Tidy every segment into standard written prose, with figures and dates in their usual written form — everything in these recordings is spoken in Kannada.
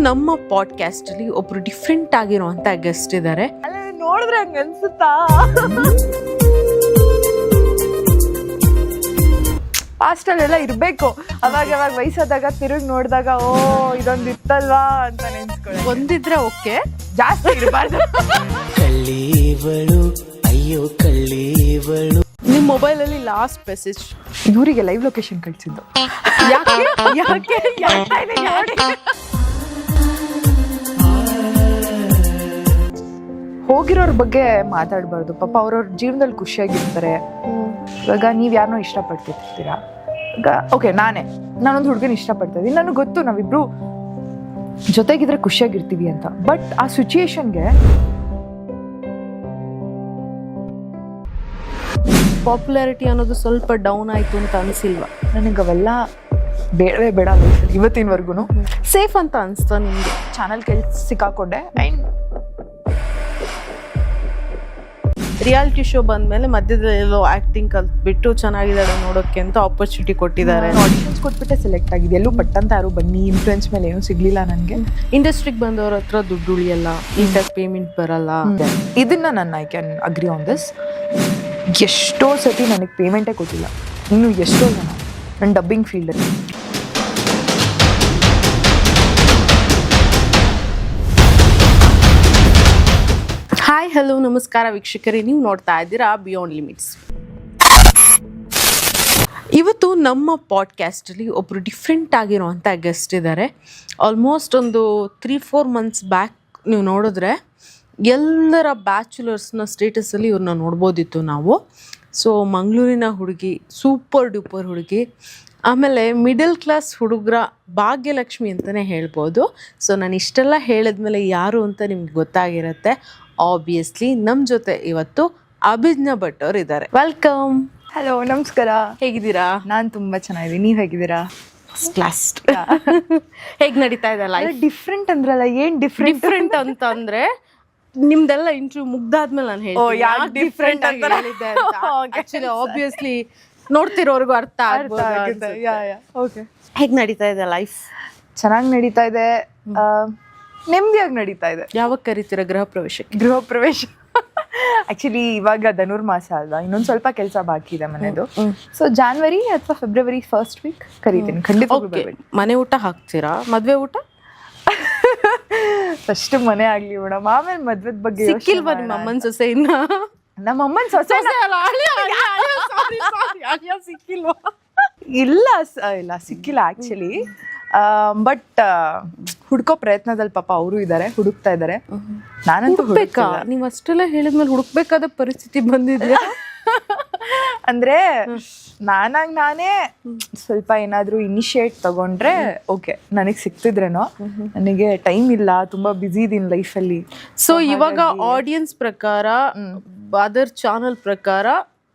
ನಮ್ಮ ಪಾಡ್ಕಾಸ್ಟ್ ಅಲ್ಲಿ ಒಬ್ರು ಡಿಫ್ರೆಂಟ್ ಆಗಿರುವಂತ ಗೆಸ್ಟ್ ಇದ್ದಾರೆ. ನೋಡಿದ್ರೆ ಹಂಗ ಅನ್ಸುತ್ತಾ? ಪಾಸ್ಟಲ್ಲೆಲ್ಲ ಇರ್ಬೇಕು, ಅವಾಗ ವಯಸ್ಸಾದಾಗ ತಿರುಗಿ ನೋಡಿದಾಗ ಓ ಇದೊಂದು ಇತ್ತಲ್ವಾ ಅಂತ ನೆನ್ಸ್ಕೊಳ್ಳಿ. ಒಂದಿದ್ರೆ ಓಕೆ, ಜಾಸ್ತಿ ಇರಬಾರ್ದು. ಕಳ್ಳೀವಳು ಅಯ್ಯೋ ಕಳ್ಳೀವಳು. ನಿಮ್ ಮೊಬೈಲ್ ಅಲ್ಲಿ ಲಾಸ್ಟ್ ಮೆಸೇಜ್ ಇವರಿಗೆ ಲೈವ್ ಲೊಕೇಶನ್ ಕಳ್ಸಿದ್ದು ಯಾಕೆ? ಹೋಗಿರೋರ್ ಬಗ್ಗೆ ಮಾತಾಡ್ಬಾರ್ದು. ಪಾಪ ಅವ್ರವ್ರ ಜೀವನದಲ್ಲಿ ಖುಷಿಯಾಗಿರ್ತಾರೆ. ಇವಾಗ ನೀವ್ ಯಾರನ್ನೋ ಇಷ್ಟಪಡ್ತಿರ್ತೀರಾ. ಈಗ ಓಕೆ, ನಾನೊಂದು ಹುಡುಗನ ಇಷ್ಟಪಡ್ತಾ ಇದೀನಿ, ನನಗೆ ಗೊತ್ತು ನಾವಿಬ್ರು ಜೊತೆಗಿದ್ರೆ ಖುಷಿಯಾಗಿರ್ತೀವಿ ಅಂತ. ಬಟ್ ಆ ಸಿಚುಯೇಷನ್ಗೆ ಪಾಪ್ಯುಲಾರಿಟಿ ಅನ್ನೋದು ಸ್ವಲ್ಪ ಡೌನ್ ಆಯ್ತು ಅಂತ ಅನ್ಸಿಲ್ವಾ? ನನಗೆ ಅವೆಲ್ಲ ಬೇಡವೇ ಬೇಡ ಲೈಫಲ್ಲಿ ಇವತ್ತಿನವರೆಗೂ. ಸೇಫ್ ಅಂತ ಅನ್ಸ್ತಾ ನಿಮ್ಗೆ? ಚಾನಲ್ ಸಿಕ್ಕಾಕೊಂಡೆ. ಆ್ಯಂಡ್ ರಿಯಾಲಿಟಿ ಶೋ ಬಂದ್ಮೇಲೆ ಮಧ್ಯದಲ್ಲಿ ಎಲ್ಲೋ ಆಕ್ಟಿಂಗ್ ಕಲ್ತ್ಬಿಟ್ಟು ಚೆನ್ನಾಗಿದ್ದಾಳೆ ನೋಡೋಕೆ ಅಂತ ಆಪರ್ಚುನಿಟಿ ಕೊಟ್ಟಿದ್ದಾರೆ. ಆಡಿಷನ್ಸ್ ಕೊಟ್ಬಿಟ್ಟೆ ಸೆಲೆಕ್ಟ್ ಆಗಿದೆ. ಎಲ್ಲೂ ಪಟ್ಟಂತ ಯಾರು ಬನ್ನಿ ಇನ್ಫ್ಲುಯೆನ್ಸ್ ಮೇಲೆ ಏನೂ ಸಿಗ್ಲಿಲ್ಲ ನನಗೆ. ಇಂಡಸ್ಟ್ರಿಗೆ ಬಂದವ್ರ ಹತ್ರ ದುಡ್ಡು ಉಳಿಯಲ್ಲ, ಇಂಟರ್ ಪೇಮೆಂಟ್ ಬರಲ್ಲ. ಇದನ್ನ ನಾನು I can agree on this. ಎಷ್ಟೋ ಸತಿ ನನಗೆ ಪೇಮೆಂಟೇ ಕೊಟ್ಟಿಲ್ಲ. ಇನ್ನು ಎಷ್ಟೋ ಜನ ನನ್ನ ಡಬ್ಬಿಂಗ್ ಫೀಲ್ಡಲ್ಲಿ. ಹಾಯ್ ಹಲೋ ನಮಸ್ಕಾರ ವೀಕ್ಷಕರೇ, ನೀವು ನೋಡ್ತಾ ಇದ್ದೀರಾ ಬಿಯಾಂಡ್ ಲಿಮಿಟ್ಸ್. ಇವತ್ತು ನಮ್ಮ ಪಾಡ್ಕಾಸ್ಟಲ್ಲಿ ಒಬ್ಬರು ಡಿಫ್ರೆಂಟ್ ಆಗಿರುವಂಥ ಗೆಸ್ಟ್ ಇದ್ದಾರೆ. ಆಲ್ಮೋಸ್ಟ್ ಒಂದು 3-4 ಮಂತ್ಸ್ ಬ್ಯಾಕ್ ನೀವು ನೋಡಿದ್ರೆ ಎಲ್ಲರ ಬ್ಯಾಚುಲರ್ಸ್ನ ಸ್ಟೇಟಸಲ್ಲಿ ಇವ್ರನ್ನ ನೋಡ್ಬೋದಿತ್ತು ನಾವು. ಸೊ ಮಂಗಳೂರಿನ ಹುಡುಗಿ, ಸೂಪರ್ ಡೂಪರ್ ಹುಡುಗಿ, ಆಮೇಲೆ ಮಿಡಲ್ ಕ್ಲಾಸ್ ಹುಡುಗರ ಭಾಗ್ಯಲಕ್ಷ್ಮಿ ಅಂತಲೇ ಹೇಳ್ಬೋದು. ಸೊ ನಾನು ಇಷ್ಟೆಲ್ಲ ಹೇಳಿದ್ಮೇಲೆ ಯಾರು ಅಂತ ನಿಮ್ಗೆ ಗೊತ್ತಾಗಿರುತ್ತೆ. ಆಬ್ವಿಯಸ್ಲಿ ನಮ್ಮ ಜೊತೆ ಇವತ್ತು ಅಭಿಜ್ಞಾ ಭಟ್ ಅವ್ರು ಇದ್ದಾರೆ. ವೆಲ್ಕಮ್. ಹಲೋ, ನಮಸ್ಕಾರ. ಹೇಗಿದ್ದೀರಾ? ನಾನು ತುಂಬ ಚೆನ್ನಾಗಿದ್ದೀನಿ. ನೀವು ಹೇಗಿದ್ದೀರಾ? ಕ್ಲಾಸ್ ಹೇಗೆ ನಡೀತಾ ಇದೆ ಲೈಫ್? ಡಿಫ್ರೆಂಟ್ ಅಂದ್ರಲ್ಲ, ಏನು ಡಿಫ್ರೆಂಟ್ ಅಂತ ಅಂದ್ರೆ ನಿಮ್ದೆಲ್ಲ ಇಂಟರ್ವ್ಯೂ ಮುಗ್ದಾದ್ಮೇಲೆ ನಾನು ಹೇಳ್ತೀನಿ ಡಿಫ್ರೆಂಟ್ ಅಂತ ಹೇಳಿದ್ದೆ ಅಂತ. ಆಕ್ಚುಲಿ ಆಬ್ವಿಯಸ್ಲಿ ನೋಡ್ತಿರೋರ್ಗು ಅರ್ಥ ಆಗುತ್ತೆ. ಹೇಗೆ ನಡೀತಾ ಇದೆ ಲೈಫ್? ಚೆನ್ನಾಗಿ ನಡೀತಾ ಇದೆ, ನೆಮ್ಮದಿಯಾಗಿ ನಡೀತಾ ಇದೆ. ಯಾವಾಗ ಕರಿತೀರಾ ಗೃಹ ಪ್ರವೇಶಕ್ಕೆ? ಗೃಹ ಪ್ರವೇಶ ಆಕ್ಚುಲಿ ಇವಾಗ ಧನುರ್ಮಾಸ ಅಲ್ವಾ, ಇನ್ನೊಂದು ಸ್ವಲ್ಪ ಕೆಲಸ ಬಾಕಿ ಇದೆ ಮನೆದು. ಸೊ ಜಾನ್ವರಿ ಅಥವಾ ಫೆಬ್ರವರಿ ಫಸ್ಟ್ ವೀಕ್ ಕರೀತೀನಿ ಖಂಡಿತ. ಮನೆ ಊಟ ಹಾಕ್ತೀರಾ? ಮದ್ವೆ ಊಟ ಫಸ್ಟ್ ಮನೆ ಆಗ್ಲಿ ಮೇಡಮ್, ಆಮೇಲೆ ಮದ್ವೆದ ಬಗ್ಗೆ ಸಿಕ್ಕಿಲ್ವಾ ನಿಮ್ಮ ಅಮ್ಮನ ಸೊಸೆ? ಇನ್ನ ನಮ್ಮ ಅಮ್ಮನ ಸೊಸೆ ಸಿಕ್ಕಿಲ್ವಾ? ಇಲ್ಲ ಸಿಕ್ಕಿಲ್ಲ ಆಕ್ಚುಲಿ. ಬಟ್ ಹುಡ್ಕೋ ಪ್ರಯತ್ನದಲ್ಲಿ ಪಾಪ ಅವರು ಇದ್ದಾರೆ, ಹುಡುಕ್ತಾ ಇದ್ದಾರೆ. ನಾನಂತೂ ಹುಡುಕ್ಬೇಕಾ? ನೀವು ಅಷ್ಟೆಲ್ಲ ಹೇಳಿದ್ಮೇಲೆ ಹುಡುಕ್ಬೇಕಾದ ಪರಿಸ್ಥಿತಿ ಬಂದಿದ್ಯಾ? ಅಂದ್ರೆ ನಾನೇ ಸ್ವಲ್ಪ ಏನಾದ್ರೂ ಇನಿಷಿಯೇಟ್ ತಗೊಂಡ್ರೆ ಓಕೆ, ನನಗೆ ಸಿಕ್ತಿದ್ರೇನೋ. ನನಗೆ ಟೈಮ್ ಇಲ್ಲ, ತುಂಬಾ ಬ್ಯುಸಿ ಇದೀನಿ ಲೈಫಲ್ಲಿ. ಸೊ ಇವಾಗ ಆಡಿಯನ್ಸ್ ಪ್ರಕಾರ, ಅದರ್ ಚಾನಲ್ ಪ್ರಕಾರ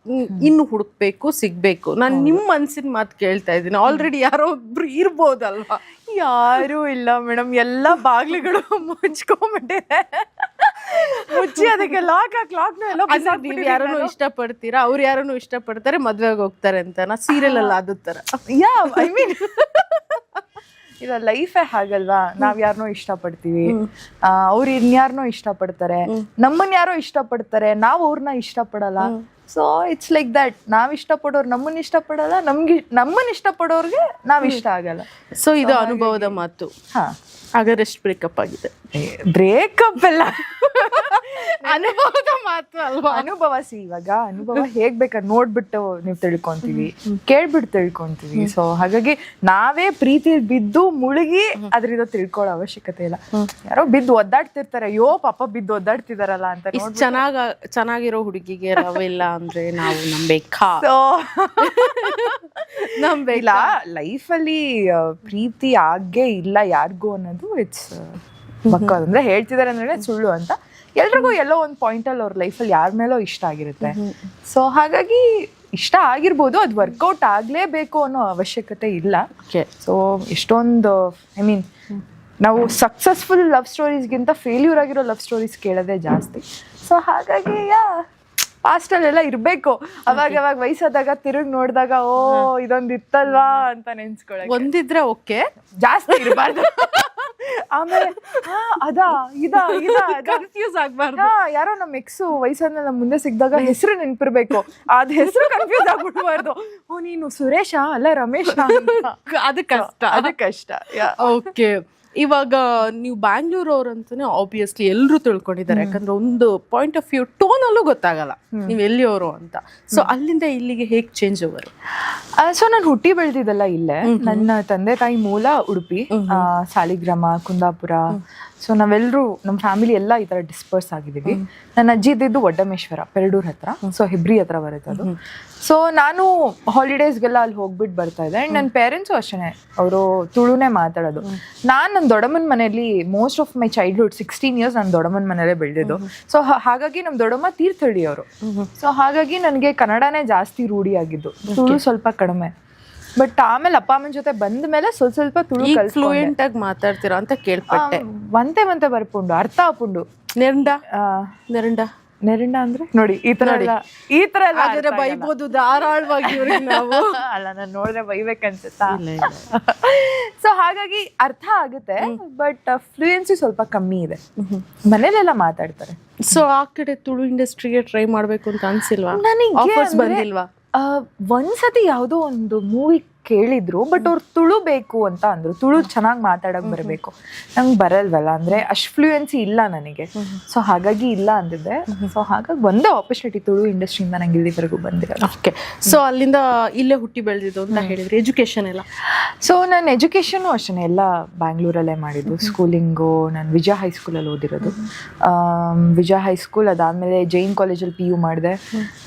ಇನ್ನು ಹುಡುಕ್ಬೇಕು, ಸಿಗ್ಬೇಕು. ನಾನು ನಿಮ್ಮ ಮನ್ಸಿನ ಮಾತು ಕೇಳ್ತಾ ಇದ್ದೀನಿ. ಆಲ್ರೆಡಿ ಯಾರೋ ಒಬ್ರು ಇರ್ಬೋದಲ್ವಾ? ಯಾರು ಇಲ್ಲ ಮೇಡಮ್, ಎಲ್ಲ ಬಾಗ್ಲುಗಳು ಮುಚ್ಕೊಂಡ್ಬಿಟ್ಟಿದೆ. ಮುಚ್ಚಿ ಅದಕ್ಕೆ ಲಾಕ್ ನೀವು ಯಾರನ್ನು ಇಷ್ಟಪಡ್ತೀರಾ, ಅವ್ರು ಯಾರನ್ನು ಇಷ್ಟಪಡ್ತಾರೆ, ಮದ್ವೆಗೆ ಹೋಗ್ತಾರೆ ಅಂತ ಸೀರಿಯಲ್ ಅಲ್ಲ ಅದು ತರ. ಐ ಮೀನ್ ಇಲ್ಲ, ಲೈಫೇ ಹಾಗಲ್ವಾ. ನಾವ್ ಯಾರನ್ನೋ ಇಷ್ಟಪಡ್ತೀವಿ, ಅವ್ರು ಇನ್ಯಾರನ್ನೋ ಇಷ್ಟಪಡ್ತಾರೆ, ನಮ್ಮನ್ನ ಯಾರೋ ಇಷ್ಟಪಡ್ತಾರೆ, ನಾವ್ ಅವ್ರನ್ನ ಇಷ್ಟಪಡಲ್ಲ. So it's like that. ನಾವ್ ಇಷ್ಟಪಡೋರು ನಮ್ಮನ್ನ ಇಷ್ಟಪಡಲ್ಲ, ನಮ್ಮನ್ನ ಇಷ್ಟಪಡೋರ್ಗೆ ನಾವ್ ಇಷ್ಟ ಆಗಲ್ಲ. ಸೊ ಇದು ಅನುಭವದ ಮಾತು. ಹಾಗಾದ್ರೆ ಎಷ್ಟು ಬ್ರೇಕಪ್ ಆಗಿದೆ? ಬ್ರೇಕಪ್ ಎಲ್ಲ ಅನುಭವದ ಮಾತು ಅಲ್ವಾ? ಅನುಭವ ಇವಾಗ ಅನುಭವ ಹೇಗ್ ಬೇಕಾದ್ರೆ ನೋಡ್ಬಿಟ್ಟು ನೀವು ತಿಳ್ಕೊಂತೀವಿ, ಕೇಳ್ಬಿಟ್ಟು ತಿಳ್ಕೊಂತೀವಿ. ಸೊ ಹಾಗಾಗಿ ನಾವೇ ಪ್ರೀತಿ ಬಿದ್ದು ಮುಳುಗಿ ಅದರಿಂದ ತಿಳ್ಕೊಳ್ಳೋ ಅವಶ್ಯಕತೆ ಇಲ್ಲ. ಯಾರೋ ಬಿದ್ದು ಒದ್ದಾಡ್ತಿರ್ತಾರೆ, ಅಯ್ಯೋ ಪಾಪ ಬಿದ್ದು ಒದ್ದಾಡ್ತಿದಾರಲ್ಲ ಅಂತ. ಚೆನ್ನಾಗಿರೋ ಹುಡುಗಿಗೆ ರವಿಲ್ಲ ಅಂದ್ರೆ ನಾವು ನಂಬೇಕಾ? ನಂಬಿಲ್ಲ. ಲೈಫಲ್ಲಿ ಪ್ರೀತಿ ಆಗೇ ಇಲ್ಲ ಯಾರಿಗೂ ಅನ್ನೋದು ಇಟ್ಸ್ ಪಕ್ಕ. ಅಂದ್ರೆ ಹೇಳ್ತಿದಾರೆ ಅಂದ್ರೆ ಸುಳ್ಳು ಅಂತ. ಎಲ್ರಿಗೂ ಎಲ್ಲೋ ಒಂದು ಪಾಯಿಂಟಲ್ಲಿ ಅವ್ರ ಲೈಫಲ್ಲಿ ಯಾರ ಮೇಲೋ ಇಷ್ಟ ಆಗಿರುತ್ತೆ. ಸೊ ಹಾಗಾಗಿ ಇಷ್ಟ ಆಗಿರ್ಬೋದು, ಅದು ವರ್ಕೌಟ್ ಆಗಲೇಬೇಕು ಅನ್ನೋ ಅವಶ್ಯಕತೆ ಇಲ್ಲ. ಸೊ ಎಷ್ಟೊಂದು ಐ ಮೀನ್ ನಾವು ಸಕ್ಸಸ್ಫುಲ್ ಲವ್ ಸ್ಟೋರೀಸ್ಗಿಂತ ಫೇಲ್ಯೂರ್ ಆಗಿರೋ ಲವ್ ಸ್ಟೋರೀಸ್ ಕೇಳೋದೇ ಜಾಸ್ತಿ. ಸೊ ಹಾಗಾಗಿ ಪಾಸ್ಟಲ್ಲೆಲ್ಲ ಇರಬೇಕು, ಅವಾಗ ವಯಸ್ಸಾದಾಗ ತಿರುಗಿ ನೋಡಿದಾಗ ಓ ಇದೊಂದು ಇತ್ತಲ್ವಾ ಅಂತ ನೆನ್ಸ್ಕೊಳ್ಳಿ. ಒಂದಿದ್ರೆ ಓಕೆ, ಜಾಸ್ತಿ ಇರಬಾರ್ದು. ಆಮೇಲೆ ಅದಾ ಇದಾ ಇದಾ ಕನ್ಫ್ಯೂಸ್ ಆಗ್ಬಾರ್ದು. ಯಾರೋ ನಮ್ಮ ಎಕ್ಸ್ ವಯಸ್ಸಾದ್ಮೇಲೆ ನಮ್ಮ ಮುಂದೆ ಸಿಕ್ಕಿದಾಗ ಹೆಸರು ನೆನ್ಪಿರ್ಬೇಕು, ಅದ್ ಹೆಸರು ಕನ್ಫ್ಯೂಸ್ ಆಗ್ಬಿಡ್ಬಾರ್ದು. ಓ ನೀನು ಸುರೇಶ ಅಲ್ಲ ರಮೇಶ, ಅದು ಕಷ್ಟ. ಅದು ಕಷ್ಟ. ಓಕೆ, ಇವಾಗ ನೀವು ಬ್ಯಾಂಗ್ಳೂರ್ ಅವ್ರಂತಾನೆ ಆಬ್ವಿಯಸ್ಲಿ ಎಲ್ಲರೂ ತಿಳ್ಕೊಂಡಿದ್ದಾರೆ, ಯಾಕಂದ್ರೆ ಒಂದು ಪಾಯಿಂಟ್ ಆಫ್ ವ್ಯೂ ಟೋನಲ್ಲೂ ಗೊತ್ತಾಗಲ್ಲ ನೀವು ಎಲ್ಲಿಯವರು ಅಂತ. ಸೊ ಅಲ್ಲಿಂದ ಇಲ್ಲಿಗೆ ಹೇಗೆ ಚೇಂಜ್ ಓವರ್? ಸೊ ನಾನು ಹುಟ್ಟಿ ಬೆಳೆದಿದ್ದೆಲ್ಲ ಇಲ್ಲೇ. ನನ್ನ ತಂದೆ ತಾಯಿ ಮೂಲ ಉಡುಪಿ, ಸಾಲಿಗ್ರಾಮ, ಕುಂದಾಪುರ. ಸೊ ನಾವೆಲ್ಲರೂ ನಮ್ಮ ಫ್ಯಾಮಿಲಿ ಎಲ್ಲ ಈ ಥರ ಡಿಸ್ಪರ್ಸ್ ಆಗಿದ್ದೀವಿ. ನನ್ನ ಅಜ್ಜಿ ಇದ್ದಿದ್ದು ಒಡ್ಡಮೇಶ್ವರ, ಪೆರಡೂರ್ ಹತ್ರ, ಸೊ ಹೆಬ್ರಿ ಹತ್ರ ಬರುತ್ತೆ ಅದು. ಸೊ ನಾನು ಹಾಲಿಡೇಸ್ಗೆಲ್ಲ ಅಲ್ಲಿ ಹೋಗ್ಬಿಟ್ಟು ಬರ್ತಾ ಇದ್ದೆ. ಆ್ಯಂಡ್ ನನ್ನ ಪೇರೆಂಟ್ಸು ಅಷ್ಟೇ, ಅವರು ತುಳುನೇ ಮಾತಾಡೋದು. ನಾನು ನನ್ನ ದೊಡ್ಡಮ್ಮನ ಮನೆಯಲ್ಲಿ most of my childhood 16 years ನಾನು ದೊಡ್ಡಮ್ಮನ ಮನೇಲೇ ಬೆಳೆದಿದ್ದು. ಸೊ ಹಾಗಾಗಿ ನಮ್ಮ ದೊಡ್ಡಮ್ಮ ತೀರ್ಥಹಳ್ಳಿ ಅವರು. ಸೊ ಹಾಗಾಗಿ ನನಗೆ ಕನ್ನಡನೇ ಜಾಸ್ತಿ ರೂಢಿ ಆಗಿದ್ದು, ತುಳು ಸ್ವಲ್ಪ ಕಡಿಮೆ. ಬಟ್ ಆಮೇಲೆ ಅಪ್ಪ ಅಮ್ಮನ ಜೊತೆ ಬಂದ ಮೇಲೆ ಸ್ವಲ್ಪ ತುಳು ಫ್ಲೂಯೆಂಟ್ ಆಗಿ ಮಾತಾಡ್ತೀರಾ ಅಂತ ಕೇಳ್ಪಟ್ಟೆ. ಒಂತೆ ಬರ್ಪುಂಡು ಅರ್ಥ ಆಪುಂಡು. ನೆರಂಡ ನೆರಂಡ ನೆರಂಡ ಅಂದ್ರೆ ನೋಡಿ ಈ ತರ ಎಲ್ಲ ಬೈಬೋದು ಧಾರಾಳವಾಗಿ ನಾವು. ಅಲ್ಲ, ನಾನು ನೋಡಿದ್ರೆ ಬೈಬೇಕನ್ಸುತ್ತಾ? ಸೊ ಹಾಗಾಗಿ ಅರ್ಥ ಆಗುತ್ತೆ, ಬಟ್ ಫ್ಲೂಯೆನ್ಸಿ ಸ್ವಲ್ಪ ಕಮ್ಮಿ ಇದೆ. ಮನೇಲೆಲ್ಲ ಮಾತಾಡ್ತಾರೆ. ಸೊ ಆ ಕಡೆ ತುಳು ಇಂಡಸ್ಟ್ರಿಗೆ ಟ್ರೈ ಮಾಡ್ಬೇಕು ಅಂತ ಅನ್ಸಿಲ್ವಾ? ಆಫರ್ಸ್ ಬಂದಿಲ್ವಾ? ಒಂದ್ಸತಿ ಯಾವುದೋ ಒಂದು ಮೂವಿ ಕೇಳಿದ್ರು, ಬಟ್ ಅವ್ರು ತುಳು ಬೇಕು ಅಂತ ಅಂದ್ರು. ತುಳು ಚೆನ್ನಾಗಿ ಮಾತಾಡಕ್ ಬರಬೇಕು, ನಂಗೆ ಬರಲ್ವಲ್ಲ, ಅಂದ್ರೆ ಅಷ್ಟು ಫ್ಲೂಯೆನ್ಸಿ ಇಲ್ಲ ನನಗೆ. ಸೊ ಹಾಗಾಗಿ ಇಲ್ಲ ಅಂದಿದ್ದೆ. ಸೊ ಹಾಗಾಗಿ ಒಂದೇ ಆಪರ್ಚುನಿಟಿ ತುಳು ಇಂಡಸ್ಟ್ರಿಯಿಂದ ನಂಗೆ ಇಲ್ಲಿವರೆಗೂ ಬಂದಿರೋದು. ಓಕೆ, ಸೊ ಅಲ್ಲಿಂದ ಇಲ್ಲೇ ಹುಟ್ಟಿ ಬೆಳೆದಿದ್ದು ಅಂತ ಹೇಳಿದ್ರೆ ಎಜುಕೇಶನ್ ಎಲ್ಲ? ಸೊ ನನ್ನ ಎಜುಕೇಷನು ಅಷ್ಟೇ ಎಲ್ಲ ಬ್ಯಾಂಗ್ಳೂರಲ್ಲೇ ಮಾಡಿದ್ದು. ಸ್ಕೂಲಿಂಗು ನಾನು ವಿಜಯ ಹೈಸ್ಕೂಲಲ್ಲಿ ಓದಿರೋದು. ವಿಜಯ ಹೈಸ್ಕೂಲ್ ಅದಾದಮೇಲೆ ಜೈನ್ ಕಾಲೇಜಲ್ಲಿ PU ಮಾಡಿದೆ.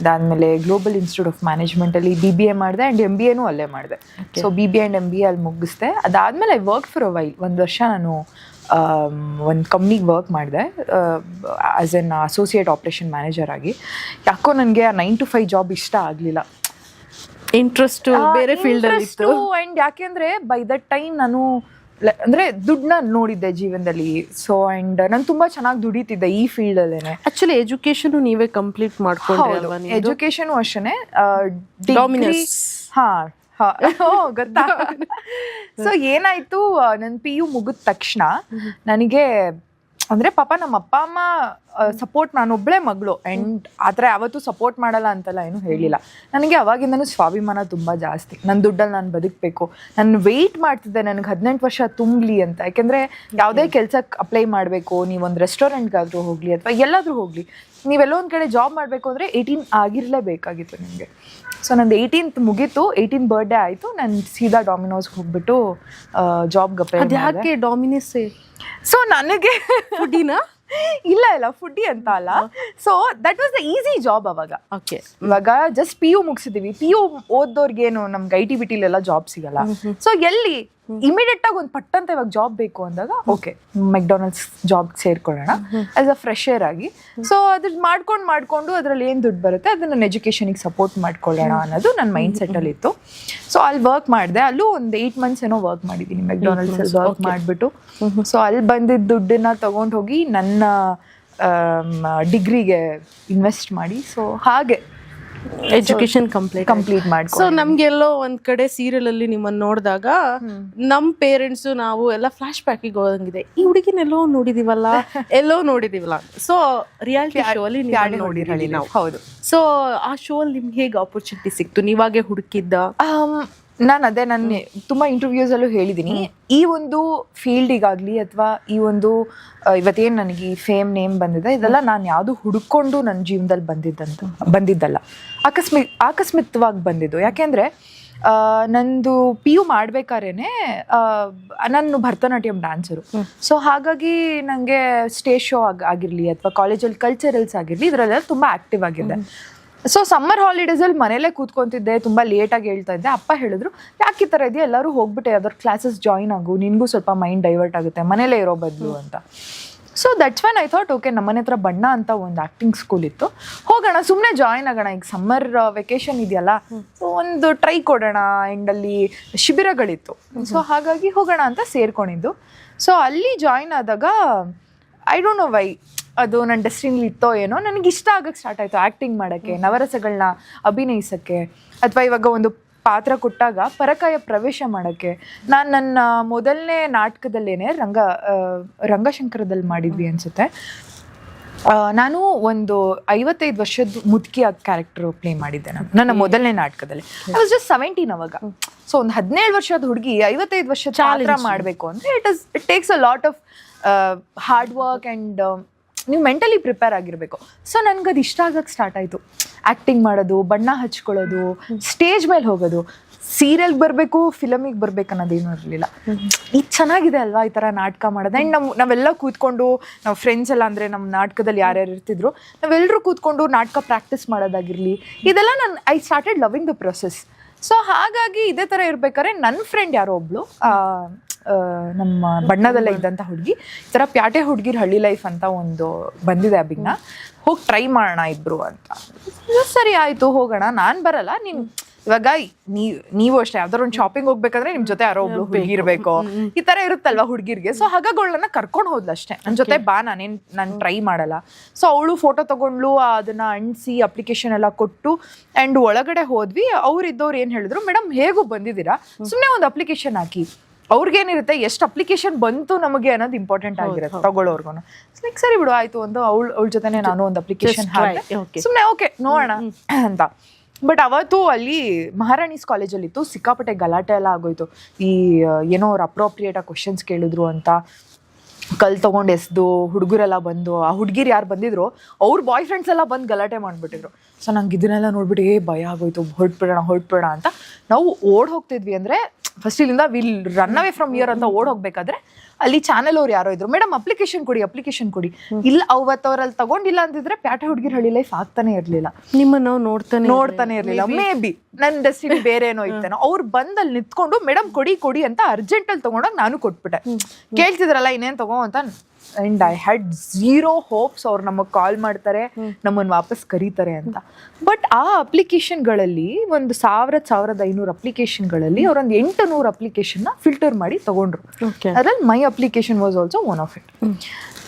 ಅದಾದಮೇಲೆ ಗ್ಲೋಬಲ್ ಇನ್ಸ್ಟಿಟ್ಯೂಟ್ ಆಫ್ ಮ್ಯಾನೇಜ್ಮೆಂಟಲ್ಲಿ BBA ಮಾಡಿದೆ, ಆ್ಯಂಡ್ MBAನೂ ಅಲ್ಲೇ ಮಾಡಿದೆ. ಸೊ BBA ಆ್ಯಂಡ್ MBA ಅಲ್ಲಿ ಮುಗಿಸ್ದೆ. ಅದಾದಮೇಲೆ I work for a while. ಒಂದು ವರ್ಷ ನಾನು ಒಂದು ಕಂಪ್ನಿಗೆ ವರ್ಕ್ ಮಾಡಿದೆ as an associate operation manager ಆಗಿ. ಯಾಕೋ ನನಗೆ ಆ 9 to 5 ಜಾಬ್ ಇಷ್ಟ ಆಗಲಿಲ್ಲ. ಇಂಟ್ರೆಸ್ಟ್ ಬೇರೆ ಫೀಲ್ಡಲ್ಲಿ ಇತ್ತು. ಆ್ಯಂಡ್ ಯಾಕೆಂದರೆ ಬೈ ದಟ್ ಟೈಮ್ ನಾನು ಅಂದರೆ ದುಡ್ಡನ್ನ ನೋಡಿದ್ದೆ ಜೀವನದಲ್ಲಿ. ಸೊ ಆ್ಯಂಡ್ ನಾನು ತುಂಬ ಚೆನ್ನಾಗಿ ದುಡಿತಿದ್ದೆ ಈ ಫೀಲ್ಡಲ್ಲೇ. ಆ್ಯಕ್ಚುಲಿ ಎಜುಕೇಷನ್ ನೀವೇ ಕಂಪ್ಲೀಟ್ ಮಾಡ್ಕೊಂಡ್ರೆ? ಎಜುಕೇಷನು ಅಷ್ಟೇ. ಡಾಮಿನಸ್. ಹಾಂ ಗೊತ್ತಾ? ಸೊ ಏನಾಯ್ತು, ನನ್ನ PU ಮುಗಿದ ತಕ್ಷಣ ನನಗೆ ಅಂದರೆ ಪಾಪ ನಮ್ಮ ಅಪ್ಪ ಅಮ್ಮ ಸಪೋರ್ಟ್, ನಾನೊಬ್ಬಳೇ ಮಗಳು, ಆ್ಯಂಡ್ ಆ ಥರ ಯಾವತ್ತೂ ಸಪೋರ್ಟ್ ಮಾಡಲ್ಲ ಅಂತೆಲ್ಲ ಏನೂ ಹೇಳಿಲ್ಲ. ನನಗೆ ಅವಾಗಿಂದನೂ ಸ್ವಾಭಿಮಾನ ತುಂಬ ಜಾಸ್ತಿ. ನನ್ನ ದುಡ್ಡಲ್ಲಿ ನಾನು ಬದುಕಬೇಕು, ನಾನು ವೆಯ್ಟ್ ಮಾಡ್ತಿದ್ದೆ ನನಗೆ 18 ವರ್ಷ ತುಂಬಲಿ ಅಂತ. ಯಾಕೆಂದರೆ ಯಾವುದೇ ಕೆಲಸಕ್ಕೆ ಅಪ್ಲೈ ಮಾಡಬೇಕು, ನೀವೊಂದು ರೆಸ್ಟೋರೆಂಟ್ಗಾದರೂ ಹೋಗಲಿ ಅಥವಾ ಎಲ್ಲಾದರೂ ಹೋಗಲಿ, ನೀವೆಲ್ಲೋ ಒಂದು ಕಡೆ ಜಾಬ್ ಮಾಡಬೇಕು ಅಂದರೆ 18 ಆಗಿರಲೇಬೇಕಾಗಿತ್ತು ನಿಮಗೆ. ಸೊ ನಂದು 18th ಮುಗೀತು, 18th ಬರ್ಡೇ ಆಯಿತು, ನಾನು ಸೀದಾ ಡಾಮಿನೋಸ್ಗೆ ಹೋಗ್ಬಿಟ್ಟು ಜಾಬ್ಗೆ ಅಪ್ಲೈ ಮಾಡಿದೆ. ಯಾಕೆ ಡಾಮಿನೋಸ್? ಸೊ ನನಗೆ ಫುಡ್ಡಿನಾ? ಇಲ್ಲ ಫುಡ್ಡಿ ಅಂತ ಅಲ್ಲ. So that was the easy job ಅವಾಗ. ಓಕೆ, ಇವಾಗ ಜಸ್ಟ್ PU ಮುಗಿಸಿದೀವಿ. PU ಓದ್ದವ್ರಿಗೇನು ನಮ್ಗೆ IT BTಲೆಲ್ಲ ಜಾಬ್ ಸಿಗಲ್ಲ. ಸೊ ಎಲ್ಲಿ ಇಮಿಡಿಯೇಟ್ ಆಗಿ ಒಂದು ಪಟ್ಟಂತ ಇವಾಗ ಜಾಬ್ ಬೇಕು ಅಂದಾಗ ಓಕೆ ಮೆಕ್ಡೊನಾಲ್ಡ್ಸ್ ಜಾಬ್ ಸೇರ್ಕೊಳ್ಳೋಣ ಆಸ್ ಅ ಫ್ರೆಶರ್ ಆಗಿ. ಸೊ ಅದ್ರ ಮಾಡ್ಕೊಂಡು ಅದ್ರಲ್ಲಿ ಏನು ದುಡ್ಡು ಬರುತ್ತೆ ಅದನ್ನ ನನ್ನ ಎಜುಕೇಷನಿಗೆ ಸಪೋರ್ಟ್ ಮಾಡ್ಕೊಳ್ಳೋಣ ಅನ್ನೋದು ನನ್ನ ಮೈಂಡ್ ಸೆಟ್ಟಲ್ಲಿ ಇತ್ತು. ಸೊ ಅಲ್ಲಿ ವರ್ಕ್ ಮಾಡಿದೆ. ಅಲ್ಲೂ ಒಂದು 8 months ಏನೋ ವರ್ಕ್ ಮಾಡಿದ್ದೀನಿ ಮೆಕ್ಡೊನಾಲ್ಡ್ಸಲ್ಲಿ ವರ್ಕ್ ಮಾಡಿಬಿಟ್ಟು. ಸೊ ಅಲ್ಲಿ ಬಂದಿದ್ದ ದುಡ್ಡನ್ನ ತಗೊಂಡು ಹೋಗಿ ನನ್ನ ಡಿಗ್ರಿಗೆ ಇನ್ವೆಸ್ಟ್ ಮಾಡಿ, ಸೊ ಹಾಗೆ ಎಜುಕೇಶನ್ ಕಂಪ್ಲೀಟ್ ಮಾಡಿ. ಸೊ ನಮ್ಗೆಲ್ಲೋ ಒಂದ್ ಕಡೆ ಸೀರಿಯಲ್ ಅಲ್ಲಿ ನಿಮ್ಮನ್ನ ನೋಡಿದಾಗ ನಮ್ ಪೇರೆಂಟ್ಸ್ ನಾವು ಎಲ್ಲ ಫ್ಲಾಶ್ ಬ್ಯಾಕಿಗೆ ಹೋದಂಗಿದೆ, ಈ ಹುಡುಗಿನೆಲ್ಲೋ ನೋಡಿದೀವಲ್ಲ. ಸೊ ರಿಯಾಲಿಟಿ ಶೋ ಅಲ್ಲಿ ನೋಡಿರಲಿ ನಾವು. ಹೌದು. ಸೊ ಆ ಶೋ ಅಲ್ಲಿ ನಿಮ್ಗೆ ಹೇಗೆ ಆಪರ್ಚುನಿಟಿ ಸಿಕ್ತು? ನೀವಾಗೆ ಹುಡುಕಿದ್ದ? ನಾನು ತುಂಬ ಇಂಟರ್ವ್ಯೂಸಲ್ಲೂ ಹೇಳಿದ್ದೀನಿ, ಈ ಒಂದು ಫೀಲ್ಡಿಗಾಗಲಿ ಅಥವಾ ಈ ಒಂದು ಇವತ್ತೇನು ನನಗೆ ಈ ಫೇಮ್ ನೇಮ್ ಬಂದಿದೆ ಇದೆಲ್ಲ ನಾನು ಯಾವುದು ಹುಡುಕೊಂಡು ನನ್ನ ಜೀವನದಲ್ಲಿ ಬಂದಿದ್ದಲ್ಲ, ಆಕಸ್ಮಿಕವಾಗಿ ಬಂದಿದ್ದು. ಯಾಕೆಂದರೆ ನಂದು PU ಮಾಡ್ಬೇಕಾದ್ರೇನೆ ನಾನು ಭರತನಾಟ್ಯಂ ಡ್ಯಾನ್ಸರು. ಸೊ ಹಾಗಾಗಿ ನನಗೆ ಸ್ಟೇಜ್ ಶೋ ಆಗಿರಲಿ ಅಥವಾ ಕಾಲೇಜಲ್ಲಿ ಕಲ್ಚರಲ್ಸ್ ಆಗಿರಲಿ ಇದರಲ್ಲೆಲ್ಲ ತುಂಬ ಆ್ಯಕ್ಟಿವ್ ಆಗಿದ್ದೆ. ಸೊ ಸಮ್ಮರ್ ಹಾಲಿಡೇಸಲ್ಲಿ ಮನೇಲೇ ಕೂತ್ಕೊತಿದ್ದೆ, ತುಂಬ ಲೇಟಾಗಿ ಹೇಳ್ತಾ ಇದ್ದೆ. ಅಪ್ಪ ಹೇಳಿದ್ರು, ಯಾಕೆ ಈ ಥರ ಇದೆಯಾ, ಎಲ್ಲರೂ ಹೋಗ್ಬಿಟ್ಟೆ ಯಾವ್ದಾದ್ರು ಕ್ಲಾಸಸ್ ಜಾಯಿನ್ ಆಗು, ನಿನಗೂ ಸ್ವಲ್ಪ ಮೈಂಡ್ ಡೈವರ್ಟ್ ಆಗುತ್ತೆ ಮನೇಲೇ ಇರೋ ಬದಲು ಅಂತ. So that's when I thought okay ನಮ್ಮನೆ ಹತ್ರ ಬಣ್ಣ ಅಂತ ಒಂದು ಆ್ಯಕ್ಟಿಂಗ್ ಸ್ಕೂಲ್ ಇತ್ತು, ಹೋಗೋಣ ಸುಮ್ಮನೆ ಜಾಯಿನ್ ಆಗೋಣ, ಈಗ ಸಮ್ಮರ್ ವೆಕೇಶನ್ ಇದೆಯಲ್ಲ, ಸೊ ಒಂದು ಟ್ರೈ ಕೊಡೋಣ. ಆ್ಯಂಡ್ ಅಲ್ಲಿ ಶಿಬಿರಗಳಿತ್ತು, ಸೊ ಹಾಗಾಗಿ ಹೋಗೋಣ ಅಂತ ಸೇರ್ಕೊಂಡಿದ್ದು. ಸೊ ಅಲ್ಲಿ ಜಾಯಿನ್ ಆದಾಗ ಐ ಡೋಂಟ್ ನೋ ವೈ ಅದು ನನ್ನ ಡೆಸ್ಟಿನಿಲಿ ಇತ್ತೋ ಏನೋ, ನನಗೆ ಇಷ್ಟ ಆಗಕ್ಕೆ ಸ್ಟಾರ್ಟ್ ಆಯಿತು ಆ್ಯಕ್ಟಿಂಗ್ ಮಾಡೋಕ್ಕೆ, ನವರಸಗಳನ್ನ ಅಭಿನಯಿಸೋಕ್ಕೆ. ಅಥವಾ ಇವಾಗ ಒಂದು ಪಾತ್ರ ಕೊಟ್ಟಾಗ ಪರಕಾಯ ಪ್ರವೇಶ ಮಾಡೋಕ್ಕೆ ನಾನು ನನ್ನ ಮೊದಲನೇ ನಾಟಕದಲ್ಲೇನೆ ರಂಗಶಂಕರದಲ್ಲಿ ಮಾಡಿದ್ವಿ ಅನ್ಸುತ್ತೆ. ನಾನು ಒಂದು 55 ವರ್ಷದ ಮುದುಕಿ ಕ್ಯಾರೆಕ್ಟರ್ ಪ್ಲೇ ಮಾಡಿದ್ದೆ ನಾನು ನನ್ನ ಮೊದಲನೇ ನಾಟಕದಲ್ಲಿ. ಐ ವಾಸ್ ಜಸ್ಟ್ 17 ಅವಾಗ. ಸೊ ಒಂದು 17 ವರ್ಷದ ಹುಡುಗಿ 55 ವರ್ಷದ ಪಾತ್ರ ಮಾಡಬೇಕು ಅಂದರೆ it takes a lot of hard work and ನೀವು ಮೆಂಟಲಿ ಪ್ರಿಪೇರ್ ಆಗಿರಬೇಕು. ಸೊ ನನಗದು ಇಷ್ಟ ಆಗಕ್ಕೆ ಸ್ಟಾರ್ಟ್ ಆಯಿತು. ಆ್ಯಕ್ಟಿಂಗ್ ಮಾಡೋದು, ಬಣ್ಣ ಹಚ್ಕೊಳ್ಳೋದು, ಸ್ಟೇಜ್ ಮೇಲೆ ಹೋಗೋದು. ಸೀರಿಯಲ್ಗೆ ಬರಬೇಕು, ಫಿಲಮಿಗೆ ಬರ್ಬೇಕು ಅನ್ನೋದೇನೂ ಇರಲಿಲ್ಲ. ಇದು ಚೆನ್ನಾಗಿದೆ ಅಲ್ವಾ ಈ ಥರ ನಾಟಕ ಮಾಡೋದು. ಆ್ಯಂಡ್ ನಾವೆಲ್ಲ ಕೂತ್ಕೊಂಡು ನಾವು ಫ್ರೆಂಡ್ಸ್ ಎಲ್ಲ ಅಂದರೆ ನಮ್ಮ ನಾಟಕದಲ್ಲಿ ಯಾರ್ಯಾರು ಇರ್ತಿದ್ರು ನಾವೆಲ್ಲರೂ ಕೂತ್ಕೊಂಡು ನಾಟಕ ಪ್ರಾಕ್ಟೀಸ್ ಮಾಡೋದಾಗಿರಲಿ, ಇದೆಲ್ಲ I started loving the process. So ಹಾಗಾಗಿ ಇದೇ ಥರ ಇರ್ಬೇಕಾದ್ರೆ ನನ್ನ ಫ್ರೆಂಡ್ ಯಾರೋ ಒಬ್ಳು ನಮ್ಮ ಬಣ್ಣದಲ್ಲೇ ಇದ್ದಂಥ ಹುಡುಗಿ ಈ ಥರ ಪ್ಯಾಟೆ ಹುಡುಗಿರ್ ಹಳ್ಳಿ ಲೈಫ್ ಅಂತ ಒಂದು ಬಂದಿದೆ ಅಭಿಜ್ಞ, ಹೋಗಿ ಟ್ರೈ ಮಾಡೋಣ ಇಬ್ರು ಅಂತ. ಸರಿ ಆಯಿತು ಹೋಗೋಣ, ನಾನು ಬರಲ್ಲ, ನೀನು ಇವಾಗ ನೀವು ಅಷ್ಟೇ ಯಾವ್ದಾರು ಒಂದು ಶಾಪಿಂಗ್ ಹೋಗ್ಬೇಕಂದ್ರೆ ನಿಮ್ ಜೊತೆ ಯಾರೋ ಒಬ್ಳು ಹುಡುಗಿ ಇರಬೇಕು, ಈ ತರ ಇರುತ್ತಲ್ವಾ ಹುಡುಗಿರ್ಗೆ. ಸೊ ಹಾಗಾಗಳನ್ನ ಕರ್ಕೊಂಡು ಹೋದ್ಲು ಅಷ್ಟೇ, ನನ್ನ ಜೊತೆ ಬಾ, ನಾನು ಟ್ರೈ ಮಾಡಲ್ಲ. ಸೊ ಅವಳು ಫೋಟೋ ತಗೊಂಡ್ಲು, ಅದನ್ನ ಅಂಟಿಸಿ ಅಪ್ಲಿಕೇಶನ್ ಎಲ್ಲ ಕೊಟ್ಟು ಆ್ಯಂಡ್ ಒಳಗಡೆ ಹೋದ್ವಿ. ಅವ್ರಿದ್ದವ್ರು ಏನು ಹೇಳಿದ್ರು, ಮೇಡಮ್ ಹೇಗೂ ಬಂದಿದ್ದೀರಾ, ಸುಮ್ಮನೆ ಒಂದು ಅಪ್ಲಿಕೇಶನ್ ಹಾಕಿ. ಅವ್ರಿಗೇನಿರುತ್ತೆ ಎಷ್ಟು ಅಪ್ಲಿಕೇಶನ್ ಬಂತು ನಮಗೆ ಅನ್ನೋದು ಇಂಪಾರ್ಟೆಂಟ್ ಆಗಿರುತ್ತೆ ತಗೊಳ್ಳೋರ್ಗು. ಲೈಕ್ ಸರಿ ಬಿಡು ಆಯ್ತು ಒಂದು ಅವಳ ಜೊತೆನೆ ನಾನು ಒಂದು ಅಪ್ಲಿಕೇಶನ್ ಹಾಕಿದೆ, ಸುಮ್ಮನೆ ಓಕೆ ನೋಡೋಣ ಅಂತ. ಬಟ್ ಅವತ್ತು ಅಲ್ಲಿ ಮಹಾರಾಣೀಸ್ ಕಾಲೇಜಲ್ಲಿ ಇತ್ತು, ಸಿಕ್ಕಾಪಟ್ಟೆ ಗಲಾಟೆ ಎಲ್ಲ ಆಗೋಯ್ತು. ಏನೋ ಅವ್ರು ಅಪ್ರೋಪ್ರಿಯೇಟಾಗಿ ಕ್ವಶನ್ಸ್ ಕೇಳಿದ್ರು ಅಂತ ಕಲ್ ತೊಗೊಂಡು ಎಸ್ದು ಹುಡುಗರೆಲ್ಲ ಬಂದು, ಆ ಹುಡುಗಿರು ಯಾರು ಬಂದಿದ್ರು ಅವ್ರ ಬಾಯ್ ಫ್ರೆಂಡ್ಸ್ ಎಲ್ಲ ಬಂದು ಗಲಾಟೆ ಮಾಡಿಬಿಟ್ಟಿದ್ರು. ಸೊ ನಂಗೆ ಇದನ್ನೆಲ್ಲ ನೋಡ್ಬಿಟ್ಟು ಭಯ ಆಗೋಯ್ತು, ಹೊರಟ್ಬಿಡೋಣ ಅಂತ ನಾವು ಓಡ್ ಹೋಗ್ತಿದ್ವಿ. ಅಂದರೆ ಫಸ್ಟ್ ಇಲ್ಲಿಂದ will run away from here ಅಂತ ಓಡ್ ಹೋಗ್ಬೇಕಾದ್ರೆ ಅಲ್ಲಿ ಚಾನೆಲ್ ಅವ್ರು ಯಾರೋ ಇದ್ರು, ಮೇಡಮ್ ಅಪ್ಲಿಕೇಶನ್ ಕೊಡಿ. ಇಲ್ಲ ಅವತ್ತವ್ರಲ್ಲಿ ತಗೊಂಡಿಲ್ಲ ಅಂತಿದ್ರೆ ಪ್ಯಾಟೆ ಹುಡುಗಿರ್ ಹಳ್ಳಿ ಲೈಫ್ ಆಗ್ತಾನೆ ಇರ್ಲಿಲ್ಲ, ನಿಮ್ಮನ್ನ ನೋಡ್ತಾನೆ ಇರ್ಲಿಲ್ಲ. ಮೇ ಬಿ ನನ್ನ ಡೆಸ್ಟಿನಿ ಬೇರೆ ಏನೋ ಇತ್ತೇನೋ. ಅವ್ರು ಬಂದಲ್ಲಿ ನಿಂತ್ಕೊಂಡು ಮೇಡಮ್ ಕೊಡಿ ಅಂತ ಅರ್ಜೆಂಟಲ್ಲಿ ತಗೊಂಡಾಗ ನಾನು ಕೊಟ್ಬಿಟ್ಟೆ. ಕೇಳ್ತಿದ್ರಲ್ಲ ಇನ್ನೇನು ತಗೋ ಅಂತ. And I had zero hopes ಅವ್ರು ನಮಗೆ ಕಾಲ್ ಮಾಡ್ತಾರೆ, ನಮ್ಮನ್ನು ವಾಪಸ್ ಕರೀತಾರೆ ಅಂತ. ಬಟ್ ಆ ಅಪ್ಲಿಕೇಶನ್ಗಳಲ್ಲಿ ಒಂದು 1,500 ಅಪ್ಲಿಕೇಶನ್ಗಳಲ್ಲಿ ಅವರೊಂದು 800 ಅಪ್ಲಿಕೇಶನ್ನ ಫಿಲ್ಟರ್ ಮಾಡಿ ತಗೊಂಡ್ರು. ಅದ್ರಲ್ಲಿ my application was also one of it.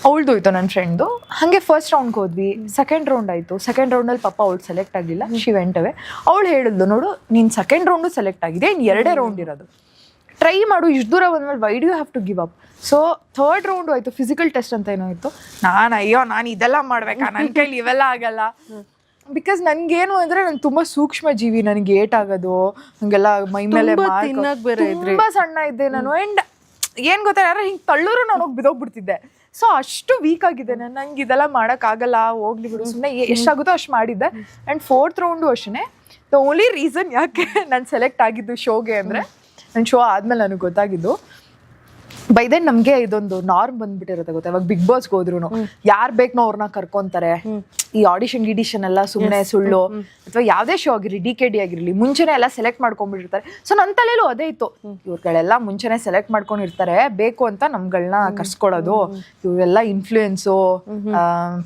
ಅವಳ್ದು ಹೋಯ್ತು ನನ್ನ ಫ್ರೆಂಡ್ದು. ಹಾಗೆ ಫಸ್ಟ್ ರೌಂಡ್ಗೆ ಹೋದ್ವಿ, ಸೆಕೆಂಡ್ ರೌಂಡ್ ಆಯಿತು. ಸೆಕೆಂಡ್ ರೌಂಡಲ್ಲಿ ಪಾಪ ಅವಳು ಸೆಲೆಕ್ಟ್ ಆಗಲಿಲ್ಲ, ಶಿ ವೆಂಟ್ ಅವೇ. ಅವಳು ಹೇಳಿದ್ಲು, ನೋಡು ನೀನು ಸೆಕೆಂಡ್ ರೌಂಡು ಸೆಲೆಕ್ಟ್ ಆಗಿದೆ, ಇನ್ನು 2 ರೌಂಡ್ ಇರೋದು, ಟ್ರೈ ಮಾಡು, ಇಷ್ಟು ದೂರ ಬಂದ್ಮೇಲೆ why do you have to give up. So third round ಆಯಿತು, ಫಿಸಿಕಲ್ ಟೆಸ್ಟ್ ಅಂತ ಏನೋ ಇತ್ತು. ನಾನು ಇದೆಲ್ಲ ಮಾಡ್ಬೇಕಾ, ನನ್ನ ಕೈಲಿ ಇವೆಲ್ಲ ಆಗಲ್ಲ. ಬಿಕಾಸ್ ನನಗೇನು ಅಂದರೆ ನಾನು ತುಂಬ ಸೂಕ್ಷ್ಮ ಜೀವಿ, ನನಗೆ ಏಟಾಗೋದು ಹಂಗೆಲ್ಲ ಮೈ ಮೇಲೆ ತುಂಬ ಸಣ್ಣ ಇದ್ದೆ ನಾನು. ಆ್ಯಂಡ್ ಏನು ಗೊತ್ತಾ, ಯಾರು ಹಿಂಗೆ ತಳ್ಳೂರು ನಾನು ಹೋಗಿ ಬಿದೋಗ್ಬಿಡ್ತಿದ್ದೆ. ಸೊ ಅಷ್ಟು ವೀಕ್ ಆಗಿದೆ ನಾನು, ನಂಗೆ ಇದೆಲ್ಲ ಮಾಡೋಕ್ಕಾಗಲ್ಲ, ಹೋಗ್ಲಿ ಬಿಡು ಸುಮ್ಮನೆ ಎಷ್ಟಾಗುತ್ತೋ ಅಷ್ಟು ಮಾಡಿದ್ದೆ. ಆ್ಯಂಡ್ ಫೋರ್ತ್ ರೌಂಡು ಅಷ್ಟೇ. ದ ಓನ್ಲಿ ರೀಸನ್ ಯಾಕೆ ನಾನು ಸೆಲೆಕ್ಟ್ ಆಗಿದ್ದು ಶೋಗೆ ಅಂದರೆ, ನನ್ನ ಶೋ ಆದಮೇಲೆ ನನಗೆ ಗೊತ್ತಾಗಿದ್ದು, ಬೈ ದೆನ್ ನಮಗೆ ಇದೊಂದು ನಾರ್ಮ್ ಬಂದ್ಬಿಟ್ಟಿರುತ್ತೆ ಗೊತ್ತಾ. ಇವಾಗ ಬಿಗ್ ಬಾಸ್ಗೆ ಹೋದ್ರು ಯಾರು ಬೇಕೋ ಅವ್ರನ್ನ ಕರ್ಕೊಂತಾರೆ. ಈ ಆಡಿಷನ್ ಗಿಡಿಷನ್ ಎಲ್ಲ ಸುಮ್ಮನೆ ಸುಳ್ಳು. ಅಥವಾ ಯಾವುದೇ ಶೋ ಆಗಿರಲಿ, DKD ಆಗಿರಲಿ, ಮುಂಚೆನೆ ಎಲ್ಲ ಸೆಲೆಕ್ಟ್ ಮಾಡ್ಕೊಂಡ್ಬಿಟ್ಟಿರ್ತಾರೆ. ಸೊ ನನ್ನ ತಲೆಯಲ್ಲೂ ಅದೇ ಇತ್ತು, ಇವ್ರುಗಳೆಲ್ಲ ಮುಂಚೆನೆ ಸೆಲೆಕ್ಟ್ ಮಾಡ್ಕೊಂಡಿರ್ತಾರೆ, ಬೇಕು ಅಂತ ನಮ್ಗಳನ್ನ ಕರ್ಸ್ಕೊಳ್ಳೋದು. ಇವರೆಲ್ಲ ಇನ್ಫ್ಲೂಯೆನ್ಸು,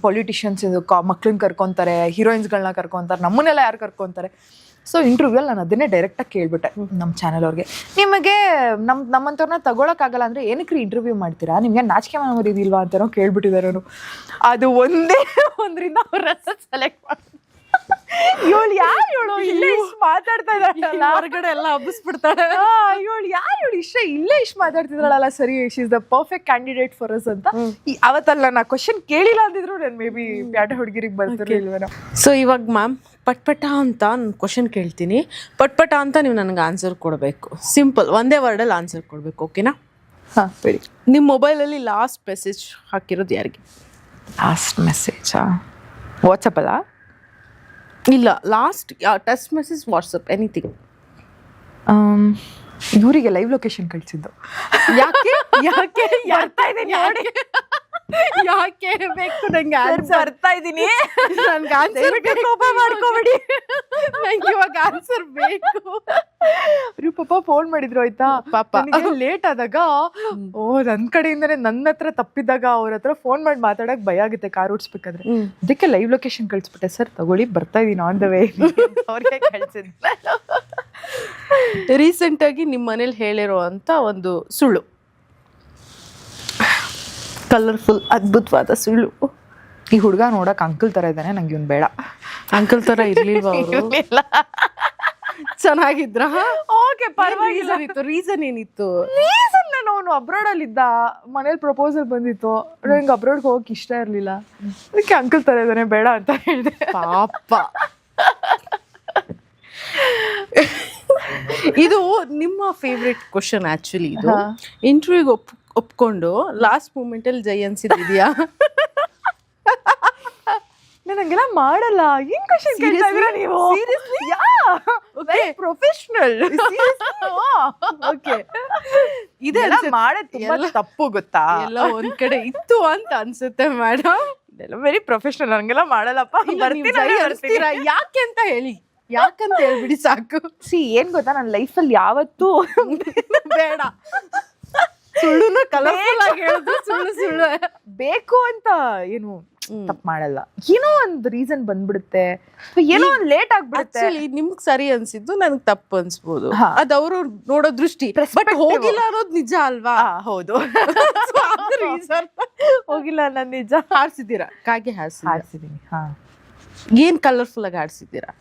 ಪೊಲಿಟಿಷಿಯನ್ಸ್ ಮಕ್ಳನ್ನ ಕರ್ಕೊಂತಾರೆ, ಹೀರೋಯಿನ್ಸ್ಗಳನ್ನ ಕರ್ಕೊಂತಾರೆ, ನಮ್ಮನ್ನೆಲ್ಲ ಯಾರು ಕರ್ಕೊಂತಾರೆ. ಸೊ ಇಂಟರ್ವ್ಯೂಲ್ಲಿ ನಾನು ಅದನ್ನೇ ಡೈರೆಕ್ಟಾಗಿ ಕೇಳ್ಬಿಟ್ಟೆ ನಮ್ಮ ಚಾನಲ್ ಅವ್ರಿಗೆ, ನಿಮಗೆ ನಮ್ಮಂಥವ್ರನ್ನ ತಗೊಳಕ್ಕಾಗಲ್ಲ ಅಂದರೆ ಏನಕ್ಕೆ ಇಂಟರ್ವ್ಯೂ ಮಾಡ್ತೀರಾ, ನಿಮಗೆ ನಾಚಿಕೆ ಮಾಡೋದಿಲ್ವಾ ಅಂತನೋ ಕೇಳ್ಬಿಟ್ಟಿದ್ದಾರೆ ಅವರು. ಅದು ಒಂದರಿಂದ ಅವ್ರ ಸೆಲೆಕ್ಟ್ ಮಾಡಿ ಇವಳು ಯಾರು ಇಲ್ಲೇ ಇಷ್ಟು ಮಾತಾಡ್ತಾ ಇದ್ದಾಳಲ್ಲ, ಹೊರಗಡೆ ಎಲ್ಲ ಹಬ್ಬಿಸ್ಬಿಡ್ತಾಳೆ. ಇವಳು ಯಾರು ಇಲ್ಲೇ ಇಷ್ಟು ಮಾತಾಡ್ತಿದ್ದಾಳಲ್ಲ, ಸರಿ she is the perfect candidate for us ಅಂತ. ಅವತ್ತಲ್ಲ ನಾ ಕ್ವಶನ್ ಕೇಳಿಲ್ಲ ಅಂದಿದ್ರು ನಾನು ಮೇ ಬಿ ಪ್ಯಾಟೆ ಹುಡುಗಿರಿಗೆ ಬರ್ತಿರ್ಲಿಲ್ವೇನೋ. ಸೊ ಇವಾಗ ಮ್ಯಾಮ್ ಪಟ್ಪಟ ಅಂತ ನಾನು ಕ್ವಶನ್ ಕೇಳ್ತೀನಿ, ಪಟ್ಪಟ ಅಂತ ನೀವು ನನಗೆ ಆನ್ಸರ್ ಕೊಡಬೇಕು. ಸಿಂಪಲ್, ಒಂದೇ ವರ್ಡಲ್ಲಿ ಆನ್ಸರ್ ಕೊಡಬೇಕು, ಓಕೆನಾ? ಹಾಂ ಸರಿ. ನಿಮ್ಮ ಮೊಬೈಲಲ್ಲಿ ಲಾಸ್ಟ್ ಮೆಸೇಜ್ ಹಾಕಿರೋದು ಯಾರಿಗೆ? ಲಾಸ್ಟ್ ಮೆಸೇಜಾ? ವಾಟ್ಸಪ್ಪಲ್ಲ? ಇಲ್ಲ, last text message, WhatsApp, anything. ಇವರಿಗೆ ಲೈವ್ ಲೊಕೇಶನ್ ಕಳಿಸಿದ್ದು. ಯಾಕೆ ಯಾಕೆ ಬೇಕು ನಂಗೆ ಬರ್ತಾ ಇದ್ದೀನಿ, ನನ್ಗೆ ಆನ್ಸರ್ ಕೋಪ ಮಾಡ್ಕೊಬೇಡಿ, ನಂಗೆ ಇವಾಗ ಆನ್ಸರ್ ಬೇಕು. ಇವ್ರು ಪಾಪ ಫೋನ್ ಮಾಡಿದ್ರು ಆಯ್ತಾ, ಪಾಪ ಲೇಟ್ ಆದಾಗ ನನ್ನ ಕಡೆಯಿಂದನೇ ನನ್ನ ಹತ್ರ ತಪ್ಪಿದ್ದಾಗ ಅವ್ರ ಹತ್ರ ಫೋನ್ ಮಾಡಿ ಮಾತಾಡಕ್ ಭಯ ಆಗುತ್ತೆ ಕಾರ್ ಓಡಿಸ್ಬೇಕಾದ್ರೆ. ಅದಕ್ಕೆ ಲೈವ್ ಲೊಕೇಶನ್ ಕಳಿಸ್ಬಿಟ್ಟೆ, ಸರ್ ತಗೊಳ್ಳಿ ಬರ್ತಾ ಇದೀನಿ ಆನ್ ದ ವೇ ಅವ್ರಿಗೆ ಕಳ್ಸಿದ್ದೆ. ರೀಸೆಂಟಾಗಿ ನಿಮ್ಮ ಮನೇಲಿ ಹೇಳಿರೋ ಅಂತ ಒಂದು ಸುಳ್ಳು, ಕಲರ್ಫುಲ್ ಅದ್ಭುತವಾದ ಸುಳ್ಳು. ಈ ಹುಡುಗ ನೋಡಕ್ ಅಂಕಲ್ ತರ ಇದ್ದಾನೆ, ನಂಗೆ ಇವ್ನು ಬೇಡ. ಅಂಕಲ್ ತರ ಇರ್ಲಿಲ್ವಾ ಅವರು? ಚೆನ್ನಾಗಿದ್ರ? ಓಕೆ ಪರವಾಗಿಲ್ಲ. ರೀಸನ್ ಏನಿತ್ತು? ರೀಸನ್ ನಾನು ಅವನು ಅಬ್ರಾಡ್ ಅಲ್ಲಿ ಇದ್ದ, ಮನೇಲಿ ಪ್ರಪೋಸಲ್ ಬಂದಿತ್ತು, ನಂಗೆ ಅಬ್ರಾಡ್ಗೆ ಹೋಗಕ್ ಇಷ್ಟ ಇರ್ಲಿಲ್ಲ, ಅದಕ್ಕೆ ಅಂಕಲ್ ತರ ಇದ್ದಾನೆ ಬೇಡ ಅಂತ ಹೇಳಿದೆ. ಪಾಪ. ಇದು ನಿಮ್ಮ ಫೇವ್ರೆಟ್ ಕ್ವಶನ್ ಆಕ್ಚುಲಿ. ಇದು ಇಂಟರ್ವ್ಯೂಗೆ ಒಪ್ಕೊಂಡು ಲಾಸ್ಟ್ ಮೂಮೆಂಟ್ ಅಲ್ಲಿ ಜೈ ಅನ್ಸಿದ್ಯಾ? ನಾನು ಹಂಗೆಲ್ಲ ಮಾಡಲ್ಲ. ಏನ್ ಕ್ವಶನ್ ಕೇಳ್ತಾ ಇದ್ದೀರಾ ನೀವು? ಪ್ರೊಫೆಷನಲ್. ಓಕೆ, ಇದೆಲ್ಲ ಮಾಡೋದು ತುಂಬಾ ತಪ್ಪು ಗೊತ್ತಾ? ಎಲ್ಲ ಒಂದ್ ಕಡೆ ಇತ್ತು ಅಂತ ಅನ್ಸುತ್ತೆ ಮೇಡಮ್. ಇದೆಲ್ಲ ವೆರಿ ಪ್ರೊಫೆಷನಲ್, ಹಂಗೆಲ್ಲ ಮಾಡಲ್ಲಪ್ಪ. ಯಾಕೆ ಅಂತ ಹೇಳಿ, ಯಾಕಂತ ಹೇಳ್ಬಿಡಿ ಸಾಕು. ಏನ್ ಗೊತ್ತಾ, ನನ್ನ ಲೈಫಲ್ಲಿ ಯಾವತ್ತೂ ಬೇಡ ಸುಳ್ಳುನ ಕಲರ್ಫುಲ್ ಆಗಿ ಹೇಳಿದ್ರು ಸುಳ್ಳು ಬೇಕು ಅಂತ ಏನು ತಪ್ಪು ಮಾಡಲ್ಲ. ಏನೋ ಒಂದು ರೀಸನ್ ಬಂದ್ಬಿಡುತ್ತೆ, ಏನೋ ಒಂದು ಲೇಟ್ ಆಗ್ಬಿಡುತ್ತೆ. ನಿಮ್ಗ್ ಸರಿ ಅನ್ಸಿದ್ದು ನನಗ್ ತಪ್ಪು ಅನ್ಸ್ಬೋದು, ಅದ್ ಅವ್ರು ನೋಡೋ ದೃಷ್ಟಿ. ಬಟ್ ಹೋಗಿಲ್ಲ ಅನ್ನೋದು ನಿಜ ಅಲ್ವಾ? ಹೌದು, ಹೋಗಿಲ್ಲ ನಾನು ನಿಜ. ಹಾಡ್ಸಿದ್ದೀರಾ? ಕಾಗೆ ಹಾಡ್ಸಿದೀನಿ. ಏನ್ ಕಲರ್ಫುಲ್ ಆಗಿ ಹಾಡ್ಸಿದ್ದೀರಾ?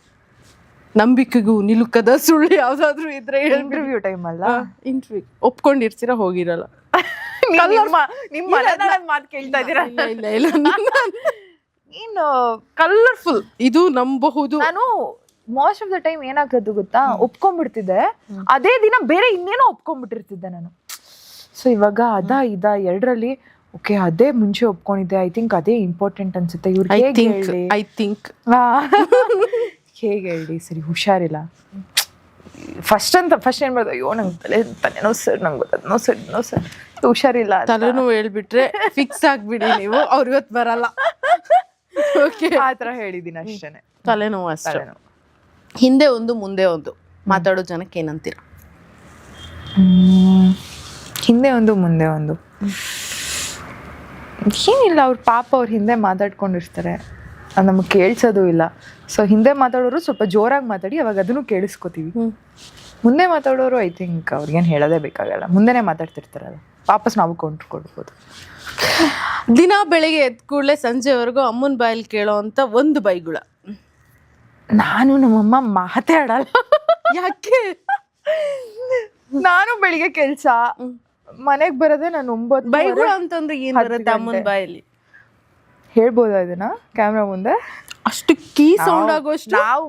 ನಂಬಿಕೆಗೂ ನಿಲುಕದ ಸುಳ್ಳು ಯಾವ್ದಾದ್ರು ಇದ್ರೆ ಇಂಟರ್ವ್ಯೂ ಟೈಮ್ ಅಲ್ಲ. ಇಂಟರ್ವ್ಯೂ ಒಪ್ಕೊಂಡಿರ್ತೀರಾ? ಹೋಗಿರಲ್ಲ. ನಿಮ್ಮ ಮಾತು ಕೇಳ್ತಾ ಇದ್ದೀರಾ? ಇಲ್ಲ ಇನ್ನು ಕಲರ್ಫುಲ್ ಇದು ನಂಬಬಹುದು. ನಾನು ಮೋಸ್ಟ್ ಆಫ್ ದ ಟೈಮ್ ಏನಾಗೋದು ಗೊತ್ತಾ, ಒಪ್ಕೊಂಡ್ಬಿಡ್ತಿದ್ದೆ, ಅದೇ ದಿನ ಬೇರೆ ಇನ್ನೇನೋ ಒಪ್ಕೊಂಡ್ಬಿಟ್ಟಿರ್ತಿದ್ದೆ ನಾನು. ಸೊ ಇವಾಗ ಇದ ಎರಡರಲ್ಲಿ ಓಕೆ ಅದೇ ಮುಂಚೆ ಒಪ್ಕೊಂಡಿದ್ದೆ, ಐ ಥಿಂಕ್ ಅದೇ ಇಂಪಾರ್ಟೆಂಟ್ ಅನ್ಸುತ್ತೆ. ಇವ್ರಿಗೆ ಐ ಥಿಂಕ್ ಹೇಗೆ ಹೇಳಿ, ಸರಿ ಹುಷಾರಿಲ್ಲ ಫಸ್ಟ್ ಏನ್ ಮಾಡ್ದೆ, ಅಯ್ಯೋ ನಂಗೆ ತಲೆನೋ ಸರ್, ನಂಗೆ ಗೊತ್ತದ ನೋ ಸರ್ ಹುಷಾರಿಲ್ಲ, ತಲೆನೋವು ಹೇಳ್ಬಿಟ್ರೆ ಫಿಕ್ಸ್ ಆಗ್ಬಿಡಿ ನೀವು, ಅವ್ರು ಇವತ್ತು ಬರಲ್ಲ. ಓಕೆ, ಆ ಥರ ಹೇಳಿದ್ದೀನಿ ಅಷ್ಟೇನೆ. ತಲೆನೋವು ಅಷ್ಟೇ. ಹಿಂದೆ ಒಂದು ಮುಂದೆ ಒಂದು ಮಾತಾಡೋ ಜನಕ್ಕೆ ಏನಂತೀರ? ಹಿಂದೆ ಒಂದು ಮುಂದೆ ಒಂದು ಏನಿಲ್ಲ, ಅವ್ರ ಪಾಪ ಅವ್ರ ಹಿಂದೆ ಮಾತಾಡ್ಕೊಂಡಿರ್ತಾರೆ, ಅದು ನಮಗೆ ಕೇಳಿಸೋದು ಇಲ್ಲ. ಸೊ ಹಿಂದೆ ಮಾತಾಡೋರು ಸ್ವಲ್ಪ ಜೋರಾಗಿ ಮಾತಾಡಿ, ಅವಾಗ ಅದನ್ನು ಕೇಳಿಸ್ಕೊತೀವಿ. ಮುಂದೆ ಮಾತಾಡೋರು ಐ ಥಿಂಕ್ ಅವ್ರಿಗೇನು ಹೇಳೋದೇ ಬೇಕಾಗಲ್ಲ, ಮುಂದೆನೇ ಮಾತಾಡ್ತಿರ್ತಾರಲ್ಲ, ವಾಪಸ್ ನಾವು ಕೊಡ್ಬೋದು. ದಿನ ಬೆಳಿಗ್ಗೆ ಎದ್ದ ಕೂಡಲೇ ಸಂಜೆವರೆಗೂ ಅಮ್ಮನ ಬಾಯಲ್ಲಿ ಕೇಳೋ ಅಂತ ಒಂದು ಬೈಗುಳ. ನಾನು ನಮ್ಮಮ್ಮ ಮಾತಾಡಲ್ಲ. ಯಾಕೆ? ನಾನು ಬೆಳಿಗ್ಗೆ ಕೆಲಸ, ಮನೆಗೆ ಬರೋದೇ ನಾನು 9. ಬೈಗುಳ ಅಂತಂದ್ರೆ ಏನ್ ಬರುತ್ತೆ ಅಮ್ಮನ ಬಾಯಲ್ಲಿ? ಹೇಳ್ಬೋದಾ ಇದನ್ನ ಕ್ಯಾಮ್ರಾ ಮುಂದೆ? ಅಷ್ಟು ಕೀ ಸೌಂಡ್ ಆಗೋಷ್ಟು. ನಾವು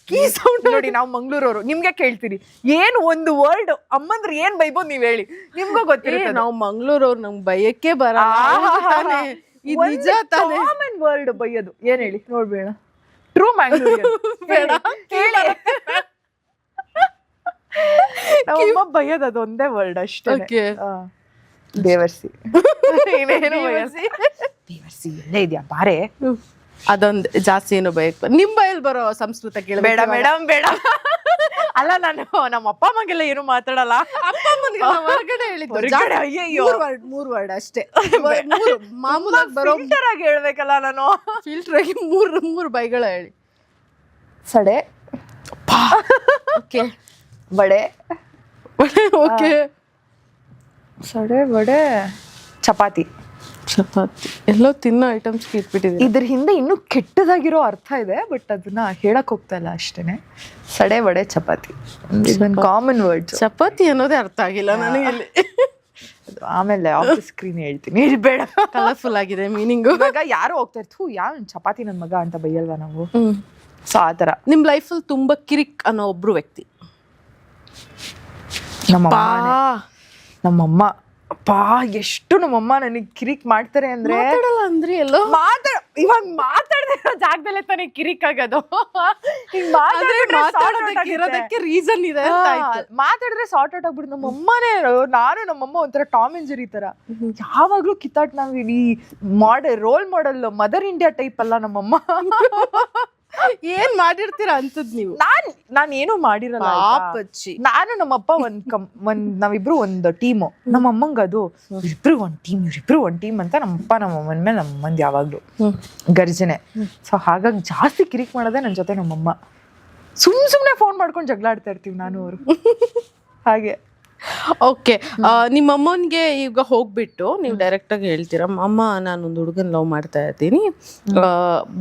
ಕೀ ಸೌಂಡ್ ನೋಡಿ, ನಾವು ಮಂಗ್ಳೂರವರು, ನಿಮ್ಗೆ ಕೇಳ್ತೀರಿ ಏನು ಒಂದು ವರ್ಡ್ ಅಮ್ಮಂದ್ರೆ ಏನ್ ಬೈಬೋದು ನೀವ್ ಹೇಳಿ, ನಿಮ್ಗೂ ಗೊತ್ತಿರುತ್ತೆ. ನಾವು ಮಂಗ್ಳೂರವ್ರು, ನಮ್ಗೆ ಬೈಯಕ್ಕೆ ಬರಲ್ಲ. ನಿಜ ತಾನೇ? ಕಾಮನ್ ವರ್ಡ್ ಬೈಯೋದು ಏನ್ ಹೇಳಿ ನೋಡ್ಬೇಡ. ಟ್ರೂ ಮ್ಯಾಂಗ್ಳೂರ್ ಬೇಡ ನಮ್ಮಮ್ಮ ಬೈಯೋದು ಅದೊಂದೇ ವರ್ಡ್ ಅಷ್ಟೇ. ದೇವರ್ಸಿ ದೇವರ್ಸಿ ಎಲ್ಲೇ ಇದೆಯಾ ಬಾರೆ, ಅದೊಂದು ಜಾಸ್ತಿ ಏನು ಬಯಕ್. ನಿಮ್ ಬಯಲ್ ಬರೋ ಸಂಸ್ಕೃತ ಕೇಳ. ಬೇಡ ಮೇಡಮ್ ಬೇಡ. ಅಲ್ಲ, ನಾನು ನಮ್ಮ ಅಪ್ಪ ಅಮ್ಮಗೆಲ್ಲ ಏನು ಮಾತಾಡಲ್ಲ. ಅಪ್ಪ ಅಮ್ಮನಿಗೆ ಹೊರಗಡೆ ಹೇಳಿದ್ದು ಅಯ್ಯಯ್ಯೋ 3 ವರ್ಡ್ ಅಷ್ಟೇ. ಮಾಮೂಲಾಗಿ ಬರೋ ಫಿಲ್ಟರ್ ಆಗಿ ಹೇಳ್ಬೇಕಲ್ಲ ನಾನು. ಫಿಲ್ಟರ್ ಆಗಿ 3 ಬೈಗಳ ಹೇಳಿ. ಸಡೆ, ಓಕೆ, ವಡೆ, ಓಕೆ, ಸಡೆ, ವಡೆ, ಚಪಾತಿ ಎಲ್ಲೋ ತಿನ್ನೋ ಐಟಮ್ಸ್ ಇಟ್ಬಿಟ್ಟಿದೆ. ಇದ್ರ ಹಿಂದೆ ಇನ್ನೂ ಕೆಟ್ಟದಾಗಿರೋ ಅರ್ಥ ಇದೆ, ಬಟ್ ಅದನ್ನ ಹೇಳಕ್ ಹೋಗ್ತಾ ಇಲ್ಲ ಅಷ್ಟೇನೆ. ಸಡೆ, ವಡೆ, ಚಪಾತಿ ಇದೊಂದು ಕಾಮನ್ ವರ್ಡ್. ಚಪಾತಿ ಅನ್ನೋದೇ ಅರ್ಥ ಆಗಿಲ್ಲ ನನಗೆ ಇಲ್ಲಿ. ಆಮೇಲೆ ಆಫೀಸ್ ಸ್ಕ್ರೀನ್ ಹೇಳ್ತೀನಿ, ಬೇಡ. ಕಲರ್ಫುಲ್ ಆಗಿದೆ ಮೀನಿಂಗು. ಇವಾಗ ಯಾರು ಹೋಗ್ತಾ ಇರ್ತು, ಯಾವ ಚಪಾತಿ ನನ್ನ ಮಗ ಅಂತ ಬೈಯಲ್ವಾ ನಾವು? ಸೊ ಆ ಥರ. ನಿಮ್ ಲೈಫಲ್ಲಿ ತುಂಬಾ ಕಿರಿಕ್ ಅನ್ನೋ ಒಬ್ರು ವ್ಯಕ್ತಿ? ನಮ್ಮಮ್ಮ. ಅಪ್ಪಾ ಎಷ್ಟು ನಮ್ಮಮ್ಮ ನನಗೆ ಕಿರಿಕ್ ಮಾಡ್ತಾರೆ ಅಂದ್ರೆ, ಅಂದ್ರೆ ಎಲ್ಲೋ ಇವಾಗ ಮಾತಾಡದಿರೋ ಜಾಗದಲ್ಲೇ ತಾನೇ ಕಿರಿಕ್ ಆಗೋದು. ಮಾತಾಡೋದಕ್ಕೆ ರೀಸನ್ ಇದೆ. ಮಾತಾಡಿದ್ರೆ ಸಾರ್ಟ್ ಔಟ್ ಆಗ್ಬಿಡುದು. ನಮ್ಮಮ್ಮನೇ, ನಾನು ನಮ್ಮಮ್ಮ ಒಂಥರ ಟಾಮ್ ಅಂಡ್ ಜೆರಿ ತರ, ಯಾವಾಗ್ಲೂ ಕಿತ್ತಾಟ್. ನಾವು ಈ role model mother India type ಅಲ್ಲ ನಮ್ಮಮ್ಮ. ಏನ್ ಮಾಡಿರ್ತೀರಾ ಅಂತದ್ ನೀವು? ನಾನ್ ಏನು ಮಾಡಿರಲ್ಲ. ನಾನು ನಮ್ಮಪ್ಪ ನಾವಿಬ್ರು ಒಂದು ಟೀಮು. ನಮ್ಮಮ್ಮಂಗ ಅದು ಇವ್ರಿಬ್ರು ಒಂದ್ ಟೀಮ್ ಅಂತ ನಮ್ಮಪ್ಪ ನಮ್ಮಮ್ಮನ ಮೇಲೆ ನಮ್ಮಮ್ಮಂದ್ ಯಾವಾಗ್ಲೂ ಗರ್ಜನೆ. ಸೊ ಹಾಗಾಗಿ ಜಾಸ್ತಿ ಕಿರಿಕ್ ಮಾಡೋದೇ ನನ್ ಜೊತೆ ನಮ್ಮಮ್ಮ. ಸುಮ್ನೆ ಫೋನ್ ಮಾಡ್ಕೊಂಡು ಜಗಳ ಆಡ್ತಾ ಇರ್ತೀವಿ ನಾನು ಅವರು. ಹಾಗೆ ಓಕೆ, ನಿಮ್ಮ ಅಮ್ಮನಿಗೆ ಈಗ ಹೋಗ್ಬಿಟ್ಟು ನೀವು ಡೈರೆಕ್ಟಾಗಿ ಹೇಳ್ತೀರಾ, ಅಮ್ಮ ನಾನೊಂದು ಹುಡುಗನ ಲವ್ ಮಾಡ್ತಾ ಇದ್ದೀನಿ,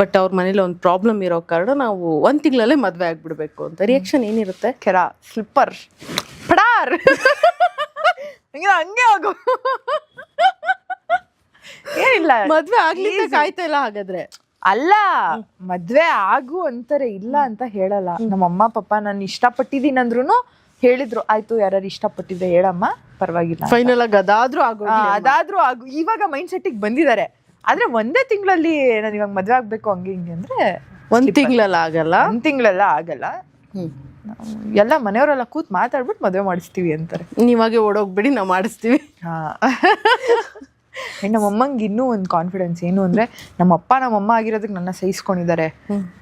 ಬಟ್ ಅವ್ರ ಮನೇಲಿ ಒಂದು ಪ್ರಾಬ್ಲಮ್ ಇರೋ ಕಾರಣ ನಾವು 1 ತಿಂಗಳಲ್ಲೇ ಮದುವೆ ಆಗ್ಬಿಡ್ಬೇಕು ಅಂತ, ರಿಯಾಕ್ಷನ್ ಏನಿರುತ್ತೆ? ಕೆರ ಸ್ಲಿಪ್ಪರ್ ಪಡಾರ್ ಹಂಗೆ ಆಗು. ಏನಿಲ್ಲ, ಮದ್ವೆ ಆಗ್ಲಿಕ್ಕೆ ಕಾಯ್ತಾ ಇಲ್ಲ ಹಾಗಾದ್ರೆ? ಅಲ್ಲ, ಮದ್ವೆ ಆಗು ಅಂತಾರೆ, ಇಲ್ಲ ಅಂತ ಹೇಳಲ್ಲ. ನಮ್ಮ ಅಮ್ಮ ಪಾಪ ನಾನು ಇಷ್ಟಪಟ್ಟಿದ್ದೀನಿ ಅಂದ್ರೂ ಹೇಳಿದ್ರು, ಆಯ್ತು ಯಾರು ಇಷ್ಟಪಟ್ಟಿದ್ರೆ ಹೇಳಮ್ಮ ಪರವಾಗಿಲ್ಲ, ಫೈನಲ್ ಆಗಿ ಅದಾದ್ರೂ ಅದಾದ್ರೂ ಆಗು. ಇವಾಗ ಮೈಂಡ್ ಸೆಟ್ಟಿಗೆ ಬಂದಿದ್ದಾರೆ. ಆದ್ರೆ 1 ತಿಂಗಳಲ್ಲಿ ನಾನು ಇವಾಗ ಮದ್ವೆ ಆಗ್ಬೇಕು ಹಂಗೆ ಹಿಂಗೆ ಅಂದ್ರೆ 1 ತಿಂಗಳಲ್ಲಿ ಆಗಲ್ಲ. 1 ತಿಂಗಳೆಲ್ಲ ಆಗಲ್ಲ. ಎಲ್ಲ ಮನೆಯವರೆಲ್ಲ ಕೂತ್ ಮಾತಾಡ್ಬಿಟ್ಟು ಮದ್ವೆ ಮಾಡಿಸ್ತೀವಿ ಅಂತಾರೆ. ನೀವಾಗೆ ಓಡೋಗ್ಬಿಡಿ, ನಾವು ಮಾಡಿಸ್ತೀವಿ. ನಮ್ಮ ಅಮ್ಮಂಗೆ ಇನ್ನೂ ಒಂದು ಕಾನ್ಫಿಡೆನ್ಸ್ ಏನು ಅಂದ್ರೆ, ನಮ್ಮಪ್ಪ ನಮ್ಮಮ್ಮ ಆಗಿರೋದಕ್ಕೆ ನನ್ನ ಸಹಿಸ್ಕೊಂಡಿದ್ದಾರೆ.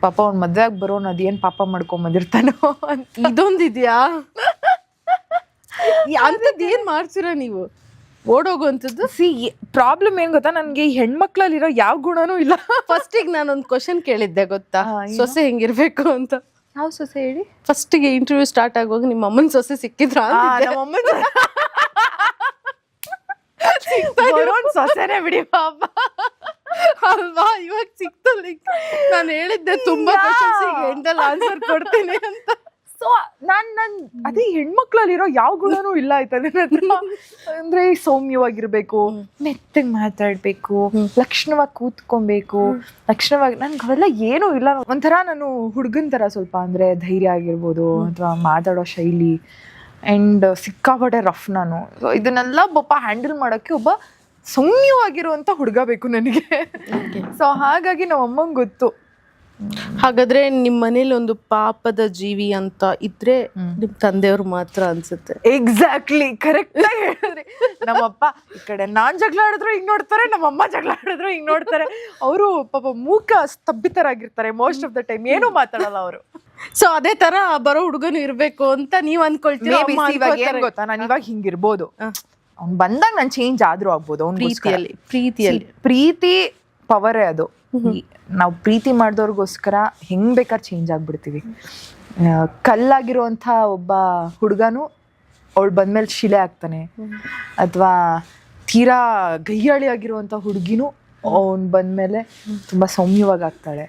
ಪಾಪ ಅವ್ನು ಮದ್ವೆ ಆಗಿ ಬರೋನು ಅದೇನ್ ಪಾಪ ಮಾಡ್ಕೊಂಡ್ ಬಂದಿರ್ತಾನೋ ಅಂತ. ಇದೊಂದಿದ್ಯಾ? ಅಂತದ್ ಏನ್ ಮಾಡ್ತೀರಾ ನೀವು ಓಡೋಗುವಂಥದ್ದು? ಪ್ರಾಬ್ಲಮ್ ಏನ್ ಗೊತ್ತಾ, ನನ್ಗೆ ಈ ಹೆಣ್ಮಕ್ಳಲ್ಲಿರೋ ಯಾವ ಗುಣನೂ ಇಲ್ಲ. ಫಸ್ಟಿಗೆ ನಾನೊಂದು ಕ್ವಶನ್ ಕೇಳಿದ್ದೆ ಗೊತ್ತಾ, ಸೊಸೆ ಹೆಂಗಿರ್ಬೇಕು ಅಂತ. ಯಾವ ಸೊಸೆ ಹೇಳಿ? ಫಸ್ಟಿಗೆ ಇಂಟರ್ವ್ಯೂ ಸ್ಟಾರ್ಟ್ ಆಗುವಾಗ ನಿಮ್ಮ ಅಮ್ಮನ ಸೊಸೆ ಸಿಕ್ಕಿದ್ರ? ಸೊಸೆನೆ ಬಿಡಿ ಪಾಪ ಅಲ್ವಾ, ಇವಾಗ ಸಿಕ್ತಲ್ಲ. ನಾನು ಹೇಳಿದ್ದೆ ತುಂಬಾ ಕ್ವಶನ್ಸ್ ಎಂಟಲ್ಲಿ ಆನ್ಸರ್ ಕೊಡ್ತೀನಿ ಅಂತ. ಸೊ ನಾನ್ ಅದೇ ಹೆಣ್ಮಕ್ಳಲ್ಲಿರೋ ಯಾವ ಗುಣನೂ ಇಲ್ಲ ಆಯ್ತಾ ನನ್ನ ಹತ್ರ. ಅಂದ್ರೆ ಸೌಮ್ಯವಾಗಿರ್ಬೇಕು, ಮೆತ್ತಗ್ ಮಾತಾಡ್ಬೇಕು, ಲಕ್ಷಣವಾಗಿ ಕೂತ್ಕೊಬೇಕು, ಲಕ್ಷಣವಾಗಿ. ನನ್ಗೆ ಅವೆಲ್ಲ ಏನೂ ಇಲ್ಲ. ಒಂಥರ ನಾನು ಹುಡುಗನ್ ತರ ಸ್ವಲ್ಪ, ಅಂದ್ರೆ ಧೈರ್ಯ ಆಗಿರ್ಬೋದು ಅಥವಾ ಮಾತಾಡೋ ಶೈಲಿ ಅಂಡ್ ಸಿಕ್ಕಾಪಟ್ಟೆ ರಫ್ ನಾನು. ಸೊ ಇದನ್ನೆಲ್ಲ ಪಾಪ ಹ್ಯಾಂಡಲ್ ಮಾಡೋಕ್ಕೆ ಒಬ್ಬ ಸೌಮ್ಯವಾಗಿರುವಂತ ಹುಡುಗ ಬೇಕು ನನಗೆ. ಸೊ ಹಾಗಾಗಿ ನಮ್ಮ ಅಮ್ಮಂಗೆ ಗೊತ್ತು. ಹಾಗಾದ್ರೆ ನಿಮ್ಮ ಮನೇಲಿ ಒಂದು ಪಾಪದ ಜೀವಿ ಅಂತ ಇದ್ರೆ ನಿಮ್ ತಂದೆಯವ್ರು ಮಾತ್ರ ಅನ್ಸುತ್ತೆ. ಎಕ್ಸಾಕ್ಟ್ಲಿ, ಕರೆಕ್ಟ್ ಆಗಿ ಹೇಳಿದ್ರಿ. ನಮ್ಮಪ್ಪ ಈ ಕಡೆ ನಾನ್ ಜಗಳ ಆಡಿದ್ರು ಹಿಂಗ್ ನೋಡ್ತಾರೆ, ನಮ್ಮಮ್ಮ ಜಗಳ ಆಡಿದ್ರು ಹಿಂಗ್ ನೋಡ್ತಾರೆ. ಅವರು ಪಾಪ ಮೂಕ ಸ್ತಬ್ಭಿತರಾಗಿರ್ತಾರೆ ಮೋಸ್ಟ್ ಆಫ್ ದ ಟೈಮ್, ಏನೂ ಮಾತಾಡಲ್ಲ ಅವರು. ಸೊ ಅದೇ ತರ ಬರೋ ಹುಡುಗನು ಇರ್ಬೇಕು ಅಂತ ನೀವ್ ಅನ್ಕೊಳ್ತೀವಿ. ಇವಾಗ ಏನ್ ಗೊತ್ತಾ, ನಾನು ಇವಾಗ ಹಿಂಗಿರ್ಬೋದು, ಅವ್ನ್ ಬಂದಾಗ ನಾನು ಚೇಂಜ್ ಆದ್ರೂ ಆಗ್ಬೋದು. ಅವ್ನ ಪ್ರೀತಿ ಪವರೇ ಅದು. ನಾವು ಪ್ರೀತಿ ಮಾಡಿದವ್ರಿಗೋಸ್ಕರ ಹೆಂಗ್ ಬೇಕಾದ್ರೆ ಚೇಂಜ್ ಆಗ್ಬಿಡ್ತೀವಿ. ಕಲ್ಲಾಗಿರುವಂತ ಒಬ್ಬ ಹುಡುಗನು ಅವಳು ಬಂದ್ಮೇಲೆ ಶಿಲೆ ಆಗ್ತಾನೆ, ಅಥವಾ ತೀರಾ ಗೈಯಾಳಿ ಆಗಿರುವಂತ ಹುಡುಗಿನೂ ಅವ್ನ್ ಬಂದ್ಮೇಲೆ ತುಂಬಾ ಸೌಮ್ಯವಾಗಿ ಆಗ್ತಾಳೆ.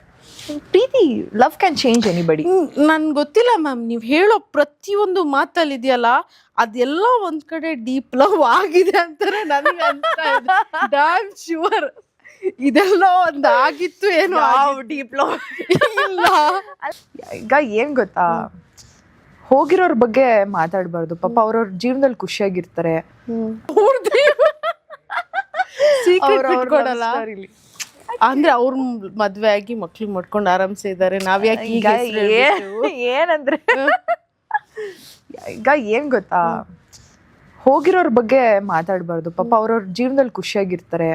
ಪ್ರೀತಿ, ಲವ್ ಕ್ಯಾನ್ ಚೇಂಜ್ ಎನಿಬಡಿ. ನನ್ ಗೊತ್ತಿಲ್ಲ ಮ್ಯಾಮ್, ನೀವ್ ಹೇಳೋ ಪ್ರತಿಯೊಂದು ಮಾತಲ್ಲಿ ಇದೆಯಲ್ಲ, ಅದೆಲ್ಲ ಒಂದ್ ಕಡೆ ಡೀಪ್ ಲವ್ ಆಗಿದೆ ಅಂತಾರೆ ನನಗೆ ಅಂತ. ಡ್ಯಾಮ್ ಶ್ಯೂರ್ ಇದೆಲ್ಲ ಒಂದ್ ಆಗಿತ್ತು ಏನೋ. ಡೀಪ್ ಲವ್ ಇಲ್ಲ. ಈಗ ಏನ್ ಗೊತ್ತಾ, ಹೋಗಿರೋರ್ ಬಗ್ಗೆ ಮಾತಾಡ್ಬಾರ್ದು. ಪಾಪ ಅವ್ರವ್ರ ಜೀವನದಲ್ಲಿ ಖುಷಿಯಾಗಿರ್ತಾರೆ. ಅಂದ್ರೆ ಅವ್ರ ಮದ್ವೆ ಆಗಿ ಮಕ್ಳು ಮಾಡ್ಕೊಂಡು ಆರಾಮ್ಸೆ ಇದಾರೆ. ನಾವ್ಯಾಕೆ ಈಗ ಏನಂದ್ರೆ, ಈಗ ಏನ್ ಗೊತ್ತಾ, ಹೋಗಿರೋರ್ ಬಗ್ಗೆ ಮಾತಾಡ್ಬಾರ್ದು. ಪಾಪ ಅವ್ರವ್ರ ಜೀವನದಲ್ಲಿ ಖುಷಿಯಾಗಿರ್ತಾರೆ.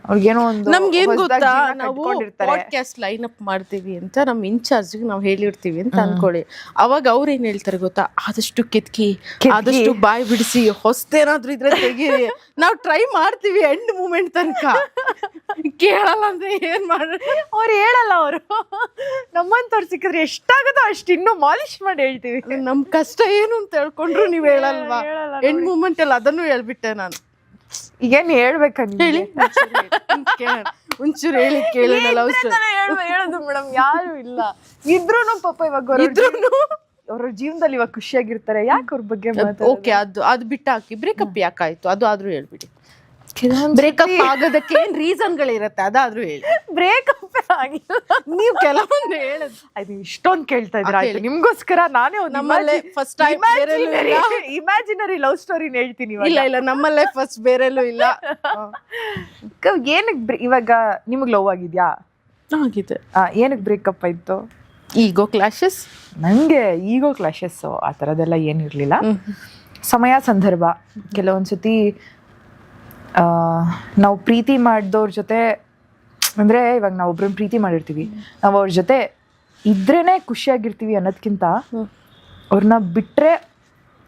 ಅವ್ರಿಗೇನೋ ಒಂದು ನಮ್ಗೇನ್ ಗೊತ್ತಾ, ನಾವು ಪಾಡ್ಕಾಸ್ಟ್ ಲೈನ್ ಅಪ್ ಮಾಡ್ತೀವಿ ಅಂತ ನಮ್ ಇನ್ಚಾರ್ಜ್ಗೆ ನಾವು ಹೇಳಿರ್ತೀವಿ ಅಂತ ಅನ್ಕೊಳ್ಳಿ. ಅವಾಗ ಅವ್ರ ಏನ್ ಹೇಳ್ತಾರೆ ಗೊತ್ತಾ, ಆದಷ್ಟು ಕೆತ್ಕಿ, ಆದಷ್ಟು ಬಾಯ್ ಬಿಡಿಸಿ, ಹೊಸ್ತೇನಾದ್ರೂ ಇದ್ರೆ ತೆಗೀರಿ. ನಾವು ಟ್ರೈ ಮಾಡ್ತೀವಿ ಎಂಡ್ ಮೂಮೆಂಟ್ ತನಕ. ಕೇಳಲ್ಲ ಅಂದ್ರೆ ಏನ್ ಮಾಡ, ಅವ್ರು ಹೇಳಲ್ಲ. ಅವರು ನಮ್ಮಂತವ್ರು ಸಿಕ್ಕಿದ್ರೆ ಎಷ್ಟಾಗತ್ತೋ ಅಷ್ಟು ಇನ್ನೂ ಮಾಲಿಶ್ ಮಾಡಿ ಹೇಳ್ತೀವಿ. ನಮ್ ಕಷ್ಟ ಏನು ಅಂತ ಹೇಳ್ಕೊಂಡ್ರು ನೀವ್ ಹೇಳಲ್ವಾ? ಎಂಡ್ ಮೂಮೆಂಟ್ ಅಲ್ಲಿ ಅದನ್ನು ಹೇಳ್ಬಿಟ್ಟೆ ನಾನು. ಈಗೇನ್ ಹೇಳ್ಬೇಕ ಹೇಳಿ, ಒಂಚೂರು ಹೇಳಿ ಕೇಳೋಣ. ಹೇಳೋದು ಮೇಡಮ್, ಯಾರು ಇಲ್ಲ ಇದ್ರೂನು ಪಾಪ ಇವಾಗ ಅವ್ರ ಜೀವನದಲ್ಲಿ ಇವಾಗ ಖುಷಿಯಾಗಿರ್ತಾರೆ. ಯಾಕೆ ಅವ್ರ ಬಗ್ಗೆ ಓಕೆ, ಅದು ಬಿಟ್ಟಾಕಿ. ಬ್ರೇಕಪ್ ಯಾಕಾಯ್ತು ಅದು ಆದ್ರೂ ಹೇಳ್ಬಿಡಿ. ಬ್ರೇಕಪ್ ಆಗೋದಕ್ಕೆ ಏನ್ ರೀಸನ್ಗಳಿರತ್ತೆ ಅದಾದ್ರೂ ಹೇಳಿ. ಬ್ರೇಕಪ್ ಆಗಿಲ್ಲ, ನೀವು ಕೆಲವೊಂದು ಹೇಳೋದು ಆಯ್ತು. ಇಷ್ಟೊಂದು ಕೇಳ್ತಾ ಇದ್ರೆ ಆಯ್ತು, ನಿಮ್ಗೋಸ್ಕರ ನಾನೇ ನಮ್ಮಲ್ಲೇ ಫಸ್ಟ್ ಟೈಮ್ ಇಮ್ಯಾಜಿನರಿ ಲವ್ ಸ್ಟೋರಿನ ಹೇಳ್ತೀನಿ. ಇಲ್ಲ, ನಮ್ಮಲ್ಲೇ ಫಸ್ಟ್ ಬೇರೆಲ್ಲೂ ಇಲ್ಲ. ಏನಕ್ಕೆ ಇವಾಗ ನಿಮಗ್ ಲವ್ ಆಗಿದ್ಯಾ? ಆಗಿದೆ. ಏನಕ್ಕೆ ಬ್ರೇಕಪ್ ಆಯ್ತು? ಈಗೋ ಕ್ಲಾಶಸ್. ನಂಗೆ ಈಗೋ ಕ್ಲಾಶಸ್ ಆ ಥರದ್ದೆಲ್ಲ ಏನಿರಲಿಲ್ಲ. ಸಮಯ ಸಂದರ್ಭ, ಕೆಲವೊಂದ್ಸತಿ ನಾವು ಪ್ರೀತಿ ಮಾಡಿದವ್ರ ಜೊತೆ, ಅಂದರೆ ಇವಾಗ ನಾವು ಒಬ್ರನ್ನ ಪ್ರೀತಿ ಮಾಡಿರ್ತೀವಿ, ನಾವು ಅವ್ರ ಜೊತೆ ಇದ್ರೇ ಖುಷಿಯಾಗಿರ್ತೀವಿ ಅನ್ನೋದಕ್ಕಿಂತ ಅವ್ರನ್ನ ಬಿಟ್ಟರೆ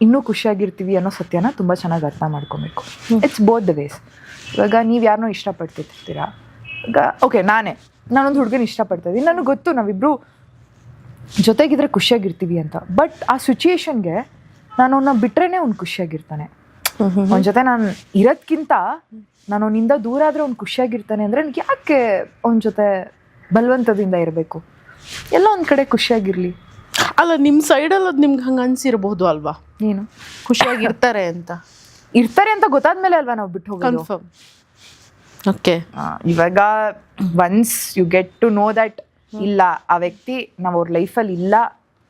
ಇನ್ನೂ ಖುಷಿಯಾಗಿರ್ತೀವಿ ಅನ್ನೋ ಸತ್ಯನ ತುಂಬ ಚೆನ್ನಾಗಿ ಅರ್ಥ ಮಾಡ್ಕೊಬೇಕು. It's both the ways. ಇವಾಗ ನೀವು ಯಾರನ್ನೋ ಇಷ್ಟಪಡ್ತಿರ್ತೀರಾ, ಈಗ ಓಕೆ ನಾನೊಂದು ಹುಡುಗನ ಇಷ್ಟಪಡ್ತಾ ಇದ್ದೀನಿ, ನನಗೆ ಗೊತ್ತು ನಾವಿಬ್ಬರು ಜೊತೆಗಿದ್ರೆ ಖುಷಿಯಾಗಿರ್ತೀವಿ ಅಂತ. ಬಟ್ ಆ ಸಿಚುಯೇಷನ್ಗೆ ನಾನು ಅವನ್ನ ಬಿಟ್ರೇನೆ ಅವ್ನು ಖುಷಿಯಾಗಿರ್ತಾನೆ. ಅವನ ಜೊತೆ ನಾನು ಇರೋದ್ಕಿಂತ ನಾನು ಅವನಿಂದ ದೂರ ಆದ್ರೆ ಅವ್ನು ಖುಷಿಯಾಗಿರ್ತಾನೆ ಅಂದ್ರೆ ನನಗೆ ಯಾಕೆ ಅವನ ಜೊತೆ ಬಲವಂತದಿಂದ ಇರಬೇಕು? ಎಲ್ಲ ಒಂದ್ ಕಡೆ ಖುಷಿಯಾಗಿರ್ಲಿ. ಅಲ್ಲ, ನಿಮ್ಮ ಸೈಡಲ್ಲಿ ಅದು ನಿಮ್ಗೆ ಹಂಗೆ ಅನ್ಸಿರ್ಬೋದು ಅಲ್ವಾ, ಏನು ಖುಷಿಯಾಗಿರ್ತಾರೆ ಅಂತ? ಇರ್ತಾರೆ ಅಂತ ಗೊತ್ತಾದ್ಮೇಲೆ ಅಲ್ವಾ ನಾವು ಬಿಟ್ಟು ಹೋಗೋದು. ಕನ್ಫರ್ಮ್. ಓಕೆ, ಇವಾಗ once you get to know that ಇಲ್ಲ ಆ ವ್ಯಕ್ತಿ ನಾವು ಅವ್ರ ಲೈಫಲ್ಲಿ ಇಲ್ಲ,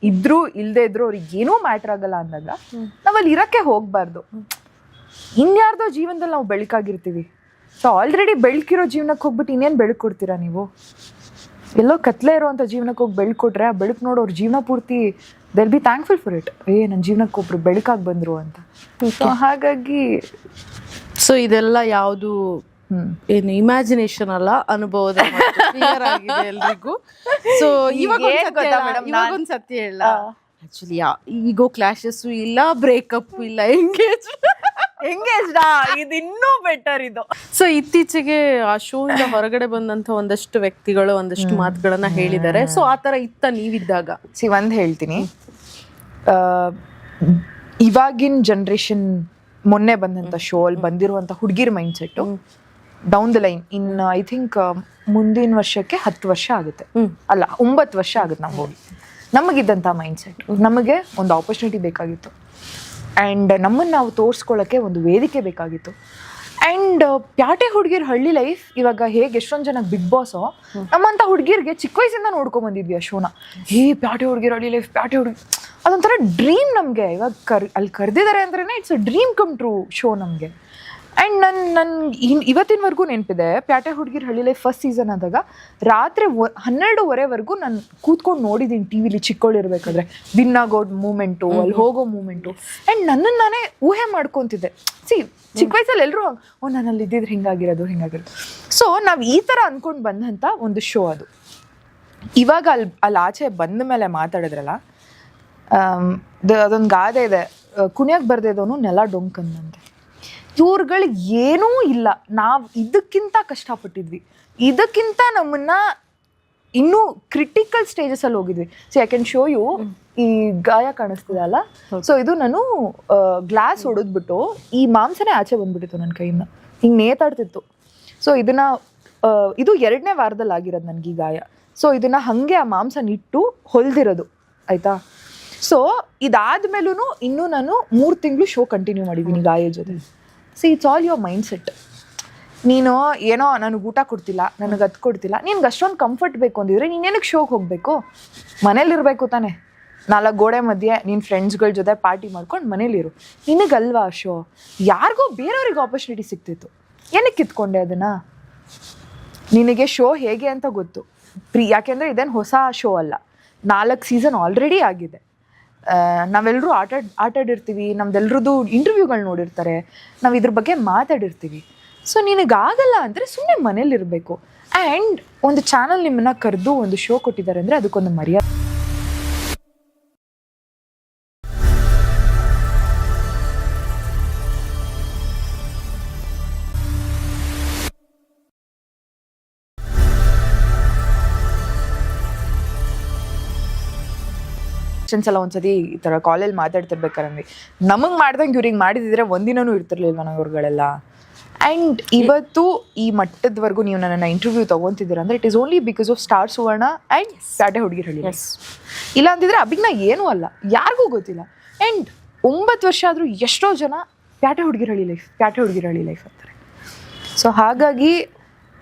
ಇದ್ರೂ ಇಲ್ಲದೆ ಇದ್ರು ಅವ್ರಿಗೆ ಏನೂ ಮ್ಯಾಟ್ರ್ ಆಗಲ್ಲ ಅಂದಾಗ ನಾವಲ್ಲಿ ಇರಕ್ಕೆ ಹೋಗ್ಬಾರ್ದು. ಇನ್ಯಾರ್ದೋ ಜೀವನದಲ್ಲಿ ನಾವು ಬೆಳಕಾಗಿರ್ತೀವಿ. ಸೊ ಆಲ್ರೆಡಿ ಬೆಳಕಿರೋ ಜೀವನಕ್ಕೆ ಹೋಗ್ಬಿಟ್ಟು ಇನ್ನೇನು ಬೆಳಕು ಕೊಡ್ತೀರಾ ನೀವು? ಎಲ್ಲೋ ಕತ್ಲೆ ಇರೋವಂಥ ಜೀವನಕ್ಕೆ ಹೋಗಿ ಬೆಳಕು ಕೊಟ್ರೆ ಆ ಬೆಳಕು ನೋಡಿ ಅವ್ರ ಜೀವನ ಪೂರ್ತಿ they'll be thankful for it. ನನ್ನ ಜೀವನಕ್ಕೆ ಒಬ್ರು ಬೆಳಕಾಗಿ ಬಂದರು ಅಂತ. ಸೊ ಹಾಗಾಗಿ ಸೊ ಇದೆಲ್ಲ ಯಾವುದು ಏನು ಇಮ್ಯಾಜಿನೇಷನ್ ಅಲ್ಲ, ಅನುಭವದ ಕ್ಲಿಯರ್ ಆಗಿದೆ ಎಲ್ರಿಗೂ. ಸೊ ಇವಾಗ ಒಂದು ಸತ್ಯ ಹೇಳ, ಆಕ್ಚುಲಿ ಈಗೋ ಕ್ಲಾಶಸ್ಸು ಇಲ್ಲ, ಬ್ರೇಕಪ್ ಇಲ್ಲ, ಎಂಗೇಜ್ ಇದು ಇನ್ನೂ ಬೆಟರ್ ಇದು. ಸೊ ಇತ್ತೀಚೆಗೆ ಆ ಶೋ ಇಂದ ಹೊರಗಡೆ ಬಂದಂತ ಒಂದಷ್ಟು ವ್ಯಕ್ತಿಗಳು ಒಂದಷ್ಟು ಮಾತುಗಳನ್ನ ಹೇಳಿದ್ದಾರೆ. ಸೊ ಆ ತರ ಇತ್ತ ನೀವಿದ್ದಾಗ? ಒಂದ್ ಹೇಳ್ತೀನಿ, ಇವಾಗಿನ ಜನ್ರೇಷನ್ ಮೊನ್ನೆ ಬಂದಂತ ಶೋ ಅಲ್ಲಿ ಬಂದಿರುವಂತ ಹುಡುಗಿರ್ mind set down the line in I think ಮುಂದಿನ ವರ್ಷಕ್ಕೆ 10 ವರ್ಷ ಆಗುತ್ತೆ, ಅಲ್ಲ 9 ವರ್ಷ ಆಗುತ್ತೆ ನಾವು ಹೋಗಿ. ನಮಗಿದ್ದಂಥ ಮೈಂಡ್ ಸೆಟ್, ನಮಗೆ ಒಂದು ಆಪರ್ಚುನಿಟಿ ಬೇಕಾಗಿತ್ತು ಆ್ಯಂಡ್ ನಮ್ಮನ್ನು ನಾವು ತೋರಿಸ್ಕೊಳ್ಳೋಕ್ಕೆ ಒಂದು ವೇದಿಕೆ ಬೇಕಾಗಿತ್ತು. ಆ್ಯಂಡ್ ಪ್ಯಾಟೆ ಹುಡುಗಿರ್ ಹಳ್ಳಿ ಲೈಫ್ ಇವಾಗ ಹೇಗೆ ಎಷ್ಟೊಂದು ಜನ ಬಿಗ್ ಬಾಸು ನಮ್ಮಂಥ ಹುಡುಗಿರಿಗೆ ಚಿಕ್ಕ ವಯಸ್ಸಿಂದ ನೋಡ್ಕೊಂಬಂದಿದ್ವಿ ಆ ಶೋನ. ಪ್ಯಾಟೆ ಹುಡುಗಿರ್ ಹಳ್ಳಿ ಲೈಫ್, ಪ್ಯಾಟೆ ಹುಡುಗಿ ಅದೊಂಥರ ಡ್ರೀಮ್ ನಮಗೆ. ಇವಾಗ ಅಲ್ಲಿ ಕರೆದಿದ್ದಾರೆ ಅಂದ್ರೆ it's a dream come true show ನಮಗೆ. ಆ್ಯಂಡ್ ಇವತ್ತಿನವರೆಗೂ ನೆನಪಿದೆ, ಪ್ಯಾಟೆ ಹುಡುಗಿರ್ ಹಳ್ಳಿ ಲೈಫ್ ಫಸ್ಟ್ ಸೀಸನ್ ಆದಾಗ ರಾತ್ರಿ 12:30ವರೆಗೂ ನಾನು ಕೂತ್ಕೊಂಡು ನೋಡಿದ್ದೀನಿ ಟಿ ವಿಲಿ ಚಿಕ್ಕವಳಿರ್ಬೇಕಾದ್ರೆ. ವಿನ್ ಆಗೋ ಮೂಮೆಂಟು, ಅಲ್ಲಿ ಹೋಗೋ ಮೂಮೆಂಟು. ಆ್ಯಂಡ್ ನನ್ನನ್ನು ನಾನೇ ಊಹೆ ಮಾಡ್ಕೊತಿದ್ದೆ. ಚಿಕ್ಕ ವಯಸ್ಸಲ್ಲಿ ಎಲ್ಲರೂ ನಾನು ಅಲ್ಲಿ ಇದ್ದಿದ್ರೆ ಹಿಂಗಾಗಿರೋದು. ಸೊ ನಾವು ಈ ಥರ ಅಂದ್ಕೊಂಡು ಬಂದಂಥ ಒಂದು ಶೋ ಅದು. ಇವಾಗ ಅಲ್ಲಿ ಆಚೆ ಬಂದ ಮೇಲೆ ಮಾತಾಡಿದ್ರಲ್ಲ, ಅದೊಂದು ಗಾದೆ ಇದೆ, ಕುಣಿಯಕ್ಕೆ ಬರ್ದಿದ್ದವನು ನೆಲ ಡೊಂಕಂದಂತೆ. ಇವ್ರುಗಳಿಗೆ ಏನೂ ಇಲ್ಲ, ನಾವು ಇದಕ್ಕಿಂತ ಕಷ್ಟಪಟ್ಟಿದ್ವಿ, ಇದಕ್ಕಿಂತ ನಮ್ಮನ್ನ ಇನ್ನೂ ಕ್ರಿಟಿಕಲ್ ಸ್ಟೇಜಸಲ್ಲಿ ಹೋಗಿದ್ವಿ. So I can show you, ಈ ಗಾಯ ಕಾಣಿಸ್ತಿದಲ್ಲ, ಸೊ ಇದು ನಾನು ಗ್ಲಾಸ್ ಹೊಡೆದ್ಬಿಟ್ಟು ಈ ಮಾಂಸನೇ ಆಚೆ ಬಂದ್ಬಿಟ್ಟಿತ್ತು ನನ್ನ ಕೈಯಿಂದ, ಹಿಂಗೆ ನೇತಾಡ್ತಿತ್ತು. ಸೊ ಇದು 2ನೇ ವಾರದಲ್ಲಿ ಆಗಿರೋದು ನನಗೆ ಈ ಗಾಯ. ಸೊ ಇದನ್ನ ಹಾಗೆ ಆ ಮಾಂಸನಿಟ್ಟು ಹೊಲ್ದಿರೋದು ಆಯಿತಾ. ಸೊ ಇದಾದ್ಮೇಲೂ ಇನ್ನೂ ನಾನು 3 ತಿಂಗಳು ಶೋ ಕಂಟಿನ್ಯೂ ಮಾಡಿದ್ದೀನಿ ಗಾಯ ಜೊತೆ. It's all your mind set. ನೀನು ಏನೋ ನನಗೆ ಊಟ ಕೊಡ್ತಿಲ್ಲ, ನನಗೆ ಅದು ಕೊಡ್ತಿಲ್ಲ, ನಿನ್ಗೆ ಅಷ್ಟೊಂದು ಕಂಫರ್ಟ್ ಬೇಕು ಅಂದಿದ್ರೆ ನೀನೇನಕ್ಕೆ ಶೋಗೆ ಹೋಗಬೇಕು? ಮನೇಲಿರಬೇಕು ತಾನೆ, 4 ಗೋಡೆ ಮಧ್ಯೆ ನಿನ್ನ ಫ್ರೆಂಡ್ಸ್ಗಳ ಜೊತೆ ಪಾರ್ಟಿ ಮಾಡ್ಕೊಂಡು ಮನೇಲಿರು. ನಿನಗಲ್ವಾ ಶೋ? ಯಾರಿಗೋ ಬೇರೆಯವ್ರಿಗೆ ಆಪರ್ಚುನಿಟಿ ಸಿಗ್ತಿತ್ತು, ಏನಕ್ಕೆ ಕಿತ್ಕೊಂಡೆ ಅದನ್ನು? ನಿನಗೆ ಶೋ ಹೇಗೆ ಅಂತ ಗೊತ್ತು. ಯಾಕೆಂದರೆ ಇದೇನು ಹೊಸ ಶೋ ಅಲ್ಲ, 4 ಸೀಸನ್ ಆಲ್ರೆಡಿ ಆಗಿದೆ. ನಾವೆಲ್ಲರೂ ಆಟಾಡಿರ್ತೀವಿ, ನಮ್ದೆಲ್ರದ್ದು ಇಂಟರ್ವ್ಯೂಗಳು ನೋಡಿರ್ತಾರೆ, ನಾವು ಇದ್ರ ಬಗ್ಗೆ ಮಾತಾಡಿರ್ತೀವಿ. ಸೊ ನಿನಗಾಗಲ್ಲ ಅಂದರೆ ಸುಮ್ಮನೆ ಮನೇಲಿರಬೇಕು. ಆ್ಯಂಡ್ ಒಂದು ಚಾನಲ್ ನಿಮ್ಮನ್ನ ಕರೆದು ಒಂದು ಶೋ ಕೊಟ್ಟಿದ್ದಾರೆ ಅಂದರೆ ಅದಕ್ಕೊಂದು ಮರ್ಯಾದೆ. ಎಲ್ಲ ಒಂದ್ಸತಿ ಈ ಥರ ಕಾಲೇಜ್ ಮಾತಾಡ್ತಿರ್ಬೇಕಾರಂದ್ವಿ, ನಮಗೆ ಮಾಡ್ದಂಗೆ ಇವ್ರಿಗೆ ಮಾಡಿದಿದ್ರೆ ಒಂದಿನೂ ಇರ್ತಿರ್ಲಿಲ್ವ ನಾವ್ಗಳೆಲ್ಲ. ಆ್ಯಂಡ್ ಇವತ್ತು ಈ ಮಟ್ಟದವರೆಗೂ ನೀವು ನನ್ನನ್ನು ಇಂಟರ್ವ್ಯೂ ತೊಗೊತಿದ್ದೀರ ಅಂದರೆ it is only because of star Suvarna and Pyate Hudugir Halli. ಇಲ್ಲ ಅಂತಿದ್ರೆ ಅಭಿಜ್ಞಾ ಏನೂ ಅಲ್ಲ, ಯಾರಿಗೂ ಗೊತ್ತಿಲ್ಲ. ಆ್ಯಂಡ್ 9 ವರ್ಷ ಆದರೂ ಎಷ್ಟೋ ಜನ ಪ್ಯಾಟೆ ಹುಡುಗಿರ್ ಹಳ್ಳಿ ಲೈಫ್ ಅಂತಾರೆ. ಸೊ ಹಾಗಾಗಿ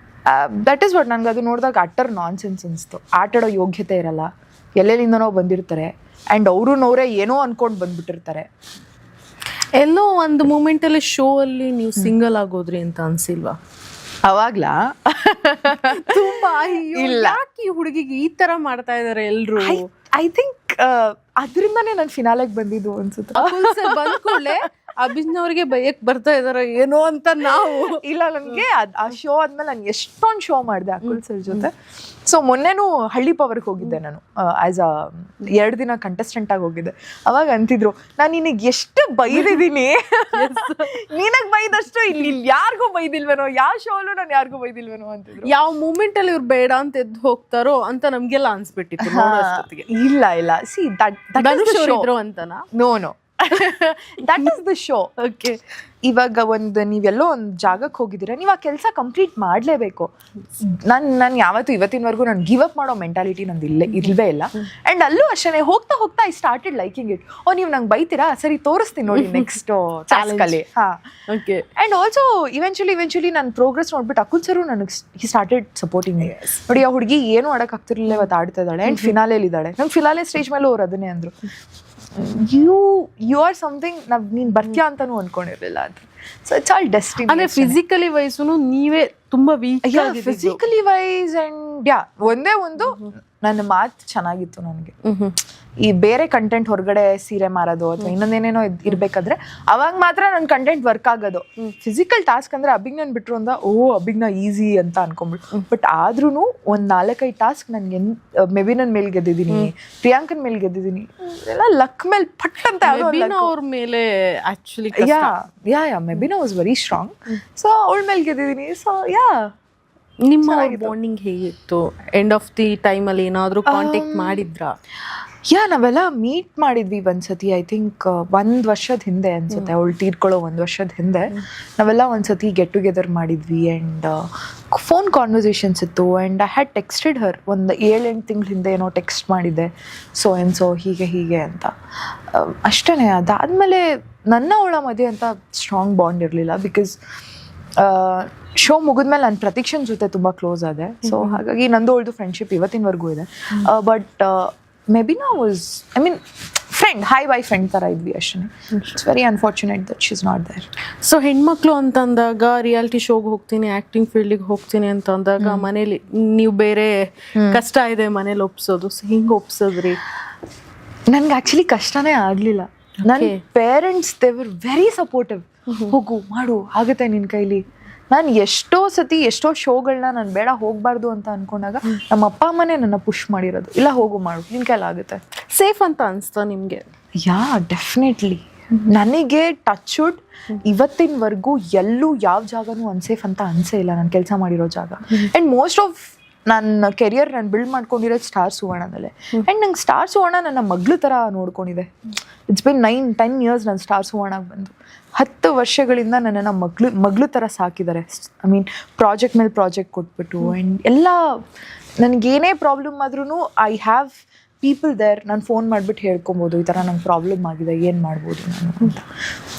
ದಟ್ ಈಸ್ ವಾಟ್ ನನಗೆ ಅದು ನೋಡಿದಾಗ ಅಟ್ಟರ್ ನಾನ್ ಸೆನ್ಸ್ ಅನಿಸ್ತು. ಆಟಾಡೋ ಯೋಗ್ಯತೆ ಇರಲ್ಲ, ಎಲ್ಲೆಲ್ಲಿಂದನೋ ಬಂದಿರ್ತಾರೆ ಆ್ಯಂಡ್ ಅವರೇ ಏನೋ ಅನ್ಕೊಂಡು ಬಂದ್ಬಿಟ್ಟಿರ್ತಾರೆ. ಎಲ್ಲೋ ಒಂದು ಮೂಮೆಂಟಲ್ಲಿ ಶೋ ಅಲ್ಲಿ ನೀವು ಸಿಂಗಲ್ ಆಗೋದ್ರಿ ಅಂತ ಅನ್ಸಿಲ್ವಾ? ಅವಾಗ್ಲಾ ತುಂಬಾ ಯಾಕೆ ಈ ಹುಡುಗಿಗೆ ಈ ತರ ಮಾಡ್ತಾ ಇದಾರೆ ಎಲ್ರು? ಐ ಥಿಂಕ್ ಅದರಿಂದಾನೇ ನಾನು ಫಿನಾಲೆಗೆ ಬಂದಿದ್ದು ಅನ್ಸುತ್ತೆ. ಬಂದ ಕೂಡಲೇ ಅಭಿಜ್ಞಾ ಅವ್ರಿಗೆ ಬೈಯಕ್ ಬರ್ತಾ ಇದಾರ ಏನೋ ಅಂತ ನಾವು. ಇಲ್ಲ, ನನಗೆ ಆ ಶೋ ಆದ್ಮೇಲೆ ನಾನು ಎಷ್ಟೊಂದು ಶೋ ಮಾಡಿದೆ ಅಕುಲ್ ಸರ್ ಜೊತೆ. ಸೊ ಮೊನ್ನೆನೂ ಹಳ್ಳಿ ಪವರ್ಗೆ ಹೋಗಿದ್ದೆ ನಾನು, ಆಸ್ ಅ 2 ದಿನ ಕಂಟೆಸ್ಟೆಂಟ್ ಆಗಿ ಹೋಗಿದ್ದೆ. ಅವಾಗ ಅಂತಿದ್ರು, ನಾನು ನಿನಗೆ ಎಷ್ಟು ಬೈದಿದ್ದೀನಿ, ನಿನಗೆ ಬೈದಷ್ಟು ಇಲ್ಲಿ ಯಾರಿಗೂ ಬೈದಿಲ್ವೇನೋ, ಯಾವ ಶೋಲ್ಲೂ ನಾನು ಯಾರಿಗೂ ಬೈದಿಲ್ವೇನೋ ಅಂತಿದ್ರು. ಯಾವ ಮೂಮೆಂಟ್ ಅಲ್ಲಿ ಇವ್ರು ಬೇಡ ಅಂತ ಎದ್ದು ಹೋಗ್ತಾರೋ ಅಂತ ನಮ್ಗೆಲ್ಲ ಅನ್ಸ್ಬಿಟ್ಟಿತ್ತು. ಇಲ್ಲ ಸಿ ದಟ್ ಅಂತನಾ? No that is the show. Okay. ಇವಾಗ ನೀವೆಲ್ಲೋ ಒಂದು ಜಾಗಕ್ಕೆ ಹೋಗಿದ್ದೀರಾ, ನೀವು ಆ ಕೆಲಸ ಕಂಪ್ಲೀಟ್ ಮಾಡಲೇಬೇಕು. ನಾನು ಯಾವತ್ತೂ ಇವತ್ತಿನವರೆಗೂ ನಾನು ಗಿವ್ ಅಪ್ ಮಾಡೋ ಮೆಂಟಾಲಿಟಿ ನಂದು ಇಲ್ವೇ ಇಲ್ಲ. ಆ್ಯಂಡ್ ಅಲ್ಲೂ ಅಷ್ಟೇ ಹೋಗ್ತಾ ಐ ಸ್ಟಾರ್ಟೆಡ್ ಲೈಕಿಂಗ್ ಇಟ್. ನೀವು ನಂಗೆ ಬೈತೀರಾ, ಸರಿ ತೋರಿಸ್ತೀನಿ ನೋಡಿ ನೆಕ್ಸ್ಟ್ ಚಾಲೆಂಜಲ್ಲಿ. ಹಾಂ, ಓಕೆ. ಆ್ಯಂಡ್ ಆಲ್ಸೋ ಇವೆಂಚುಲಿ ನನ್ನ ಪ್ರೋಗ್ರೆಸ್ ನೋಡ್ಬಿಟ್ಟು ಅಕುಲ್ ಸರು ನನಗೆ ಹಿ ಸ್ಟಾರ್ಟೆಡ್ ಸಪೋರ್ಟಿಂಗ್ ಮೀ. ನೋಡಿ, ಆ ಹುಡುಗಿ ಏನು ಆಡೋಕ್ಕಾಗ್ತಿರ್ಲಿಲ್ಲ, ಇವತ್ತು ಆಡ್ತಾ ಇದ್ದಾಳೆ. ಆ್ಯಂಡ್ ಫಿನಾಲೆಲಿದ್ದಾಳೆ. ನಮ್ಮ ಫಿನಾಲೆ ಸ್ಟೇಜ್ ಮೇಲೆ ಅವ್ರು ಅದನ್ನೇ ಅಂದರು, ಯು ಆರ್ ಸಮಥಿಂಗ್, ನೀನು ಬರ್ತೀಯಾ ಅಂತಲೂ ಅಂದ್ಕೊಂಡಿರಲಿಲ್ಲ ಅಂತ. So it's all destiny. ಅಂದರೆ ಫಿಸಿಕಲಿ ವೈಸು ನೀವೇ ತುಂಬ ವೀಕ್. ಫಿಸಿಕಲಿ ವೈಸ್ ಆ್ಯಂಡ್ ಒಂದೇ ಒಂದು ನನ್ನ ಮಾತು ಚೆನ್ನಾಗಿತ್ತು ನನಗೆ. ಈ ಬೇರೆ ಕಂಟೆಂಟ್ ಹೊರಗಡೆ ಸೀರೆ ಮಾರೋದು ಅಥವಾ ಇನ್ನೊಂದೇನೇನೋ ಇರ್ಬೇಕಾದ್ರೆ ಅವಾಗ ಮಾತ್ರ ನನ್ನ ಕಂಟೆಂಟ್ ವರ್ಕ್ ಆಗೋದು. ಫಿಸಿಕಲ್ ಟಾಸ್ಕ್ ಅಂದ್ರೆ ಅಭಿಜ್ಞಾನ್ ಬಿಟ್ರು ಅಂದ ಅಭಿಜ್ಞಾ ಈಸಿ ಅಂತ ಅನ್ಕೊಂಡ್ಬಿಟ್ಟು. ಬಟ್ ಆದ್ರೂ ಒಂದು 4-5 ಟಾಸ್ಕ್ ನನ್ಗೆ ಮೆಬಿನನ್ ಮೇಲೆ ಗೆದ್ದಿದ್ದೀನಿ, ಪ್ರಿಯಾಂಕನ್ ಮೇಲೆ ಗೆದ್ದಿದ್ದೀನಿ. ಎಲ್ಲ ಲಕ್ ಮೇಲೆ ಪಟ್ ಅಂತ ಅವ್ರ ಮೇಲೆ actually Mebina was very strong. So ಅವಳ ಮೇಲೆ ಗೆದ್ದಿದ್ದೀನಿ. ಸೊ ನಿಮ್ಮ ಬಾಂಡಿಂಗ್ ಹೇಗಿತ್ತು? ಎಂಡ್ ಆಫ್ ದಿ ಟೈಮಲ್ಲಿ ಏನಾದರೂ ಕಾಂಟ್ಯಾಕ್ಟ್ ಮಾಡಿದ್ರಾ? ನಾವೆಲ್ಲ ಮೀಟ್ ಮಾಡಿದ್ವಿ ಒಂದ್ಸತಿ, ಐ ಥಿಂಕ್ 1 ವರ್ಷದ ಹಿಂದೆ ಅನ್ಸುತ್ತೆ. ಅವಳು ತೀರ್ಕೊಳ್ಳೋ 1 ವರ್ಷದ ಹಿಂದೆ ನಾವೆಲ್ಲ ಒಂದ್ಸತಿ ಗೆಟ್ ಟುಗೆದರ್ ಮಾಡಿದ್ವಿ. ಆ್ಯಂಡ್ ಫೋನ್ ಕಾನ್ವರ್ಸೇಷನ್ಸ್ ಇತ್ತು. ಆ್ಯಂಡ್ ಐ ಹ್ಯಾಡ್ ಟೆಕ್ಸ್ಟೆಡ್ ಹರ್ ಒಂದು 7-8 ತಿಂಗಳ ಹಿಂದೆ ಏನೋ ಟೆಕ್ಸ್ಟ್ ಮಾಡಿದ್ದೆ, ಸೊ ಹೀಗೆ ಅಂತ. ಅಷ್ಟೇ. ಅದಾದಮೇಲೆ ನನ್ನ ಅವಳ ಮಧ್ಯೆ ಅಂತ ಸ್ಟ್ರಾಂಗ್ ಬಾಂಡ್ ಇರಲಿಲ್ಲ. ಬಿಕಾಸ್ ಶೋ ಮುಗಿದ್ಮೇಲೆ ನಾನು ಪ್ರತೀಕ್ಷನ್ ಜೊತೆ ತುಂಬ ಕ್ಲೋಸ್ ಆದೆ. ಸೊ ಹಾಗಾಗಿ ನಂದು ಅವಳದು ಫ್ರೆಂಡ್ಶಿಪ್ ಇವತ್ತಿನವರೆಗೂ ಇದೆ. But Mebina was friend, by friend ಥರ ಇದ್ವಿ ಅಷ್ಟೇ. It's very unfortunate that she is not there. So ಹೆಣ್ಮಕ್ಳು ಅಂತಂದಾಗ ರಿಯಾಲಿಟಿ ಶೋಗೆ ಹೋಗ್ತೀನಿ, ಆ್ಯಕ್ಟಿಂಗ್ ಫೀಲ್ಡಿಗೆ ಹೋಗ್ತೀನಿ ಅಂತ ಅಂದಾಗ ಮನೇಲಿ ನೀವು ಬೇರೆ ಕಷ್ಟ ಇದೆ ಮನೇಲಿ ಒಪ್ಸೋದು. ಸೊ ಹಿಂಗೆ ಒಪ್ಸೋದ್ರಿ? ನನ್ಗೆ ಆ್ಯಕ್ಚುಲಿ ಕಷ್ಟನೇ ಆಗಲಿಲ್ಲ. ನನ್ನ parents they were very supportive. ಹೋಗು ಮಾಡು, ಆಗುತ್ತೆ ನಿನ್ನ ಕೈಲಿ. ನಾನು ಎಷ್ಟೋ ಶೋಗಳನ್ನ ನಾನು ಬೇಡ ಹೋಗಬಾರ್ದು ಅಂತ ಅಂದ್ಕೊಂಡಾಗ ನಮ್ಮ ಅಪ್ಪ ಅಮ್ಮನೇ ನನ್ನ ಪುಷ್ ಮಾಡಿರೋದು. ಇಲ್ಲ ಹೋಗು ಮಾಡು, ನಿನ್ನ ಕೈಲಾಗುತ್ತೆ. ಸೇಫ್ ಅಂತ ಅನಿಸ್ತಾ ನಿಮಗೆ? ಡೆಫಿನೆಟ್ಲಿ. ನನಗೆ ಟಚ್ ವುಡ್ ಇವತ್ತಿನವರೆಗೂ ಎಲ್ಲೂ ಯಾವ ಜಾಗನೂ ಅನ್ಸೇಫ್ ಅಂತ ಅನ್ಸೇ ಇಲ್ಲ ನಾನು ಕೆಲಸ ಮಾಡಿರೋ ಜಾಗ. ಆ್ಯಂಡ್ ಮೋಸ್ಟ್ ಆಫ್ ನನ್ನ ಕೆರಿಯರ್ ನಾನು ಬಿಲ್ಡ್ ಮಾಡ್ಕೊಂಡಿರೋದು ಸ್ಟಾರ್ ಸುವರ್ಣದಲ್ಲೇ. ಆ್ಯಂಡ್ ನಂಗೆ ಸ್ಟಾರ್ ಸುವರ್ಣ ನನ್ನ ಮಗಳು ಥರ ನೋಡ್ಕೊಂಡಿದೆ. ಇಟ್ಸ್ ಬಿನ್ 9-10 ಇಯರ್ಸ್ ನಾನು ಸ್ಟಾರ್ ಸುವರ್ಣಗೆ ಬಂದು 10 ವರ್ಷಗಳಿಂದ ನನ್ನನ್ನು ಮಗಳು ಥರ ಸಾಕಿದ್ದಾರೆ. ಪ್ರಾಜೆಕ್ಟ್ ಮೇಲೆ ಪ್ರಾಜೆಕ್ಟ್ ಕೊಟ್ಬಿಟ್ಟು. ಆ್ಯಂಡ್ ಎಲ್ಲ ನನಗೇನೇ ಪ್ರಾಬ್ಲಮ್ ಆದ್ರೂ ಐ ಹ್ಯಾವ್ ಪೀಪಲ್ ದೇರ್. ನಾನು ಫೋನ್ ಮಾಡಿಬಿಟ್ಟು ಹೇಳ್ಕೊಬೋದು, ಈ ಥರ ನಂಗೆ ಪ್ರಾಬ್ಲಮ್ ಆಗಿದೆ, ಏನು ಮಾಡ್ಬೋದು ನಾನು ಅಂತ.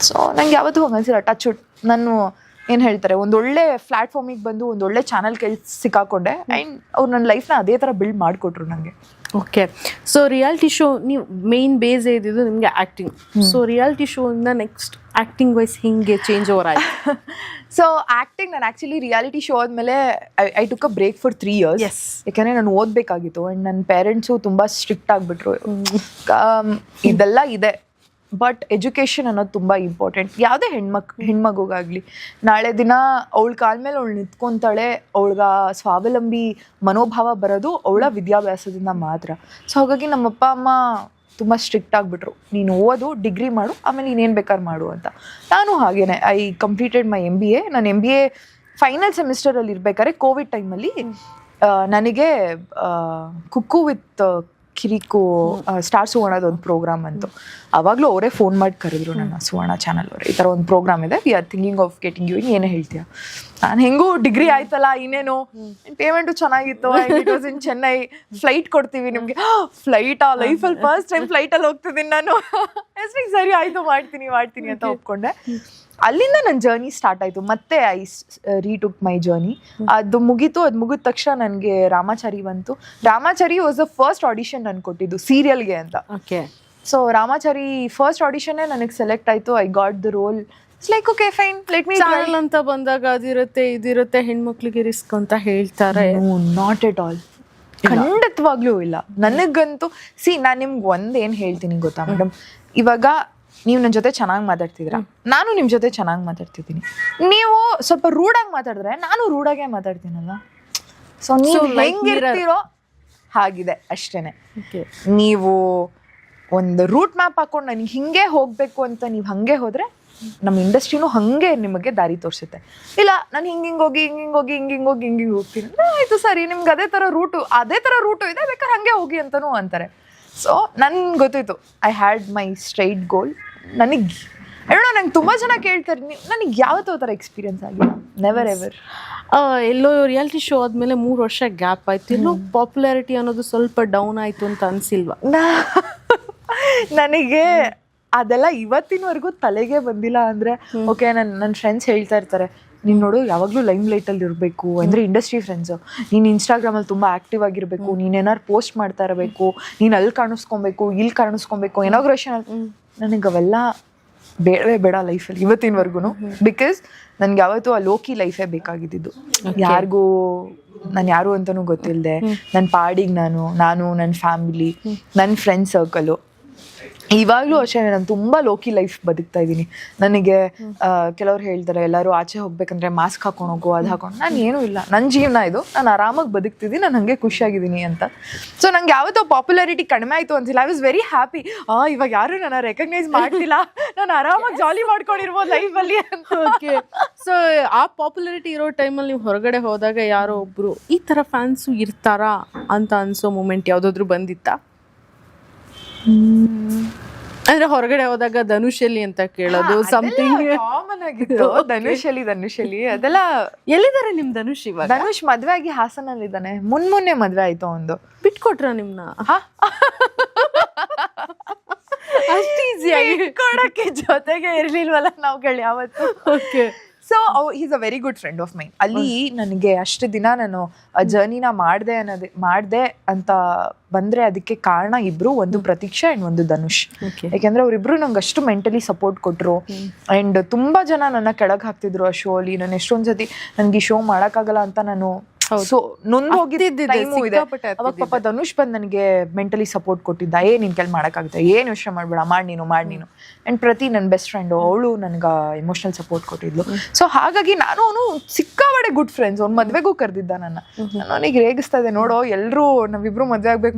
ಸೊ ನಂಗೆ ಯಾವತ್ತೂ ಹಂಗೆ ಅನಿಸಿಲ್ಲ. ಟಚ್ ವುಡ್ ನಾನು ಏನು ಹೇಳ್ತಾರೆ, ಒಂದೊಳ್ಳೆ ಪ್ಲ್ಯಾಟ್ಫಾರ್ಮಿಗೆ ಬಂದು ಒಂದೊಳ್ಳೆ ಚಾನಲ್ ಸಿಕ್ಕಾಕೊಂಡೆ. ಆ್ಯಂಡ್ ಅವ್ರು ನನ್ನ ಲೈಫ್ನ ಅದೇ ಥರ ಬಿಲ್ಡ್ ಮಾಡಿಕೊಟ್ರು ನನಗೆ. ಓಕೆ. ಸೊ ರಿಯಾಲಿಟಿ ಶೋ ನೀವು ಮೇನ್ ಬೇಸ್ ಇದ್ದಿದ್ದು ನಿಮಗೆ ಆ್ಯಕ್ಟಿಂಗ್. ಸೊ ರಿಯಾಲಿಟಿ ಶೋಯಿಂದ ನೆಕ್ಸ್ಟ್ ಆ್ಯಕ್ಟಿಂಗ್ ವೈಸ್ ಹಿಂಗೆ ಚೇಂಜ್ ಓವರ್ ಆಯ್ತು? ಸೊ ಆ್ಯಕ್ಟಿಂಗ್ ನಾನು ಆ್ಯಕ್ಚುಲಿ ರಿಯಾಲಿಟಿ ಶೋ ಆದಮೇಲೆ I took a break for 3 years. ಯಾಕೆಂದರೆ ನಾನು ಓದಬೇಕಾಗಿತ್ತು. ಆ್ಯಂಡ್ ನನ್ನ ಪೇರೆಂಟ್ಸು ತುಂಬ ಸ್ಟ್ರಿಕ್ಟ್ ಆಗಿಬಿಟ್ರು. ಇದೆಲ್ಲ ಇದೆ, ಬಟ್ ಎಜುಕೇಷನ್ ಅನ್ನೋದು ತುಂಬ ಇಂಪಾರ್ಟೆಂಟ್. ಯಾವುದೇ ಹೆಣ್ಮಗುಗಾಗಲಿ ನಾಳೆ ದಿನ ಅವಳ ಕಾಲ ಮೇಲೆ ಅವಳು ನಿಂತ್ಕೊತಾಳೆ, ಅವಳಿಗೆ ಸ್ವಾವಲಂಬಿ ಮನೋಭಾವ ಬರೋದು ಅವಳ ವಿದ್ಯಾಭ್ಯಾಸದಿಂದ ಮಾತ್ರ. ಸೊ ಹಾಗಾಗಿ ನಮ್ಮಪ್ಪ ಅಮ್ಮ ತುಂಬ ಸ್ಟ್ರಿಕ್ಟ್ ಆಗಿಬಿಟ್ರು, ನೀನು ಓದು, ಡಿಗ್ರಿ ಮಾಡು, ಆಮೇಲೆ ಇನ್ನೇನು ಬೇಕಾದ್ರೆ ಮಾಡು ಅಂತ. ನಾನು ಹಾಗೇನೆ ಐ ಕಂಪ್ಲೀಟೆಡ್ ಮೈ MBA. ನಾನು MBA ಫೈನಲ್ ಸೆಮಿಸ್ಟರಲ್ಲಿ ಇರ್ಬೇಕಾದ್ರೆ ಕೋವಿಡ್ ಟೈಮಲ್ಲಿ ನನಗೆ ಕುಕ್ಕು ವಿತ್ ಕಿರಿಕು ಸ್ಟಾರ್ ಸುವರ್ಣದ ಒಂದು ಪ್ರೋಗ್ರಾಮ್ ಅಂತು. ಆವಾಗಲೂ ಅವರೇ ಫೋನ್ ಮಾಡಿ ಕರೆದ್ರು ನನ್ನ, ಸುವರ್ಣ ಚಾನಲ್ ಅವರೇ, ಈ ಥರ ಒಂದು ಪ್ರೋಗ್ರಾಮ್ ಇದೆ, we are thinking of getting you. ಏನೇ ಹೇಳ್ತೀಯ? ನಾನು ಹೆಂಗೂ ಡಿಗ್ರಿ ಆಯ್ತಲ್ಲ, ಇನ್ನೇನು ಪೇಮೆಂಟು ಚೆನ್ನಾಗಿತ್ತು. It was in Chennai. Flight ಕೊಡ್ತೀವಿ ನಿಮಗೆ. ಫ್ಲೈಟಾ? ಲೈಫಲ್ಲಿ ಫಸ್ಟ್ ಟೈಮ್ ಫ್ಲೈಟಲ್ಲಿ ಹೋಗ್ತಿದ್ದೀನಿ ನಾನು. ಸರಿ ಆಯಿತು, ಮಾಡ್ತೀನಿ ಅಂತ ಒಪ್ಕೊಂಡೆ. ಅಲ್ಲಿಂದ ನನ್ನ ಜರ್ನಿ ಸ್ಟಾರ್ಟ್ ಆಯಿತು. ಮತ್ತೆ ಐ ರೀಟುಕ್ ಮೈ ಜರ್ನಿ. ಅದು ಮುಗಿದ ತಕ್ಷಣ ನನಗೆ ರಾಮಾಚಾರಿ ಬಂತು. Ramachari was the first audition ನಾನು ಕೊಟ್ಟಿದ್ದು ಸೀರಿಯಲ್ಗೆ ಅಂತ. ಓಕೆ. ಸೊ ರಾಮಾಚಾರಿ ಫಸ್ಟ್ ಆಡಿಷನ್ನೇ ನನಗೆ ಸೆಲೆಕ್ಟ್ ಆಯಿತು. I got the role. It's like okay fine, let me channel ಅಂತ ಬಂದಾಗ ಅದಿರುತ್ತೆ ಇದಿರುತ್ತೆ, ಹೆಣ್ಮಕ್ಳಿಗೆ ರಿಸ್ಕ್ ಅಂತ ಹೇಳ್ತಾರೆ. Not at all. ಖಂಡಿತವಾಗ್ಲೂ ಇಲ್ಲ. ನನಗಂತೂ ನಾನು ನಿಮ್ಗೆ ಒಂದೇನು ಹೇಳ್ತೀನಿ ಗೊತ್ತಾ ಮೇಡಮ್, ಇವಾಗ ನೀವು ನನ್ನ ಜೊತೆ ಚೆನ್ನಾಗಿ ಮಾತಾಡ್ತಿದ್ದೀರಾ, ನಾನು ನಿಮ್ಮ ಜೊತೆ ಚೆನ್ನಾಗಿ ಮಾತಾಡ್ತಿದ್ದೀನಿ. ನೀವು ಸ್ವಲ್ಪ ರೂಢಾಗಿ ಮಾತಾಡಿದ್ರೆ ನಾನು ರೂಢಾಗೆ ಮಾತಾಡ್ತೀನಲ್ಲ. ಸೊ ನೀವು ಹೆಂಗಿರ್ತೀರೋ ಹಾಗಿದೆ ಅಷ್ಟೇನೆ. ನೀವು ಒಂದು ರೂಟ್ ಮ್ಯಾಪ್ ಹಾಕೊಂಡು ನನಗೆ ಹಿಂಗೆ ಹೋಗಬೇಕು ಅಂತ ನೀವು ಹಾಗೆ ಹೋದರೆ ನಮ್ಮ ಇಂಡಸ್ಟ್ರಿನೂ ಹಾಗೆ ನಿಮಗೆ ದಾರಿ ತೋರಿಸುತ್ತೆ. ಇಲ್ಲ ನಾನು ಹಿಂಗೆ ಹೋಗ್ತೀನಿ, ಆಯಿತು ಸರಿ, ನಿಮ್ಗೆ ಅದೇ ಥರ ರೂಟು ಇದೆ, ಬೇಕಾದ್ರೆ ಹಾಗೆ ಹೋಗಿ ಅಂತಲೂ ಅಂತಾರೆ. ಸೊ ನನ್ಗೆ ಗೊತ್ತಿತ್ತು, ಐ ಹ್ಯಾಡ್ ಮೈ ಸ್ಟ್ರೈಟ್ ಗೋಲ್. ನನಗೆ ನಂಗೆ ತುಂಬ ಜನ ಕೇಳ್ತಾರೆ ನನಗೆ ಯಾವತ್ತೂ ಆ ಥರ ಎಕ್ಸ್ಪೀರಿಯನ್ಸ್ ಆಗಿಲ್ಲ, ನೆವರ್ ಎವರ್. ಎಲ್ಲೋ ರಿಯಾಲಿಟಿ ಶೋ ಆದಮೇಲೆ 3 ವರ್ಷ ಗ್ಯಾಪ್ ಆಯ್ತು, ಎಲ್ಲೋ ಪಾಪ್ಯುಲಾರಿಟಿ ಅನ್ನೋದು ಸ್ವಲ್ಪ ಡೌನ್ ಆಯಿತು ಅಂತ ಅನಿಸಿಲ್ವಾ? ನನಗೆ ಅದೆಲ್ಲ ಇವತ್ತಿನವರೆಗೂ ತಲೆಗೆ ಬಂದಿಲ್ಲ. ಅಂದರೆ ಓಕೆ, ನನ್ನ ಫ್ರೆಂಡ್ಸ್ ಹೇಳ್ತಾ ಇರ್ತಾರೆ, ನೀನು ನೋಡು ಯಾವಾಗಲೂ ಲೈಮ್ ಲೈಟಲ್ಲಿ ಇರಬೇಕು, ಅಂದರೆ ಇಂಡಸ್ಟ್ರಿ ಫ್ರೆಂಡ್ಸು, ನೀನು ಇನ್ಸ್ಟಾಗ್ರಾಮಲ್ಲಿ ತುಂಬ ಆ್ಯಕ್ಟಿವ್ ಆಗಿರಬೇಕು, ನೀನೇನಾದ್ರು ಪೋಸ್ಟ್ ಮಾಡ್ತಾ ಇರಬೇಕು, ನೀನು ಅಲ್ಲಿ ಕಾಣಿಸ್ಕೊಬೇಕು, ಇಲ್ಲಿ ಕಾಣಿಸ್ಕೊಬೇಕು, ಇನಾಗ್ರೇಷನ್. ನನಗೆ ಅವೆಲ್ಲ ಬೇಡವೇ ಬೇಡ ಲೈಫಲ್ಲಿ ಇವತ್ತಿನವರೆಗೂ. ಬಿಕಾಸ್ ನನ್ಗೆ ಯಾವತ್ತೂ ಆ ಲೋಕಿ ಲೈಫೇ ಬೇಕಾಗಿದ್ದು. ಯಾರಿಗೂ ನಾನು ಯಾರು ಅಂತಲೂ ಗೊತ್ತಿಲ್ಲದೆ ನನ್ನ ಪಾಡಿಗೆ ನಾನು ನನ್ನ ಫ್ಯಾಮಿಲಿ, ನನ್ನ ಫ್ರೆಂಡ್ ಸರ್ಕಲು. ಇವಾಗಲೂ ಅಷ್ಟೇ ನಾನು ತುಂಬ ಲೋಕಿ ಲೈಫ್ ಬದುಕ್ತಾ ಇದ್ದೀನಿ. ನನಗೆ ಕೆಲವ್ರು ಹೇಳ್ತಾರೆ ಎಲ್ಲರೂ ಆಚೆ ಹೋಗ್ಬೇಕಂದ್ರೆ ಮಾಸ್ಕ್ ಹಾಕೊಂಡು ಹೋಗು, ಅದು ಹಾಕೊಂಡು. ನಾನು ಏನೂ ಇಲ್ಲ, ನನ್ನ ಜೀವನ ಇದು, ನಾನು ಆರಾಮಾಗಿ ಬದುಕ್ತಿದ್ದೀನಿ, ನಾನು ಹಾಗೆ ಖುಷಿಯಾಗಿದ್ದೀನಿ ಅಂತ. ಸೊ ನಂಗೆ ಯಾವತ್ತೋ ಪಾಪ್ಯುಲಾರಿಟಿ ಕಡಿಮೆ ಆಯಿತು ಅಂತಿಲ್ಲ. I was very happy. ಇವಾಗ ಯಾರು ನನ್ನ ರೆಕಗ್ನೈಸ್ ಮಾಡ್ತಿಲ್ಲ, ನಾನು ಆರಾಮಾಗಿ ಜಾಲಿ ಮಾಡ್ಕೊಂಡಿರ್ಬೋದು ಲೈಫಲ್ಲಿ ಅಂತ. ಓಕೆ, ಸೊ ಆ ಪಾಪ್ಯುಲಾರಿಟಿ ಇರೋ ಟೈಮಲ್ಲಿ ನೀವು ಹೊರಗಡೆ ಹೋದಾಗ ಯಾರೋ ಒಬ್ರು ಈ ಥರ ಫ್ಯಾನ್ಸು ಇರ್ತಾರಾ ಅಂತ ಅನ್ಸೋ ಮೂಮೆಂಟ್ ಯಾವುದಾದ್ರೂ ಬಂದಿತ್ತಾ? ಅಂದ್ರೆ ಹೊರಗಡೆ ಹೋದಾಗ ಧನುಷಲ್ಲಿ ಅಂತ ಕೇಳೋದು ಸಮಥಿಂಗ್ ಕಾಮನ್ ಆಗಿತ್ತು. ಧನುಷಲಿ ಅದೆಲ್ಲ. ಎಲ್ಲಿದ್ದಾರೆ ನಿಮ್ ಧನುಷ್ ಇವಾಗ? ಧನುಷ್ ಮದ್ವೆ ಆಗಿ ಹಾಸನಲ್ಲಿದ್ದಾನೆ. ಮೊನ್ನೆ ಮದ್ವೆ ಆಯ್ತು ಒಂದು. ಬಿಟ್ಕೊಟ್ರ ನಿಮ್ನ? ಅಷ್ಟು ಈಸಿಯಾಗಿ ಕೊಡಕ್ಕೆ ಜೊತೆಗೆ ಇರ್ಲಿಲ್ವಲ್ಲ ನಾವುಗಳು ಯಾವತ್ತು. Okay, so is a very good friend of main. ಅಲ್ಲಿ ನನಗೆ ಅಷ್ಟು ದಿನ ನಾನು ಜರ್ನಿನ ಮಾಡಿದೆ ಅಂತ ಬಂದರೆ ಅದಕ್ಕೆ ಕಾರಣ ಇಬ್ಬರು, ಒಂದು ಪ್ರತೀಕ್ಷಾ ಆ್ಯಂಡ್ ಒಂದು ಧನುಷ್. ಯಾಕೆಂದರೆ ಅವರಿಬ್ಬರು ನಂಗೆ ಅಷ್ಟು ಮೆಂಟಲಿ ಸಪೋರ್ಟ್ ಕೊಟ್ಟರು. ಆ್ಯಂಡ್ ತುಂಬ ಜನ ನನ್ನ ಕೆಳಗೆ ಹಾಕ್ತಿದ್ರು ಆ ಶೋ ಅಲ್ಲಿ. ನಾನು ಎಷ್ಟೊಂದು ಸತಿ ನನಗೆ ಈ ಶೋ ಮಾಡೋಕ್ಕಾಗಲ್ಲ ಅಂತ ನಾನು ಸೊ ನೊಂದು ಹೋಗಿದ್ದೆ ಟೈಮು ಇದೆ. ಅವಾಗ ಪಾಪ ಧನುಷ್ ಬಂದು ನನಗೆ ಮೆಂಟಲಿ ಸಪೋರ್ಟ್ ಕೊಟ್ಟಿದ್ದ. ನಿನ್ ಕೆಲ್ ಮಾಡೋಕ್ಕಾಗುತ್ತೆ, ಏನು ಯೋಚನೆ ಮಾಡಬೇಡ, ಮಾಡಿ ನೀನು. ಆ್ಯಂಡ್ ಪ್ರತಿ ನನ್ನ ಬೆಸ್ಟ್ ಫ್ರೆಂಡು, ಅವಳು ನನಗೆ ಎಮೋಷ್ನಲ್ ಸಪೋರ್ಟ್ ಕೊಟ್ಟಿದ್ಲು. ಸೊ ಹಾಗಾಗಿ ನಾನು ಅವನು ಸಿಕ್ಕಾಬಡೆ ಗುಡ್ ಫ್ರೆಂಡ್ಸ್. ಅವ್ನು ಮದ್ವೆಗೂ ಕರೆದಿದ್ದ ನಾನು ಅವನಿಗೆ ರೇಗಿಸ್ತಾ ಇದ್ದೆ, ನೋಡೋ ಎಲ್ಲರೂ ನಾವಿಬ್ರು ಮದ್ವೆ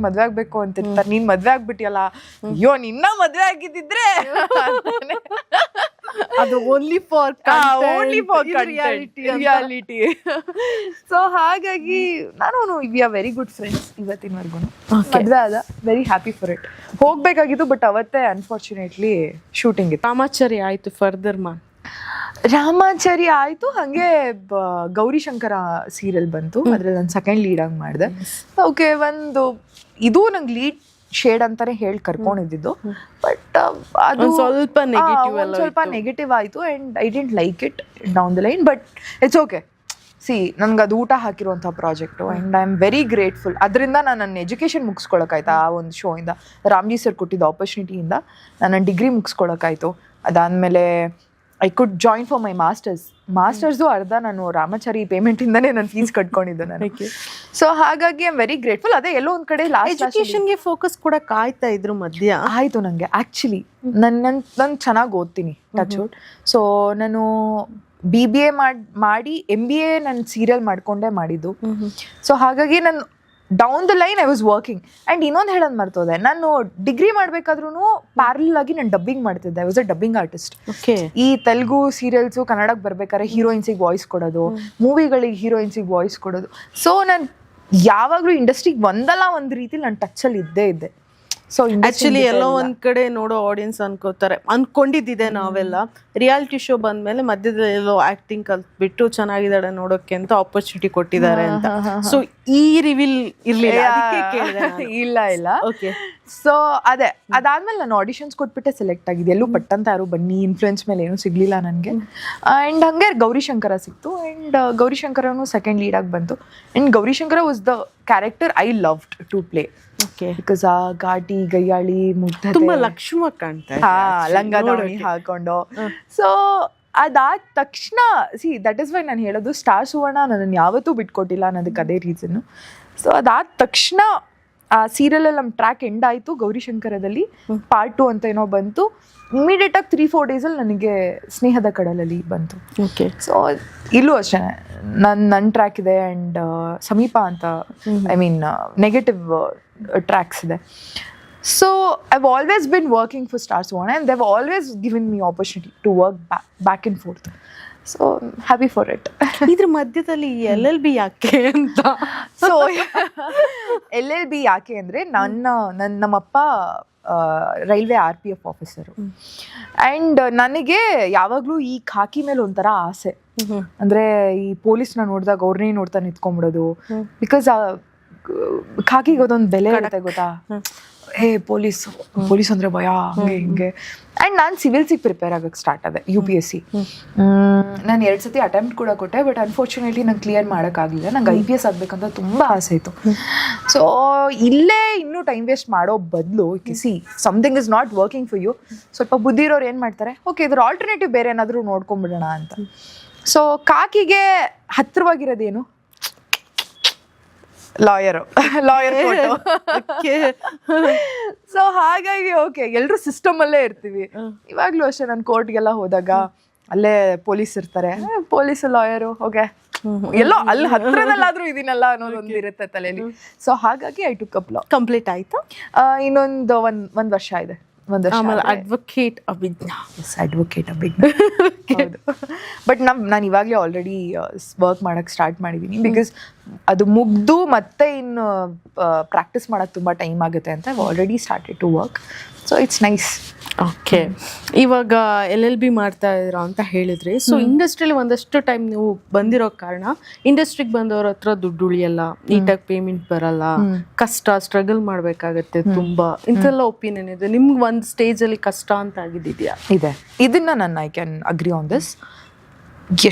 ಆಗ್ಬೇಕು ಅಂತಿರ್ತಾರೆ, ನೀನ್ ಮದ್ವೆ ಆಗ್ಬಿಟ್ಟಿಯಲ್ಲ, ಅಯ್ಯೋ ನಿನ್ನ ಮದ್ವೆ ಆಗಿದ್ದಿದ್ರೆ ಅದು ಓನ್ಲಿ ಫಾರ್ ರಿಯಾಲಿಟಿ. ಸೊ ಹಾಗಾಗಿ ನಾನು we are very good friends ಇವತ್ತಿನವರೆಗೂ. ಮದ್ವೆ ಆದ, ವೆರಿ ಹ್ಯಾಪಿ ಫಾರ್ ಇಟ್. ಹೋಗ್ಬೇಕಾಗಿತ್ತು, ಬಟ್ ಅವತ್ತೇ ಅನ್ಫಾರ್ಚುನೇಟ್ಲಿ ಶೂಟಿಂಗ್ ಇತ್ತು. ರಾಮಾಚಾರಿ ಆಯ್ತು, ಫರ್ದರ್ ರಾಮಾಚಾರಿ ಆಯ್ತು. ಹಂಗೆ ಗೌರಿಶಂಕರ ಸೀರಿಯಲ್ ಬಂತು, ಅದ್ರಲ್ಲಿ ನಾನು ಸೆಕೆಂಡ್ ಲೀಡ್ ಆಗಿ ಮಾಡಿದೆ. ಓಕೆ, ಇದು ನಂಗೆ ಲೀಡ್ ಶೇಡ್ ಅಂತಾನೆ ಹೇಳಿ ಕರ್ಕೊಂಡಿದ್ದು, ಬಟ್ ಅದು ಸ್ವಲ್ಪ ನೆಗೆಟಿವ್ ಆಯಿತು. And I didn't like it down the line, but it's okay. ನನ್ಗೆ ಅದು ಊಟ ಹಾಕಿರುವಂಥ project. And I am very grateful. ಅದರಿಂದ ನಾನು ನನ್ನ ಎಜುಕೇಷನ್ ಮುಗಿಸ್ಕೊಳಕ್ಕಾಯ್ತು. ಆ ಒಂದು ಶೋಯಿಂದ, ರಾಮ್ಜಿ ಸರ್ ಕೊಟ್ಟಿದ್ದ ಆಪರ್ಚುನಿಟಿಯಿಂದ ನನ್ನ ಡಿಗ್ರಿ ಮುಗಿಸ್ಕೊಳಕ್ಕಾಯ್ತು. ಅದಾದಮೇಲೆ I could join for my masters ಅರ್ಧ ನಾನು ರಾಮಾಚಾರಿ ಪೇಮೆಂಟಿಂದನೇ ನಾನು ಫೀಸ್ ಕಟ್ಕೊಂಡಿದ್ದೆ ನಾನು. ಸೊ ಹಾಗಾಗಿ ಐ ಆಮ್ ವೆರಿ ಗ್ರೇಟ್ಫುಲ್. ಅದೇ ಎಲ್ಲೋ ಒಂದು ಕಡೆ ಎಜುಕೇಷನ್ಗೆ ಫೋಕಸ್ ಕೊಡಕ್ಕೆ ಆಯ್ತಾ ಇದ್ರ ಮಧ್ಯ ಆಯಿತು ನನಗೆ. ಆ್ಯಕ್ಚುಲಿ ನಾನು ಚೆನ್ನಾಗಿ ಓದ್ತೀನಿ, ಟಚ್ ವುಡ್. ಸೊ ನಾನು BBA ಮಾಡಿ MBA ನಾನು ಸೀರಿಯಲ್ ಮಾಡ್ಕೊಂಡೇ ಮಾಡಿದ್ದು. ಸೊ ಹಾಗಾಗಿ ನಾನು down the line I was working. And ಇನ್ನೊಂದು ಹೇಳೋದು ಮರ್ತೋದೆ, ನಾನು ಡಿಗ್ರಿ ಮಾಡಬೇಕಾದ್ರೂ ಪ್ಯಾರಲ್ ಆಗಿ ನಾನು ಡಬ್ಬಿಂಗ್ ಮಾಡ್ತಿದ್ದೆ. I was a dubbing artist. ಈ ತೆಲುಗು ಸೀರಿಯಲ್ಸು ಕನ್ನಡಕ್ಕೆ ಬರ್ಬೇಕಾದ್ರೆ ಹೀರೋಯಿನ್ಸಿಗೆ ವಾಯ್ಸ್ ಕೊಡೋದು, ಮೂವಿಗಳಿಗೆ ಹೀರೋಯಿನ್ಸಿಗೆ ವಾಯ್ಸ್ ಕೊಡೋದು. ಸೊ ನಾನು ಯಾವಾಗಲೂ ಇಂಡಸ್ಟ್ರಿಗೆ ಒಂದಲ್ಲ ಒಂದು ರೀತಿಲಿ ನಾನು ಟಚ್ಚಲ್ಲಿ ಇದ್ದೆ. ಸೊ ಆಕ್ಚುಲಿ ಎಲ್ಲೋ ಒಂದ್ ಕಡೆ ನೋಡೋ ಆಡಿಯನ್ಸ್ ಅನ್ಕೊಂಡಿದ್ದಿದೆ ನಾವೆಲ್ಲ, ರಿಯಾಲಿಟಿ ಶೋ ಬಂದ್ಮೇಲೆ ಮಧ್ಯದಲ್ಲಿ ಎಲ್ಲೋ ಆಕ್ಟಿಂಗ್ ಕಲ್ತ್ಬಿಟ್ಟು ಚೆನ್ನಾಗಿದ್ದಾಳೆ ನೋಡೋಕೆ ಅಂತ ಆಪರ್ಚುನಿಟಿ ಕೊಟ್ಟಿದ್ದಾರೆ ಅಂತ. ಸೊ ಈ ರಿವೀಲ್ ಇರ್ಲಿಲ್ಲ, ಇಲ್ಲ. ಓಕೆ, ಸೊ ಅದಾದ್ಮೇಲೆ ನಾನು ಆಡಿಷನ್ಸ್ ಕೊಟ್ಬಿಟ್ಟೆ ಸೆಲೆಕ್ಟ್ ಆಗಿದೆ. ಎಲ್ಲೂ ಪಟ್ಟಂತ ಯಾರು ಬನ್ನಿ ಇನ್ಫ್ಲೂಯೆನ್ಸ್ ಮೇಲೆ ಏನೂ ಸಿಗ್ಲಿಲ್ಲ ನನಗೆ. ಆ್ಯಂಡ್ ಹಂಗೆ ಗೌರಿಶಂಕರ ಸಿಕ್ತು. ಆ್ಯಂಡ್ ಗೌರಿಶಂಕರನು ಸೆಕೆಂಡ್ ಲೀಡ್ ಆಗಿ ಬಂತು. And Gaurishankar was the character I loved to play. Because ಆ ಘಾಟಿ ಗಯ್ಯಾಳಿ ಮುಗ್ಧ ತುಂಬಾ ಲಕ್ಷ್ಮ ಕಾಣ್ತಾರೆ, ಲಂಗ ದಾವಣಿ ಹಾಕೊಂಡು. ಸೊ ಅದಾದ ತಕ್ಷಣ ದಟ್ ಇಸ್ ವೈ ನಾನು ಹೇಳೋದು, ಸ್ಟಾರ್ ಸುವರ್ಣ ನನ್ನನ್ನು ಯಾವತ್ತೂ ಬಿಟ್ಕೊಟ್ಟಿಲ್ಲ ಅನ್ನೋದಕ್ಕೆ ಅದೇ ರೀಸನ್ನು. ಸೊ ಅದಾದ ತಕ್ಷಣ ಆ ಸೀರಿಯಲಲ್ಲಿ ನಮ್ಮ ಟ್ರ್ಯಾಕ್ ಎಂಡ್ ಆಯಿತು. ಗೌರಿಶಂಕರದಲ್ಲಿ ಪಾರ್ಟ್ 2 ಅಂತ ಏನೋ ಬಂತು. ಇಮಿಡಿಯೇಟಾಗಿ 3-4 ಡೇಸಲ್ಲಿ ನನಗೆ ಸ್ನೇಹದ ಕಡಲಲ್ಲಿ ಬಂತು. ಓಕೆ, ಸೊ ಇಲ್ಲೂ ಅಷ್ಟೇ ನನ್ನ ಟ್ರ್ಯಾಕ್ ಇದೆ. ಆ್ಯಂಡ್ ಸಮೀಪ ಅಂತ ಐ ಮೀನ್ ನೆಗೆಟಿವ್ ಟ್ರ್ಯಾಕ್ಸ್ ಇದೆ. So I've always been working for Star Suvarna and they've always given me opportunity to work back and forth. So happy for it. ಇದ್ರ ಮಧ್ಯದಲ್ಲಿ LLB ಯಾಕೆ ಅಂತ? ಸೊ LLB ಯಾಕೆ ಅಂದರೆ ನಮ್ಮಪ್ಪ ರೈಲ್ವೆ RPF ಆಫೀಸರು. ಆ್ಯಂಡ್ ನನಗೆ ಯಾವಾಗಲೂ ಈ ಖಾಕಿ ಮೇಲೆ ಒಂಥರ ಆಸೆ. ಅಂದರೆ ಈ ಪೊಲೀಸ್ನ ನೋಡಿದಾಗ ಅವ್ರನ್ನೇ ನೋಡ್ತಾ ನಿಂತ್ಕೊಂಡ್ಬಿಡೋದು. ಬಿಕಾಸ್ ಖಾಕಿಗೆ ಅದೊಂದು ಬೆಲೆ ಇರುತ್ತೆ ಗೊತ್ತಾ. ಪೊಲೀಸ್ ಅಂದರೆ ಭಯ, ಹಂಗೆ ಹಿಂಗೆ. ಆ್ಯಂಡ್ ನಾನು ಸಿವಿಲ್ಸಿಗೆ ಪ್ರಿಪೇರ್ ಆಗಕ್ಕೆ ಸ್ಟಾರ್ಟ್ ಆದೆ, UPSC. ನಾನು 2 ಸತಿ ಅಟೆಂಪ್ಟ್ ಕೂಡ ಕೊಟ್ಟೆ, ಬಟ್ ಅನ್ಫಾರ್ಚುನೇಟ್ಲಿ ನಂಗೆ ಕ್ಲಿಯರ್ ಮಾಡೋಕ್ಕಾಗಲಿಲ್ಲ. ನಂಗೆ IPS ಆಗಬೇಕಂತ ತುಂಬ ಆಸೆ ಇತ್ತು. ಸೊ ಇಲ್ಲೇ ಇನ್ನೂ ಟೈಮ್ ವೇಸ್ಟ್ ಮಾಡೋ ಬದಲು something is not working for you, ಸ್ವಲ್ಪ ಬುದ್ಧಿ ಇರೋರು ಏನು ಮಾಡ್ತಾರೆ, ಓಕೆ ಇದ್ರ ಆಲ್ಟರ್ನೇಟಿವ್ ಬೇರೆ ಏನಾದರೂ ನೋಡ್ಕೊಂಡ್ಬಿಡೋಣ ಅಂತ. ಸೊ ಕಾಕಿಗೆ ಹತ್ತಿರವಾಗಿರೋದೇನು? Lawyer photo. ಸೊ ಹಾಗಾಗಿ ಓಕೆ ಎಲ್ಲರೂ ಸಿಸ್ಟಮಲ್ಲೇ ಇರ್ತೀವಿ. ಇವಾಗಲೂ ಅಷ್ಟೇ ನಾನು ಕೋರ್ಟ್ಗೆಲ್ಲ ಹೋದಾಗ ಅಲ್ಲೇ ಪೊಲೀಸ್ ಇರ್ತಾರೆ, ಪೊಲೀಸ್ ಲಾಯರು, ಓಕೆ ಎಲ್ಲೋ ಅಲ್ಲಿ ಹತ್ರದಲ್ಲಾದ್ರೂ ಇದೀನಲ್ಲ ಅನ್ನೋದು ಒಂದು ಇರುತ್ತೆ ತಲೆಯಲ್ಲಿ. ಸೊ ಹಾಗಾಗಿ I took up law. Complete ಆಯ್ತಾ? ಇನ್ನೊಂದು ಒಂದ್ ವರ್ಷ ಇದೆ. Advocate Abhijna. Advocate Abhijna. But ನಾನು ಇವಾಗಲೇ ಆಲ್ರೆಡಿ ವರ್ಕ್ ಮಾಡಕ್ಕೆ ಸ್ಟಾರ್ಟ್ ಮಾಡಿದ್ದೀನಿ. ಬಿಕಾಸ್ ಅದು ಮುಗ್ದು ಮತ್ತೆ ಇನ್ನು ಪ್ರಾಕ್ಟೀಸ್ ಮಾಡೋಕ್ಕೆ ತುಂಬ ಟೈಮ್ ಆಗುತ್ತೆ ಅಂತ already started to work. So it's nice. Okay, ಇವಾಗ LLB ಮಾಡ್ತಾ ಇದ್ದೀರಾ ಅಂತ ಹೇಳಿದ್ರಿ. ಸೊ ಇಂಡಸ್ಟ್ರಿಯಲ್ಲಿ ಒಂದಷ್ಟು ಟೈಮ್ ನೀವು ಬಂದಿರೋ ಕಾರಣ ಇಂಡಸ್ಟ್ರಿಗೆ ಬಂದವ್ರ ಹತ್ರ ದುಡ್ಡು ಉಳಿಯಲ್ಲ, ನೀಟಾಗಿ ಪೇಮೆಂಟ್ ಬರಲ್ಲ, ಕಷ್ಟ, ಸ್ಟ್ರಗಲ್ ಮಾಡಬೇಕಾಗತ್ತೆ ತುಂಬ, ಇಂಥೆಲ್ಲ ಒಪಿನಿಯನ್ ಇದೆ. ನಿಮ್ಗೆ ಒಂದು ಸ್ಟೇಜಲ್ಲಿ ಕಷ್ಟ ಅಂತ ಆಗಿದೆಯಾ? ಇದೆ. ಇದನ್ನ ನಾನು I can agree on this.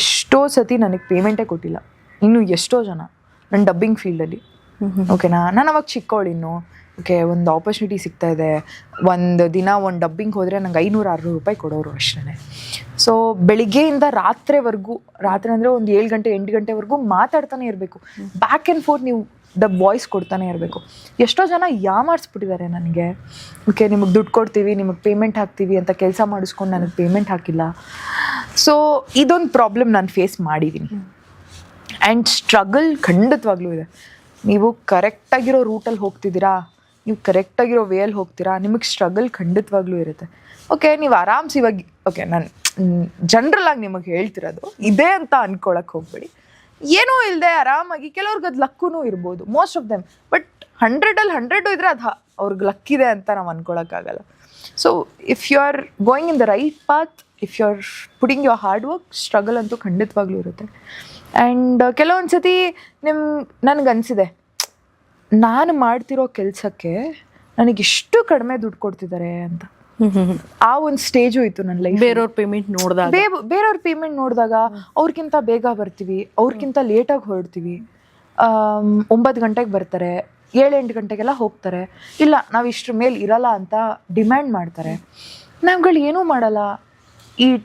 ಎಷ್ಟೋ ಸತಿ ನನಗೆ ಪೇಮೆಂಟೇ ಕೊಟ್ಟಿಲ್ಲ. ಇನ್ನು ಎಷ್ಟೋ ಜನ ನನ್ನ ಡಬ್ಬಿಂಗ್ ಫೀಲ್ಡಲ್ಲಿ, ಓಕೆನಾ, ನಾನು ಅವಾಗ ಚಿಕ್ಕವಳು ಇನ್ನು. ಓಕೆ, ಒಂದು ಆಪರ್ಚುನಿಟಿ ಸಿಗ್ತಾ ಇದೆ, ಒಂದು ದಿನ ಒಂದು ಡಬ್ಬಿಂಗ್ ಹೋದರೆ ನಂಗೆ 500-600 ರೂಪಾಯಿ ಕೊಡೋರು ಅಷ್ಟೇ. ಸೊ ಬೆಳಿಗ್ಗೆಯಿಂದ ರಾತ್ರಿವರೆಗೂ, ರಾತ್ರಿ ಅಂದರೆ ಒಂದು 7 ಗಂಟೆ 8 ಗಂಟೆವರೆಗೂ ಮಾತಾಡ್ತಾನೆ ಇರಬೇಕು. ಬ್ಯಾಕ್ ಆ್ಯಂಡ್ ಫೋರ್ತ್ ನೀವು ವಾಯ್ಸ್ ಕೊಡ್ತಾನೆ ಇರಬೇಕು. ಎಷ್ಟೋ ಜನ ಯಾಮಾರಿಸ್ಬಿಟ್ಟಿದ್ದಾರೆ ನನಗೆ. ಓಕೆ, ನಿಮಗೆ ದುಡ್ಡು ಕೊಡ್ತೀವಿ, ನಿಮಗೆ ಪೇಮೆಂಟ್ ಹಾಕ್ತೀವಿ ಅಂತ ಕೆಲಸ ಮಾಡಿಸ್ಕೊಂಡು ನನಗೆ ಪೇಮೆಂಟ್ ಹಾಕಿಲ್ಲ. ಸೊ ಇದೊಂದು ಪ್ರಾಬ್ಲಮ್ ನಾನು ಫೇಸ್ ಮಾಡಿದ್ದೀನಿ. ಆ್ಯಂಡ್ ಸ್ಟ್ರಗಲ್ ಖಂಡಿತವಾಗ್ಲೂ ಇದೆ. ನೀವು ಕರೆಕ್ಟಾಗಿರೋ ರೂಟಲ್ಲಿ ಹೋಗ್ತಿದ್ದೀರಾ, ನೀವು ಕರೆಕ್ಟಾಗಿರೋ ವೇಯಲ್ಲಿ ಹೋಗ್ತೀರಾ, ನಿಮಗೆ ಸ್ಟ್ರಗಲ್ ಖಂಡಿತವಾಗ್ಲೂ ಇರುತ್ತೆ. ಓಕೆ, ನೀವು ಆರಾಮ್ಸಿ ಇವಾಗ, ಓಕೆ ನಾನು ಜನ್ರಲಾಗಿ ನಿಮಗೆ ಹೇಳ್ತಿರೋದು ಇದೇ ಅಂತ ಅಂದ್ಕೊಳಕ್ಕೆ ಹೋಗ್ಬೇಡಿ. ಏನೂ ಇಲ್ಲದೆ ಆರಾಮಾಗಿ, ಕೆಲವ್ರಿಗೆ ಅದು ಲಕ್ಕೂ ಇರ್ಬೋದು, ಮೋಸ್ಟ್ ಆಫ್ ದೆಮ್. ಬಟ್ 100ಅಲ್ಲಿ 100 ಇದ್ರೆ ಅದು ಅವ್ರಿಗೆ ಲಕ್ಕಿದೆ ಅಂತ ನಾವು ಅಂದ್ಕೊಳಕ್ಕಾಗಲ್ಲ. So if you are going in the right path, if you are putting your hard work, struggle ಅಂತೂ ಖಂಡಿತವಾಗ್ಲೂ ಇರುತ್ತೆ. ಆ್ಯಂಡ್ ಕೆಲವೊಂದು ಸತಿ ನನಗನ್ಸಿದೆ, ನಾನು ಮಾಡ್ತಿರೋ ಕೆಲಸಕ್ಕೆ ನನಗಿಷ್ಟು ಕಡಿಮೆ ದುಡ್ಡು ಕೊಡ್ತಿದ್ದಾರೆ ಅಂತ. ಆ ಒಂದು ಸ್ಟೇಜು ಇತ್ತು ನನ್ನ ಲೈಫ್. ಬೇರೆಯವ್ರ ಪೇಮೆಂಟ್ ನೋಡಿದಾಗ ಅವ್ರಿಗಿಂತ ಬೇಗ ಬರ್ತೀವಿ, ಅವ್ರಿಗಿಂತ ಲೇಟಾಗಿ ಹೊರಡ್ತೀವಿ. 9 ಗಂಟೆಗೆ ಬರ್ತಾರೆ, 7-8 ಗಂಟೆಗೆಲ್ಲ ಹೋಗ್ತಾರೆ. ಇಲ್ಲ ನಾವು ಇಷ್ಟ್ರ ಮೇಲೆ ಇರಲ್ಲ ಅಂತ ಡಿಮ್ಯಾಂಡ್ ಮಾಡ್ತಾರೆ. ನಾವುಗಳು ಏನೂ ಮಾಡಲ್ಲ.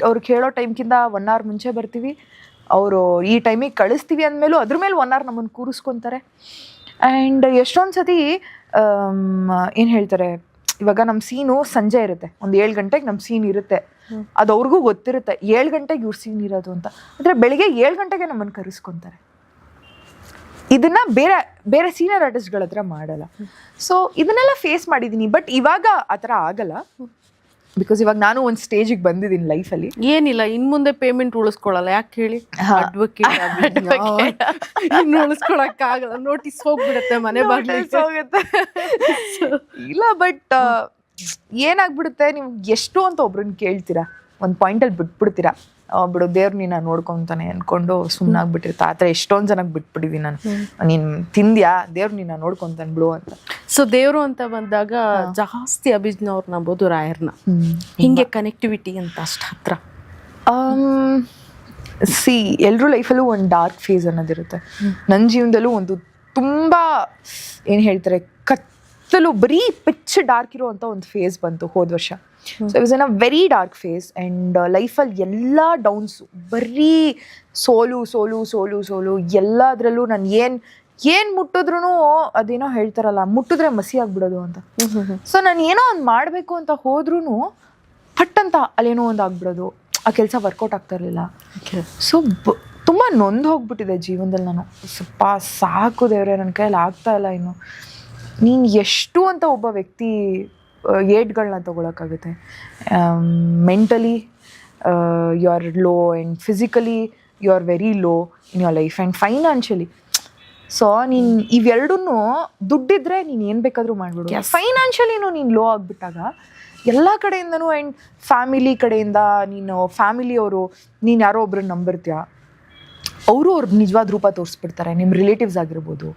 ಅವ್ರಿಗೆ ಹೇಳೋ ಟೈಮ್ಗಿಂತ 1 ಅವರ್ ಮುಂಚೆ ಬರ್ತೀವಿ, ಅವರು ಈ ಟೈಮಿಗೆ ಕಳಿಸ್ತೀವಿ ಅಂದಮೇಲೂ ಅದ್ರ ಮೇಲೆ 1 ಅವರ್ ನಮ್ಮನ್ನು ಕೂರಿಸ್ಕೊತಾರೆ. ಆ್ಯಂಡ್ ಎಷ್ಟೊಂದು ಸತಿ ಏನು ಹೇಳ್ತಾರೆ, ಇವಾಗ ನಮ್ಮ ಸೀನು ಸಂಜೆ ಇರುತ್ತೆ, ಒಂದು 7 ಗಂಟೆಗೆ ನಮ್ಮ ಸೀನ್ ಇರುತ್ತೆ, ಅದು ಅವ್ರಿಗೂ ಗೊತ್ತಿರುತ್ತೆ 7 ಗಂಟೆಗೆ ಇವ್ರು ಸೀನ್ ಇರೋದು ಅಂತ. ಆದರೆ ಬೆಳಿಗ್ಗೆ 7 ಗಂಟೆಗೆ ನಮ್ಮನ್ನು ಕರೆಸ್ಕೊತಾರೆ. ಇದನ್ನ ಬೇರೆ ಸೀನಿಯರ್ ಆರ್ಟಿಸ್ಟ್ಗಳ ಹತ್ರ ಮಾಡಲ್ಲ. ಸೊ ಇದನ್ನೆಲ್ಲ ಫೇಸ್ ಮಾಡಿದ್ದೀನಿ. ಬಟ್ ಇವಾಗ ಆ ಥರ ಆಗಲ್ಲ. ಬಿಕಾಸ್ ಇವಾಗ ನಾನು ಒಂದು ಸ್ಟೇಜಿಗೆ ಬಂದಿದ್ದೀನಿ ಲೈಫಲ್ಲಿ. ಏನಿಲ್ಲ, ಇನ್ ಮುಂದೆ ಪೇಮೆಂಟ್ ಉಳಿಸ್ಕೊಳ್ಳಲ್ಲ. ಯಾಕೆ ಹೇಳಿ? ಅಡ್ವೊಕೇಟ್ ಇನ್ನು ಉಳಿಸ್ಕೊಳಕ್ಕಾಗಲ್ಲ, ನೋಟಿಸ್ ಹೋಗ್ಬಿಡುತ್ತೆ, ಮನೆ ಬಾಗಿಲಿಗೆ ಹೋಗುತ್ತೆ. ಇಲ್ಲ, ಬಟ್ ಏನಾಗ್ಬಿಡುತ್ತೆ, ನೀವು ಎಷ್ಟು ಅಂತ ಒಬ್ರನ್ನ ಕೇಳ್ತೀರಾ, ಒಂದು ಪಾಯಿಂಟಲ್ಲಿ ಬಿಟ್ಬಿಡ್ತೀರಾ. ಬಿಡು ದೇವ್ರು ನೀನು ನೋಡ್ಕೊತಾನೆ ಅಂದ್ಕೊಂಡು ಸುಮ್ಮನಾಗ್ಬಿಟ್ಟಿರ್ತಾ. ಆ ಥರ ಎಷ್ಟೊಂದು ಜನಕ್ಕೆ ಬಿಟ್ಬಿಟ್ಟಿದ್ದೀನಿ ನಾನು. ನೀನು ತಿಂದ್ಯಾ, ದೇವ್ರು ನೀನು ನೋಡ್ಕೊತಾನೆ ಬಿಡು ಅಂತ. ಸೊ ದೇವರು ಅಂತ ಬಂದಾಗ ಜಾಸ್ತಿ ಅಭಿಜ್ಞಾ ಅವ್ರು ನಂಬೋದು ರಾಯರ್ನ. ಹಿಂಗೆ ಕನೆಕ್ಟಿವಿಟಿ ಅಂತ ಅಷ್ಟು ಹತ್ರ. ಎಲ್ಲರೂ ಲೈಫಲ್ಲೂ ಒಂದು ಡಾರ್ಕ್ ಫೇಸ್ ಅನ್ನೋದಿರುತ್ತೆ. ನನ್ನ ಜೀವನದಲ್ಲೂ ಒಂದು ತುಂಬ ಏನು ಹೇಳ್ತಾರೆ, ಕತ್ತಲು, ಬರೀ ಪಿಚ್ ಡಾರ್ಕ್ ಇರೋ ಅಂತ ಒಂದು ಫೇಸ್ ಬಂತು ಹೋದ ವರ್ಷ. So it was in a very dark phase. And ಲೈಫಲ್ಲಿ ಎಲ್ಲ ಡೌನ್ಸು, ಬರೀ ಸೋಲು ಎಲ್ಲದರಲ್ಲೂ ನಾನು ಏನು ಮುಟ್ಟಿದ್ರೂ ಅದೇನೋ ಹೇಳ್ತಾರಲ್ಲ, ಮುಟ್ಟಿದ್ರೆ ಮಸಿ ಆಗ್ಬಿಡೋದು ಅಂತ. ಸೊ ನಾನು ಏನೋ ಒಂದು ಮಾಡಬೇಕು ಅಂತ ಹೋದ್ರೂ ಪಟ್ ಅಂತ ಅಲ್ಲೇನೋ ಒಂದು ಆಗ್ಬಿಡೋದು, ಆ ಕೆಲಸ ವರ್ಕೌಟ್ ಆಗ್ತಾ ಇರಲಿಲ್ಲ. ಸೊ ತುಂಬ ನೊಂದು ಹೋಗ್ಬಿಟ್ಟಿದೆ ಜೀವನದಲ್ಲಿ ನಾನು. ಸ್ವಲ್ಪ ಸಾಕು ದೇವ್ರೆ, ನನ್ನ ಕೈಯಲ್ಲಿ ಆಗ್ತಾ ಇಲ್ಲ ಇನ್ನು. ನೀನು ಎಷ್ಟು ಅಂತ ಒಬ್ಬ ವ್ಯಕ್ತಿ ಏಟ್ಗಳನ್ನ ತೊಗೊಳಕ್ಕಾಗುತ್ತೆ, mentally you are low and physically you are very low in your life and financially. So ನೀನು ಇವೆರಡೂ ದುಡ್ಡಿದ್ರೆ ನೀನು ಏನು ಬೇಕಾದರೂ ಮಾಡ್ಬಿಡು. ಫೈನಾನ್ಷಿಯಲಿನೂ ನೀನು ಲೋ ಆಗಿಬಿಟ್ಟಾಗ ಎಲ್ಲ ಕಡೆಯಿಂದನೂ ಆ್ಯಂಡ್ ಫ್ಯಾಮಿಲಿ ಕಡೆಯಿಂದ ನೀನು ಫ್ಯಾಮಿಲಿಯವರು ನೀನು ಯಾರೋ ಒಬ್ರನ್ನ ನಂಬಿರ್ತೀಯ, ಅವರು ಅವ್ರ ನಿಜವಾದ ರೂಪ ತೋರಿಸ್ಬಿಡ್ತಾರೆ. ನಿಮ್ಮ ರಿಲೇಟಿವ್ಸ್ ಆಗಿರ್ಬೋದು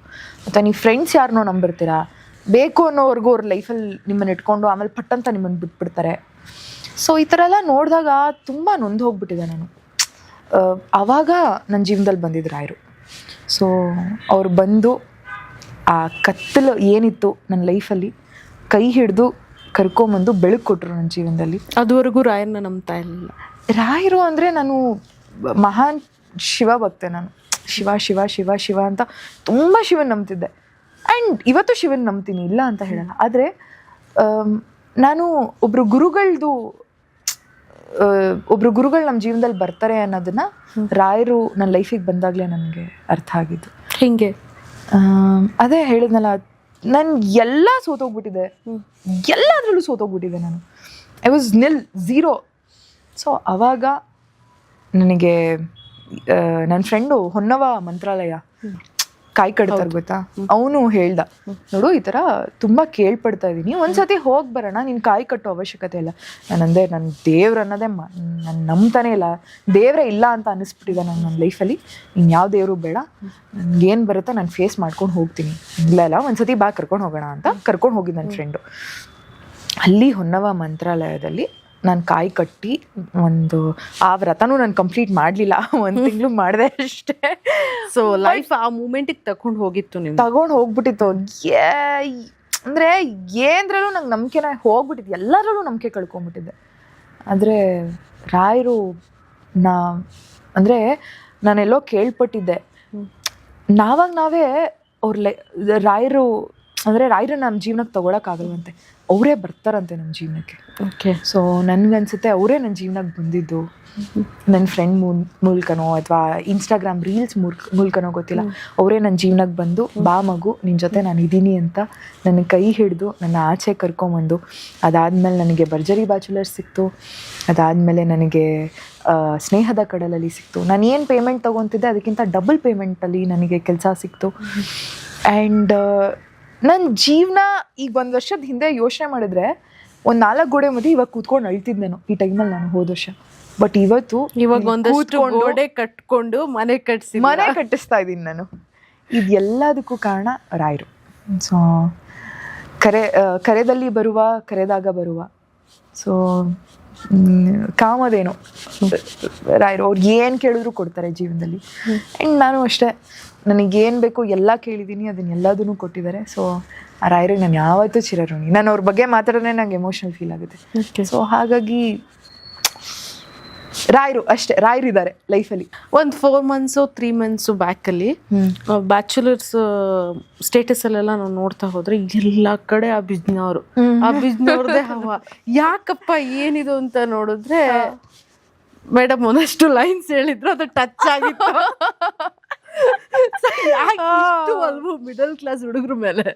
ಅಥವಾ ನೀವು ಫ್ರೆಂಡ್ಸ್ ಯಾರನ್ನೋ ನಂಬಿರ್ತೀರಾ, ಬೇಕು ಅನ್ನೋವರೆಗೂ ಅವ್ರ ಲೈಫಲ್ಲಿ ನಿಮ್ಮನ್ನು ಇಟ್ಕೊಂಡು ಆಮೇಲೆ ಪಟ್ಟಂತ ನಿಮ್ಮನ್ನು ಬಿಟ್ಬಿಡ್ತಾರೆ. ಸೊ ಈ ಥರ ಎಲ್ಲ ನೋಡಿದಾಗ ತುಂಬ ನೊಂದು ಹೋಗ್ಬಿಟ್ಟಿದೆ ನಾನು. ಆವಾಗ ನನ್ನ ಜೀವನದಲ್ಲಿ ಬಂದಿದ್ದು ರಾಯರು. ಸೊ ಅವ್ರು ಬಂದು ಆ ಕತ್ತಲು ಏನಿತ್ತು ನನ್ನ ಲೈಫಲ್ಲಿ ಕೈ ಹಿಡಿದು ಕರ್ಕೊಂಬಂದು ಬೆಳಕು ಕೊಟ್ಟರು ನನ್ನ ಜೀವನದಲ್ಲಿ. ಅದುವರೆಗೂ ರಾಯರನ್ನ ನಂಬ್ತಾ ಇರಲಿಲ್ಲ. ರಾಯರು ಅಂದರೆ ನಾನು ಮಹಾನ್ ಶಿವ ಭಕ್ತೆ. ನಾನು ಶಿವ ಶಿವ ಶಿವ ಶಿವ ಅಂತ ತುಂಬ ಶಿವನ್ ನಂಬ್ತಿದ್ದೆ ಆ್ಯಂಡ್ ಇವತ್ತು ಶಿವನ್ ನಂಬ್ತೀನಿ, ಇಲ್ಲ ಅಂತ ಹೇಳಲ್ಲ. ಆದರೆ ನಾನು ಒಬ್ಬರು ಗುರುಗಳು ನಮ್ಮ ಜೀವನದಲ್ಲಿ ಬರ್ತಾರೆ ಅನ್ನೋದನ್ನು ರಾಯರು ನನ್ನ ಲೈಫಿಗೆ ಬಂದಾಗಲೇ ನನಗೆ ಅರ್ಥ ಆಗಿದ್ದು. ಹಿಂಗೆ ಅದೇ ಹೇಳಿದ್ನಲ್ಲ, ನಾನು ಎಲ್ಲ ಸೋತೋಗ್ಬಿಟ್ಟಿದೆ, ಎಲ್ಲದರಲ್ಲೂ ಸೋತೋಗ್ಬಿಟ್ಟಿದೆ ನಾನು. I was zero. ಸೊ ಆವಾಗ ನನಗೆ ನನ್ನ ಫ್ರೆಂಡು ಹೊನ್ನವ ಮಂತ್ರಾಲಯ ಕಾಯಿ ಕಟ್ತಾರೆ ಗೊತ್ತಾ, ಅವನು ಹೇಳ್ದ, ನೋಡು ಈ ಥರ ತುಂಬ ಕೇಳ್ಪಡ್ತಾ ಇದ್ದೀನಿ, ಒಂದ್ಸತಿ ಹೋಗಿ ಬರೋಣ, ನೀನು ಕಾಯಿ ಕಟ್ಟೋ ಅವಶ್ಯಕತೆ ಇಲ್ಲ. ನಾನಂದೆ ನನ್ನ ದೇವ್ರು ಅನ್ನೋದೇ ನಾನು ನಂಬ್ತಾನೆ ಇಲ್ಲ, ದೇವರೇ ಇಲ್ಲ ಅಂತ ಅನ್ನಿಸ್ಬಿಟ್ಟಿದೆ ನನ್ನ ಲೈಫಲ್ಲಿ. ಇನ್ನು ಯಾವ ದೇವರು ಬೇಡ, ನನಗೇನು ಬರುತ್ತೋ ನಾನು ಫೇಸ್ ಮಾಡ್ಕೊಂಡು ಹೋಗ್ತೀನಿ. ಇಲ್ಲ ಒಂದ್ಸತಿ ಬಾ ಕರ್ಕೊಂಡು ಹೋಗೋಣ ಅಂತ ಕರ್ಕೊಂಡು ಹೋಗಿದ್ದು ನನ್ನ ಫ್ರೆಂಡು. ಅಲ್ಲಿ ಹೊನ್ನವ ಮಂತ್ರಾಲಯದಲ್ಲಿ ನಾನು ಕಾಯಿ ಕಟ್ಟಿ ಆ ವ್ರತನೂ ನಾನು ಕಂಪ್ಲೀಟ್ ಮಾಡಲಿಲ್ಲ, 1 ತಿಂಗಳು ಮಾಡಿದೆ ಅಷ್ಟೇ. ಸೊ ಲೈಫ್ ಆ ಮೂಮೆಂಟಿಗೆ ತಗೊಂಡು ಹೋಗಿತ್ತು, ನೀವು ತಗೊಂಡು ಹೋಗ್ಬಿಟ್ಟಿತ್ತು. ಅಂದರೆ ಏನರಲ್ಲೂ ನಂಗೆ ನಂಬಿಕೆನ ಹೋಗ್ಬಿಟ್ಟಿದ್ದು, ಎಲ್ಲರಲ್ಲೂ ನಂಬಿಕೆ ಕಳ್ಕೊಂಬಿಟ್ಟಿದ್ದೆ. ಆದರೆ ರಾಯರು ಅಂದರೆ ನಾನೆಲ್ಲೋ ಕೇಳ್ಪಟ್ಟಿದ್ದೆ, ನಾವೇ ರಾಯರು ಅಂದರೆ ರಾಯರನ್ನ ನಮ್ಮ ಜೀವನಕ್ಕೆ ತೊಗೊಳಕ್ಕಾಗಲ್ವಂತೆ, ಅವರೇ ಬರ್ತಾರಂತೆ ನಮ್ಮ ಜೀವನಕ್ಕೆ. ಓಕೆ. ಸೊ ನನಗನ್ಸುತ್ತೆ ಅವರೇ ನನ್ನ ಜೀವನಕ್ಕೆ ಬಂದಿದ್ದು, ನನ್ನ ಫ್ರೆಂಡ್ ಮೂಲಕನೋ ಅಥವಾ ಇನ್ಸ್ಟಾಗ್ರಾಮ್ ರೀಲ್ಸ್ ಮೂಲಕನೋ ಗೊತ್ತಿಲ್ಲ, ಅವರೇ ನನ್ನ ಜೀವನಕ್ಕೆ ಬಂದು ಬಾ ಮಗು ನಿನ್ನ ಜೊತೆ ನಾನು ಇದ್ದೀನಿ ಅಂತ ನನ್ನ ಕೈ ಹಿಡಿದು ನನ್ನ ಆಚೆ ಕರ್ಕೊಂಬಂದು, ಅದಾದಮೇಲೆ ನನಗೆ ಭರ್ಜರಿ ಬ್ಯಾಚುಲರ್ಸ್ ಸಿಕ್ತು, ಅದಾದಮೇಲೆ ನನಗೆ ಸ್ನೇಹದ ಕಡಲಲ್ಲಿ ಸಿಕ್ತು. ನಾನು ಏನು ಪೇಮೆಂಟ್ ತೊಗೊತಿದ್ದೆ ಅದಕ್ಕಿಂತ ಡಬಲ್ ಪೇಮೆಂಟಲ್ಲಿ ನನಗೆ ಕೆಲಸ ಸಿಕ್ತು. ಆ್ಯಂಡ್ ನನ್ನ ಜೀವನ ಈಗ 1 ವರ್ಷದ ಹಿಂದೆ ಯೋಚನೆ ಮಾಡಿದ್ರೆ 4 ಗೋಡೆ ಮಧ್ಯೆ ಇವಾಗ ಕೂತ್ಕೊಂಡು ಅಳ್ತಿದ್ನೇನೋ ಈ ಟೈಮಲ್ಲಿ ನಾನು ಹೋದ ವರ್ಷ. ಬಟ್ ಇವಾಗ ಒಂದಷ್ಟು ಗೋಡೆ ಕಟ್ಕೊಂಡು ಮನೆ ಕಟ್ಟಿಸ್ತಾ ಇದ್ದೀನಿ ನಾನು. ಇದೆಲ್ಲದಕ್ಕೂ ಕಾರಣ ರಾಯರು. ಸೊ ಕರೆದಲ್ಲಿ ಬರುವ, ಕರೆದಾಗ ಬರುವ. ಸೊ ಕಾಮದೇನು ರಾಯರು, ಅವ್ರು ಏನು ಕೇಳಿದ್ರು ಕೊಡ್ತಾರೆ ಜೀವನದಲ್ಲಿ. ಆ್ಯಂಡ್ ನಾನು ಅಷ್ಟೇ, ನನಗೇನು ಬೇಕು ಎಲ್ಲ ಕೇಳಿದ್ದೀನಿ, ಅದನ್ನೆಲ್ಲದೂ ಕೊಟ್ಟಿದ್ದಾರೆ. ಸೊ ಆ ರಾಯರಿಗೆ ನಾನು ಯಾವತ್ತೂ ಚಿರಋಣಿ. ನಾನು ಅವ್ರ ಬಗ್ಗೆ ಮಾತಾಡಿದ್ರೆ ನಂಗೆ ಎಮೋಷ್ನಲ್ ಫೀಲ್ ಆಗುತ್ತೆ. ಸೊ ಹಾಗಾಗಿ ರಾಯರು ಅಷ್ಟೇ, ರಾಯರಿದ್ದಾರೆ ಲೈಫಲ್ಲಿ. ಒಂದು 4 ಮಂತ್ಸು 3 ಮಂತ್ಸು ಬ್ಯಾಕಲ್ಲಿ ಬ್ಯಾಚುಲರ್ಸ್ ಸ್ಟೇಟಸಲ್ಲೆಲ್ಲ ನಾವು ನೋಡ್ತಾ ಹೋದ್ರೆ ಎಲ್ಲ ಕಡೆ ಆ ಬಿಜ್ನವ್ರದೇ ಹವಾ. ಯಾಕಪ್ಪ ಏನಿದು ಅಂತ ನೋಡಿದ್ರೆ ಮೇಡಮ್ ಒಂದಷ್ಟು ಲೈನ್ಸ್ ಹೇಳಿದ್ರು, ಅದು ಟಚ್ ಆಗಿತ್ತು. ಅಲ್ವೋ ಮಿಡಲ್ ಕ್ಲಾಸ್ ಹುಡುಗ್ರ ಮೇಲೆ.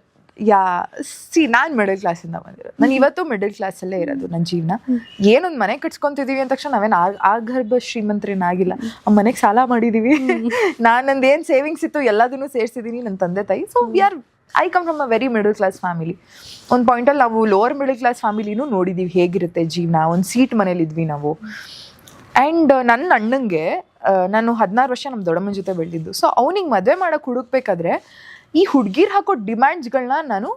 ನಾನು ಮಿಡಲ್ ಕ್ಲಾಸಿಂದ ಬಂದಿರೋದು. ನಾನು ಇವತ್ತು ಮಿಡಲ್ ಕ್ಲಾಸಲ್ಲೇ ಇರೋದು. ನನ್ನ ಜೀವನ ಏನೊಂದು ಮನೆ ಕಟ್ಸ್ಕೊತಿದೀವಿ ಅಂದ ತಕ್ಷಣ ನಾವೇನು ಆಗರ್ಭ ಶ್ರೀಮಂತರೇನಾಗಿಲ್ಲ. ಆ ಮನೆಗೆ ಸಾಲ ಮಾಡಿದೀವಿ. ನಂದು ಏನು ಸೇವಿಂಗ್ಸ್ ಇತ್ತು ಎಲ್ಲದನ್ನು ಸೇರಿಸಿದ್ದೀನಿ ನನ್ನ ತಂದೆ ತಾಯಿ. So I come from a very middle class family. ಒಂದು ಪಾಯಿಂಟಲ್ಲಿ ನಾವು ಲೋವರ್ ಮಿಡಲ್ ಕ್ಲಾಸ್ ಫ್ಯಾಮಿಲಿನೂ ನೋಡಿದ್ದೀವಿ ಹೇಗಿರುತ್ತೆ ಜೀವನ. ಒಂದು ಸೀಟ್ ಮನೇಲಿದ್ವಿ ನಾವು. ಆ್ಯಂಡ್ ನನ್ನ ಅಣ್ಣಂಗೆ ನಾನು 16 ವರ್ಷ ನಮ್ಮ ದೊಡ್ಡಮ್ಮನ ಜೊತೆ ಬೆಳೆದಿದ್ದು. ಸೊ ಅವನಿಗೆ ಮದುವೆ ಮಾಡೋಕೆ ಹುಡುಕ್ಬೇಕಾದ್ರೆ ಈ ಹುಡುಗಿರು ಹಾಕೋ ಡಿಮ್ಯಾಂಡ್ಸ್ಗಳನ್ನ ನಾನು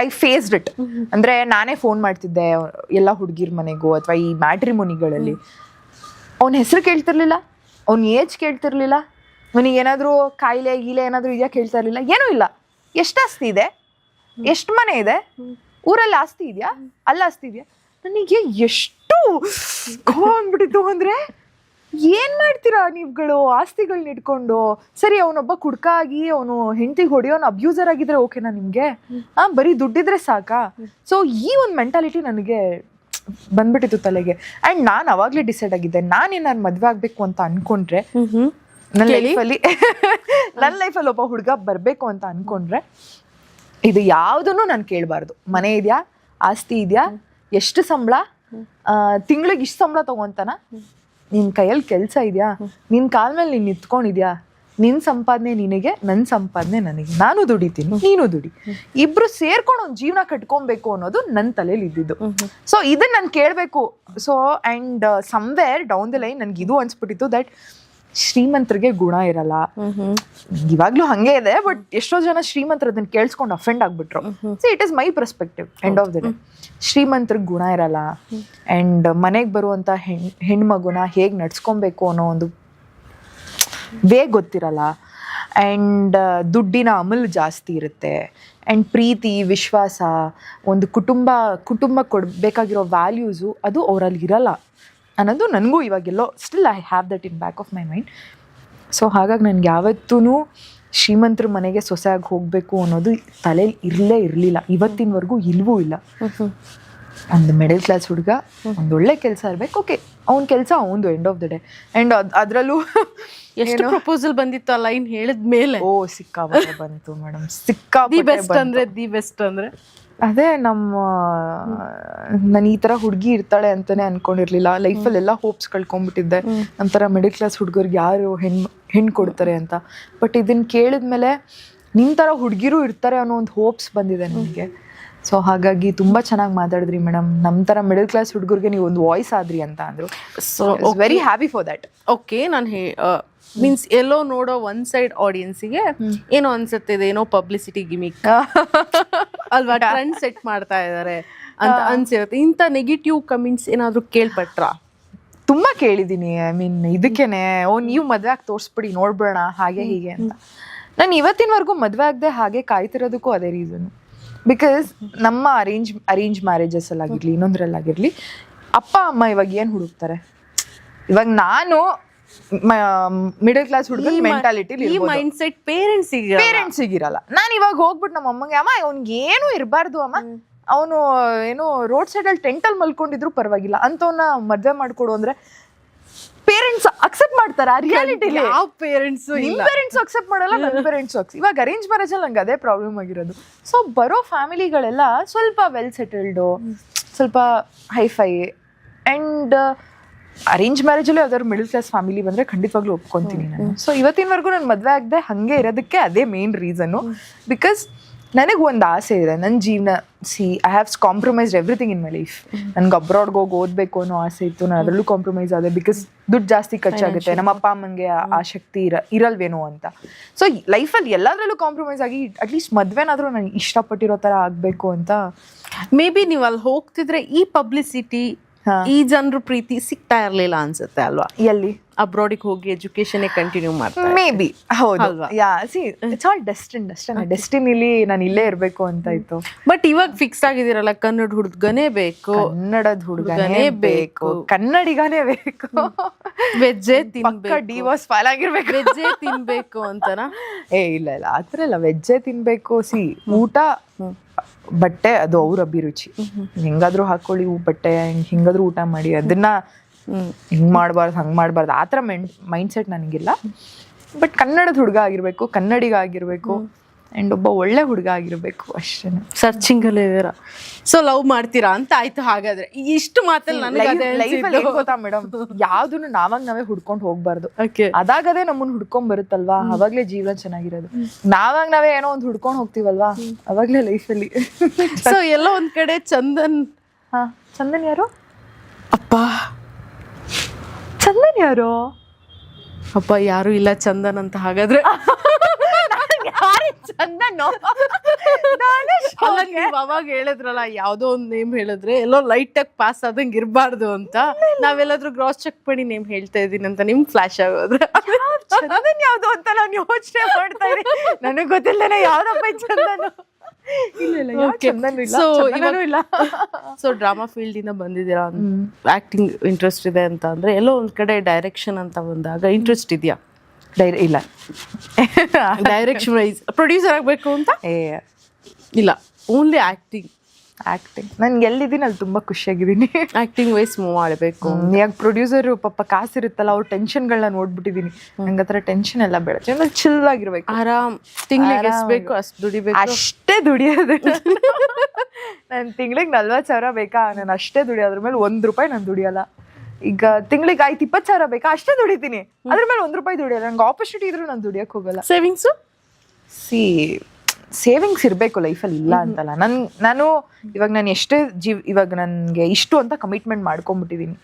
ಐ ಫೇಸ್ಡ್ ಇಟ್. ಅಂದರೆ ನಾನೇ ಫೋನ್ ಮಾಡ್ತಿದ್ದೆ ಎಲ್ಲ ಹುಡುಗಿರ ಮನೆಗೂ ಅಥವಾ ಈ ಮ್ಯಾಟ್ರಿಮೋನಿಗಳಲ್ಲಿ. ಅವನ ಹೆಸರು ಕೇಳ್ತಿರ್ಲಿಲ್ಲ, ಅವ್ನ ಏಜ್ ಕೇಳ್ತಿರ್ಲಿಲ್ಲ, ಅವನಿಗೆ ಏನಾದರೂ ಕಾಯಿಲೆ ಗೀಲೆ ಏನಾದರೂ ಇದೆಯಾ ಕೇಳ್ತಾ ಇರಲಿಲ್ಲ. ಏನೂ ಇಲ್ಲ. ಎಷ್ಟು ಆಸ್ತಿ ಇದೆ, ಎಷ್ಟು ಮನೆ ಇದೆ, ಊರಲ್ಲಿ ಆಸ್ತಿ ಇದೆಯಾ, ಅಲ್ಲ ಆಸ್ತಿ ಇದೆಯಾ. ನನಗೆ ಎಷ್ಟು ಅಂದ್ಬಿಟ್ಟಿತ್ತು ಅಂದರೆ, ಏನು ಮಾಡ್ತೀರಾ ನೀವುಗಳು ಆಸ್ತಿಗಳನ್ನ ಇಟ್ಕೊಂಡು. ಸರಿ ಅವನೊಬ್ಬ ಕುಡ್ಕ ಆಗಿ ಅವನು ಹೆಂಡತಿಗೆ ಹೊಡೆಯೋನು ಅಬ್ಯೂಸರ್ ಆಗಿದ್ರೆ ಓಕೆನಾ ನಿಮಗೆ? ಬರೀ ದುಡ್ಡಿದ್ರೆ ಸಾಕಾ? ಸೊ ಈ ಒಂದು ಮೆಂಟಾಲಿಟಿ ನನಗೆ ಬಂದ್ಬಿಟ್ಟಿತ್ತು ತಲೆಗೆ. ಆ್ಯಂಡ್ ನಾನು ಅವಾಗಲೇ ಡಿಸೈಡ್ ಆಗಿದ್ದೆ, ನಾನೇನಾರು ಮದುವೆ ಆಗಬೇಕು ಅಂತ ಅಂದ್ಕೊಂಡ್ರೆ ನನ್ನ ಲೈಫಲ್ಲಿ ಒಬ್ಬ ಹುಡುಗ ಬರಬೇಕು ಅಂತ ಅಂದ್ಕೊಂಡ್ರೆ ಇದು ಯಾವುದನ್ನು ನಾನು ಕೇಳಬಾರ್ದು. ಮನೆ ಇದೆಯಾ, ಆಸ್ತಿ ಇದೆಯಾ, ಎಷ್ಟು ಸಂಬಳ, ತಿಂಗಳಿಗೆ ಇಷ್ಟು ಸಂಬಳ ತಗೊಂತಾನ, ನಿನ್ ಕೈಯಲ್ಲಿ ಕೆಲಸ ಇದೆಯಾ, ನಿನ್ ಕಾಲ ಮೇಲೆ ನೀನ್ ನಿಂತ್ಕೊಂಡಿದ್ಯಾ, ನಿನ್ ಸಂಪಾದನೆ ನಿನಗೆ, ನನ್ನ ಸಂಪಾದನೆ ನನಗೆ, ನಾನು ದುಡಿತೀನಿ ನೀನು ದುಡಿ, ಇಬ್ರು ಸೇರ್ಕೊಂಡು ಒಂದು ಜೀವನ ಕಟ್ಕೊಬೇಕು ಅನ್ನೋದು ನನ್ನ ತಲೆಯಲ್ಲಿ ಇದ್ದಿದ್ದು. ಸೊ ಇದನ್ನ ನಾನು ಕೇಳಬೇಕು. So and somewhere down the line ನನ್ಗೆ ಇದು ಅನ್ಸ್ಬಿಟ್ಟಿತ್ತು ದಟ್ ಶ್ರೀಮಂತರಿಗೆ ಗುಣ ಇರಲ್ಲ. ಇವಾಗ್ಲೂ ಹಂಗೆ ಇದೆ, ಬಟ್ ಎಷ್ಟೋ ಜನ ಶ್ರೀಮಂತರ ಅದನ್ನ ಕೇಳಿಸ್ಕೊಂಡು ಅಫೆಂಡ್ ಆಗ್ಬಿಟ್ರು. See it is my perspective end of the day. ಶ್ರೀಮಂತರಿಗೆ ಗುಣ ಇರಲ್ಲ ಆ್ಯಂಡ್ ಮನೆಗೆ ಬರುವಂಥ ಹೆಣ್ಮಗುನ ಹೇಗೆ ನಡ್ಸ್ಕೊಬೇಕು ಅನ್ನೋ ಒಂದು ವೇ ಗೊತ್ತಿರಲ್ಲ. ಆ್ಯಂಡ್ ದುಡ್ಡಿನ ಅಮಲು ಜಾಸ್ತಿ ಇರುತ್ತೆ. ಆ್ಯಂಡ್ ಪ್ರೀತಿ, ವಿಶ್ವಾಸ, ಒಂದು ಕುಟುಂಬ ಕೊಡಬೇಕಾಗಿರೋ ವ್ಯಾಲ್ಯೂಸು ಅದು ಅವರಲ್ಲಿ ಇರಲ್ಲ ಅನ್ನೋದು ನನಗೂ ಇವಾಗೆಲ್ಲೋ still I have that in back of my mind. So ಹಾಗಾಗಿ ನನಗೆ ಯಾವತ್ತೂ ಶ್ರೀಮಂತರ ಮನೆಗೆ ಸೊಸೆಯಾಗಿ ಹೋಗಬೇಕು ಅನ್ನೋದು ತಲೆಯಲ್ಲಿ ಇರಲಿಲ್ಲ, ಇವತ್ತಿನವರೆಗೂ ಇಲ್ವೂ ಇಲ್ಲ. ಒಂದು ಮಿಡಲ್ ಕ್ಲಾಸ್ ಹುಡುಗ ಒಂದೊಳ್ಳೆ ಕೆಲಸ ಇರಬೇಕು, ಓಕೆ ಅವ್ನ ಕೆಲಸ ಅವನದು end of the day. And ಅದರಲ್ಲೂ ಎಷ್ಟು ಪ್ರಪೋಸಲ್ ಬಂದಿತ್ತು ಆ ಲೈನ್ ಹೇಳಿದ್ಮೇಲೆ? ಓ ಸಿಕ್ಕಾಪಟ್ಟೆ ಬಂತು ಮೇಡಮ್, ಸಿಕ್ಕಾಪಟ್ಟೆ ದಿ ಬೆಸ್ಟ್ ಅಂದ್ರೆ ಅದೇ ನಾನು ಈ ಥರ ಹುಡುಗಿ ಇರ್ತಾಳೆ ಅಂತಾನೆ ಅನ್ಕೊಂಡಿರ್ಲಿಲ್ಲ. ಲೈಫಲ್ಲೆಲ್ಲ ಹೋಪ್ಸ್ ಕಳ್ಕೊಂಡ್ಬಿಟ್ಟಿದ್ದೆ, ನಮ್ಮ ಥರ ಮಿಡಲ್ ಕ್ಲಾಸ್ ಹುಡುಗರಿಗೆ ಯಾರು ಹೆಣ್ಣು ಕೊಡ್ತಾರೆ ಅಂತ. ಬಟ್ ಇದನ್ನು ಕೇಳಿದ್ಮೇಲೆ ನಿಮ್ಮ ಥರ ಹುಡುಗಿರು ಇರ್ತಾರೆ ಅನ್ನೋ ಒಂದು ಹೋಪ್ಸ್ ಬಂದಿದೆ ನನಗೆ. ಸೊ ಹಾಗಾಗಿ ತುಂಬ ಚೆನ್ನಾಗಿ ಮಾತಾಡಿದ್ರಿ ಮೇಡಮ್. ನಮ್ಮ ಥರ ಮಿಡಲ್ ಕ್ಲಾಸ್ ಹುಡುಗರಿಗೆ ನೀವು ಒಂದು ವಾಯ್ಸ್ ಆದ್ರಿ ಅಂತ ಅಂದರು. So very happy for that. Okay, ನಾನು ಮೀನ್ಸ್ ಎಲ್ಲೋ ನೋಡೋ ಒನ್ ಸೈಡ್ ಆಡಿಯನ್ಸಿಗೆ ಏನೋ ಅನ್ಸುತ್ತೆ, ಏನೋ ಪಬ್ಲಿಸಿಟಿ ಗಿಮಿಕ್ ಅಲ್ವಾ, ಟ್ರೆಂಡ್ ಸೆಟ್ ಮಾಡ್ತಾ ಇದ್ದಾರೆ ಅಂತ ಅನ್ಸಿರುತ್ತೆ. ಇಂಥ ನೆಗೆಟಿವ್ ಕಮೆಂಟ್ಸ್ ಏನಾದರೂ ಕೇಳ್ಪಟ್ರಾ? ತುಂಬ ಕೇಳಿದ್ದೀನಿ. ಐ ಮೀನ್ ಇದಕ್ಕೇನೆ ನೀವು ಮದುವೆ ಆಗಿ ತೋರಿಸ್ಬಿಡಿ ನೋಡ್ಬೇಡ ಹಾಗೆ ಹೀಗೆ ಅಂತ. ನಾನು ಇವತ್ತಿನವರೆಗೂ ಮದುವೆ ಆಗದೆ ಹಾಗೆ ಕಾಯ್ತಿರೋದಕ್ಕೂ ಅದೇ ರೀಸನು. ಬಿಕಾಸ್ ನಮ್ಮ ಅರೇಂಜ್ ಮ್ಯಾರೇಜಸ್ ಅಲ್ಲಾಗಿರ್ಲಿ, ಇನ್ನೊಂದ್ರಲ್ಲಾಗಿರ್ಲಿ, ಅಪ್ಪ ಅಮ್ಮ ಇವಾಗ ಏನು ಹುಡುಕ್ತಾರೆ, ಇವಾಗ ನಾನು ಮಿಡಲ್ ಕ್ಲಾಸ್ ಹುಡುಗ ಮೆಂಟಾಲಿಟಿ ಮೈಂಡ್ ಸೆಟ್ ಪೇರೆಂಟ್ಸಿಗಿರಲ್ಲ. ನಾನು ಇವಾಗ ಹೋಗ್ಬಿಟ್ಟು ನಮ್ಮ ಅಮ್ಮಗೆ, ಅಮ್ಮ ಅವ್ನಿಗೆ ಏನು ಇರಬಾರ್ದು ಅಮ್ಮ, ಅವನು ಏನೋ ರೋಡ್ ಸೈಡಲ್ಲಿ ಟೆಂಟಲ್ಲಿ ಮಲ್ಕೊಂಡಿದ್ರು ಪರವಾಗಿಲ್ಲ ಅಂತವನ್ನ ಮದುವೆ ಮಾಡ್ಕೊಡು ಅಂದ್ರೆ ಪೇರೆಂಟ್ಸ್ ಅಕ್ಸೆಪ್ಟ್ ಮಾಡ್ತಾರ? ರಿಯಾಲಿಟಿಲಿ ಯಾವ ಪೇರೆಂಟ್ಸ್ ಪೇರೆಂಟ್ಸ್ ಅಕ್ಸೆಪ್ಟ್ ಮಾಡಲ್ಲ, ನನ್ನ ಪೇರೆಂಟ್ಸ್ ಇವಾಗ ಅರೇಂಜ್ ಮ್ಯಾರೇಜ್ ಅಲ್ಲಿ ನಂಗೆ ಅದೇ ಪ್ರಾಬ್ಲಮ್ ಆಗಿರೋದು. ಸೊ ಬರೋ ಫ್ಯಾಮಿಲಿಗಳೆಲ್ಲ ಸ್ವಲ್ಪ ವೆಲ್ ಸೆಟಲ್ಡು, ಸ್ವಲ್ಪ ಹೈಫೈ. ಆ್ಯಂಡ್ ಅರೇಂಜ್ ಮ್ಯಾರೇಜಲ್ಲೂ ಯಾವ್ದಾದ್ರು ಮಿಡಲ್ ಕ್ಲಾಸ್ ಫ್ಯಾಮಿಲಿ ಬಂದರೆ ಖಂಡಿತವಾಗ್ಲೂ ಒಪ್ಕೊತೀನಿ ನಾನು. ಸೊ ಇವತ್ತಿನವರೆಗೂ ನಾನು ಮದುವೆ ಆಗದೆ ಹಾಗೆ ಇರೋದಕ್ಕೆ ಅದೇ ಮೇನ್ ರೀಸನ್ನು. ಬಿಕಾಸ್ ನನಗೆ ಒಂದು ಆಸೆ ಇದೆ ನನ್ನ ಜೀವನ. I have compromised everything in my life. ನನಗೆ ಅಬ್ರಾಡ್ಗೆ ಹೋಗಿ ಓದಬೇಕು ಅನ್ನೋ ಆಸೆ ಇತ್ತು, ನಾನು ಅದರಲ್ಲೂ ಕಾಂಪ್ರಮೈಸ್ ಆದೆ. ಬಿಕಾಸ್ ದುಡ್ಡು ಜಾಸ್ತಿ ಖರ್ಚಾಗುತ್ತೆ, ನಮ್ಮ ಅಪ್ಪ ಅಮ್ಮಂಗೆ ಆ ಶಕ್ತಿ ಇರಲ್ವೇನೋ ಅಂತ. ಸೊ ಲೈಫಲ್ಲಿ ಎಲ್ಲದರಲ್ಲೂ ಕಾಂಪ್ರಮೈಸ್ ಆಗಿ ಅಟ್ಲೀಸ್ಟ್ ಮದುವೆನಾದರೂ ನನಗೆ ಇಷ್ಟಪಟ್ಟಿರೋ ಥರ ಆಗಬೇಕು ಅಂತ. ಮೇ ಬಿ ನೀವು ಅಲ್ಲಿ ಹೋಗ್ತಿದ್ರೆ ಈ ಪಬ್ಲಿಸಿಟಿ, ಈ ಜನರು ಪ್ರೀತಿ ಸಿಗ್ತಾ ಇರ್ಲಿಲ್ಲ ಅನ್ಸುತ್ತೆ ಅಲ್ವಾ? ಎಲ್ಲಿ ಅಬ್ರಾಡಿಗೆ ಹೋಗಿ ಎಜುಕೇಶನ್ ಕಂಟಿನ್ಯೂ ಮಾಡ್ತಾರೆ. ಮೇ ಬಿ ಹೌದು. ಯಾ ಸಿ ಇಟ್ಸ್ ಆಲ್ ಡೆಸ್ಟಿನ್ ಅಷ್ಟೇ. ಡೆಸ್ಟಿನಿಲಿ ನಾನು ಇಲ್ಲೇ ಇರಬೇಕು ಅಂತ ಇತ್ತು. ಬಟ್ ಇವಾಗ ಫಿಕ್ಸ್ ಆಗಿದ್ದೀರಲ್ಲ, ಕನ್ನಡ ಹುಡುಗನೇ ಬೇಕು, ಕನ್ನಡದ ಹುಡುಗನೇ ಬೇಕು, ಕನ್ನಡಿಗನೇ ಬೇಕು, ವೆಜ್ಜೇ ತಿನ್ಬೇಕು, ಡಿವೋರ್ಸ್ ಫೈಲ್ ಆಗಿರ್ಬೇಕು, ವೆಜ್ಜೇ ತಿನ್ಬೇಕು ಅಂತನಾ? ಇಲ್ಲ ಆ ಥರ ಇಲ್ಲ, ವೆಜ್ಜೇ ತಿನ್ಬೇಕು. ಸಿ ಊಟ ಬಟ್ಟೆ ಅದು ಅವ್ರ ಅಭಿರುಚಿ. ಹೆಂಗಾದ್ರೂ ಹಾಕೊಳ್ಳಿ ಬಟ್ಟೆ, ಹಿಂಗಾದ್ರೂ ಊಟ ಮಾಡಿ, ಅದನ್ನ ಹಿಂಗ್ ಮಾಡ್ಬಾರ್ದು ಹಂಗ್ ಮಾಡ್ಬಾರ್ದು ಆ ಥರ ಮೈಂಡ್ ಸೆಟ್ ನನಗಿಲ್ಲ. ಬಟ್ ಕನ್ನಡದ ಹುಡುಗ ಆಗಿರ್ಬೇಕು, ಕನ್ನಡಿಗ ಆಗಿರ್ಬೇಕು, ಆ್ಯಂಡ್ ಒಬ್ಬ ಒಳ್ಳೆ ಹುಡುಗ ಆಗಿರ್ಬೇಕು ಅಷ್ಟೇ. ಸರ್ಚಿಂಗ್ ಅಲ್ಲೇ ಇದ್ದೀರಾ. ಸೊ ಲವ್ ಮಾಡ್ತೀರಾ ಅಂತ ಆಯ್ತು. ಹಾಗಾದ್ರೆ ಇಷ್ಟು ಮಾತಲ್ಲಿ ಲೈಫಲ್ಲಿ ಗೊತ್ತಾ ಮೇಡಮ್, ಯಾವ್ದನ್ನು ನಾವೇ ಹುಡ್ಕೊಂಡು ಹೋಗ್ಬಾರ್ದು. ಅದಾಗದೇ ನಮ್ಮನ್ನ ಹುಡ್ಕೊಂಡ್ ಬರುತ್ತಲ್ವಾ, ಅವಾಗ್ಲೇ ಜೀವನ ಚೆನ್ನಾಗಿರೋದು. ನಾವೇ ಏನೋ ಒಂದು ಹುಡ್ಕೊಂಡು ಹೋಗ್ತೀವಲ್ವಾ, ಅವಾಗ್ಲೇ ಲೈಫಲ್ಲಿ. ಸೊ ಎಲ್ಲೋ ಒಂದ್ ಕಡೆ ಚಂದನ್. ಚಂದನ್ ಯಾರು? ಅಪ್ಪ ಚಂದನ್ ಯಾರು? ಅಪ್ಪ ಯಾರು ಇಲ್ಲ ಚಂದನ್ ಅಂತ. ಹಾಗಾದ್ರೆ ಚಂದನ್ ಅವಾಗ ಹೇಳಿದ್ರಲ್ಲ, ಯಾವ್ದೋ ಒಂದ್ ನೇಮ್ ಹೇಳಿದ್ರೆ ಎಲ್ಲೋ ಲೈಟ್ ಆಗಿ ಪಾಸ್ ಆದಂಗೆ ಇರಬಾರ್ದು ಅಂತ. ನಾವೆಲ್ಲಾದ್ರೂ ಕ್ರಾಸ್ ಚೆಕ್ ಮಾಡಿ ನೇಮ್ ಹೇಳ್ತಾ ಇದೀನಿ ಅಂತ ನಿಮ್ಗೆ ಫ್ಲಾಶ್ ಆಗೋದ್ರೆ ಚಂದನ್ ಯಾವ್ದು ಅಂತ ನಾನು ಯೋಚನೆ ಮಾಡ್ತಾ ಇದ್ದೀನಿ. ನನಗೆ ಗೊತ್ತಿಲ್ಲನೆ ಯಾವ್ದಪ್ಪ ಚಂದನ್. ಸೊ ಡ್ರಾಮಾ ಫೀಲ್ಡ್ ಇಂದ ಬಂದಿದ್ದೀರಾ, ಆಕ್ಟಿಂಗ್ ಇಂಟ್ರೆಸ್ಟ್ ಇದೆ ಅಂತ ಅಂದ್ರೆ ಎಲ್ಲೋ ಒಂದ್ ಕಡೆ ಡೈರೆಕ್ಷನ್ ಅಂತ ಬಂದಾಗ ಇಂಟ್ರೆಸ್ಟ್ ಇದೆಯಾ? ಇಲ್ಲ ಡೈರೆಕ್ಷನ್ ವೈಸ್ ಪ್ರೊಡ್ಯೂಸರ್ ಆಗಬೇಕು ಅಂತ ಇಲ್ಲ, ಓನ್ಲಿ ಆಕ್ಟಿಂಗ್. ನನ್ಗೆ ಎಲ್ಲಿದ್ದೀನಿ ಅಲ್ಲಿ ತುಂಬಾ ಖುಷಿಯಾಗಿದ್ದೀನಿ. ಆಕ್ಟಿಂಗ್ ವೈಸ್ ಮೂವ್ ಮಾಡಬೇಕು. ಯಾಕೆ ಪ್ರೊಡ್ಯೂಸರ್ ಪಾಪ ಕಾಸಿರುತ್ತಲ್ಲ, ಅವ್ರ ಟೆನ್ಷನ್ಗಳನ್ನ ನೋಡ್ಬಿಟ್ಟಿದೀನಿ. ನಂಗೆ ಹತ್ರ ಟೆನ್ಷನ್ ಎಲ್ಲ ಬೇಡ, ಚಿಲ್ ಆಗಿರ್ಬೇಕು, ಆರಾಮ್. ತಿಂಗಳಿಗೆ ಎಷ್ಟು ಬೇಕು ಅಷ್ಟು ದುಡಿಬೇಕು, ಅಷ್ಟೇ ದುಡಿಯೋದು. ನಾನು ತಿಂಗಳಿಗೆ 40,000 ಬೇಕಾ, ನಾನು ಅಷ್ಟೇ ದುಡಿಯೋದ್ರ ಮೇಲೆ ₹1 ನಾನು ದುಡಿಯಲ್ಲ. ಈಗ ತಿಂಗಳಿಗೆ ಆಯ್ತು 20,000 ಬೇಕಾ, ಅಷ್ಟೇ ದುಡಿತೀನಿ, ಅದ್ರ ಮೇಲೆ ₹1 ದುಡಿಯಲ್ಲ. ನಂಗೆ ಆಪರ್ಚುನಿಟಿ ಇದ್ರೂ ನಾನು ದುಡಿಯಕ್ಕೆ ಹೋಗಲ್ಲ. ಸೇವಿಂಗ್ಸು ಸೇವಿಂಗ್ಸ್ ಇರಬೇಕು ಲೈಫಲ್ಲಿ, ಇಲ್ಲ ಅಂತಲ್ಲ. ನಾನು ಇವಾಗ ನಾನು ಎಷ್ಟೇ ಇವಾಗ ನನಗೆ ಇಷ್ಟು ಅಂತ ಕಮಿಟ್ಮೆಂಟ್ ಮಾಡ್ಕೊಂಡ್ಬಿಟ್ಟಿದ್ದೀನಿ.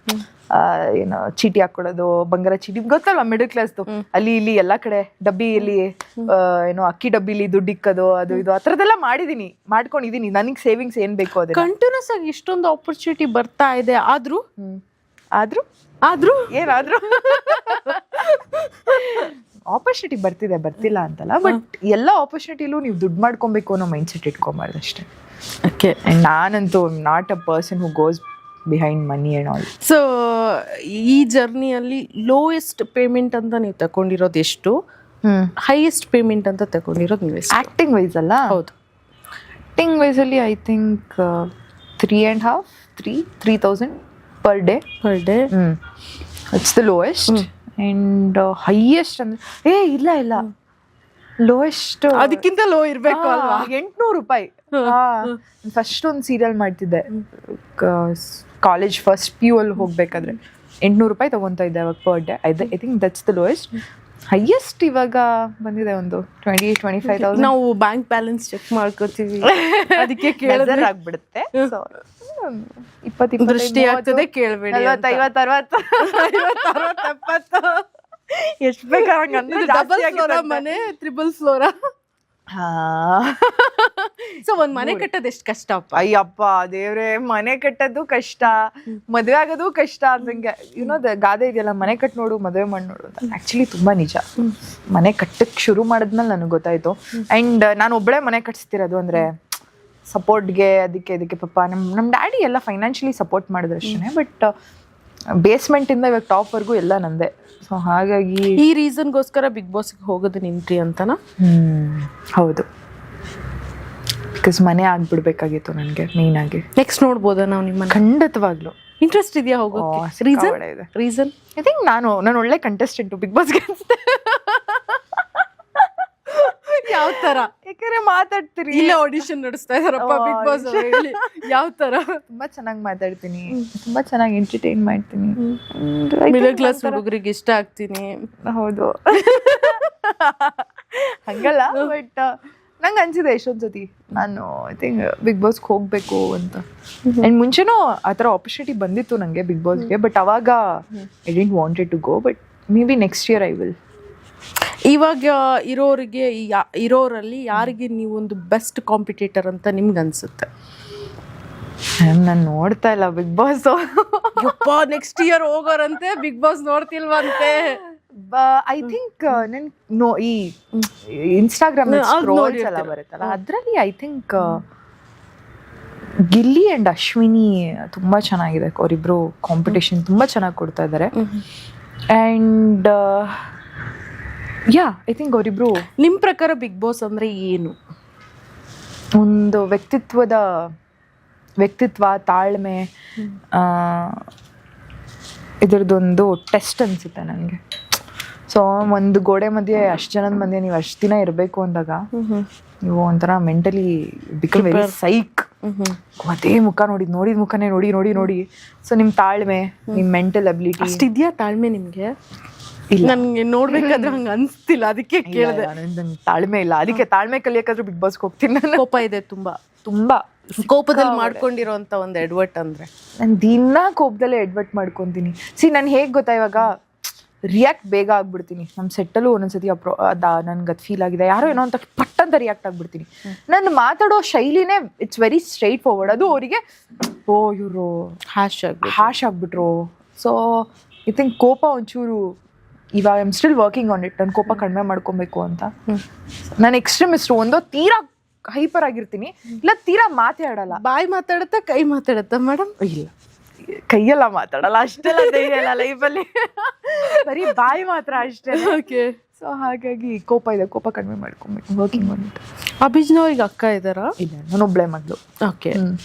ಏನೋ ಚೀಟಿ ಹಾಕೊಳ್ಳೋದು, ಬಂಗಾರ ಚೀಟಿ, ಗೊತ್ತಲ್ವಾ ಮಿಡಲ್ ಕ್ಲಾಸ್ದು, ಅಲ್ಲಿ ಇಲ್ಲಿ ಎಲ್ಲ ಕಡೆ ಡಬ್ಬಿಯಲ್ಲಿ ಏನೋ ಅಕ್ಕಿ ಡಬ್ಬಿಲಿ ದುಡ್ಡು ಇಕ್ಕೋದು, ಅದು ಇದು ಆ ಥರದ್ದೆಲ್ಲ ಮಾಡ್ಕೊಂಡಿದ್ದೀನಿ. ನನಗೆ ಸೇವಿಂಗ್ಸ್ ಏನ್ ಬೇಕು ಅದೇ. ಕಂಟಿನ್ಯೂಸ್ ಆಗಿ ಇಷ್ಟೊಂದು ಆಪರ್ಚುನಿಟಿ ಬರ್ತಾ ಇದೆ, ಆದ್ರೂ ಏನಾದ್ರೂ ಆಪರ್ಚುನಿಟಿ ಬರ್ತಿಲ್ಲ ಅಂತಲ್ಲ, ಬಟ್ ಎಲ್ಲ ಆಪರ್ಚುನಿಟಿಲೂ ನೀವು ದುಡ್ಡು ಮಾಡ್ಕೊಬೇಕು ಅನ್ನೋ ಮೈಂಡ್ ಸೆಟ್ ಇಟ್ಕೊಂಬಾರ್ದು ಅಷ್ಟೇ. ಓಕೆ. ನಾನಂತೂ not a person who goes behind money and all. So ಈ ಜರ್ನಿಯಲ್ಲಿ ಲೋಯೆಸ್ಟ್ ಪೇಮೆಂಟ್ ಅಂತ ನೀವು ತಗೊಂಡಿರೋದು ಎಷ್ಟು, ಹೈಯೆಸ್ಟ್ ಪೇಮೆಂಟ್ ಅಂತ ತಗೊಂಡಿರೋದು ನೀವು ಎಷ್ಟು? ಆಕ್ಟಿಂಗ್ ವೈಸ್ ಅಲ್ಲ? ಹೌದು. ಆಕ್ಟಿಂಗ್ ವೈಸಲ್ಲಿ I think 3,500-3,000 per day. It's the lowest. And highest ಅಂದ್ರೆ ಇಲ್ಲ ಲೋಯೆಸ್ಟ್ ಅದಕ್ಕಿಂತ ಲೋ ಇರ್ಬೇಕು ಅಲ್ವಾ? ₹800. ಫಸ್ಟ್ ಒಂದು ಸೀರಿಯಲ್ ಮಾಡ್ತಿದ್ದೆ, ಕಾಲೇಜ್ ಫಸ್ಟ್ PU ಅಲ್ಲಿ ಹೋಗ್ಬೇಕಾದ್ರೆ ₹800 ತಗೊಂತ ಇದ್ದೆ ಅವಾಗ per day. I think that's the lowest. Highest ಇವಾಗ ಬಂದಿದೆ ಒಂದು 20,000-25,000. ನಾವು ಬ್ಯಾಂಕ್ ಬ್ಯಾಲೆನ್ಸ್ ಚೆಕ್ ಮಾಡ್ಕೋತೀವಿ, ಅದಕ್ಕೆ ಕೇಳಿದ್ರೆ ಆಗ್ಬಿಡುತ್ತೆ. 20 ದೃಷ್ಟಿ ಆಗ್ತದೆ, ಕೇಳಬೇಡಿ. 50-60 ಎಷ್ಟು ಬೇಕಾದ್ರೆ ಡಬಲ್ ಫ್ಲೋರ ಮನೆ, ತ್ರಿಬಲ್ ಫ್ಲೋರ. ಸೊ ಒಂದ್ ಮನೆ ಕಟ್ಟೋದು ಎಷ್ಟು ಕಷ್ಟ ಅಪ್ಪ? ಅಯ್ಯಪ್ಪ ದೇವ್ರೆ, ಮನೆ ಕಟ್ಟೋದು ಕಷ್ಟ, ಮದ್ವೆ ಆಗೋದು ಕಷ್ಟ ಅಂದಂಗೆ. ಗಾದೆ ಇದೆಯಲ್ಲ, ಮನೆ ಕಟ್ ನೋಡು ಮದ್ವೆ ಮಾಡಿ ನೋಡು ಅಂತ. ಆಕ್ಚುಲಿ ತುಂಬಾ ನಿಜ. ಮನೆ ಕಟ್ಟಕ್ ಶುರು ಮಾಡಿದ್ಮೇಲೆ ನನಗೆ ಗೊತ್ತಾಯ್ತು. ಅಂಡ್ ನಾನು ಒಬ್ಬಳೇ ಮನೆ ಕಟ್ಸ್ತಿರೋದು, ಅಂದ್ರೆ ಸಪೋರ್ಟ್ಗೆ ಅದಕ್ಕೆ ಪಾಪ ನಮ್ಮ ಡ್ಯಾಡಿ ಎಲ್ಲ ಫೈನಾನ್ಷಿಯಲಿ ಸಪೋರ್ಟ್ ಮಾಡಿದ್ರು ಅಷ್ಟೇ. ಬಟ್ ಬೇಸ್ಮೆಂಟಿಂದ ಇವಾಗ ಟಾಪ್ವರೆಗೂ ಎಲ್ಲ ನಂದೆ. ಸೊ ಹಾಗಾಗಿ ಈ ರೀಸನ್ಗೋಸ್ಕರ ಬಿಗ್ ಬಾಸ್ಗೆ ಹೋಗೋದು ನಿಂತ್ರಿ ಅಂತನಾ? ಹೌದು, ಬಿಕಾಸ್ ಮನೆ ಆಗ್ಬಿಡ್ಬೇಕಾಗಿತ್ತು ನನಗೆ ಮೇನ್ ಆಗಿ. ನೆಕ್ಸ್ಟ್ ನೋಡ್ಬೋದಾ ನಾವು ನಿಮ್ಮನ್ನ? ಖಂಡಿತವಾಗ್ಲು. ಇಂಟ್ರೆಸ್ಟ್ ಇದೆಯಾ ಹೋಗೋಕೆ? ರೀಸನ್ ಐ ಥಿಂಕ್ ನಾನು ಒಳ್ಳೆ ಕಂಟೆಸ್ಟೆಂಟು ಬಿಗ್ ಬಾಸ್ಗೆ. ಯಾವ ತರ? ಯಾಕಂದ್ರೆ ಮಾತಾಡ್ತೀರಿ, ಇಲ್ಲ ಆಡಿಷನ್ ನಡೆಸ್ತಾ ಇದಾರಪ್ಪ ಬಿಗ್ ಬಾಸ್ ಹೇಳಿ. ಯಾವ ತರ? ತುಂಬಾ ಚೆನ್ನಾಗಿ ಮಾತಾಡ್ತೀನಿ, ತುಂಬಾ ಚೆನ್ನಾಗಿ ಎಂಟರ್ಟೈನ್ ಮಾಡ್ತೀನಿ, ಮಿಡಲ್ ಕ್ಲಾಸ್ ಹುಡುಗರಿಗೆ ಇಷ್ಟ ಆಗ್ತೀನಿ. ಹೌದು, ಹಂಗಲ್ಲ, ಬಟ್ ನಂಗೆ ಅನ್ಸಿದೆ ಎಷ್ಟೊಂದು ಸತಿ ನಾನು ಐ ಥಿಂಕ್ ಬಿಗ್ ಬಾಸ್ಗೆ ಹೋಗ್ಬೇಕು ಅಂತ. ಅಂಡ್ ಮುಂಚೆನೂ ಆ ಥರ ಆಪರ್ಚುನಿಟಿ ಬಂದಿತ್ತು ನನಗೆ ಬಿಗ್ ಬಾಸ್ಗೆ, ಬಟ್ ಅವಾಗ I didn't wanted to go. But maybe next year I will. ಇವಾಗ ಇರೋರಲ್ಲಿ ಯಾರಿಗೆ ನೀವು ಒಂದು ಬೆಸ್ಟ್ ಕಾಂಪಿಟೇಟರ್ ಅಂತ ನಿಮ್ಗೆ ಅನ್ಸುತ್ತೆ? ನಾನು ನೋಡ್ತಾ ಇಲ್ಲ ಬಿಗ್ ಬಾಸ್. ನೆಕ್ಸ್ಟ್ ಇಯರ್ ಹೋಗೋರಂತೆ, ಬಿಗ್ ಬಾಸ್ ನೋಡ್ತಿಲ್ವಂತೆ. ಐ ಥಿಂಕ್ ಈ ಇನ್ಸ್ಟಾಗ್ರಾಮ್ ಸ್ಕ್ರೋಲ್ಸ್ ಎಲ್ಲ ಬರುತ್ತಲ್ಲ, ಅದರಲ್ಲಿ I think Gilli and Ashwini ತುಂಬಾ ಚೆನ್ನಾಗಿದೆ. ಅವರಿಬ್ರು ಕಾಂಪಿಟೇಷನ್ ತುಂಬಾ ಚೆನ್ನಾಗಿ ಕೊಡ್ತಾ ಇದ್ದಾರೆ. ಅಂಡ್ ಐ ಥಿಂಕ್ ಅವರಿಬ್ರು. ನಿಮ್ಮ ಪ್ರಕಾರ ಬಿಗ್ ಬಾಸ್ ಅಂದ್ರೆ ಏನು? ಒಂದು ವ್ಯಕ್ತಿತ್ವ, ತಾಳ್ಮೆ, ಇದರದೊಂದು ಟೆಸ್ಟ್ ಅನ್ಸುತ್ತೆ ನನಗೆ. ಸೊ ಒಂದು ಗೋಡೆ ಮಧ್ಯೆ ಅಷ್ಟು ಜನದ ಮಧ್ಯೆ ನೀವು ಅಷ್ಟು ದಿನ ಇರಬೇಕು ಅಂದಾಗ ನೀವು ಒಂಥರ ಮೆಂಟಲಿ ಬಿಕಮ್ ವೆರಿ ಸೈಕ್. ಅದೇ ಮುಖ ನೋಡಿದ ಮುಖನೇ ನೋಡಿ. ಸೊ ನಿಮ್ಮ ತಾಳ್ಮೆ, ನಿಮ್ಮ ಮೆಂಟಲ್ ಅಬಿಲಿಟಿ ಅಷ್ಟಿದ್ಯಾ ತಾಳ್ಮೆ ನಿಮ್ಗೆ? ನನ್ಗೆ ನೋಡ್ಬೇಕಾದ್ರೆ ಹಂಗ ಅನ್ಸ್ತಿಲ್ಲ, ಅದಕ್ಕೆ ಕೇಳಿದೆ. ತಾಳ್ಮೆ ಇಲ್ಲ, ಅದಕ್ಕೆ ತಾಳ್ಮೆ ಕಲಿಯಕ್ಕಾದ್ರೂ ಬಿಗ್ ಬಾಸ್ಗೆ ಹೋಗ್ತೀನಿ. ನಾನು ಕೋಪ ಇದೆ ತುಂಬಾ ಕೋಪದಲ್ಲಿ ಮಾಡ್ಕೊಂಡಿರೋಂತ ಒಂದು ಎಡ್ವರ್ಟ್ ಅಂದ್ರೆ ನಾನು ದಿನ ಕೋಪದಲ್ಲೇ ಎಡ್ವರ್ಟ್ ಮಾಡ್ಕೊತೀನಿ. ನಾನು ಹೇಗೆ ಗೊತ್ತಾ, ಇವಾಗ ರಿಯಾಕ್ಟ್ ಬೇಗ ಆಗ್ಬಿಡ್ತೀನಿ. ನಮ್ಮ ಸೆಟ್ಟಲ್ಲೂ ಒಂದೊಂದ್ಸತಿ ನನ್ಗೆ ಅದು ಫೀಲ್ ಆಗಿದೆ, ಯಾರೋ ಏನೋ ಅಂತ ಪಟ್ ಅಂತ ರಿಯಾಕ್ಟ್ ಆಗ್ಬಿಡ್ತೀನಿ. ನಾನು ಮಾತಾಡೋ ಶೈಲಿನೇ ಇಟ್ಸ್ ವೆರಿ ಸ್ಟ್ರೈಟ್ ಫಾರ್ವರ್ಡ್. ಅದು ಅವರಿಗೆ ಇವರು ಹ್ಯಾಶ್ ಆಗ್ಬಿಟ್ರು. ಸೊ ಐ ಥಿಂಕ್ ಕೋಪ ಒಂಚೂರು ಇವಾಗ I am still working on it. ನಾನು ಕೋಪ ಕಡಿಮೆ ಮಾಡ್ಕೊಬೇಕು ಅಂತ. ನಾನು ಎಕ್ಸ್ಟ್ರೀಮಿಸ್ಟ್. ಒಂದೋ ತೀರಾ ಹೈಪರ್ ಆಗಿರ್ತೀನಿ, ಇಲ್ಲ ತೀರಾ ಮಾತೇ ಆಡಲ್ಲ. ಬಾಯಿ ಮಾತಾಡುತ್ತಾ ಕೈ ಮಾತಾಡುತ್ತಾ ಮೇಡಮ್? ಇಲ್ಲ, ಕೈಯೆಲ್ಲ ಮಾತಾಡಲ್ಲ, ಅಷ್ಟೆಲ್ಲ ಧೈರ್ಯ ಇಲ್ಲ ಲೈಫಲ್ಲಿ, ಬರೀ ಬಾಯಿ ಮಾತ್ರ ಅಷ್ಟೇ. ಓಕೆ. ಸೊ ಹಾಗಾಗಿ ಕೋಪ ಇದೆ, ಕೋಪ ಕಡಿಮೆ ಮಾಡ್ಕೊಬೇಕು, ವರ್ಕಿಂಗ್ ಆನ್ ಇಟ್. ಅಭಿಜ್ನವ್ರಿಗೆ ಅಕ್ಕ ಇದ್ದಾರಾ? ಇಲ್ಲ, ನಾನು ಒಬ್ಳೆ ಮಗಳು. ಓಕೆ,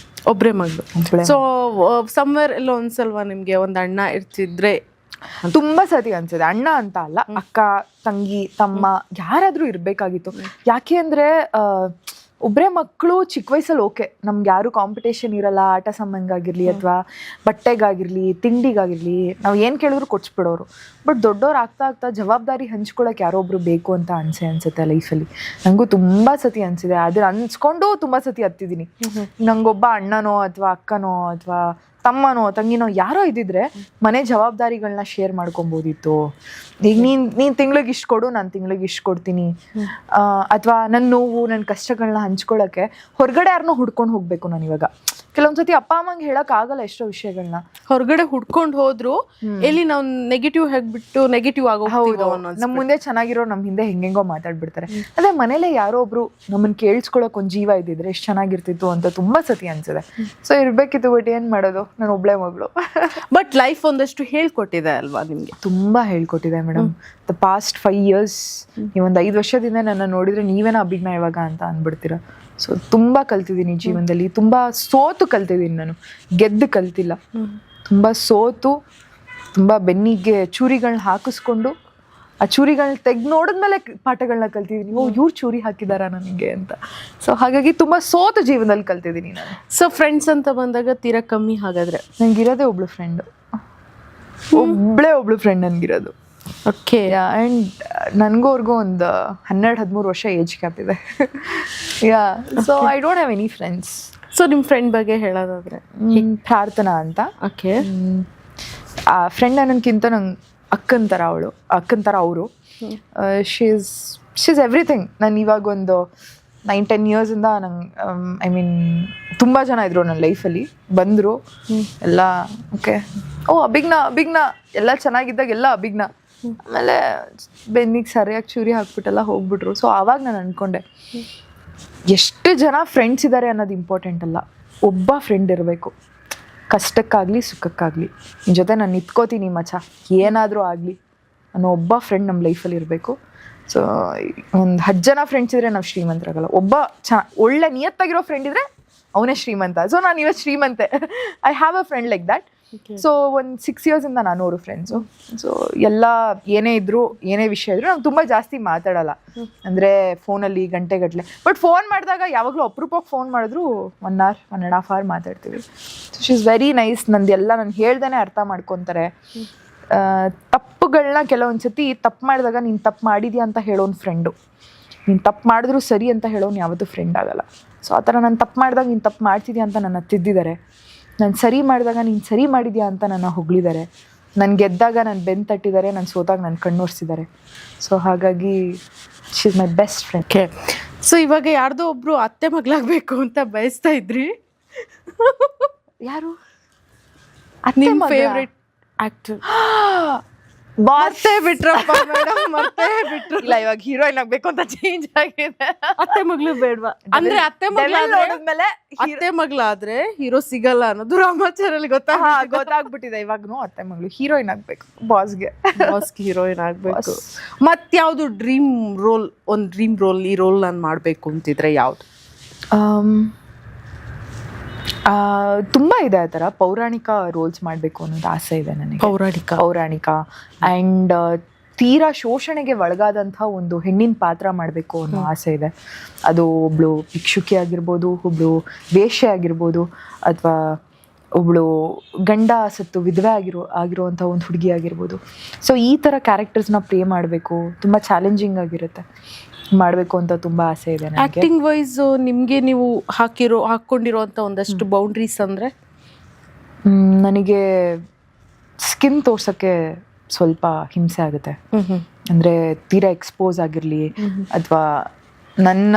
ಒಬ್ರೇ ಮಗಳು. ಸೊ ಸಮ್ವೇರ್ ಎಲ್ಲ ಒಂದ್ಸಲ್ವಾ ನಿಮ್ಗೆ ಒಂದು ಅಣ್ಣ ಇರ್ತಿದ್ರೆ? ತುಂಬಾ ಸತಿ ಅನ್ಸಿದೆ. ಅಣ್ಣ ಅಂತ ಅಲ್ಲ, ಅಕ್ಕ, ತಂಗಿ, ತಮ್ಮ ಯಾರಾದ್ರೂ ಇರ್ಬೇಕಾಗಿತ್ತು. ಯಾಕೆ ಅಂದ್ರೆ ಒಬ್ಬರೇ ಮಕ್ಕಳು ಚಿಕ್ಕ ವಯಸ್ಸಲ್ಲಿ ಓಕೆ, ನಮ್ಗೆ ಯಾರು ಕಾಂಪಿಟೇಷನ್ ಇರಲ್ಲ, ಆಟ ಸಾಮಾನ್ಗಾಗಿರ್ಲಿ ಅಥವಾ ಬಟ್ಟೆಗಾಗಿರ್ಲಿ ತಿಂಡಿಗಾಗಿರ್ಲಿ ನಾವು ಏನು ಕೇಳಿದ್ರು ಕೊಡ್ಸ್ಬಿಡೋರು. ಬಟ್ ದೊಡ್ಡವ್ರು ಆಗ್ತಾ ಆಗ್ತಾ ಜವಾಬ್ದಾರಿ ಹಂಚ್ಕೊಳಕ್ಕೆ ಯಾರೊಬ್ರು ಬೇಕು ಅಂತ ಅನ್ಸುತ್ತೆ ಲೈಫಲ್ಲಿ. ನನಗೂ ತುಂಬ ಸತಿ ಅನಿಸಿದೆ, ಅದ್ರ ಅನ್ಸ್ಕೊಂಡು ತುಂಬ ಸತಿ ಹತ್ತಿದ್ದೀನಿ. ನಂಗೊಬ್ಬ ಅಣ್ಣನೋ ಅಥವಾ ಅಕ್ಕನೋ ಅಥವಾ ತಮ್ಮನೋ ತಂಗಿನೋ ಯಾರೋ ಇದ್ದಿದ್ರೆ ಮನೆ ಜವಾಬ್ದಾರಿಗಳನ್ನ ಶೇರ್ ಮಾಡ್ಕೊಬೋದಿತ್ತು. ಈಗ ನೀನು ತಿಂಗ್ಳಿಗೆ ಇಷ್ಟು ಕೊಡು, ನಾನು ತಿಂಗ್ಳಿಗೆ ಇಷ್ಟು ಕೊಡ್ತೀನಿ, ಅಥವಾ ನನ್ನ ನೋವು ನನ್ನ ಕಷ್ಟಗಳನ್ನ ಹಂಚ್ಕೊಳ್ಳೋಕ್ಕೆ ಹೊರಗಡೆ ಯಾರನ್ನೋ ಹುಡ್ಕೊಂಡು ಹೋಗ್ಬೇಕು. ನಾನು ಇವಾಗ ಕೆಲವೊಂದ್ಸತಿ ಅಪ್ಪ ಅಮ್ಮಂಗೆ ಹೇಳಕ್ ಆಗಲ್ಲ ಎಷ್ಟೋ ವಿಷಯಗಳನ್ನ. ಹೊರಗಡೆ ಹುಡ್ಕೊಂಡು ಹೋದ್ರು ಎಲ್ಲಿ ನಾವು ನೆಗೆಟಿವ್ ಹೇಳ್ಬಿಟ್ಟು ನೆಗೆಟಿವ್ ಹೌದು, ನಮ್ಮ ಮುಂದೆ ಚೆನ್ನಾಗಿರೋ ನಮ್ಮ ಹಿಂದೆ ಹೆಂಗೆಂಗೋ ಮಾತಾಡ್ಬಿಡ್ತಾರೆ. ಅದೇ ಮನೇಲೆ ಯಾರೋ ಒಬ್ರು ನಮ್ಮನ್ನ ಕೇಳಿಸ್ಕೊಳಕ್ ಒಂದ್ ಜೀವ ಇದ್ದಿದ್ರೆ ಎಷ್ಟು ಚೆನ್ನಾಗಿರ್ತಿತ್ತು ಅಂತ ತುಂಬಾ ಸತಿ ಅನ್ಸಿದೆ. ಸೊ ಇರ್ಬೇಕಿತ್ತು, ಬಟ್ ಏನ್ ಮಾಡೋದು, ನಾನು ಒಬ್ಳೆ ಮಗಳು. ಬಟ್ ಲೈಫ್ ಒಂದಷ್ಟು ಹೇಳ್ಕೊಟ್ಟಿದೆ ಅಲ್ವಾ ನಿಮ್ಗೆ? ತುಂಬಾ ಹೇಳ್ಕೊಟ್ಟಿದೆ ಮೇಡಮ್. ದ ಪಾಸ್ಟ್ 5 years, ನೀವೊಂದು 5 ವರ್ಷದಿಂದ ನನ್ನ ನೋಡಿದ್ರೆ ನೀವೇನ ಅಭಿಜ್ಞಾ ಇವಾಗ ಅಂತ ಅಂದ್ಬಿಡ್ತೀರಾ. ಸೊ ತುಂಬ ಕಲ್ತಿದ್ದೀನಿ ಜೀವನದಲ್ಲಿ, ತುಂಬ ಸೋತು ಕಲ್ತಿದ್ದೀನಿ ನಾನು, ಗೆದ್ದು ಕಲ್ತಿಲ್ಲ. ತುಂಬ ಸೋತು, ತುಂಬ ಬೆನ್ನಿಗೆ ಚೂರಿಗಳನ್ನ ಹಾಕಿಸ್ಕೊಂಡು ಆ ಚೂರಿಗಳನ್ನ ತೆಗ್ದು ನೋಡಿದ್ಮೇಲೆ ಪಾಠಗಳನ್ನ ಕಲ್ತಿದ್ದೀನಿ. ಓ, ಇವ್ರು ಚೂರಿ ಹಾಕಿದಾರ ನನಗೆ ಅಂತ. ಸೊ ಹಾಗಾಗಿ ತುಂಬ ಸೋತು ಜೀವನದಲ್ಲಿ ಕಲ್ತಿದ್ದೀನಿ ನಾನು. ಸೊ ಫ್ರೆಂಡ್ಸ್ ಅಂತ ಬಂದಾಗ ತೀರಾ ಕಮ್ಮಿ. ಹಾಗಾದ್ರೆ ನಂಗಿರೋದೇ ಒಬ್ಳು ಫ್ರೆಂಡ್, ಒಬ್ಳು ಫ್ರೆಂಡ್ ನನಗಿರೋದು. ಓಕೆ. ಆ್ಯಂಡ್ ನನಗೂ ಅವ್ರಿಗೂ ಒಂದು 12-13 ವರ್ಷ ಏಜ್ ಗ್ಯಾಪ್ ಇದೆ. Yeah, so I don't have any friends. So ನಿಮ್ಮ ಫ್ರೆಂಡ್ ಬಗ್ಗೆ ಹೇಳೋದಾದ್ರೆ? ಪ್ರಾರ್ಥನಾ ಅಂತ. ಓಕೆ. ಆ ಫ್ರೆಂಡ್ ಅನ್ನೋಕ್ಕಿಂತ ನಂಗೆ ಅಕ್ಕನ ಥರ ಅವರು. She's everything. ನಾನು ಇವಾಗ ಒಂದು 9-10 yearsಯಿಂದ ನಂಗೆ ಐ ಮೀನ್ ತುಂಬ ಜನ ಇದ್ರು ನನ್ನ ಲೈಫಲ್ಲಿ, ಬಂದರು ಎಲ್ಲ. ಓಕೆ, ಓ ಅಭಿಜ್ಞಾ ಎಲ್ಲ ಚೆನ್ನಾಗಿದ್ದಾಗ ಎಲ್ಲ ಅಭಿಜ್ಞಾ. ಆಮೇಲೆ ಬೆನ್ನಿಗೆ ಸರಿಯಾಗಿ ಚೂರಿ ಹಾಕ್ಬಿಟ್ಟೆಲ್ಲ ಹೋಗ್ಬಿಟ್ರು. ಸೊ ಆವಾಗ ನಾನು ಅಂದ್ಕೊಂಡೆ, ಎಷ್ಟು ಜನ ಫ್ರೆಂಡ್ಸ್ ಇದ್ದಾರೆ ಅನ್ನೋದು ಇಂಪಾರ್ಟೆಂಟ್ ಅಲ್ಲ, ಒಬ್ಬ ಫ್ರೆಂಡ್ ಇರಬೇಕು. ಕಷ್ಟಕ್ಕಾಗಲಿ ಸುಖಕ್ಕಾಗಲಿ ನಿನ್ನ ಜೊತೆ ನಾನು ನಿಂತ್ಕೋತೀನಿ ಮಚ್ಚ, ಏನಾದರೂ ಆಗಲಿ ಅನ್ನೋ ಒಬ್ಬ ಫ್ರೆಂಡ್ ನಮ್ಮ ಲೈಫಲ್ಲಿ ಇರಬೇಕು. ಸೊ ಒಂದು 10 ಜನ ಫ್ರೆಂಡ್ಸ್ ಇದ್ದರೆ ನಾವು ಶ್ರೀಮಂತರಾಗಲ್ಲ. ಒಬ್ಬ ಒಳ್ಳೆ ನಿಯತ್ತಾಗಿರೋ ಫ್ರೆಂಡ್ ಇದ್ದರೆ ಅವನೇ ಶ್ರೀಮಂತ. ಸೊ ನಾನು ಇವತ್ತು ಶ್ರೀಮಂತೆ. I have a friend like that. So ಒಂದು 6 yearsಯಿಂದ ನಾನು ಅವರು ಫ್ರೆಂಡ್ಸು. ಸೊ ಎಲ್ಲ ಏನೇ ಇದ್ದರೂ ಏನೇ ವಿಷಯ ಇದ್ದರೂ ನಾವು ತುಂಬ ಜಾಸ್ತಿ ಮಾತಾಡಲ್ಲ, ಅಂದರೆ ಫೋನಲ್ಲಿ ಗಂಟೆಗಟ್ಟಲೆ. ಬಟ್ ಫೋನ್ ಮಾಡಿದಾಗ ಯಾವಾಗಲೂ ಅಪರೂಪಕ್ಕೆ ಫೋನ್ ಮಾಡಿದ್ರು 1 hour 1.5 hour ಮಾತಾಡ್ತೀವಿ. So she is very nice. ನಂದೆಲ್ಲ ನಾನು ಹೇಳ್ದೇ ಅರ್ಥ ಮಾಡ್ಕೊತಾರೆ. ತಪ್ಪುಗಳನ್ನ ಕೆಲವೊಂದು ಸತಿ ತಪ್ಪು ಮಾಡಿದಾಗ ನೀನು ತಪ್ಪು ಮಾಡಿದ್ಯಾ ಅಂತ ಹೇಳೋನು ಫ್ರೆಂಡು, ನೀನು ತಪ್ಪು ಮಾಡಿದ್ರು ಸರಿ ಅಂತ ಹೇಳೋನು ಯಾವತ್ತೂ ಫ್ರೆಂಡ್ ಆಗಲ್ಲ. ಸೊ ಆ ಥರ ನಾನು ತಪ್ಪು ಮಾಡಿದಾಗ ನೀನು ತಪ್ಪು ಮಾಡ್ತಿದ್ಯಾ ಅಂತ ನನ್ನ ತಿದ್ದಿದ್ದಾರೆ, ನಾನು ಸರಿ ಮಾಡಿದಾಗ ನೀನು ಸರಿ ಮಾಡಿದ್ಯಾ ಅಂತ ನನ್ನ ಹೊಗಳಿದ್ದಾರೆ, ನಾನು ಗೆದ್ದಾಗ ನಾನು ಬೆನ್ನು ತಟ್ಟಿದ್ದಾರೆ, ನಾನು ಸೋತಾಗ ನನ್ನ ಕಣ್ಣೊರೆಸಿದ್ದಾರೆ. ಸೊ ಹಾಗಾಗಿ she is my best friend. Okay. So ಇವಾಗ ಯಾರ್ದೋ ಒಬ್ರು ಅತ್ತೆ ಮಗಳಾಗಬೇಕು ಅಂತ ಬಯಸ್ತಾ ಇದ್ರಿ, ಯಾರು ನಿಮ್ಮ ಫೇವ್ರೆಟ್ ಆಕ್ಟರ್? ಮರ್ತೇ ಬಿಟ್ರಪ್ಪ ಮೇಡಮ್, ಮರ್ತೇ ಬಿಟ್ರು. ಇಲ್ಲ, ಇವಾಗ ಹೀರೋಯಿನ್ ಆಗ್ಬೇಕು ಅಂತ ಚೇಂಜ್ ಆಗಿದೆ. ಅತ್ತೆ ಮಗಳು ಬೇಡ್ವಾ? ಅಂದ್ರೆ ಅತ್ತೆ ಮಗಳಾದ್ರೆ ಹೀರೋ ಸಿಗಲ್ಲ ಅನ್ನೋದು ರಾಮಾಚಾರಲ್ಲಿ ಗೊತ್ತಾಗ್ಬಿಟ್ಟಿದೆ. ಇವಾಗನು ಅತ್ತೆ ಮಗಳು ಹೀರೋಯಿನ್ ಆಗ್ಬೇಕು, ಬಾಸ್ಗೆ ಹೀರೋಯಿನ್ ಆಗ್ಬೇಕು. ಮತ್ಯಾವ್ದು ಡ್ರೀಮ್ ರೋಲ್ ಈ ರೋಲ್ ನಾನು ಮಾಡ್ಬೇಕು ಅಂತಿದ್ರೆ ಯಾವ್ದು? ತುಂಬ ಇದೆ ಆ ಥರ. ಪೌರಾಣಿಕ ರೋಲ್ಸ್ ಮಾಡಬೇಕು ಅನ್ನೋದು ಆಸೆ ಇದೆ ನನಗೆ. ಪೌರಾಣಿಕ ಆ್ಯಂಡ್ ತೀರಾ ಶೋಷಣೆಗೆ ಒಳಗಾದಂಥ ಒಂದು ಹೆಣ್ಣಿನ ಪಾತ್ರ ಮಾಡಬೇಕು ಅನ್ನೋ ಆಸೆ ಇದೆ. ಅದು ಒಬ್ಳು ಭಿಕ್ಷುಕಿ ಆಗಿರ್ಬೋದು, ಒಬ್ಳು ವೇಶ್ಯೆ ಆಗಿರ್ಬೋದು, ಅಥವಾ ಒಬ್ಳು ಗಂಡ ಸತ್ತು ವಿಧವೆ ಆಗಿರುವಂಥ ಒಂದು ಹುಡುಗಿ ಆಗಿರ್ಬೋದು. ಸೊ ಈ ಥರ ಕ್ಯಾರೆಕ್ಟರ್ಸ್ನ ಪ್ಲೇ ಮಾಡಬೇಕು, ತುಂಬ ಚಾಲೆಂಜಿಂಗ್ ಆಗಿರುತ್ತೆ, ಮಾಡಬೇಕು ಅಂತ ತುಂಬ ಆಸೆ ಇದೆ ನನಗೆ. ಆಕ್ಟಿಂಗ್ ವೈಸ್ ನಿಮಗೆ ನೀವು ಹಾಕ್ಕೊಂಡಿರೋಂಥ ಒಂದಷ್ಟು ಬೌಂಡ್ರೀಸ್ ಅಂದರೆ? ನನಗೆ ಸ್ಕಿನ್ ತೋರ್ಸೋಕ್ಕೆ ಸ್ವಲ್ಪ ಹಿಂಸೆ ಆಗುತ್ತೆ. ಅಂದರೆ ತೀರಾ ಎಕ್ಸ್ಪೋಸ್ ಆಗಿರಲಿ, ಅಥವಾ ನನ್ನ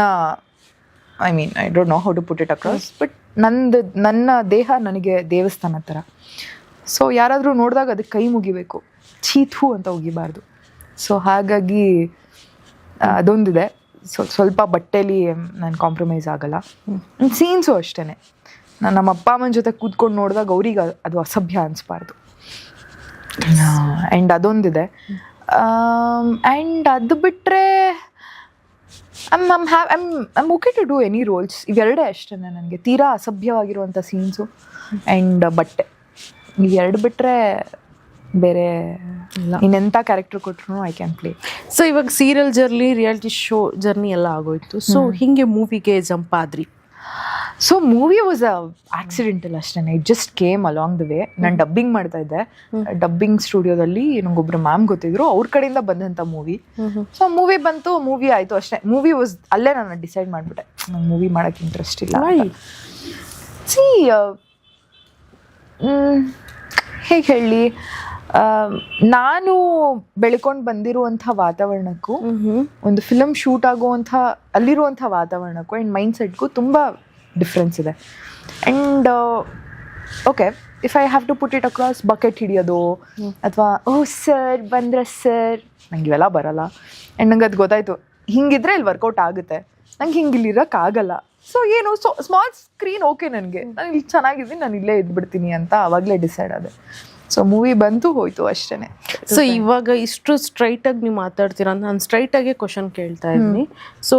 I mean I don't know how to put it across, but ನನ್ನ ದೇಹ ನನಗೆ ದೇವಸ್ಥಾನ ಥರ. ಸೊ ಯಾರಾದರೂ ನೋಡಿದಾಗ ಅದಕ್ಕೆ ಕೈ ಮುಗಿಬೇಕು, ಚೀಥು ಅಂತ ಉಗಿಬಾರ್ದು. ಸೊ ಹಾಗಾಗಿ ಅದೊಂದಿದೆ. ಸ್ವಲ್ಪ ಬಟ್ಟೆಲಿ ನಾನು ಕಾಂಪ್ರಮೈಸ್ ಆಗಲ್ಲ. ಸೀನ್ಸು ಅಷ್ಟೇ, ನಾನು ನಮ್ಮ ಅಪ್ಪ ಅಮ್ಮನ ಜೊತೆ ಕೂತ್ಕೊಂಡು ನೋಡಿದಾಗ ಅವ್ರಿಗೆ ಅದು ಅಸಭ್ಯ ಅನಿಸ್ಬಾರ್ದು. ಆ್ಯಂಡ್ ಅದೊಂದಿದೆ. ಆ್ಯಂಡ್ ಅದು ಬಿಟ್ಟರೆ I'm okay to do any roles. ಇವೆರಡೇ ಅಷ್ಟೇ ನನಗೆ, ತೀರಾ ಅಸಭ್ಯವಾಗಿರುವಂಥ ಸೀನ್ಸು ಆ್ಯಂಡ್ ಬಟ್ಟೆ. ಇವೆರಡು ಬಿಟ್ಟರೆ ಬೇರೆ ಇನ್ನೆಂಥ ಕ್ಯಾರೆಕ್ಟರ್ ಕೊಟ್ರು ಐ ಕ್ಯಾನ್ ಪ್ಲೇ. ಸೊ ಇವಾಗ serial journey, reality show journey ಎಲ್ಲ ಆಗೋಯ್ತು. ಸೊ ಹಿಂಗೆ ಮೂವಿಗೆ ಜಂಪ್ ಆದ್ರಿ. ಸೊ ಮೂವಿ ವಾಸ್ ಆಕ್ಸಿಡೆಂಟಲ್ ಅಷ್ಟೇ. It just came along the way. ನಾನು ಡಬ್ಬಿಂಗ್ ಮಾಡ್ತಾ ಇದ್ದೆ, ಡಬ್ಬಿಂಗ್ ಸ್ಟುಡಿಯೋದಲ್ಲಿ ನಂಗೊಬ್ರು ಮ್ಯಾಮ್ ಗೊತ್ತಿದ್ರು, ಅವ್ರ ಕಡೆಯಿಂದ ಬಂದಂಥ ಮೂವಿ. ಸೊ ಮೂವಿ ಬಂತು, ಮೂವಿ ಆಯಿತು ಅಷ್ಟೇ. ಮೂವಿ ವಾಸ್ ಅಲ್ಲೇ ನಾನು ಡಿಸೈಡ್ ಮಾಡಿಬಿಟ್ಟೆ ನಂಗೆ ಮೂವಿ ಮಾಡೋಕ್ಕೆ ಇಂಟ್ರೆಸ್ಟ್ ಇಲ್ಲ. ಸಿ ಹೇಗೆ ಹೇಳಿ, ನಾನು ಬೆಳ್ಕೊಂಡು ಬಂದಿರುವಂಥ ವಾತಾವರಣಕ್ಕೂ ಒಂದು ಫಿಲಮ್ ಶೂಟ್ ಆಗುವಂಥ ಅಲ್ಲಿರುವಂಥ ವಾತಾವರಣಕ್ಕೂ ಆ್ಯಂಡ್ ಮೈಂಡ್ ಸೆಟ್ಗೂ ತುಂಬ ಡಿಫ್ರೆನ್ಸ್ ಇದೆ. And okay, if I have to put it across, bucket ಹಿಡಿಯೋದು ಅಥವಾ ಓ ಸರ್ ಬಂದ್ರೆ ಸರ್, ನಂಗೆ ಇವೆಲ್ಲ ಬರಲ್ಲ. ಆ್ಯಂಡ್ ನಂಗೆ ಅದು ಗೊತ್ತಾಯಿತು, ಹಿಂಗಿದ್ರೆ ಇಲ್ಲಿ ವರ್ಕೌಟ್ ಆಗುತ್ತೆ, ನಂಗೆ ಹಿಂಗೆ ಇಲ್ಲಿ ಇರೋಕ್ಕಾಗಲ್ಲ. ಸೊ ಏನು, ಸೊ ಸ್ಮಾಲ್ ಸ್ಕ್ರೀನ್ ಓಕೆ ನನಗೆ, ನಾನು ಇಲ್ಲಿ ಚೆನ್ನಾಗಿದ್ದೀನಿ, ನಾನು ಇಲ್ಲೇ ಇದ್ಬಿಡ್ತೀನಿ ಅಂತ ಆವಾಗಲೇ ಡಿಸೈಡ್ ಆದೆ. ಸೊ ಮೂವಿ ಬಂತು ಹೋಯ್ತು ಅಷ್ಟೇ. ಸೊ ಇವಾಗ ಇಷ್ಟು ಸ್ಟ್ರೈಟಾಗಿ ನೀವು ಮಾತಾಡ್ತೀರಾ, ನಾನು ಸ್ಟ್ರೈಟಾಗೆ ಕ್ವಶನ್ ಕೇಳ್ತಾ ಇದ್ದೀನಿ. ಸೊ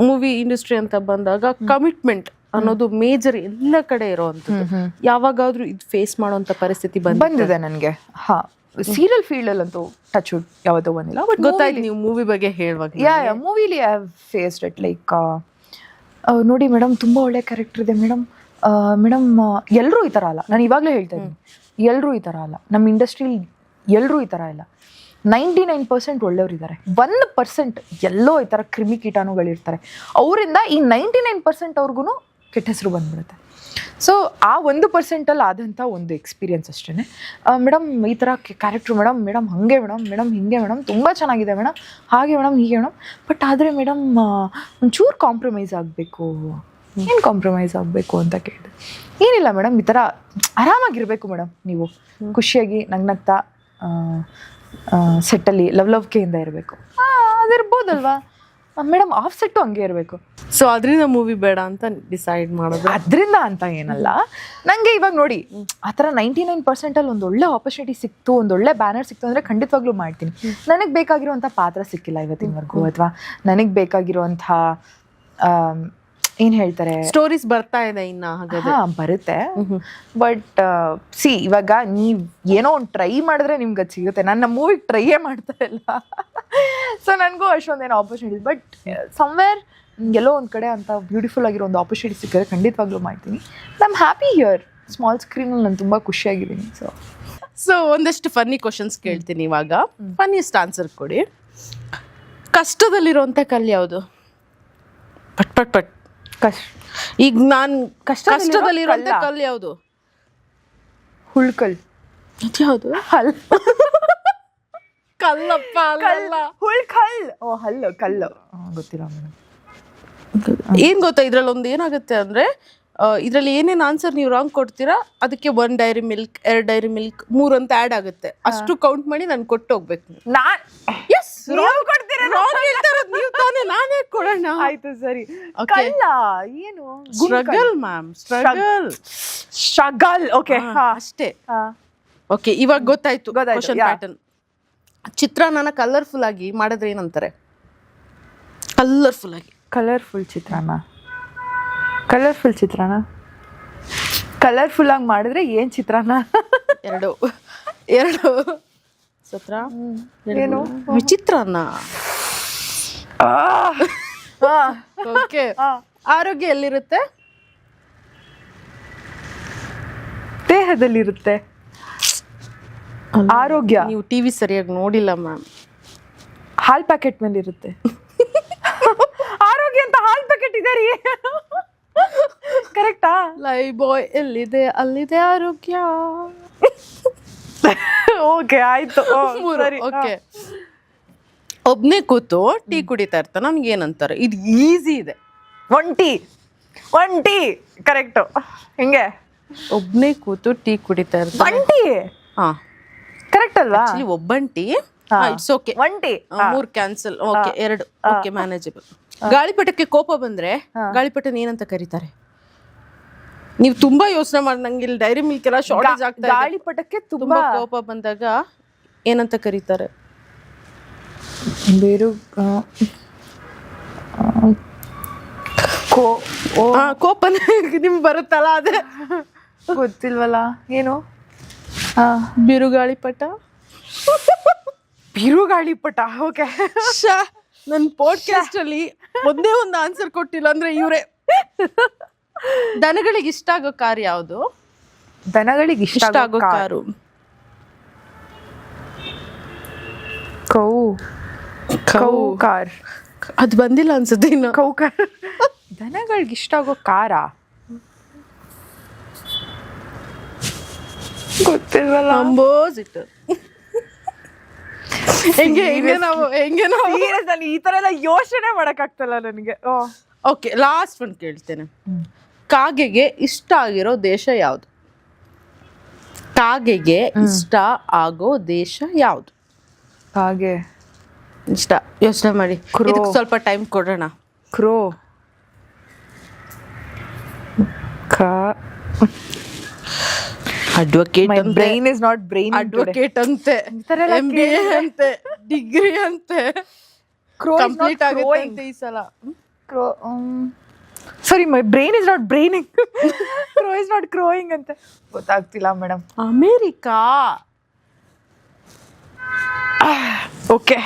ಮೂವಿ ಇಂಡಸ್ಟ್ರಿ ಅಂತ ಬಂದಾಗ ಕಮಿಟ್ಮೆಂಟ್ ಅನ್ನೋದು ಮೇಜರ್ ಎಲ್ಲ ಕಡೆ ಇರೋವಂಥದ್ದು. ಯಾವಾಗಾದ್ರೂ ಇದು ಫೇಸ್ ಮಾಡೋಂಥ ಪರಿಸ್ಥಿತಿ ಬಂದಿದೆ ನನಗೆ? ಹಾಂ, ಸೀರಿಯಲ್ ಫೀಲ್ಡಲ್ಲಂತೂ ಟಚ್ ವುಡ್ ಯಾವತ್ತೂ ಬಂದಿಲ್ಲ. ಬಟ್ ಗೊತ್ತಾಯ್ತು ನೀವು ಮೂವಿ ಬಗ್ಗೆ ಹೇಳುವಾಗ. ಮೂವಿಲಿ I have faced it. Like ನೋಡಿ ಮೇಡಮ್, ತುಂಬ ಒಳ್ಳೆ ಕ್ಯಾರೆಕ್ಟರ್ ಇದೆ ಮೇಡಮ್, ಮೇಡಮ್ ಎಲ್ಲರೂ ಈ ಥರ ಅಲ್ಲ. ನಾನು ಇವಾಗಲೇ ಹೇಳ್ತಾ ಇದ್ದೀನಿ, ಎಲ್ಲರೂ ಈ ಥರ ಅಲ್ಲ. ನಮ್ಮ ಇಂಡಸ್ಟ್ರಿಲಿ ಎಲ್ಲರೂ ಈ ಥರ ಇಲ್ಲ. 99% ಒಳ್ಳೆಯವರಿದ್ದಾರೆ, 1% ಎಲ್ಲೋ ಈ ಥರ ಕ್ರಿಮಿಕೀಟಾಣುಗಳಿರ್ತಾರೆ. ಅವರಿಂದ ಈ 99% ಅವ್ರಿಗೂ ಕೆಟ್ಟ ಹೆಸರು ಬಂದ್ಬಿಡುತ್ತೆ. ಸೊ ಆ 1% ಆದಂಥ ಒಂದು ಎಕ್ಸ್ಪೀರಿಯನ್ಸ್ ಅಷ್ಟೇ. ಮೇಡಮ್ ಈ ಥರ ಕ್ಯಾರೆಕ್ಟ್ರು ಮೇಡಮ್, ಮೇಡಮ್ ಹಾಗೆ ಮೇಡಮ್, ಮೇಡಮ್ ಹೀಗೆ ಮೇಡಮ್, ತುಂಬ ಚೆನ್ನಾಗಿದೆ ಮೇಡಮ್, ಹಾಗೆ ಮೇಡಮ್, ಹೀಗೆ ಮೇಡಮ್. ಬಟ್ ಆದರೆ ಮೇಡಮ್ ಒಂಚೂರು ಕಾಂಪ್ರಮೈಸ್ ಆಗಬೇಕು. ಏನು ಕಾಂಪ್ರಮೈಸ್ ಆಗಬೇಕು ಅಂತ ಕೇಳಿದೆ. ಏನಿಲ್ಲ ಮೇಡಮ್, ಈ ಥರ ಆರಾಮಾಗಿರಬೇಕು ಮೇಡಮ್, ನೀವು ಖುಷಿಯಾಗಿ ನಗ್ನಗ್ತಾ ಸೆಟ್ಟಲ್ಲಿ ಲವ್ಕೆಯಿಂದ ಇರಬೇಕು. ಅದಿರ್ಬೋದಲ್ವಾ ಮೇಡಮ್, ಆಫ್ ಸೆಟ್ಟು ಹಂಗೆ ಇರಬೇಕು. ಸೊ ಅದರಿಂದ ಮೂವಿ ಬೇಡ ಅಂತ ಡಿಸೈಡ್ ಮಾಡೋದು. ಅದರಿಂದ ಅಂತ ಏನಲ್ಲ, ನನಗೆ ಇವಾಗ ನೋಡಿ ಆ ಥರ 99% ಒಂದು ಒಳ್ಳೆ ಆಪರ್ಚುನಿಟಿ ಸಿಕ್ತು, ಒಂದು ಒಳ್ಳೆ ಬ್ಯಾನರ್ ಸಿಕ್ತು ಅಂದರೆ ಖಂಡಿತವಾಗ್ಲೂ ಮಾಡ್ತೀನಿ. ನನಗೆ ಬೇಕಾಗಿರುವಂಥ ಪಾತ್ರ ಸಿಕ್ಕಿಲ್ಲ ಇವತ್ತಿನವರೆಗೂ, ಅಥವಾ ನನಗೆ ಬೇಕಾಗಿರುವಂಥ ಏನು ಹೇಳ್ತಾರೆ ಸ್ಟೋರೀಸ್ ಬರ್ತಾ ಇದೆ ಇನ್ನು. ಹಾಗಾದ್ರೆ ಬರುತ್ತೆ. ಬಟ್ ಸಿ, ಇವಾಗ ನೀವು ಏನೋ ಒಂದು ಟ್ರೈ ಮಾಡಿದ್ರೆ ನಿಮ್ಗೆ ಅದು ಸಿಗುತ್ತೆ. ನನ್ನ ಮೂವಿಗೆ ಟ್ರೈಯೇ ಮಾಡ್ತಾ ಇಲ್ಲ. ಸೊ ನನಗೂ ಅಷ್ಟೊಂದೇನೋ ಆಪರ್ಚುನಿಟಿ, ಬಟ್ ಸಮ್ವೇರ್ ಎಲ್ಲೋ ಒಂದು ಕಡೆ ಅಂತ ಬ್ಯೂಟಿಫುಲ್ ಆಗಿರೋ ಒಂದು ಆಪರ್ಚುನಿಟಿ ಸಿಕ್ಕಿದ್ರೆ ಖಂಡಿತವಾಗ್ಲೂ ಮಾಡ್ತೀನಿ. I am happy here. Small ಸ್ಕ್ರೀನಲ್ಲಿ ನಾನು ತುಂಬ ಖುಷಿಯಾಗಿದ್ದೀನಿ. ಸೊ ಒಂದಷ್ಟು ಫನ್ನಿ ಕ್ವಶನ್ಸ್ ಕೇಳ್ತೀನಿ ಇವಾಗ, ಫನ್ನಿಯಸ್ಟ್ ಆನ್ಸರ್ ಕೊಡಿ. ಕಷ್ಟದಲ್ಲಿರುವಂಥ ಕಲ್ಲು ಯಾವುದು? ಪಟ್ ಪಟ್ ಪಟ್. ಈಗ ನಾನು ಕಷ್ಟದಲ್ಲಿರುವಂಥ ಕಲ್ಲು ಯಾವುದು? ಹುಳ್ಕಲ್. ಯಾವುದು? ಹಲ್. ಕಲ್ಲಪ್ಪ ಅಲ್ಲ, ಹುಳ್ಕಲ್. ಓ ಹಲ್ಲು, ಕಲ್ಲು ಗೊತ್ತಿಲ್ಲ ಮೇಡಮ್. ಏನ್ ಗೊತ್ತಾ, ಇದ್ರಲ್ಲಿ ಒಂದು ಏನಾಗುತ್ತೆ ಅಂದ್ರೆ, ಇದ್ರಲ್ಲಿ ಏನೇನು ಆನ್ಸರ್ ನೀವು ರಾಂಗ್ ಕೊಡ್ತೀರಾ ಅದಕ್ಕೆ 1 ಡೈರಿ ಮಿಲ್ಕ್, 2 ಡೈರಿ ಮಿಲ್ಕ್, 3 ಅಂತ ಆ್ಯಡ್ ಆಗುತ್ತೆ. ಅಷ್ಟು ಕೌಂಟ್ ಮಾಡಿ ನಾನು ಕೊಟ್ಟು ಹೋಗ್ಬೇಕು. ನೀವು ತಾನೇ, ನಾನೇ ಕೊಡೋಣ. ಆಯ್ತು ಸರಿ. ಕಲ್ಲ ಏನು? Struggle ma'am, struggle. ಓಕೆ ಅಷ್ಟೇ. ಓಕೆ, ಇವಾಗ ಗೊತ್ತಾಯ್ತು ಕ್ವಶನ್ ಪ್ಯಾಟರ್ನ್. ಚಿತ್ರಾನ್ನ ಕಲರ್ಫುಲ್ ಆಗಿ ಮಾಡಿದ್ರೆ ಏನಂತಾರೆ? ಕಲರ್ಫುಲ್ ಆಗಿ. ಕಲರ್ಫುಲ್ ಚಿತ್ರಾನ್ನ. ಕಲರ್ಫುಲ್ ಚಿತ್ರಾನ್ನ ಕಲರ್ಫುಲ್ ಆಗಿ ಮಾಡಿದ್ರೆ ಏನ್ ಚಿತ್ರಾನ್ನ? ಎರಡು ಸತ್ರ ಏನು ವಿಚಿತ್ರಾನ್ನ. ಓಕೆ, ಆರೋಗ್ಯ ಎಲ್ಲಿರುತ್ತೆ? ದೇಹದಲ್ಲಿರುತ್ತೆ ಆರೋಗ್ಯ. ನೀವು ಟಿವಿ ಸರಿಯಾಗಿ ನೋಡಿಲ್ಲ ಮ್ಯಾಮ್. ಹಾಲ್ ಪ್ಯಾಕೆಟ್ ಮೇಲೆ ಇರುತ್ತೆ ಆರೋಗ್ಯ ಅಂತ. ಹಾಲ್ ಪ್ಯಾಕೆಟ್ ಇದೆ ರೀ, ಕರೆಕ್ಟಾ? ಲೈಫ್ ಬಾಯ್ ಎಲ್ಲಿದೆ ಅಲ್ಲಿದೆ ಆರೋಗ್ಯ. ಓಕೆ ಆಯ್ತು. ಓಕೆ, ಒಬ್ನೇ ಕೂತು ಟೀ ಕುಡಿತಾ ಇರ್ತಾನೆ, ನನ್ಗೆ ಏನಂತಾರೆ? ಇದು ಈಸಿ ಇದೆ. ಒಂಟಿ ಕರೆಕ್ಟು. ಹಿಂಗೆ ಒಬ್ನೇ ಕೂತು ಟೀ ಕುಡಿತಾ ಇರ್ತಾನೆ. ಒಂಟಿ. ಹಾ ಕರೆಕ್ಟ್ ಅಲ್ವಾ? ಒಬ್ಬಂಟಿ. It's okay. ಒಂಟಿ. 3 ಕ್ಯಾನ್ಸಲ್. Okay, 2 okay, manageable. ಗಾಳಿಪಟಕ್ಕೆ ಕೋಪ ಬಂದ್ರೆ ಗಾಳಿಪಟನ ಏನಂತ ಕರೀತಾರೆ? ನೀವು ತುಂಬಾ ಯೋಚನೆ ಮಾಡಿ, ನಂಗೆ ಇಲ್ಲಿ ಡೈರಿ ಮಿಲ್ಕ್ ಎಲ್ಲ ಶಾರ್ಟೇಜ್ ಆಗ್ತಾ ಇದೆ. ಗಾಳಿಪಟಕ್ಕೆ ತುಂಬಾ ಕೋಪ ಬಂದಾಗ ಏನಂತ ಕರೀತಾರೆ? ಬೇರು ಕೋಪ ನಿಮ್ಗೆ ಬರುತ್ತಲ್ಲ, ಅದೇ ಗೊತ್ತಿಲ್ವಲ್ಲ. ಏನು? ಬಿರುಗಾಳಿಪಟ. ಬಿರುಗಾಳಿಪಟ. ಓಕೆ, ನನ್ನ ಪಾಡ್ಕಾಸ್ಟ್ ಅಲ್ಲಿ ಒಂದೇ ಒಂದು ಆನ್ಸರ್ ಕೊಟ್ಟಿಲ್ಲ ಅಂದ್ರೆ ಇವರೇ. ದನಗಳಿಗೆ ಇಷ್ಟ ಆಗೋ ಕಾರ್ ಯಾವುದು? ದನಗಳಿಗೆ ಇಷ್ಟ ಆಗೋ ಕಾರು ಕೌ ಕಾರ್. ಅದು ಬಂದಿಲ್ಲ ಅನ್ಸುತ್ತೆ ಇನ್ನು. Cow car. ದನಗಳಿಗೆ ಇಷ್ಟ ಆಗೋ ಕಾರಾ? ಗೊತ್ತಿಲ್ವಲ್ಲ. ಅಂಬೋಸಿಟ್. ಹೆಂಗೆ ನಾವು ನಾನು ಈ ತರ ಎಲ್ಲ ಯೋಚನೆ ಮಾಡಕ್ ಆಗ್ತಲ್ಲ ನನಗೆ. ಓಕೆ, ಲಾಸ್ಟ್ ಒಂದು ಕೇಳ್ತೇನೆ. ಕಾಗೆಗೆ ಇಷ್ಟ ಆಗಿರೋ ದೇಶ ಯಾವುದು? ಕಾಗೆಗೆ ಇಷ್ಟ ಆಗೋ ದೇಶ ಯಾವುದು? ಕಾಗೆ ಇಷ್ಟ, ಯೋಚನೆ ಮಾಡಿ. ಇದಕ್ಕೆ ಸ್ವಲ್ಪ ಟೈಮ್ ಕೊಡೋಣ. Crow. Advocate. Brain is not brain. Advocate ಅಂತೆ, MBA ಅಂತೆ, ಡಿಗ್ರಿ ಅಂತೆ. ಕಂಪ್ಲೀಟ್ ಆಗುತ್ತೆ ಅಂತೆ ಈ ಸಲ. Sorry, my brain is not braining. Crow is not crowing ಅಂತ ಗೊತ್ತಾಗ್ತಿಲ್ಲ ಮೇಡಮ್. ಅಮೇರಿಕಾ. ಓಕೆ,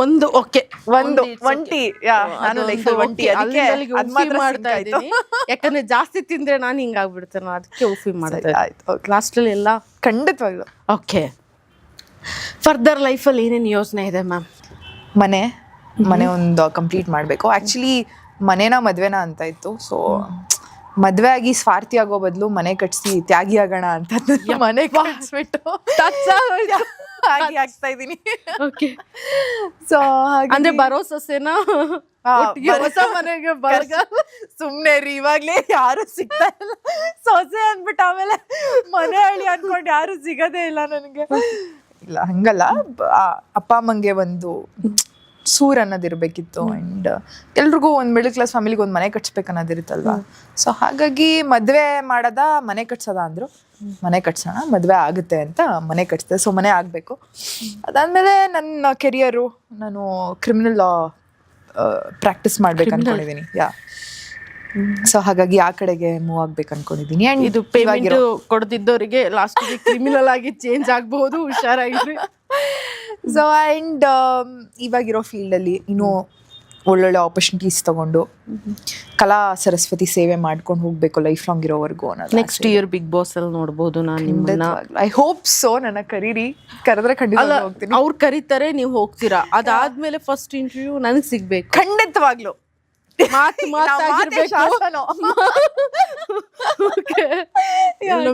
ಒಂದು ಓಕೆ ಒಂಟಿ. ನಾನು ಒಂಟಿ ಮಾಡ್ತಾ ಇದ್ದೀನಿ. ಯಾಕಂದ್ರೆ ಜಾಸ್ತಿ ತಿಂದ್ರೆ ನಾನು ಹಿಂಗಾಗ್ಬಿಡ್ತೇನೆ, ಅದಕ್ಕೆ ಉಫಿ ಮಾಡ್ತಾ ಇದ್ದೀನಿ. ಲಾಸ್ಟ್ ಅಲ್ಲಿ ಎಲ್ಲ ಖಂಡಿತವಾಗ್ಲು. ಓಕೆ, ಫರ್ದರ್ ಲೈಫಲ್ಲಿ ಏನೇನು ಯೋಚನೆ ಇದೆ ಮ್ಯಾಮ್? ಮನೆ ಒಂದು ಕಂಪ್ಲೀಟ್ ಮಾಡಬೇಕು. ಆ್ಯಕ್ಚುಲಿ ಮನೇನ ಮದ್ವೆನ ಅಂತ ಇತ್ತು. ಸೊ ಮದ್ವೆ ಆಗಿ ಸ್ವಾರ್ಥಿ ಆಗೋ ಬದಲು ಮನೆ ಕಟ್ಸಿ ತ್ಯಾಗಿ ಆಗೋಣ ಅಂತ ಮನೆ ಕಟ್ಸ್ಬಿಟ್ಟು ಆಗ್ತಾ ಇದ್ದೀನಿ. ಓಕೆ, ಸೊ ಅಂದ್ರೆ ಬರೋ ಸೊಸೆನ ಹೊಸ ಮನೆಗೆ ಸುಮ್ನೆ ರೀ, ಇವಾಗ್ಲೇ ಯಾರು ಸಿಗ್ತಾ ಇಲ್ಲ. ಸೊಸೆ ಅಂದ್ಬಿಟ್ಟು ಆಮೇಲೆ ಮನೆ ಹಳ್ಳಿ ಅನ್ಕೊಂಡು ಯಾರು ಸಿಗೋದೇ ಇಲ್ಲ ನನಗೆ. ಇಲ್ಲ, ಹಂಗಲ್ಲ. ಅಪ್ಪ ಅಮ್ಮಂಗೆ ಒಂದು ಸೂರ್ ಅನ್ನೋದಿರ್ಬೇಕಿತ್ತು. ಅಂಡ್ ಎಲ್ರಿಗೂ ಒಂದು ಮಿಡಲ್ ಕ್ಲಾಸ್ ಫ್ಯಾಮಿಲಿಗೆ ಒಂದು ಮನೆ ಕಟ್ಸ್ಬೇಕು ಅನ್ನೋದಿರುತ್ತಲ್ವಾ. ಸೊ ಹಾಗಾಗಿ ಮದ್ವೆ ಮಾಡದ ಮನೆ ಕಟ್ಸೋದ ಅಂದ್ರು. ಮನೆ ಕಟ್ಸೋಣ, ಮದ್ವೆ ಆಗುತ್ತೆ ಅಂತ ಮನೆ ಕಟ್ಸಿದೆ. ಸೊ ಮನೆ ಆಗಬೇಕು. ಅದಾದ್ಮೇಲೆ ನನ್ನ ಕೆರಿಯರು, ನಾನು ಕ್ರಿಮಿನಲ್ ಲಾ ಪ್ರಾಕ್ಟೀಸ್ ಮಾಡ್ಬೇಕು ಅನ್ಕೊಂಡಿದ್ದೀನಿ. ಸೊ ಹಾಗಾಗಿ ಆ ಕಡೆಗೆ ಮೂವ್ ಆಗ್ಬೇಕು ಅನ್ಕೊಂಡಿದ್ದೀನಿ. ಅಂಡ್ ಇದು ಪೇಮೆಂಟ್ ಕೊಡ್ತಿದ್ದವರಿಗೆ ಲಾಸ್ಟ್ ಕ್ರಿಮಿನಲ್ ಆಗಿ ಚೇಂಜ್ ಆಗಬಹುದು, ಹುಷಾರಾಗಿರಿ. ಸೊ ಆ್ಯಂಡ್ ಇವಾಗಿರೋ ಫೀಲ್ಡಲ್ಲಿ ಇನ್ನೂ ಒಳ್ಳೊಳ್ಳೆ ಆಪರ್ಚುನಿಟೀಸ್ ತಗೊಂಡು ಕಲಾ ಸರಸ್ವತಿ ಸೇವೆ ಮಾಡ್ಕೊಂಡು ಹೋಗ್ಬೇಕು ಲೈಫ್ ಲಾಂಗ್ ಇರೋವರೆಗೂ ಅನ್ನೋದು. ನೆಕ್ಸ್ಟ್ ಇಯರ್ ಬಿಗ್ ಬಾಸ್ ಅಲ್ಲಿ ನೋಡ್ಬೋದು ನಾನು. I hope so. ನನ್ನ ಕರೆದ್ರೆ ಖಂಡಿತ ಹೋಗ್ತೀನಿ. ಅವ್ರು ಕರೀತಾರೆ, ನೀವು ಹೋಗ್ತೀರಾ. ಅದಾದ್ಮೇಲೆ ಫಸ್ಟ್ ಇಂಟರ್ವ್ಯೂ ನನಗೆ ಸಿಗ್ಬೇಕು. ಖಂಡಿತವಾಗ್ಲು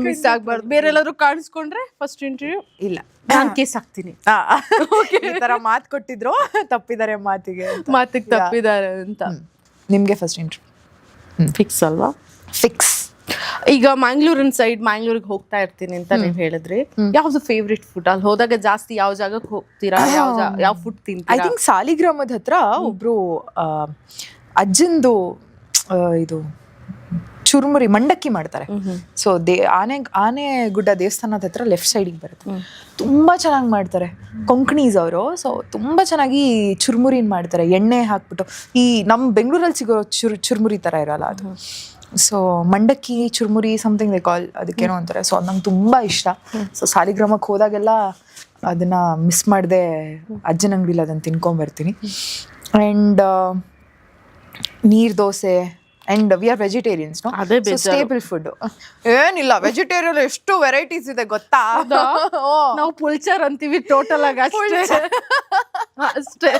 ಮಿಸ್ ಆಗ್ಬಾರ್ದು. ಬೇರೆ ಎಲ್ಲಾದ್ರೂ ಕಾಣಿಸ್ಕೊಂಡ್ರೆ ಫಸ್ಟ್ ಇಂಟರ್ವ್ಯೂ ಇಲ್ಲ, ನಾನು ಕೇಸ್ ಹಾಕ್ತೀನಿ. ಈ ತರ ಮಾತು ಕೊಟ್ಟಿದ್ರು, ತಪ್ಪಿದ್ದಾರೆ ಮಾತಿಗೆ ತಪ್ಪಿದ್ದಾರೆ ಅಂತ. ನಿಮ್ಗೆ ಫಸ್ಟ್ ಇಂಟರ್ವ್ಯೂ ಫಿಕ್ಸ್ ಅಲ್ವಾ? ಫಿಕ್ಸ್. ಈಗ ಮ್ಯಾಂಗ್ಳೂರಿನ ಸೈಡ್, ಮ್ಯಾಂಗ್ಳೂರಿಗೆ ಹೋಗ್ತಾ ಇರ್ತೀನಿ ಅಂತ ನೀವು ಹೇಳಿದ್ರಿ. ಯಾವ್ದು ಫೇವ್ರೆಟ್ ಫುಡ್? ಅಲ್ಲಿ ಹೋದಾಗ ಜಾಸ್ತಿ ಯಾವ ಜಾಗಕ್ಕೆ ಹೋಗ್ತೀರಾ? ಯಾವ ಫುಡ್ ತಿಂತೀರಾ? ಐ ಥಿಂಕ್ ಸಾಲಿಗ್ರಾಮದ ಹತ್ರ ಒಬ್ರು ಅಜ್ಜಂದು ಇದು ಚುರುಮುರಿ ಮಂಡಕ್ಕಿ ಮಾಡ್ತಾರೆ. ಸೊ ಆನೆ ಗುಡ್ಡ ದೇವಸ್ಥಾನದ ಹತ್ರ ಲೆಫ್ಟ್ ಸೈಡಿಗೆ ಬರುತ್ತೆ. ತುಂಬಾ ಚೆನ್ನಾಗಿ ಮಾಡ್ತಾರೆ. ಕೊಂಕಣೀಸ್ ಅವರು. ಸೊ ತುಂಬಾ ಚೆನ್ನಾಗಿ ಚುರುಮುರಿನ ಮಾಡ್ತಾರೆ, ಎಣ್ಣೆ ಹಾಕ್ಬಿಟ್ಟು. ಈ ನಮ್ಮ ಬೆಂಗಳೂರಲ್ಲಿ ಸಿಗೋ ಚುರುಮುರಿ ತರ ಇರಲ್ಲ ಅದು. ಸೊ ಮಂಡಕ್ಕಿ ಚುರುಮುರಿ ಸಮಥಿಂಗ್ ದೇ ಕಾಲ್, ಅದಕ್ಕೇನೋ ಅಂತಾರೆ. ಸೊ ಅದು ನಂಗೆ ತುಂಬ ಇಷ್ಟ. ಸೊ ಸಾಲಿಗ್ರಾಮಕ್ಕೆ ಹೋದಾಗೆಲ್ಲ ಅದನ್ನ ಮಿಸ್ ಮಾಡದೆ ಅಜ್ಜನ ಅಂಗಡಿಲಿ ಅದನ್ನು ತಿನ್ಕೊಂಬರ್ತೀನಿ. ಆ್ಯಂಡ್ ನೀರು dosa. And we are vegetarians. Stable food ಏನಿಲ್ಲ, ವೆಜಿಟೇರಿಯನ್ ಎಷ್ಟು ವೆರೈಟೀಸ್ ಇದೆ ಗೊತ್ತಾ? ನಾವು ಪುಲ್ಚಾರ್ ಅಂತೀವಿ ಟೋಟಲ್ ಆಗಿ ಅಷ್ಟೇ.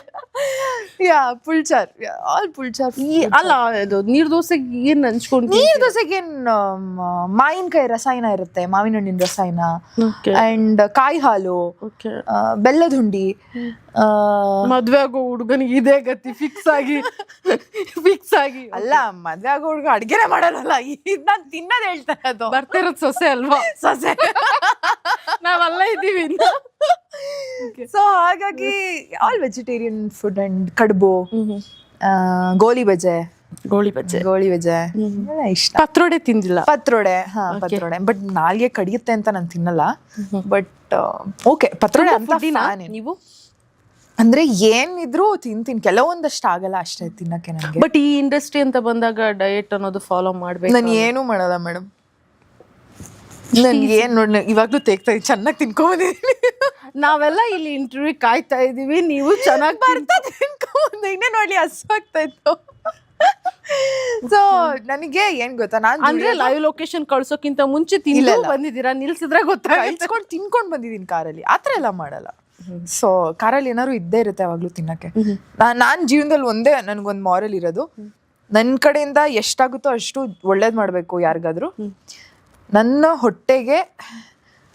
ಪುಲ್ಚಾರ್, ಆಲ್ ಪುಲ್ಚಾರ್. ಅಲ್ಲ, ಇದು ನೀರ್ ದೋಸೆಗೆ ಏನ್ ಹಂಚ್ಕೊಂಡು? ನೀರ್ ದೋಸೆಗೆ ಏನ್ ಮಾವಿನಕಾಯಿ ರಸಾಯನ ಇರುತ್ತೆ, ಮಾವಿನ ಹಣ್ಣಿನ ರಸಾಯನ. ಅಂಡ್ ಕಾಯಿ ಹಾಲು, ಬೆಲ್ಲದ ಹುಂಡಿ. ಮದ್ವೆ ಆಗೋ ಹುಡುಗನಿಗೆ ಇದೇ ಗತಿ ಫಿಕ್ಸ್ ಆಗಿ. ಅಲ್ಲ, ಮದ್ವೆ ಆಗೋ ಹುಡುಗ ಅಡ್ಗೆನೆ ಮಾಡಲ್ಲ, ಇದ್ ನಾನ್ ತಿನ್ನೋದ್ ಹೇಳ್ತಾರೆ. ಅದು ಬರ್ತಿರೋದ್ ಸೊಸೆ ಅಲ್ವಾ? ಸೊಸೆ ನಾವೆಲ್ಲ ಇದೀವಿ. ಸೊ ಹಾಗಾಗಿ ಆಲ್ ವೆಜಿಟೇರಿಯನ್ ಫುಡ್. ಅಂಡ್ ಕಡುಬು, ಗೋಳಿ ಬಜೆ ಇಷ್ಟ. ಪತ್ರೋಡೆ ತಿಂದಿಲ್ಲ? ಪತ್ರೋಡೆ ಬಟ್ ನಾಲ್ಗೆ ಕಡಿಯುತ್ತೆ ಅಂತ ನಾನು ತಿನ್ನಲ್ಲ. ಬಟ್ ಓಕೆ, ಪತ್ರೋಡೆ ಅಂತ ನೀವು ಅಂದ್ರೆ ಏನಿದ್ರು ತಿಂತೀನಿ, ಕೆಲವೊಂದಷ್ಟು ಆಗಲ್ಲ ಅಷ್ಟೇ ತಿನ್ನಕ್ಕೆ ನನಗೆ. ಬಟ್ ಈ ಇಂಡಸ್ಟ್ರಿ ಅಂತ ಬಂದಾಗ ಡಯಟ್ ಅನ್ನೋದು ಫಾಲೋ ಮಾಡ್ಬೇಕು. ನಾನು ಏನು ಮಾಡಲ್ಲ ಮೇಡಮ್. ನನ್ಗೆ ಏನ್ ನೋಡಿ ಇವಾಗ್ಲೂ ತೆಗ್ತಾ ಚೆನ್ನಾಗಿ ತಿನ್ಕೊಂಡಿದ್ದೀನಿ. ನಾವೆಲ್ಲ ಇಲ್ಲಿ ಇಂಟರ್ವ್ಯೂ ಕಾಯ್ತಾ ಇದೀವಿ, ನೀವು ಚೆನ್ನಾಗಿ ಬರ್ತಾ ತಿನ್ಕೊಂಡು ಇನ್ನೇ ನೋಡಿ ಹಸ್ವಾಗ್ತಾ ಇತ್ತು. ಸೊ ನನಗೆ ಏನ್ ಗೊತ್ತಾ, ನಾನು ಅಂದ್ರೆ ಲೈವ್ ಲೊಕೇಶನ್ ಕಳ್ಸೋಕ್ಕಿಂತ ಮುಂಚೆ ತಿಂದು ಬಂದಿದ್ದೀರಾ, ನಿಲ್ಸಿದ್ರೆ ಗೊತ್ತಾಯ್ತು. ತಿನ್ಕೊಂಡ್ ಬಂದಿದ್ದೀನಿ ಕಾರಲ್ಲಿ, ಆತರ ಎಲ್ಲ ಮಾಡಲ್ಲ. ಸೊ ಕಾರಲ್ಲಿ ಏನಾದ್ರು ಇದ್ದೇ ಇರುತ್ತೆ ಯಾವಾಗ್ಲೂ ತಿನ್ನಕ್ಕೆ. ನಾನ್ ಜೀವನದಲ್ಲಿ ಒಂದೇ ನನ್ಗೊಂದ್ ಮಾರಲ್ ಇರೋದು, ನನ್ನ ಕಡೆಯಿಂದ ಎಷ್ಟಾಗುತ್ತೋ ಅಷ್ಟು ಒಳ್ಳೇದ್ ಮಾಡ್ಬೇಕು ಯಾರಿಗಾದ್ರು. ನನ್ನ ಹೊಟ್ಟೆಗೆ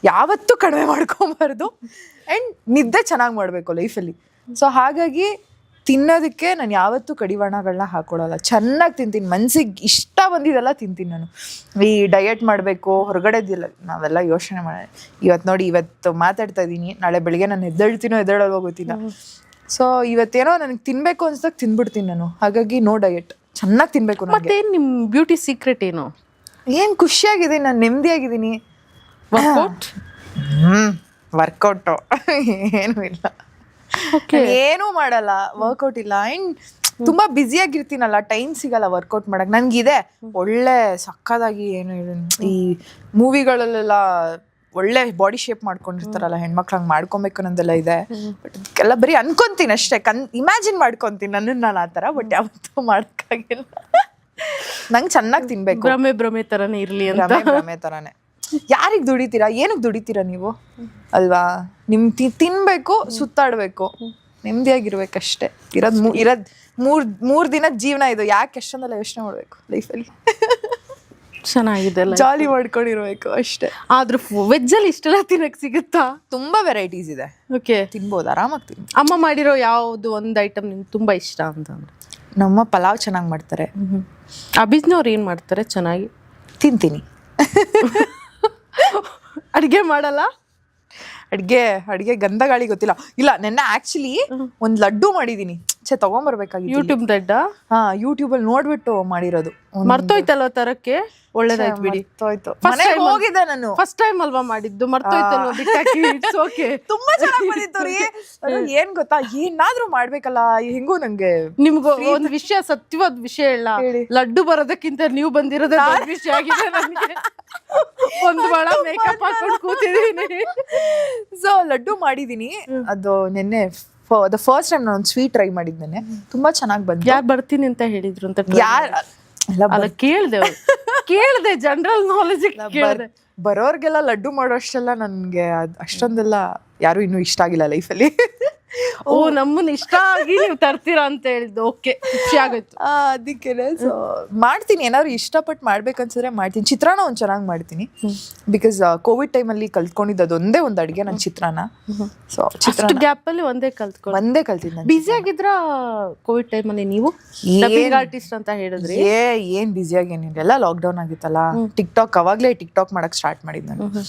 ಯಾವತ್ತೂ ಕಡಿಮೆ ಮಾಡ್ಕೊಬಾರ್ದು ಅಂಡ್ ನಿದ್ದೆ ಚೆನ್ನಾಗಿ ಮಾಡ್ಬೇಕು ಲೈಫಲ್ಲಿ. ಸೊ ಹಾಗಾಗಿ ತಿನ್ನೋದಕ್ಕೆ ನಾನು ಯಾವತ್ತೂ ಕಡಿವಾಣಗಳನ್ನ ಹಾಕೊಳಲ್ಲ, ಚೆನ್ನಾಗಿ ತಿಂತೀನಿ, ಮನ್ಸಿಗೆ ಇಷ್ಟ ಬಂದಿದ್ದೆಲ್ಲ ತಿಂತೀನಿ ನಾನು. ಈ ಡಯಟ್ ಮಾಡಬೇಕು ಹೊರಗಡೆದಿಲ್ಲ ನಾವೆಲ್ಲ ಯೋಚನೆ ಮಾಡಿ, ಇವತ್ತು ನೋಡಿ ಇವತ್ತು ಮಾತಾಡ್ತಾ ಇದ್ದೀನಿ, ನಾಳೆ ಬೆಳಿಗ್ಗೆ ನಾನು ಎದ್ದೇಳಲ್ವೋ ಗೊತ್ತಿಲ್ಲ. ಸೊ ಇವತ್ತೇನೋ ನನಗೆ ತಿನ್ಬೇಕು ಅನ್ಸ್ದಾಗ ತಿನ್ಬಿಡ್ತೀನಿ ನಾನು. ಹಾಗಾಗಿ ನೋ ಡಯಟ್, ಚೆನ್ನಾಗಿ ತಿನ್ಬೇಕು. ಮತ್ತೆ ನಿಮ್ ಬ್ಯೂಟಿ ಸೀಕ್ರೆಟ್ ಏನು? ಏನ್ ಖುಷಿಯಾಗಿದ್ದೀನಿ, ನಾನು ನೆಮ್ಮದಿಯಾಗಿದ್ದೀನಿ. ವರ್ಕೌಟು ಏನೂ ಇಲ್ಲ, ಏನೂ ಮಾಡಲ್ಲ, ವರ್ಕೌಟ್ ಇಲ್ಲ. ಅಂಡ್ ತುಂಬಾ ಬ್ಯುಸಿಯಾಗಿರ್ತೀನಲ್ಲ, ಟೈಮ್ ಸಿಗಲ್ಲ ವರ್ಕೌಟ್ ಮಾಡಕ್. ನನ್ಗಿದೆ ಒಳ್ಳೆ ಸಕ್ಕದಾಗಿ ಏನು ಈ ಮೂವಿಗಳಲ್ಲೆಲ್ಲ ಒಳ್ಳೆ ಬಾಡಿ ಶೇಪ್ ಮಾಡ್ಕೊಂಡಿರ್ತಾರಲ್ಲ ಹೆಣ್ಮಕ್ಳು, ಹಂಗೆ ಮಾಡ್ಕೊಬೇಕು ಅನ್ನೋದೆಲ್ಲ ಇದೆ. ಬಟ್ ಎಲ್ಲ ಬರೀ ಅನ್ಕೊಂತೀನಿ ಅಷ್ಟೇ, ಇಮ್ಯಾಜಿನ್ ಮಾಡ್ಕೊಂತೀನಿ ನನ್ನನ್ನು ನಾನು ಆ ಥರ. ಬಟ್ ಯಾವತ್ತೂ ಮಾಡೋಕ್ಕಾಗಿಲ್ಲ. ನಂಗೆ ಚೆನ್ನಾಗಿ ತಿನ್ಬೇಕು, ಭ್ರಮೆ ತರನೇ ಇರ್ಲಿ ಅಂತ. ಭ್ರಮೆ ತರಾನೇ. ಯಾರಿಗೆ ದುಡಿತೀರಾ, ಏನಕ್ಕೆ ದುಡಿತೀರಾ ನೀವು ಅಲ್ವಾ? ನಿಮ್ ತಿನ್ಬೇಕು, ಸುತ್ತಾಡ್ಬೇಕು, ನೆಮ್ಮದಿಯಾಗಿರ್ಬೇಕಷ್ಟೇ. ಇರೋದ್ ಮೂರ್ ದಿನದ ಜೀವನ ಇದು, ಯಾಕೆ ಎಷ್ಟೊಂದೆಲ್ಲ ಯೋಚನೆ ಮಾಡ್ಬೇಕು ಲೈಫಲ್ಲಿ. ಚೆನ್ನಾಗಿದೆ, ಜಾಲಿ ಮಾಡ್ಕೊಂಡಿರ್ಬೇಕು ಅಷ್ಟೇ. ಆದ್ರೂ ವೆಜ್ ಅಲ್ಲಿ ಇಷ್ಟೆಲ್ಲ ತಿನ್ನಕ್ ಸಿಗುತ್ತಾ? ತುಂಬಾ ವೆರೈಟೀಸ್ ಇದೆ. ಓಕೆ, ತಿನ್ಬೋದು, ಆರಾಮಾಗಿ ತಿನ್ಬೋದು. ಅಮ್ಮ ಮಾಡಿರೋ ಯಾವ್ದು ಒಂದು ಐಟಮ್ ನಿಮ್ಗೆ ತುಂಬಾ ಇಷ್ಟ ಅಂತಂದ್ರೆ? ನಮ್ಮ ಪಲಾವ್ ಚೆನ್ನಾಗಿ ಮಾಡ್ತಾರೆ. ಅಭಿಜ್ನವ್ರು ಏನ್ ಮಾಡ್ತಾರೆ ಚೆನ್ನಾಗಿ? ತಿಂತೀನಿ. ಅಡ್ಗೆ ಮಾಡಲ್ಲ? ಅಡ್ಗೆ ಗಂಧ ಗಾಳಿ ಗೊತ್ತಿಲ್ಲ. ಇಲ್ಲ, ನೆನ್ನೆ ಆಕ್ಚುಲಿ ಒಂದ್ ಲಡ್ಡು ಮಾಡಿದೀನಿ, ತಗೊಂಬರ್ಬೇಕಾಗಿತ್ತು. ಯೂಟ್ಯೂಬ್ ದಡ್ಡ? ಹಾ, ಯೂಟ್ಯೂಬ್ ಅಲ್ಲಿ ನೋಡ್ಬಿಟ್ಟು ಮಾಡಿರೋದು. ಮರ್ತೋಯ್ತಲ್ವ ತರಕ್ಕೆ? ಒಳ್ಳೇದಾಯ್ತು ಬಿಡಿ. ಹೋಗಿದ್ದೆ ನಾನು, ಫಸ್ಟ್ ಟೈಮ್ ಅಲ್ವಾ ಮಾಡಿದ್ದು, ಮರ್ತೋಯ್ತಲ್ವ ಬಿಟ್ಟಾಕಿ. It's okay. ತುಂಬಾ ಚೆನ್ನಾಗಿ ಬಂದಿತ್ತು ರೀ. ಏನ್ ಗೊತ್ತಾ, ಏನಾದ್ರೂ ಮಾಡ್ಬೇಕಲ್ಲ, ಹೆಂಗೋ ನಂಗೆ. ನಿಮ್ಗೆ ಒಂದ್ ವಿಷಯ, ಸತ್ಯವಾದ ವಿಷಯ ಇಲ್ಲ, ಲಡ್ಡು ಬರೋದಕ್ಕಿಂತ ನೀವು ಬಂದಿರೋದೇ ದೊಡ್ಡ ವಿಷಯ ಆಗಿದೆ ನನಗೆ. ಒಂದು ಬಳ ಮೇಕಪ್ ಹಾಕೊಂಡು ಕೂತಿದೀನಿ. ಸೊ ಲಡ್ಡು ಮಾಡಿದೀನಿ, ಅದು ನೆನ್ನೆ ದ ಫಸ್ಟ್ ಟೈಮ್ ನಾನು ಸ್ವೀಟ್ ಟ್ರೈ ಮಾಡಿದ್ದೇನೆ, ತುಂಬಾ ಚೆನ್ನಾಗಿ ಬಂತು. ಯಾರು ಬರ್ತೀನಿ ಅಂತ ಹೇಳಿದ್ರು ಅಂತ? ಅಲ್ಲ, ಕೇಳ್ದೆ ಜನರಲ್ ನಾಲೆಜ್ ಕೇಳ್ದೆ. ಬರೋರ್ಗೆಲ್ಲ ಲಡ್ಡು ಮಾಡೋಷ್ಟೆಲ್ಲ ನನ್ಗೆ ಅಷ್ಟೊಂದೆಲ್ಲ ಯಾರು ಇನ್ನೂ ಇಷ್ಟ ಆಗಿಲ್ಲ ಲೈಫಲ್ಲಿ. ಓ, ನಮ್ಮನ್ನ ಇಷ್ಟ ಆಗಿ ನೀವು ತರ್ತೀರಾ ಅಂತ ಹೇಳಿದ್ದು. ಓಕೆ, ಖುಷಿ ಆಗೋಯ್ತು. ಅದಕ್ಕೇನೆ. ಸೊ ಮಾಡ್ತೀನಿ, ಏನಾದ್ರು ಇಷ್ಟಪಟ್ಟು ಮಾಡ್ಬೇಕನ್ಸಿದ್ರೆ ಮಾಡ್ತೀನಿ. ಚಿತ್ರಾನ್ನ ಒಂದು ಚೆನ್ನಾಗಿ ಮಾಡ್ತೀನಿ, ಬಿಕಾಸ್ ಕೋವಿಡ್ ಟೈಮಲ್ಲಿ ಕಲ್ತ್ಕೊಂಡಿದ್ದು ಅದೊಂದೇ ಒಂದು ಅಡುಗೆ, ನನ್ನ ಚಿತ್ರಾನ್ನ. ಸೊ ಚಿತ್ರಾನ್ನ ಗ್ಯಾಪ್ ಅಲ್ಲಿ ಒಂದೇ ಕಲ್ತಿದ್ದೆ. ಬಿಸಿ ಆಗಿದ್ರ ಕೋವಿಡ್ ಟೈಮಲ್ಲಿ ನೀವು? ಆರ್ಟಿಸ್ಟ್ ಅಂತ ಹೇಳಿದ್ರಿ. ಏನ್ ಬ್ಯುಸಿಯಾಗಿ ಏನಿಲ್ಲ, ಎಲ್ಲ ಲಾಕ್ಡೌನ್ ಆಗಿತ್ತಲ್ಲ. ಅವಾಗಲೇ ಟಿಕ್ಟಾಕ್ ಮಾಡಕ್ ಸ್ಟಾರ್ಟ್ ಮಾಡಿದ್ದು ನಾನು.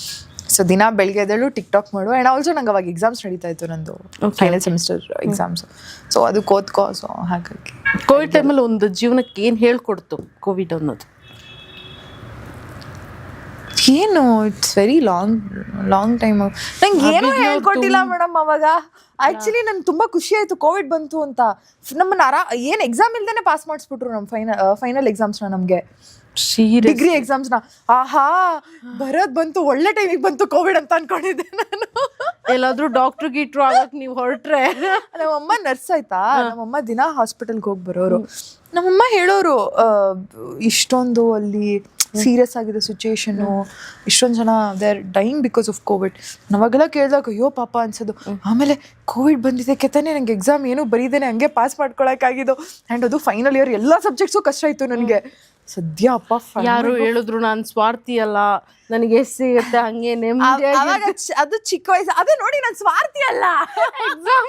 ಸೊ ದಿನ ಬೆಳಗ್ಗೆ ಎದ್ದೇಳು ಟಿಕ್ಟಾಕ್ ಮಾಡು. ಆ್ಯಂಡ್ ಆಲ್ಸೋ ನಂಗೆ ಅವಾಗ ಎಕ್ಸಾಮ್ಸ್ ನಡೀತಾ ಇತ್ತು, ನಂದು ಫೈನಲ್ ಸೆಮಿಸ್ಟರ್ ಎಕ್ಸಾಮ್ಸ್. ಸೊ ಅದು ಓದ್ಕೋ. ಸೊ ಹಾಗಾಗಿ ಕೋವಿಡ್ ಟೈಮಲ್ಲಿ ಒಂದು ಜೀವನಕ್ಕೆ ಏನು ಹೇಳ್ಕೊಡ್ತು ಕೋವಿಡ್ ಅನ್ನೋದು? ಏನು, ಇಟ್ಸ್ ವೆರಿ ಲಾಂಗ್ ಟೈಮ್. ನಂಗೆ ಏನೂ ಹೇಳ್ಕೊಟ್ಟಿಲ್ಲ ಮೇಡಮ್ ಅವಾಗ. ಆಕ್ಚುಲಿ ನನ್ಗೆ ತುಂಬಾ ಖುಷಿ ಆಯ್ತು ಕೋವಿಡ್ ಬಂತು ಅಂತ. ನಮ್ಮನ್ನ ಏನ್ ಎಕ್ಸಾಮ್ ಇಲ್ದೇನೆ ಪಾಸ್ ಮಾಡಿಸ್ಬಿಟ್ರು ನಮ್ಮ ಫೈನಲ್ ಎಕ್ಸಾಮ್ಸ್ನ, ನಮ್ಗೆ ಡಿಗ್ರಿ ಎಕ್ಸಾಮ್ಸ್ನ. ಆಹಾ, ಬರೋದ್ ಬಂತು, ಒಳ್ಳೆ ಟೈಮಿಗೆ ಬಂತು ಕೋವಿಡ್ ಅಂತ ಅನ್ಕೊಂಡಿದ್ದೆ ನಾನು. ಎಲ್ಲಾದ್ರೂ ಡಾಕ್ಟರ್ ಗೀಟ್ರು ಆಗಕ್ ನೀವು ಹೊರಟ್ರೆ? ನಮ್ಮಮ್ಮ ನರ್ಸ್ ಆಯ್ತಾ, ನಮ್ಮಮ್ಮ ದಿನ ಹಾಸ್ಪಿಟಲ್ಗೆ ಹೋಗಿ ಬರೋರು. ನಮ್ಮಮ್ಮ ಹೇಳೋರು, ಇಷ್ಟೊಂದು ಅಲ್ಲಿ ಸೀರಿಯಸ್ ಆಗಿದೆ ಸಿಚುಯೇಷನ್ನು, ಇಷ್ಟೊಂದು ಜನ they are dying because of COVID. ನಾವಾಗೆಲ್ಲ ಕೇಳಿದಾಗ ಅಯ್ಯೋ ಪಾಪ ಅನ್ಸೋದು. ಆಮೇಲೆ ಕೋವಿಡ್ ಬಂದಿದ್ದಕ್ಕೆ ತಾನೇ ನಂಗೆ ಎಕ್ಸಾಮ್ ಏನೂ ಬರೀದೇನೆ ಹಂಗೆ ಪಾಸ್ ಮಾಡ್ಕೊಳಕ್ಕಾಗಿದ್ದು. ಆ್ಯಂಡ್ ಅದು ಫೈನಲ್ ಇಯರ್, ಎಲ್ಲ ಸಬ್ಜೆಕ್ಟ್ಸು ಕಷ್ಟ ಆಯಿತು ನನಗೆ. ಸದ್ಯ ಅಪ್ಪ ಯಾರು ಹೇಳಿದ್ರು ನಾನು ಸ್ವಾರ್ಥಿ ಅಲ್ಲ, ನನಗೆ ಎಷ್ಟು ಸಿಗುತ್ತೆ ಹಂಗೆ ನೆಮ್ಮದಿ. ಅದು ಚಿಕ್ಕ ವಯಸ್ಸು, ಅದೇ ನೋಡಿ ನಾನು ಸ್ವಾರ್ಥಿ ಅಲ್ಲ. ಎಕ್ಸಾಮ್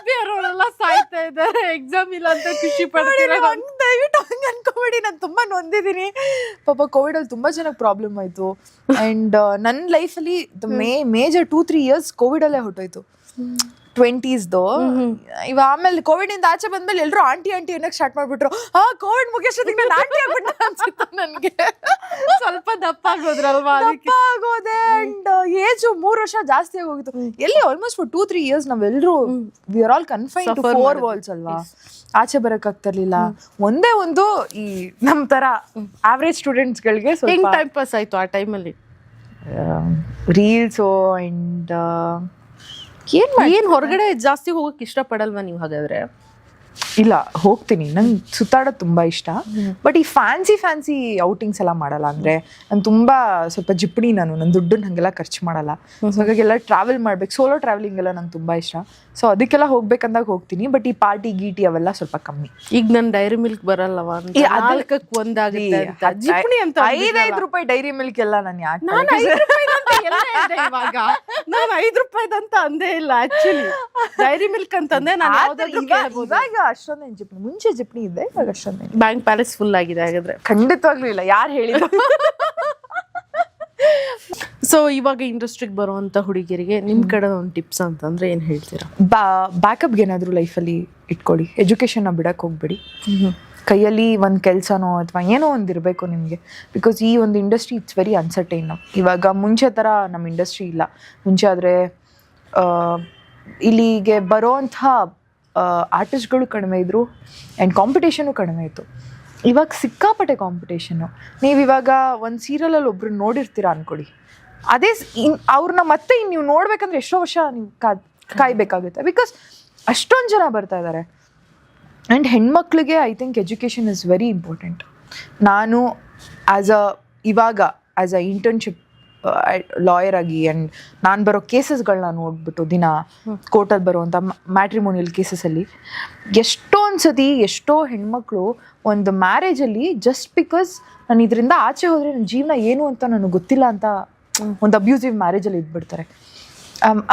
ಬೇರೆಯವರೆಲ್ಲ ಸಾಯ್ತಾ ಇದ್ದಾರೆ, ಎಕ್ಸಾಮ್ ಇಲ್ಲ ಅಂತ ಖುಷಿ ಪಡ್ತೀರಾ? ದಯವಿಟ್ಟು ಹಂಗೆ ಅನ್ಕೋಬೇಡಿ, ನಾನು ತುಂಬ ನೊಂದಿದ್ದೀನಿ. ಪಾಪ ಕೋವಿಡಲ್ಲಿ ತುಂಬ ಜನಕ್ಕೆ ಪ್ರಾಬ್ಲಮ್ ಆಯಿತು. ಆ್ಯಂಡ್ ನನ್ನ ಲೈಫಲ್ಲಿ ಮೇಜರ್ 2-3 years ಕೋವಿಡಲ್ಲೇ ಹೊಟ್ಟೋಯ್ತು. 20s. ಇವ ಆಮೇಲೆ ಕೋವಿಡ್ ಇಂದ ಆಚೆ ಬಂದ್ಮೇಲೆ ಎಲ್ಲರೂ ಆಂಟಿ ಅನ್ನಕ್ ಸ್ಟಾರ್ಟ್ ಮಾಡ್ಬಿಟ್ರು. ಕೋವಿಡ್ ಮುಗಿಯೋಷ್ಟೊತ್ತಿಗೆ ನಾನು ಆಂಟಿ ಆಗ್ಬಿಟ್ಟ ಅನ್ಸುತ್ತೆ ನನಗೆ. ಸ್ವಲ್ಪ ದಪ್ಪ ಆಗೋದ್ರಲ್ವಾ? ದಪ್ಪ ಆಗೋದೆ. ಅಂಡ್ ಏಜು 3 ವರ್ಷ ಜಾಸ್ತಿ ಆಗೋಗಿತ್ತು. ಎಲ್ಲಿ ಆಲ್ಮೋಸ್ಟ್ ಫಾರ್ 2-3 years ನಾವೆಲ್ಲರೂ we are all confined to 4 walls ಅಲ್ವಾ, ಆಚೆ ಬರಕ್ ಆಗ್ತಿರ್ಲಿಲ್ಲ. ಒಂದೇ ಒಂದು ಈ ನಮ್ ತರ ಆವರೇಜ್ ಸ್ಟೂಡೆಂಟ್ಸ್ಗಳಿಗೆ ಹೆಂಗ್ ಟೈಮ್ ಪಾಸ್ ಆಯ್ತು ಆ ಟೈಮಲ್ಲಿ? ರೀಲ್ಸು ಅಂಡ್ ಏನ್ ಹೊರಗಡೆ ಜಾಸ್ತಿ ಹೋಗಕ್ ಇಷ್ಟಪಡಲ್ವಾ ನೀವು ಹಾಗಾದ್ರೆ? ಇಲ್ಲ, ಹೋಗ್ತೀನಿ, ನಂಗೆ ಸುತ್ತಾಡೋದು ತುಂಬ ಇಷ್ಟ. ಬಟ್ ಈ ಫ್ಯಾನ್ಸಿ ಔಟಿಂಗ್ಸ್ ಎಲ್ಲ ಮಾಡಲ್ಲ. ಅಂದರೆ ನಾನು ತುಂಬ ಸ್ವಲ್ಪ ಜಿಪ್ಪಣಿ, ನನ್ನ ದುಡ್ಡನ್ನ ಹಾಗೆಲ್ಲ ಖರ್ಚು ಮಾಡಲ್ಲ. ಸೊ ಹಾಗಾಗೆಲ್ಲ ಟ್ರಾವೆಲ್ ಮಾಡ್ಬೇಕು, ಸೋಲೋ ಟ್ರಾವೆಲಿಂಗ್ ಎಲ್ಲ ನಂಗೆ ತುಂಬ ಇಷ್ಟ. ಸೊ ಅದಕ್ಕೆಲ್ಲ ಹೋಗ್ಬೇಕಂದಾಗ ಹೋಗ್ತೀನಿ. ಬಟ್ ಈ ಪಾರ್ಟಿ ಗೀಟಿ ಅವೆಲ್ಲ ಸ್ವಲ್ಪ ಕಮ್ಮಿ. ಈಗ ನನ್ ಡೈರಿ ಮಿಲ್ಕ್ ಬರಲ್ಲವಾ ಅಂತ, 4ಕ್ಕೆ ಒಂದಾಗುತ್ತೆ ಅಂತ ಜಿಪ್ಪಣಿ ಅಂತ 5 ರೂಪಾಯಿ ಡೈರಿ ಮಿಲ್ಕ್ ಎಲ್ಲ ನಾನು ಯಾಕೆ ನಾನು 5 ರೂಪಾಯಿದಂತ ಎಲ್ಲ ಹೇಳ್ದೆ ಇವಾಗ. ನಾನು 5 ರೂಪಾಯಿದಂತ ಅಂದೇ ಇಲ್ಲ ಆಕ್ಚುಲಿ. ಡೈರಿ ಮಿಲ್ಕ್ ಅಂತಂದ್ರೆ ನಾನು ಯಾವ್ದಾದ್ರು ಕೇಳಬಹುದು. ಇವಾಗ ಅಷ್ಟೊಂದೇನು ಜಿಪ್ಪಣಿ, ಮುಂಚೆ ಜಿಪ್ಪಣಿ ಇದೆ, ಇವಾಗ ಅಷ್ಟೊಂದೇನು. ಬ್ಯಾಂಕ್ ಪ್ಯಾಲೇಸ್ ಫುಲ್ ಆಗಿದೆ ಹಾಗಾದ್ರೆ? ಖಂಡಿತವಾಗ್ಲೂ ಇಲ್ಲ, ಯಾರು ಹೇಳಿದ್ರು. ಸೊ ಇವಾಗ ಇಂಡಸ್ಟ್ರಿಗೆ ಬರುವಂತ ಹುಡುಗಿಯರಿಗೆ ನಿಮ್ ಕಡೆ ಒಂದು ಟಿಪ್ಸ್ ಅಂತಂದ್ರೆ ಏನ್ ಹೇಳ್ತೀರಾ? ಬ್ಯಾಕಪ್ಗೆ ಏನಾದರೂ ಲೈಫಲ್ಲಿ ಇಟ್ಕೊಳ್ಳಿ. ಎಜುಕೇಷನ್ನ ಬಿಡಕ್ಕೆ ಹೋಗ್ಬೇಡಿ. ಕೈಯಲ್ಲಿ ಒಂದು ಕೆಲಸನೋ ಅಥವಾ ಏನೋ ಒಂದು ಇರಬೇಕು ನಿಮಗೆ. ಬಿಕಾಸ್ ಈ ಒಂದು ಇಂಡಸ್ಟ್ರಿ ಇಟ್ಸ್ ವೆರಿ ಅನ್ಸರ್ಟೈನ್. ಇವಾಗ ಮುಂಚೆ ಥರ ನಮ್ಮ ಇಂಡಸ್ಟ್ರಿ ಇಲ್ಲ. ಮುಂಚೆ ಆದರೆ ಇಲ್ಲಿಗೆ ಬರೋವಂಥ ಆರ್ಟಿಸ್ಟ್ಗಳು ಕಡಿಮೆ ಇದ್ದರು ಆ್ಯಂಡ್ ಕಾಂಪಿಟೇಷನು ಕಡಿಮೆ ಇತ್ತು. ಇವಾಗ ಸಿಕ್ಕಾಪಟ್ಟೆ ಕಾಂಪಿಟೇಷನ್ನು. ನೀವು ಇವಾಗ ಒಂದು ಸೀರಿಯಲಲ್ಲಿ ಒಬ್ರು ನೋಡಿರ್ತೀರ ಅಂದ್ಕೊಡಿ, ಅದೇ ಅವ್ರನ್ನ ಮತ್ತೆ ನೀವು ನೋಡ್ಬೇಕಂದ್ರೆ ಎಷ್ಟೋ ವರ್ಷ ನೀವು ಕಾಯ್ಬೇಕಾಗುತ್ತೆ. ಬಿಕಾಸ್ ಅಷ್ಟೊಂದು ಜನ ಬರ್ತಾ ಇದ್ದಾರೆ. ಆ್ಯಂಡ್ ಹೆಣ್ಮಕ್ಳಿಗೆ I think education is very important. ನಾನು ಆ್ಯಸ್ ಅ ಇಂಟರ್ನ್ಶಿಪ್ ಲಾಯರ್ ಆಗಿ ಆ್ಯಂಡ್ ನಾನು ಬರೋ ಕೇಸಸ್ಗಳನ್ನ ನೋಡ್ಬಿಟ್ಟು ದಿನ ಕೋರ್ಟಲ್ಲಿ ಬರುವಂಥ ಮ್ಯಾಟ್ರಿಮೋನಿಯಲ್ ಕೇಸಸಲ್ಲಿ ಎಷ್ಟೊಂದು ಸತಿ ಎಷ್ಟೋ ಹೆಣ್ಮಕ್ಳು ಒಂದು ಮ್ಯಾರೇಜಲ್ಲಿ ಜಸ್ಟ್ ಬಿಕಾಸ್ ನಾನು ಇದರಿಂದ ಆಚೆ ಹೋದರೆ ನನ್ನ ಜೀವನ ಏನು ಅಂತ ನನಗೆ ಗೊತ್ತಿಲ್ಲ ಅಂತ ಒಂದು ಅಬ್ಯೂಸಿವ್ ಮ್ಯಾರೇಜಲ್ಲಿ ಇದ್ಬಿಡ್ತಾರೆ.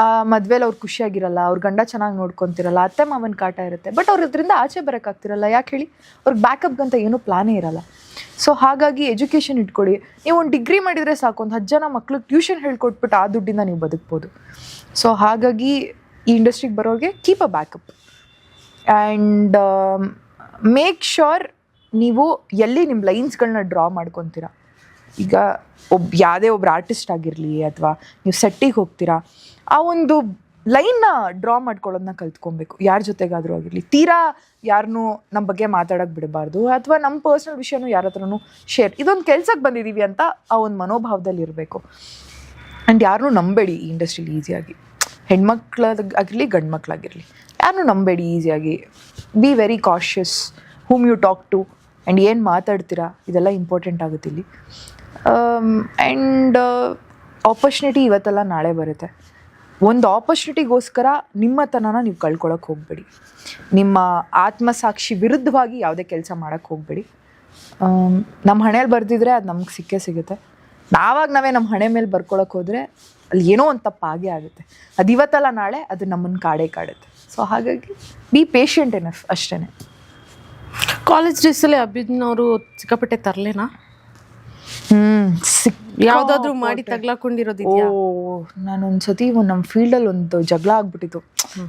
ಆ ಮದುವೆಲಿ ಅವ್ರು ಖುಷಿಯಾಗಿರಲ್ಲ, ಅವ್ರ ಗಂಡ ಚೆನ್ನಾಗಿ ನೋಡ್ಕೊತಿರಲ್ಲ, ಅತ್ತೆ ಮಾವನ ಕಾಟ ಇರುತ್ತೆ. ಬಟ್ ಅವ್ರು ಇದರಿಂದ ಆಚೆ ಬರೋಕ್ಕಾಗ್ತಿರಲ್ಲ. ಯಾಕೆ ಹೇಳಿ? ಅವ್ರಿಗೆ ಬ್ಯಾಕಪ್ಗಂತ ಏನೂ ಪ್ಲಾನೇ ಇರಲ್ಲ. ಸೊ ಹಾಗಾಗಿ ಎಜುಕೇಷನ್ ಇಟ್ಕೊಳ್ಳಿ. ನೀವು ಒಂದು ಡಿಗ್ರಿ ಮಾಡಿದರೆ ಸಾಕು, ಒಂದು 10 ಜನ ಮಕ್ಳಿಗೆ ಟ್ಯೂಷನ್ ಹೇಳ್ಕೊಟ್ಬಿಟ್ಟು ಆ ದುಡ್ಡಿಂದ ನೀವು ಬದುಕ್ಬೋದು. ಸೊ ಹಾಗಾಗಿ ಈ ಇಂಡಸ್ಟ್ರಿಗೆ ಬರೋರಿಗೆ keep a backup and make sure ನೀವು ಎಲ್ಲಿ ನಿಮ್ಮ ಲೈನ್ಸ್ಗಳನ್ನ ಡ್ರಾ ಮಾಡ್ಕೊತೀರಾ. ಈಗ ಯಾವುದೇ ಒಬ್ರು ಆರ್ಟಿಸ್ಟ್ ಆಗಿರಲಿ ಅಥವಾ ನೀವು ಸೆಟ್ಟಿಗೆ ಹೋಗ್ತೀರಾ, ಆ ಒಂದು ಲೈನ್ನ ಡ್ರಾ ಮಾಡ್ಕೊಳ್ಳೋದನ್ನ ಕಲ್ತ್ಕೊಬೇಕು. ಯಾರ ಜೊತೆಗಾದರೂ ಆಗಿರಲಿ, ತೀರಾ ಯಾರನ್ನೂ ನಮ್ಮ ಬಗ್ಗೆ ಮಾತಾಡೋಕ್ಕೆ ಬಿಡಬಾರ್ದು, ಅಥವಾ ನಮ್ಮ ಪರ್ಸ್ನಲ್ ವಿಷಯನೂ ಯಾರ ಹತ್ರನೂ ಇದೊಂದು ಕೆಲ್ಸಕ್ಕೆ ಬಂದಿದ್ದೀವಿ ಅಂತ ಆ ಒಂದು ಮನೋಭಾವದಲ್ಲಿ ಇರಬೇಕು. ಆ್ಯಂಡ್ ಯಾರನ್ನೂ ನಂಬೇಡಿ ಈ ಇಂಡಸ್ಟ್ರಿಲಿ ಈಸಿಯಾಗಿ. ಹೆಣ್ಮಕ್ಳಾಗಿರಲಿ ಗಂಡು ಮಕ್ಕಳಾಗಿರಲಿ, ಯಾರನ್ನೂ ನಂಬೇಡಿ ಈಸಿಯಾಗಿ. Be very cautious whom you talk to and ಏನು ಮಾತಾಡ್ತೀರಾ, ಇದೆಲ್ಲ ಇಂಪಾರ್ಟೆಂಟ್ ಆಗುತ್ತೆ ಇಲ್ಲಿ. ಆ್ಯಂಡ್ ಆಪರ್ಚುನಿಟಿ ಇವತ್ತೆಲ್ಲ ನಾಳೆ ಬರುತ್ತೆ. ಒಂದು ಆಪರ್ಚುನಿಟಿಗೋಸ್ಕರ ನಿಮ್ಮತನನ ನೀವು ಕಳ್ಕೊಳಕ್ಕೆ ಹೋಗಬೇಡಿ. ನಿಮ್ಮ ಆತ್ಮಸಾಕ್ಷಿ ವಿರುದ್ಧವಾಗಿ ಯಾವುದೇ ಕೆಲಸ ಮಾಡೋಕ್ಕೆ ಹೋಗಬೇಡಿ. ನಮ್ಮ ಹಣೆಯಲ್ಲಿ ಬರ್ದಿದ್ರೆ ಅದು ನಮ್ಗೆ ಸಿಗುತ್ತೆ. ನಾವೇ ನಮ್ಮ ಹಣೆ ಮೇಲೆ ಬರ್ಕೊಳಕ್ಕೆ ಹೋದರೆ ಅಲ್ಲಿ ಏನೋ ಒಂದು ತಪ್ಪಾಗೇ ಆಗುತ್ತೆ. ಅದು ಇವತ್ತಲ್ಲ ನಾಳೆ ಅದು ನಮ್ಮನ್ನು ಕಾಡುತ್ತೆ. ಸೊ ಹಾಗಾಗಿ ಬಿ ಪೇಷಂಟ್ ಎನಫ್ ಅಷ್ಟೇ. ಕಾಲೇಜ್ ಡೇಸಲ್ಲಿ ಅಭಿನವರು ಸಿಕ್ಕಾಪಟ್ಟೆ ತರಲೇನಾ? ಯಾವ್ದಾದ್ರು ಮಾಡಿ ತಗ್ಲಾಕೊಂಡಿರೋದು? ನಾನೊಂದ್ಸತಿ ನಮ್ಮ ಫೀಲ್ಡಲ್ಲಿ ಒಂದು ಜಗಳ ಆಗ್ಬಿಟ್ಟಿತ್ತು.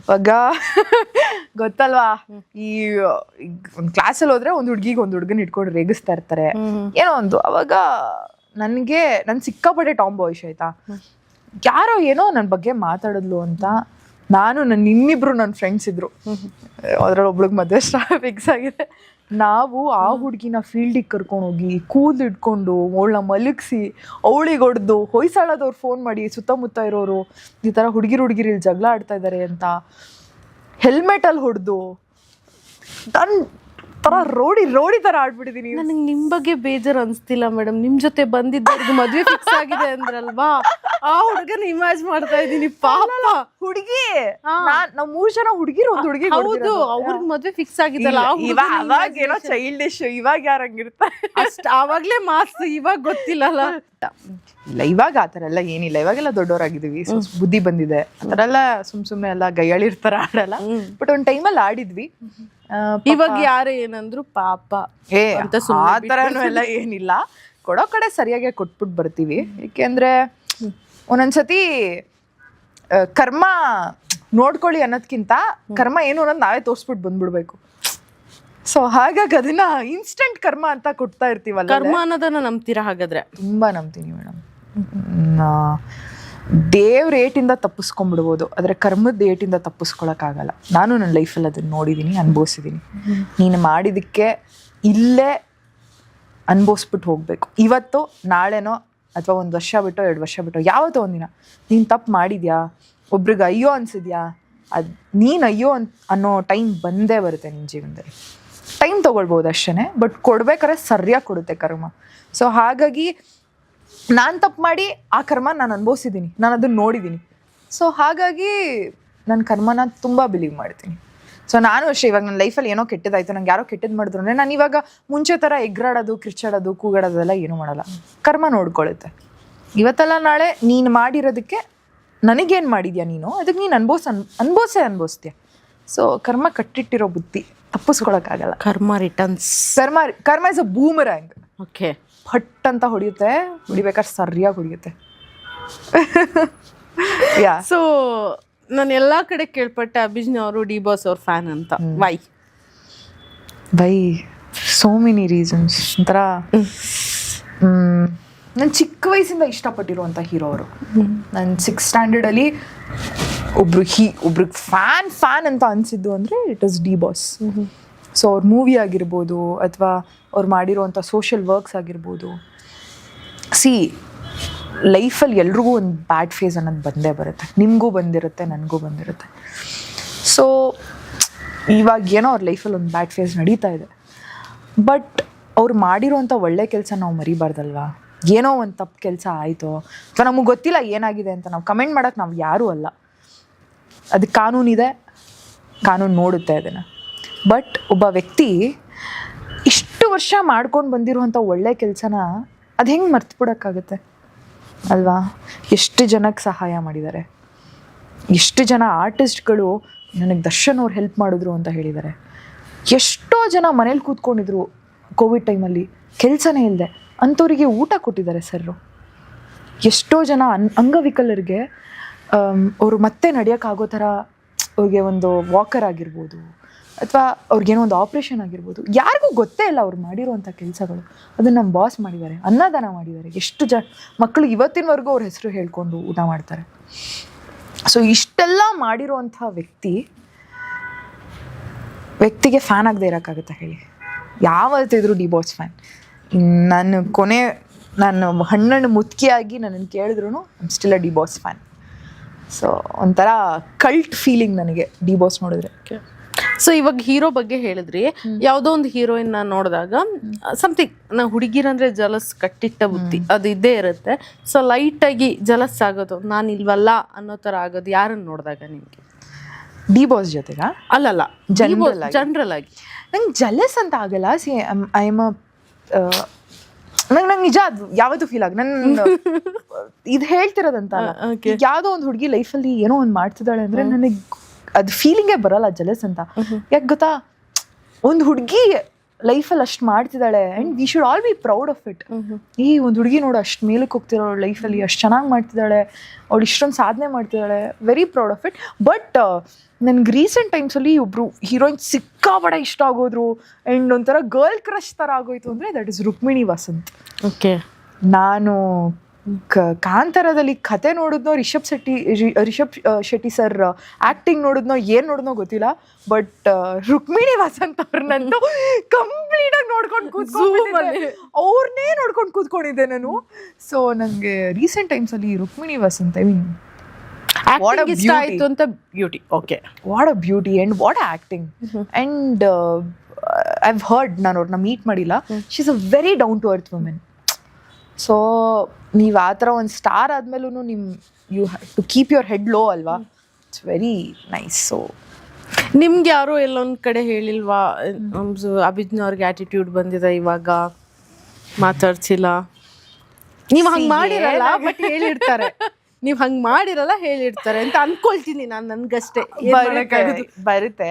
ಇವಾಗ ಗೊತ್ತಲ್ವಾ, ಈ ಒಂದು ಕ್ಲಾಸಲ್ಲಿ ಹೋದ್ರೆ ಒಂದು ಹುಡುಗನ ಇಟ್ಕೊಂಡು ರೇಗಿಸ್ತಾ ಇರ್ತಾರೆ ಏನೋ ಒಂದು. ಅವಾಗ ನನ್ ಸಿಕ್ಕಾಪಟ್ಟೆ ಟಾಮ್ ಬಾಯ್ಸ್ ಆಯ್ತಾ, ಯಾರೋ ಏನೋ ನನ್ನ ಬಗ್ಗೆ ಮಾತಾಡಿದ್ಲು ಅಂತ ಇನ್ನಿಬ್ರು ನನ್ನ ಫ್ರೆಂಡ್ಸ್ ಇದ್ರು. ಅದ್ರಲ್ಲಿ ಒಬ್ಳಿಗೆ ಮದುವೆ ಫಿಕ್ಸ್ ಆಗಿದೆ. ನಾವು ಆ ಹುಡುಗಿನ ಫೀಲ್ಡಿಗೆ ಕರ್ಕೊಂಡೋಗಿ ಕೂದಲು ಇಟ್ಕೊಂಡು ಅವಳನ್ನ ಮಲಗಿಸಿ ಅವಳಿಗೆ ಹೊಡೆದು ಹೊಯ್ಸಾಳದವ್ರು ಫೋನ್ ಮಾಡಿ ಸುತ್ತಮುತ್ತ ಇರೋರು ಈ ಥರ ಹುಡುಗಿರು ಇಲ್ಲಿ ಜಗಳ ಆಡ್ತಾ ಇದ್ದಾರೆ ಅಂತ ಹೆಲ್ಮೆಟಲ್ಲಿ ಹೊಡೆದು ನನ್ನ ಥರ ರೋಡಿ ಥರ ಆಡ್ಬಿಟ್ಟಿದ್ದೀನಿ. ನನಗೆ ನಿಮ್ಮ ಬಗ್ಗೆ ಬೇಜಾರು ಅನಿಸ್ತಿಲ್ಲ ಮೇಡಮ್. ನಿಮ್ಮ ಜೊತೆ ಬಂದಿದ್ದು ಮದುವೆ ಫಿಕ್ಸ್ ಆಗಿದೆ ಅಂದ್ರಲ್ವಾ, ಆ ಹುಡುಗನ ಇಮ್ಯಾಜ್ ಮಾಡ್ತಾ ಇದ್ದೀನಿ. ಪಾಪ ಹುಡುಗಿ, ನಾವು 3 ಜನ ಹುಡುಗಿರು, ಒಂದು ಹುಡುಗಿ. ಹೌದು, ಅವ್ರಿಗೆ ಮದುವೆ ಫಿಕ್ಸ್ ಆಗಿದ್ದಲ್ಲ. ಅವಾಗ ಏನೋ ಚೈಲ್ಡಿಶ್, ಇವಾಗ ಯಾರಂಗಿರ್ತಾರೆ ಅಷ್ಟು ಆವಾಗಲೇ ಮಾಸ್, ಇವಾಗ ಗೊತ್ತಿಲ್ಲಲ್ಲ. ಇಲ್ಲ, ಇವಾಗ ಆ ಥರ ಎಲ್ಲ ಏನಿಲ್ಲ. ಇವಾಗೆಲ್ಲ ದೊಡ್ಡವರಾಗಿದ್ದೀವಿ, ಬುದ್ಧಿ ಬಂದಿದೆ. ಆ ಥರ ಎಲ್ಲ ಸುಮ್ಮನೆ ಎಲ್ಲ ಗೈಯಾಳಿರ್ತಾರ ಆಡಲ್ಲ. ಬಟ್ ಒಂದು ಟೈಮಲ್ಲಿ ಆಡಿದ್ವಿ. ಇವಾಗ ಯಾರೇ ಏನಂದ್ರು ಪಾಪ ಅಂತ ಆ ಥರನೂ ಎಲ್ಲ ಏನಿಲ್ಲ. ಕೊಡೋ ಕಡೆ ಸರಿಯಾಗಿ ಕೊಟ್ಬಿಟ್ಟು ಬರ್ತೀವಿ. ಏಕೆಂದ್ರೆ ಒಂದೊಂದ್ಸತಿ ಕರ್ಮ ನೋಡ್ಕೊಳ್ಳಿ ಅನ್ನೋದ್ಕಿಂತ ಕರ್ಮ ಏನು ಅನ್ನೋದು ನಾವೇ ತೋರಿಸ್ಬಿಟ್ಟು ಬಂದ್ಬಿಡ್ಬೇಕು. ಸೊ ಹಾಗಾಗಿ ಅದನ್ನ ಇನ್ಸ್ಟೆಂಟ್ ಕರ್ಮ ಅಂತ ಕೊಡ್ತಾ ಇರ್ತೀವಲ್ಲ. ಕರ್ಮ ಅನ್ನೋದನ್ನ ನಂಬ್ತೀರಾ ಹಾಗಾದ್ರೆ? ತುಂಬಾ ನಂಬ್ತೀನಿ ಮೇಡಮ್. ದೇವ್ರ ಏಟಿಂದ ತಪ್ಪಿಸ್ಕೊಂಡ್ಬಿಡ್ಬೋದು, ಆದರೆ ಕರ್ಮದ ಏಟಿಂದ ತಪ್ಪಿಸ್ಕೊಳಕ್ಕಾಗಲ್ಲ. ನಾನು ನನ್ನ ಲೈಫಲ್ಲಿ ಅದನ್ನು ನೋಡಿದ್ದೀನಿ, ಅನುಭವಿಸಿದ್ದೀನಿ. ನೀನು ಮಾಡಿದ್ದಕ್ಕೆ ಇಲ್ಲೇ ಅನುಭವಿಸ್ಬಿಟ್ಟು ಹೋಗಬೇಕು. ಇವತ್ತು ನಾಳೆನೋ ಅಥವಾ 1 ವರ್ಷ ಬಿಟ್ಟೋ 2 ವರ್ಷ ಬಿಟ್ಟೋ ಯಾವತ್ತೋ ಒಂದಿನ ನೀನು ತಪ್ಪು ಮಾಡಿದ್ಯಾ, ಒಬ್ರಿಗೆ ಅಯ್ಯೋ ಅನ್ಸಿದ್ಯಾ, ಅದು ನೀನು ಅಯ್ಯೋ ಅನ್ನೋ ಟೈಮ್ ಬಂದೇ ಬರುತ್ತೆ ನಿಮ್ಮ ಜೀವನದಲ್ಲಿ. ಟೈಮ್ ತೊಗೊಳ್ಬೋದು ಅಷ್ಟೇ, ಬಟ್ ಕೊಡ್ಬೇಕಾದ್ರೆ ಸರಿಯಾಗಿ ಕೊಡುತ್ತೆ ಕರ್ಮ. ಸೊ ಹಾಗಾಗಿ ನಾನು ತಪ್ಪು ಮಾಡಿ ಆ ಕರ್ಮ ನಾನು ಅನುಭವಿಸಿದ್ದೀನಿ, ನಾನು ಅದನ್ನು ನೋಡಿದ್ದೀನಿ. ಸೊ ಹಾಗಾಗಿ ನನ್ನ ಕರ್ಮನ ತುಂಬ ಬಿಲೀವ್ ಮಾಡ್ತೀನಿ. ಸೊ ನಾನು ಅಷ್ಟೇ, ಇವಾಗ ನನ್ನ ಲೈಫಲ್ಲಿ ಏನೋ ಕೆಟ್ಟದಾಯ್ತು, ನಂಗೆ ಯಾರೋ ಕೆಟ್ಟದ್ದು ಮಾಡಿದ್ರು ಅಂದರೆ ನಾನು ಇವಾಗ ಮುಂಚೆ ಥರ ಎಗ್ರಾಡೋದು, ಕಿರ್ಚಾಡೋದು, ಕೂಗಾಡೋದೆಲ್ಲ ಏನೂ ಮಾಡಲ್ಲ. ಕರ್ಮ ನೋಡ್ಕೊಳ್ಳುತ್ತೆ. ಇವತ್ತಲ್ಲ ನಾಳೆ ನೀನು ಮಾಡಿರೋದಕ್ಕೆ ನನಗೇನು ಮಾಡಿದ್ಯಾ ನೀನು, ಅದಕ್ಕೆ ನೀನು ಅನುಭವಿಸ್ತೀಯ. ಸೊ ಕರ್ಮ ಕಟ್ಟಿಟ್ಟಿರೋ ಬುದ್ಧಿ, ತಪ್ಪಿಸ್ಕೊಳಕ್ಕಾಗಲ್ಲ. ಕರ್ಮ ರಿಟರ್ನ್ಸ್. ಕರ್ಮ ಇಸ್ ಅ ಬೂಮರಾಂಗ್. ಓಕೆ. ಫಟ್ ಅಂತ ಹೊಡಿಯುತ್ತೆ, ಹೊಡಿಬೇಕಾದ್ರೆ ಸರಿಯಾಗಿ ಹೊಡಿಯುತ್ತೆ. ಯಾ. ಸೊ ನಾನು ಎಲ್ಲ ಕಡೆ ಕೇಳ್ಪಟ್ಟೆ ಅಭಿಜ್ಞಾ ಅವರು ಡಿ ಬಾಸ್ ಅವ್ರ ಫ್ಯಾನ್ ಅಂತ. By so many reasons. ಒಂಥರ ನಾನು ಚಿಕ್ಕ ವಯಸ್ಸಿಂದ ಇಷ್ಟಪಟ್ಟಿರುವಂಥ ಹೀರೋ ಅವರು. ನಾನು 6th ಸ್ಟ್ಯಾಂಡರ್ಡಲ್ಲಿ ಒಬ್ರಿಗೆ ಫ್ಯಾನ್ ಅಂತ ಅನಿಸಿದ್ದು ಅಂದರೆ it is D boss. So ಅವ್ರ ಮೂವಿ ಆಗಿರ್ಬೋದು ಅಥವಾ ಅವ್ರು ಮಾಡಿರುವಂಥ ಸೋಷಿಯಲ್ ವರ್ಕ್ಸ್ ಆಗಿರ್ಬೋದು. ಲೈಫಲ್ಲಿ ಎಲ್ರಿಗೂ ಒಂದು ಬ್ಯಾಡ್ ಫೇಸ್ ಅನ್ನೋದು ಬಂದೇ ಬರುತ್ತೆ. ನಿಮಗೂ ಬಂದಿರುತ್ತೆ, ನನಗೂ ಬಂದಿರುತ್ತೆ. ಸೊ ಇವಾಗ ಏನೋ ಅವ್ರ ಲೈಫಲ್ಲಿ ಒಂದು ಬ್ಯಾಡ್ ಫೇಸ್ ನಡೀತಾ ಇದೆ, ಬಟ್ ಅವ್ರು ಮಾಡಿರೋವಂಥ ಒಳ್ಳೆ ಕೆಲಸ ನಾವು ಮರಿಬಾರ್ದಲ್ವಾ. ಏನೋ ಒಂದು ತಪ್ಪು ಕೆಲಸ ಆಯಿತು ಅಥವಾ ನಮಗೆ ಗೊತ್ತಿಲ್ಲ ಏನಾಗಿದೆ ಅಂತ ನಾವು ಕಮೆಂಟ್ ಮಾಡೋಕ್ಕೆ ನಾವು ಯಾರೂ ಅಲ್ಲ. ಅದಕ್ಕೆ ಕಾನೂನಿದೆ, ಕಾನೂನು ನೋಡುತ್ತೆ ಅದನ್ನು. ಬಟ್ ಒಬ್ಬ ವ್ಯಕ್ತಿ ಇಷ್ಟು ವರ್ಷ ಮಾಡ್ಕೊಂಡು ಬಂದಿರುವಂಥ ಒಳ್ಳೆ ಕೆಲಸನ ಅದು ಹೆಂಗೆ ಮರ್ತು ಬಿಡೋಕ್ಕಾಗುತ್ತೆ ಅಲ್ವಾ. ಎಷ್ಟು ಜನಕ್ಕೆ ಸಹಾಯ ಮಾಡಿದ್ದಾರೆ, ಎಷ್ಟು ಜನ ಆರ್ಟಿಸ್ಟ್ಗಳು ನನಗೆ ದರ್ಶನ್ ಅವ್ರು ಹೆಲ್ಪ್ ಮಾಡಿದ್ರು ಅಂತ ಹೇಳಿದ್ದಾರೆ. ಎಷ್ಟೋ ಜನ ಮನೇಲಿ ಕೂತ್ಕೊಂಡಿದ್ರು ಕೋವಿಡ್ ಟೈಮಲ್ಲಿ, ಕೆಲಸನೇ ಇಲ್ಲದೆ, ಅಂಥವರಿಗೆ ಊಟ ಕೊಟ್ಟಿದ್ದಾರೆ ಸರ್ರು. ಎಷ್ಟೋ ಜನ ಅಂಗವಿಕಲರಿಗೆ ಅವರು ಮತ್ತೆ ನಡೆಯೋಕ್ಕಾಗೋ ಥರ ಅವ್ರಿಗೆ ಒಂದು ವಾಕರ್ ಆಗಿರ್ಬೋದು ಅಥವಾ ಅವ್ರಿಗೇನೋ ಒಂದು ಆಪ್ರೇಷನ್ ಆಗಿರ್ಬೋದು, ಯಾರಿಗೂ ಗೊತ್ತೇ ಇಲ್ಲ ಅವ್ರು ಮಾಡಿರುವಂಥ ಕೆಲಸಗಳು. ಅದನ್ನು ನಮ್ಮ ಬಾಸ್ ಮಾಡಿದ್ದಾರೆ, ಅನ್ನದಾನ ಮಾಡಿದ್ದಾರೆ. ಎಷ್ಟು ಮಕ್ಕಳು ಇವತ್ತಿನವರೆಗೂ ಅವ್ರ ಹೆಸರು ಹೇಳ್ಕೊಂಡು ಊಟ ಮಾಡ್ತಾರೆ. ಸೊ ಇಷ್ಟೆಲ್ಲ ಮಾಡಿರುವಂಥ ವ್ಯಕ್ತಿಗೆ ಫ್ಯಾನ್ ಆಗದೆ ಇರೋಕ್ಕಾಗುತ್ತೆ ಹೇಳಿ? ಯಾವತ್ತಿದ್ರು ಡಿ ಬಾಸ್ ಫ್ಯಾನ್. ನಾನು ಹಣ್ಣು ಮುತ್ಕಿಯಾಗಿ ನನ್ನನ್ನು ಕೇಳಿದ್ರು I still a D boss fan. So ಒಂಥರ ಕಲ್ಟ್ ಫೀಲಿಂಗ್ ನನಗೆ ಡಿ ಬಾಸ್ ನೋಡಿದ್ರೆ. ಸೊ ಇವಾಗ ಹೀರೋ ಬಗ್ಗೆ ಹೇಳಿದ್ರಿ, ಯಾವುದೋ ಒಂದು ಹೀರೋಯಿನ್ ನೋಡಿದಾಗ ಸಮಥಿಂಗ್, ನಾವು ಹುಡುಗಿರಂದ್ರೆ ಜಲಸ್ ಕಟ್ಟಿಟ್ಟ ಬುದ್ಧಿ ಅದು ಇದ್ದೇ ಇರುತ್ತೆ. ಸೊ ಲೈಟಾಗಿ ಜಲಸ್ ಆಗೋದು, ನಾನು ಇಲ್ವಲ್ಲ ಅನ್ನೋ ಥರ ಆಗೋದು ಯಾರನ್ನು ನೋಡಿದಾಗ ನಿಮಗೆ? ಡಿ ಬಾಸ್ ಜೊತೆಗ? ಅಲ್ಲಲ್ಲ, ಜನರಲ್ ಆಗಿ. ನಂಗೆ ಜಲಸ್ ಅಂತ ಆಗಲ್ಲ. ನಂಗೆ ನಿಜ ಅದು ಯಾವತ್ತೂ ಫೀಲ್ ಆಗ ನನ್ನ ಇದು ಹೇಳ್ತಿರೋದಂತ ಅಲ್ಲ. ಯಾವುದೋ ಒಂದು ಹುಡುಗಿ ಲೈಫಲ್ಲಿ ಏನೋ ಒಂದು ಮಾಡ್ತಿದ್ದಾಳೆ ಅಂದರೆ ನನಗೆ ಅದು ಫೀಲಿಂಗೇ ಬರಲ್ಲ ಜಲಸ್ ಅಂತ. ಯಾಕೆ ಗೊತ್ತಾ, ಒಂದು ಹುಡುಗಿ ಲೈಫಲ್ಲಿ ಅಷ್ಟು ಮಾಡ್ತಿದ್ದಾಳೆ and we should all be proud of it. ಈ ಒಂದು ಹುಡುಗಿ ನೋಡು ಅಷ್ಟು ಮೇಲಕ್ಕೆ ಹೋಗ್ತಿರೋ ಲೈಫಲ್ಲಿ, ಅಷ್ಟು ಚೆನ್ನಾಗಿ ಮಾಡ್ತಿದ್ದಾಳೆ, ಅವಳು ಇಷ್ಟೊಂದು ಸಾಧನೆ ಮಾಡ್ತಿದ್ದಾಳೆ, very proud of it. But ನನಗೆ ರೀಸೆಂಟ್ ಟೈಮ್ಸಲ್ಲಿ ಒಬ್ಬರು ಹೀರೋಯಿನ್ ಸಿಕ್ಕಾಪಡೆ ಇಷ್ಟ ಆಗೋದ್ರು ಆ್ಯಂಡ್ ಒಂಥರ ಗರ್ಲ್ ಕ್ರಶ್ ಥರ ಆಗೋಯ್ತು ಅಂದರೆ that is Rukmini Vasanth. Okay. ನಾನು ಕಾಂತಾರದಲ್ಲಿ ಕತೆ ನೋಡಿದ್ನೋ, ರಿಷಬ್ ಶೆಟ್ಟಿ ಸರ್ ಆ್ಯಕ್ಟಿಂಗ್ ನೋಡಿದ್ನೋ, ಏನು ನೋಡಿದ್ನೋ ಗೊತ್ತಿಲ್ಲ, ಬಟ್ ರುಕ್ಮಿಣಿ ವಸಂತ್ ಅವ್ರನ್ನಂತೂ ಕಂಪ್ಲೀಟಾಗಿ ಅವ್ರನ್ನೇ ನೋಡ್ಕೊಂಡು ಕೂತ್ಕೊಂಡಿದ್ದೆ ನಾನು. ಸೊ ನನಗೆ ರೀಸೆಂಟ್ ಟೈಮ್ಸಲ್ಲಿ ರುಕ್ಮಿಣಿ ವಸಂತ್ ಇಷ್ಟ ಆಯಿತು ಅಂತ. Beauty. Okay. What a beauty and what a acting. And I've heard, ನಾನು ಅವ್ರನ್ನ ಮೀಟ್ ಮಾಡಿಲ್ಲ, she is a very down to earth women. So ನೀವು ಆ ಥರ ಒಂದು ಸ್ಟಾರ್ ಆದಮೇಲೂ you have to keep your head low ಅಲ್ವಾ. It's very nice. ಸೊ ನಿಮ್ಗೆ ಯಾರೋ ಎಲ್ಲೊಂದು ಕಡೆ ಹೇಳಿಲ್ವಾ ಅಭಿಜ್ಞಾ ಅವ್ರಿಗೆ ಆಟಿಟ್ಯೂಡ್ ಬಂದಿದೆ ಇವಾಗ ಮಾತಾಡ್ಸಿಲ್ಲ? ನೀವು ಹಂಗೆ ಮಾಡಿರಲ್ಲ, ಬಟ್ ಹೇಳಿರ್ತಾರೆ. ನೀವು ಹಂಗೆ ಮಾಡಿರಲ್ಲ, ಹೇಳಿರ್ತಾರೆ ಅಂತ ಅನ್ಕೊಳ್ತೀನಿ ನಾನು. ನನ್ಗಷ್ಟೇ ಬರುತ್ತೆ.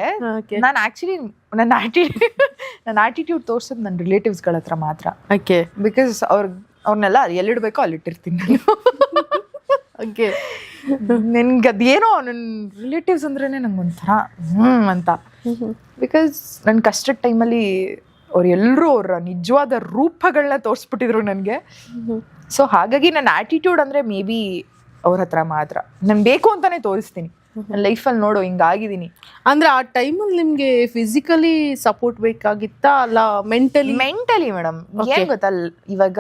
ನಾನು ಆ್ಯಕ್ಚುಲಿ ನನ್ನ ಆಟಿಟ್ಯೂಡ್ ತೋರ್ಸೋದು ನನ್ನ ರಿಲೇಟಿವ್ಸ್ಗಳ ಹತ್ರ ಮಾತ್ರ. ಓಕೆ. ಬಿಕಾಸ್ ಅವ್ರನ್ನೆಲ್ಲ ಎಲ್ಲಿಡ್ಬೇಕೋ ಅಲ್ಲಿಟ್ಟಿರ್ತೀನಿ ನಾನು. ಓಕೆ. ನನ್ಗೆ ಅದೇನೋ ನನ್ನ ರಿಲೇಟಿವ್ಸ್ ಅಂದ್ರೇ ನಂಗೊಂಥರ ಅಂತ. ಬಿಕಾಸ್ ನನ್ನ ಕಷ್ಟದ ಟೈಮಲ್ಲಿ ಎಲ್ಲರೂ ಅವರ ನಿಜವಾದ ರೂಪಗಳನ್ನ ತೋರಿಸ್ಬಿಟ್ಟಿದ್ರು ನನಗೆ. ಸೊ ಹಾಗಾಗಿ ನನ್ನ ಆಟಿಟ್ಯೂಡ್ ಅಂದರೆ ಮೇ ಬಿ ಅವ್ರ ಹತ್ರ ಮಾತ್ರ. ನನ್ಗೆ ಬೇಕು ಅಂತಾನೆ ತೋರಿಸ್ತೀನಿ, ನನ್ನ ಲೈಫಲ್ಲಿ ನೋಡು ಹಿಂಗಾಗಿದ್ದೀನಿ ಅಂದರೆ. ಆ ಟೈಮಲ್ಲಿ ನಿಮಗೆ ಫಿಸಿಕಲಿ ಸಪೋರ್ಟ್ ಬೇಕಾಗಿತ್ತಾ ಅಲ್ಲ ಮೆಂಟಲಿ? ಮೇಡಮ್. ಏನು ಗೊತ್ತಲ್ಲ, ಇವಾಗ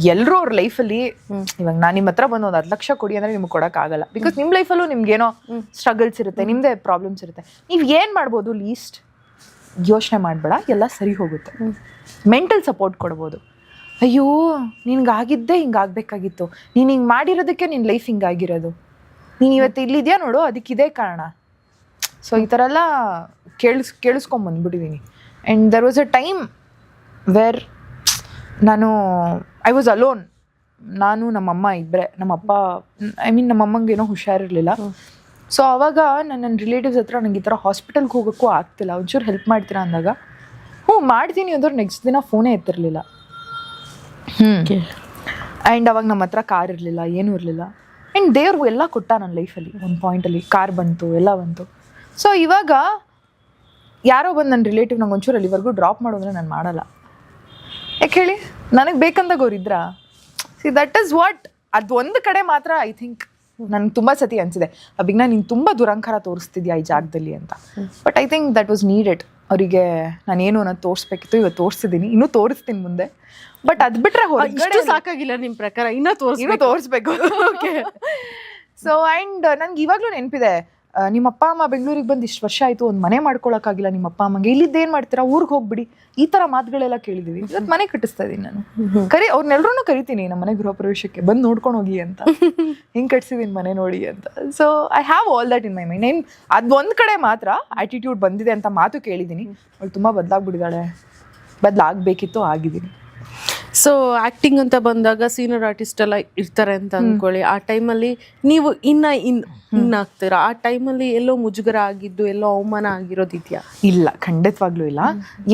ಎಲ್ಲರೂ ಅವ್ರ ಲೈಫಲ್ಲಿ ಇವಾಗ ನಾನು ನಿಮ್ಮ ಹತ್ರ ಬಂದು ಒಂದು 10 ಲಕ್ಷ ಕೊಡಿ ಅಂದ್ರೆ ನಿಮ್ಗೆ ಕೊಡೋಕ್ಕಾಗಲ್ಲ. ಬಿಕಾಸ್ ನಿಮ್ಮ ಲೈಫಲ್ಲೂ ನಿಮ್ಗೇನೋ ಸ್ಟ್ರಗಲ್ಸ್ ಇರುತ್ತೆ, ನಿಮ್ಮದೇ ಪ್ರಾಬ್ಲಮ್ಸ್ ಇರುತ್ತೆ. ನೀವು ಏನು ಮಾಡ್ಬೋದು, ಲೀಸ್ಟ್ ಯೋಚನೆ ಮಾಡಬೇಡ, ಎಲ್ಲ ಸರಿ ಹೋಗುತ್ತೆ. ಮೆಂಟಲ್ ಸಪೋರ್ಟ್ ಕೊಡ್ಬೋದು. ಅಯ್ಯೋ ನಿನ್ಗಾಗಿದ್ದೇ ಹಿಂಗಾಗಬೇಕಾಗಿತ್ತು, ನೀನು ಹಿಂಗೆ ಮಾಡಿರೋದಕ್ಕೆ ನಿನ್ನ ಲೈಫ್ ಹಿಂಗಾಗಿರೋದು, ನೀನು ಇವತ್ತು ಇಲ್ಲಿದೆಯಾ ನೋಡು ಅದಕ್ಕಿದೇ ಕಾರಣ. ಸೊ ಈ ಥರ ಎಲ್ಲ ಕೇಳಿಸ್ಕೊಂಬಂದ್ಬಿಟ್ಟಿದ್ದೀನಿ. And there was a time where I was alone. ನಾನು ನಮ್ಮಮ್ಮ ಇಬ್ಬರೇ, ನಮ್ಮಪ್ಪ ನಮ್ಮಮ್ಮಂಗೇನೋ ಹುಷಾರಿರಲಿಲ್ಲ. ಸೊ ಆವಾಗ ನನ್ನ ರಿಲೇಟಿವ್ಸ್ ಹತ್ರ ನಂಗೆ ಈ ಥರ ಹಾಸ್ಪಿಟಲ್ಗೆ ಹೋಗೋಕ್ಕೂ ಆಗ್ತಿಲ್ಲ, ಒಂಚೂರು ಹೆಲ್ಪ್ ಮಾಡ್ತೀರಾ ಅಂದಾಗ ಮಾಡ್ತೀನಿ ಅಂದ್ರೆ ನೆಕ್ಸ್ಟ್ ದಿನ ಫೋನೇ ಎತ್ತಿರಲಿಲ್ಲ. ಆ್ಯಂಡ್ ಅವಾಗ ನಮ್ಮ ಹತ್ರ ಕಾರ್ ಇರಲಿಲ್ಲ, ಏನೂ ಇರಲಿಲ್ಲ. ಆ್ಯಂಡ್ ದೇವ್ರು ಎಲ್ಲ ಕೊಟ್ಟ ನನ್ನ ಲೈಫಲ್ಲಿ. ಒಂದು ಪಾಯಿಂಟಲ್ಲಿ ಕಾರ್ ಬಂತು, ಎಲ್ಲ ಬಂತು. ಸೊ ಇವಾಗ ಯಾರೋ ಬಂದು ನನ್ನ ರಿಲೇಟಿವ್ ನಂಗೆ ಒಂಚೂರು ಅಲ್ಲಿವರೆಗೂ ಡ್ರಾಪ್ ಮಾಡೋದ್ರೆ ನಾನು ಮಾಡಲ್ಲ. ಯಾಕೆ ಹೇಳಿ, ನನಗೆ ಬೇಕಂದಾಗ ಅವ್ರಿದ್ರಾ? See that is what. ಅದು ಒಂದು ಕಡೆ ಮಾತ್ರ ಐ ಥಿಂಕ್ ನನಗೆ ತುಂಬ ಸತಿ ಅನಿಸಿದೆ, ಅಭಿಜ್ಞಾ ನೀನು ತುಂಬ ದುರಂಕಾರ ತೋರಿಸ್ತಿದ್ಯಾ ಈ ಜಾಗದಲ್ಲಿ ಅಂತ. But I think that was needed. ಅವರಿಗೆ ನಾನೇನು ಅನ್ನೋದು ತೋರಿಸ್ಬೇಕಿತ್ತು, ಇವತ್ತು ತೋರಿಸ್ತಿದ್ದೀನಿ, ಇನ್ನೂ ತೋರಿಸ್ತೀನಿ ಮುಂದೆ. ಬಟ್ ಅದು ಬಿಟ್ಟರೆ ಹೊರಗಡೆ ಸಾಕಾಗಿಲ್ಲ ನಿಮ್ಮ ಪ್ರಕಾರ, ಇನ್ನೂ ತೋರಿಸ್ಬೇಕು. ಓಕೆ. ಸೊ ಆ್ಯಂಡ್ ನನಗೆ ಇವಾಗಲೂ ನೆನಪಿದೆ, ನಿಮ್ಮ ಅಪ್ಪ ಅಮ್ಮ ಬೆಂಗಳೂರಿಗೆ ಬಂದು ಇಷ್ಟು ವರ್ಷ ಆಯಿತು, ಒಂದು ಮನೆ ಮಾಡ್ಕೊಳಕ್ಕಾಗಿಲ್ಲ ನಿಮ್ಮ ಅಪ್ಪ ಅಮ್ಮಗೆ, ಇಲ್ಲಿದ್ದೇನು ಮಾಡ್ತೀರಾ, ಊರಿಗೆ ಹೋಗ್ಬಿಡಿ, ಈ ಥರ ಮಾತುಗಳೆಲ್ಲ ಕೇಳಿದ್ದೀವಿ. ಇವತ್ತು ಮನೆ ಕಟ್ಟಿಸ್ತಾ ಇದ್ದೀನಿ ನಾನು. ಅವ್ರನ್ನೆಲ್ಲರೂ ಕರಿತೀನಿ ನಮ್ಮ ಮನೆ ಗೃಹ ಪ್ರವೇಶಕ್ಕೆ, ಬಂದು ನೋಡ್ಕೊಂಡು ಹೋಗಿ ಅಂತ, ಹಿಂಗೆ ಕಟ್ಸಿದ್ದೀನಿ ಮನೆ ನೋಡಿ ಅಂತ. So I have all that in my mind. ಅದು ಒಂದು ಕಡೆ ಮಾತ್ರ ಆ್ಯಟಿಟ್ಯೂಡ್ ಬಂದಿದೆ ಅಂತ ಮಾತು ಕೇಳಿದ್ದೀನಿ. ಅವಳು ತುಂಬ ಬದಲಾಗ್ಬಿಟ್ಟಿದ್ದಾಳೆ, ಬದಲಾಗಬೇಕಿತ್ತು, ಆಗಿದ್ದೀನಿ. ಸೊ ಆ್ಯಕ್ಟಿಂಗ್ ಅಂತ ಬಂದಾಗ ಸೀನಿಯರ್ ಆರ್ಟಿಸ್ಟ್ ಎಲ್ಲ ಇರ್ತಾರೆ ಅಂತ ಅಂದ್ಕೊಳ್ಳಿ. ಆ ಟೈಮಲ್ಲಿ ನೀವು ಇನ್ನಾಗ್ತೀರಾ? ಆ ಟೈಮಲ್ಲಿ ಎಲ್ಲೋ ಮುಜುಗರ ಆಗಿದ್ದು, ಎಲ್ಲೋ ಅವಮಾನ ಆಗಿರೋದಿದೆಯಾ? ಇಲ್ಲ, ಖಂಡಿತವಾಗ್ಲೂ ಇಲ್ಲ.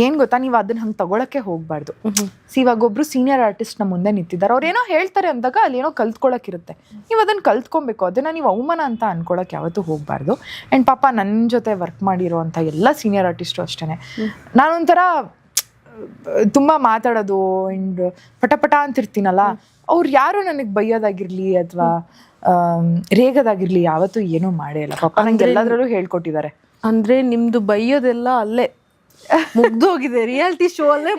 ಏನು ಗೊತ್ತಾ, ನೀವು ಅದನ್ನ ಹಂಗೆ ತಗೊಳಕ್ಕೆ ಹೋಗ್ಬಾರ್ದು. ಇವಾಗ ಒಬ್ರು ಸೀನಿಯರ್ ಆರ್ಟಿಸ್ಟ್ ನಮ್ಮ ಮುಂದೆ ನಿಂತಿದ್ದಾರೆ, ಅವ್ರು ಏನೋ ಹೇಳ್ತಾರೆ ಅಂದಾಗ ಅಲ್ಲಿ ಏನೋ ಕಲ್ತ್ಕೊಳಕ್ಕಿರುತ್ತೆ, ನೀವು ಅದನ್ನ ಕಲ್ತ್ಕೊಬೇಕು. ಅದನ್ನ ನೀವು ಅವಮಾನ ಅಂತ ಅನ್ಕೊಳಕ್ಕೆ ಯಾವತ್ತೂ ಹೋಗ್ಬಾರ್ದು. ಆ್ಯಂಡ್ ಪಾಪ ನನ್ನ ಜೊತೆ ವರ್ಕ್ ಮಾಡಿರೋ ಅಂಥ ಎಲ್ಲ ಸೀನಿಯರ್ ಆರ್ಟಿಸ್ಟು ಅಷ್ಟೇ. ನಾನೊಂಥರ ತುಂಬ ಮಾತಾಡೋದು ಆ್ಯಂಡ್ ಪಟ ಅಂತಿರ್ತೀನಲ್ಲ, ಅವ್ರು ಯಾರು ನನಗೆ ಬೈಯೋದಾಗಿರ್ಲಿ ಅಥವಾ ರೇಗೋದಾಗಿರ್ಲಿ ಯಾವತ್ತೂ ಏನೂ ಮಾಡೇ ಇಲ್ಲ. ಪಾಪ ನಂಗೆ ಎಲ್ಲದರಲ್ಲೂ ಹೇಳ್ಕೊಟ್ಟಿದ್ದಾರೆ. ಅಂದ್ರೆ ನಿಮ್ದು ಬೈಯೋದೆಲ್ಲ ಅಲ್ಲೇ ಮುಗ್ದೋಗಿದೆ, ರಿಯಾಲಿಟಿ ಶೋ ಅಲ್ಲೇ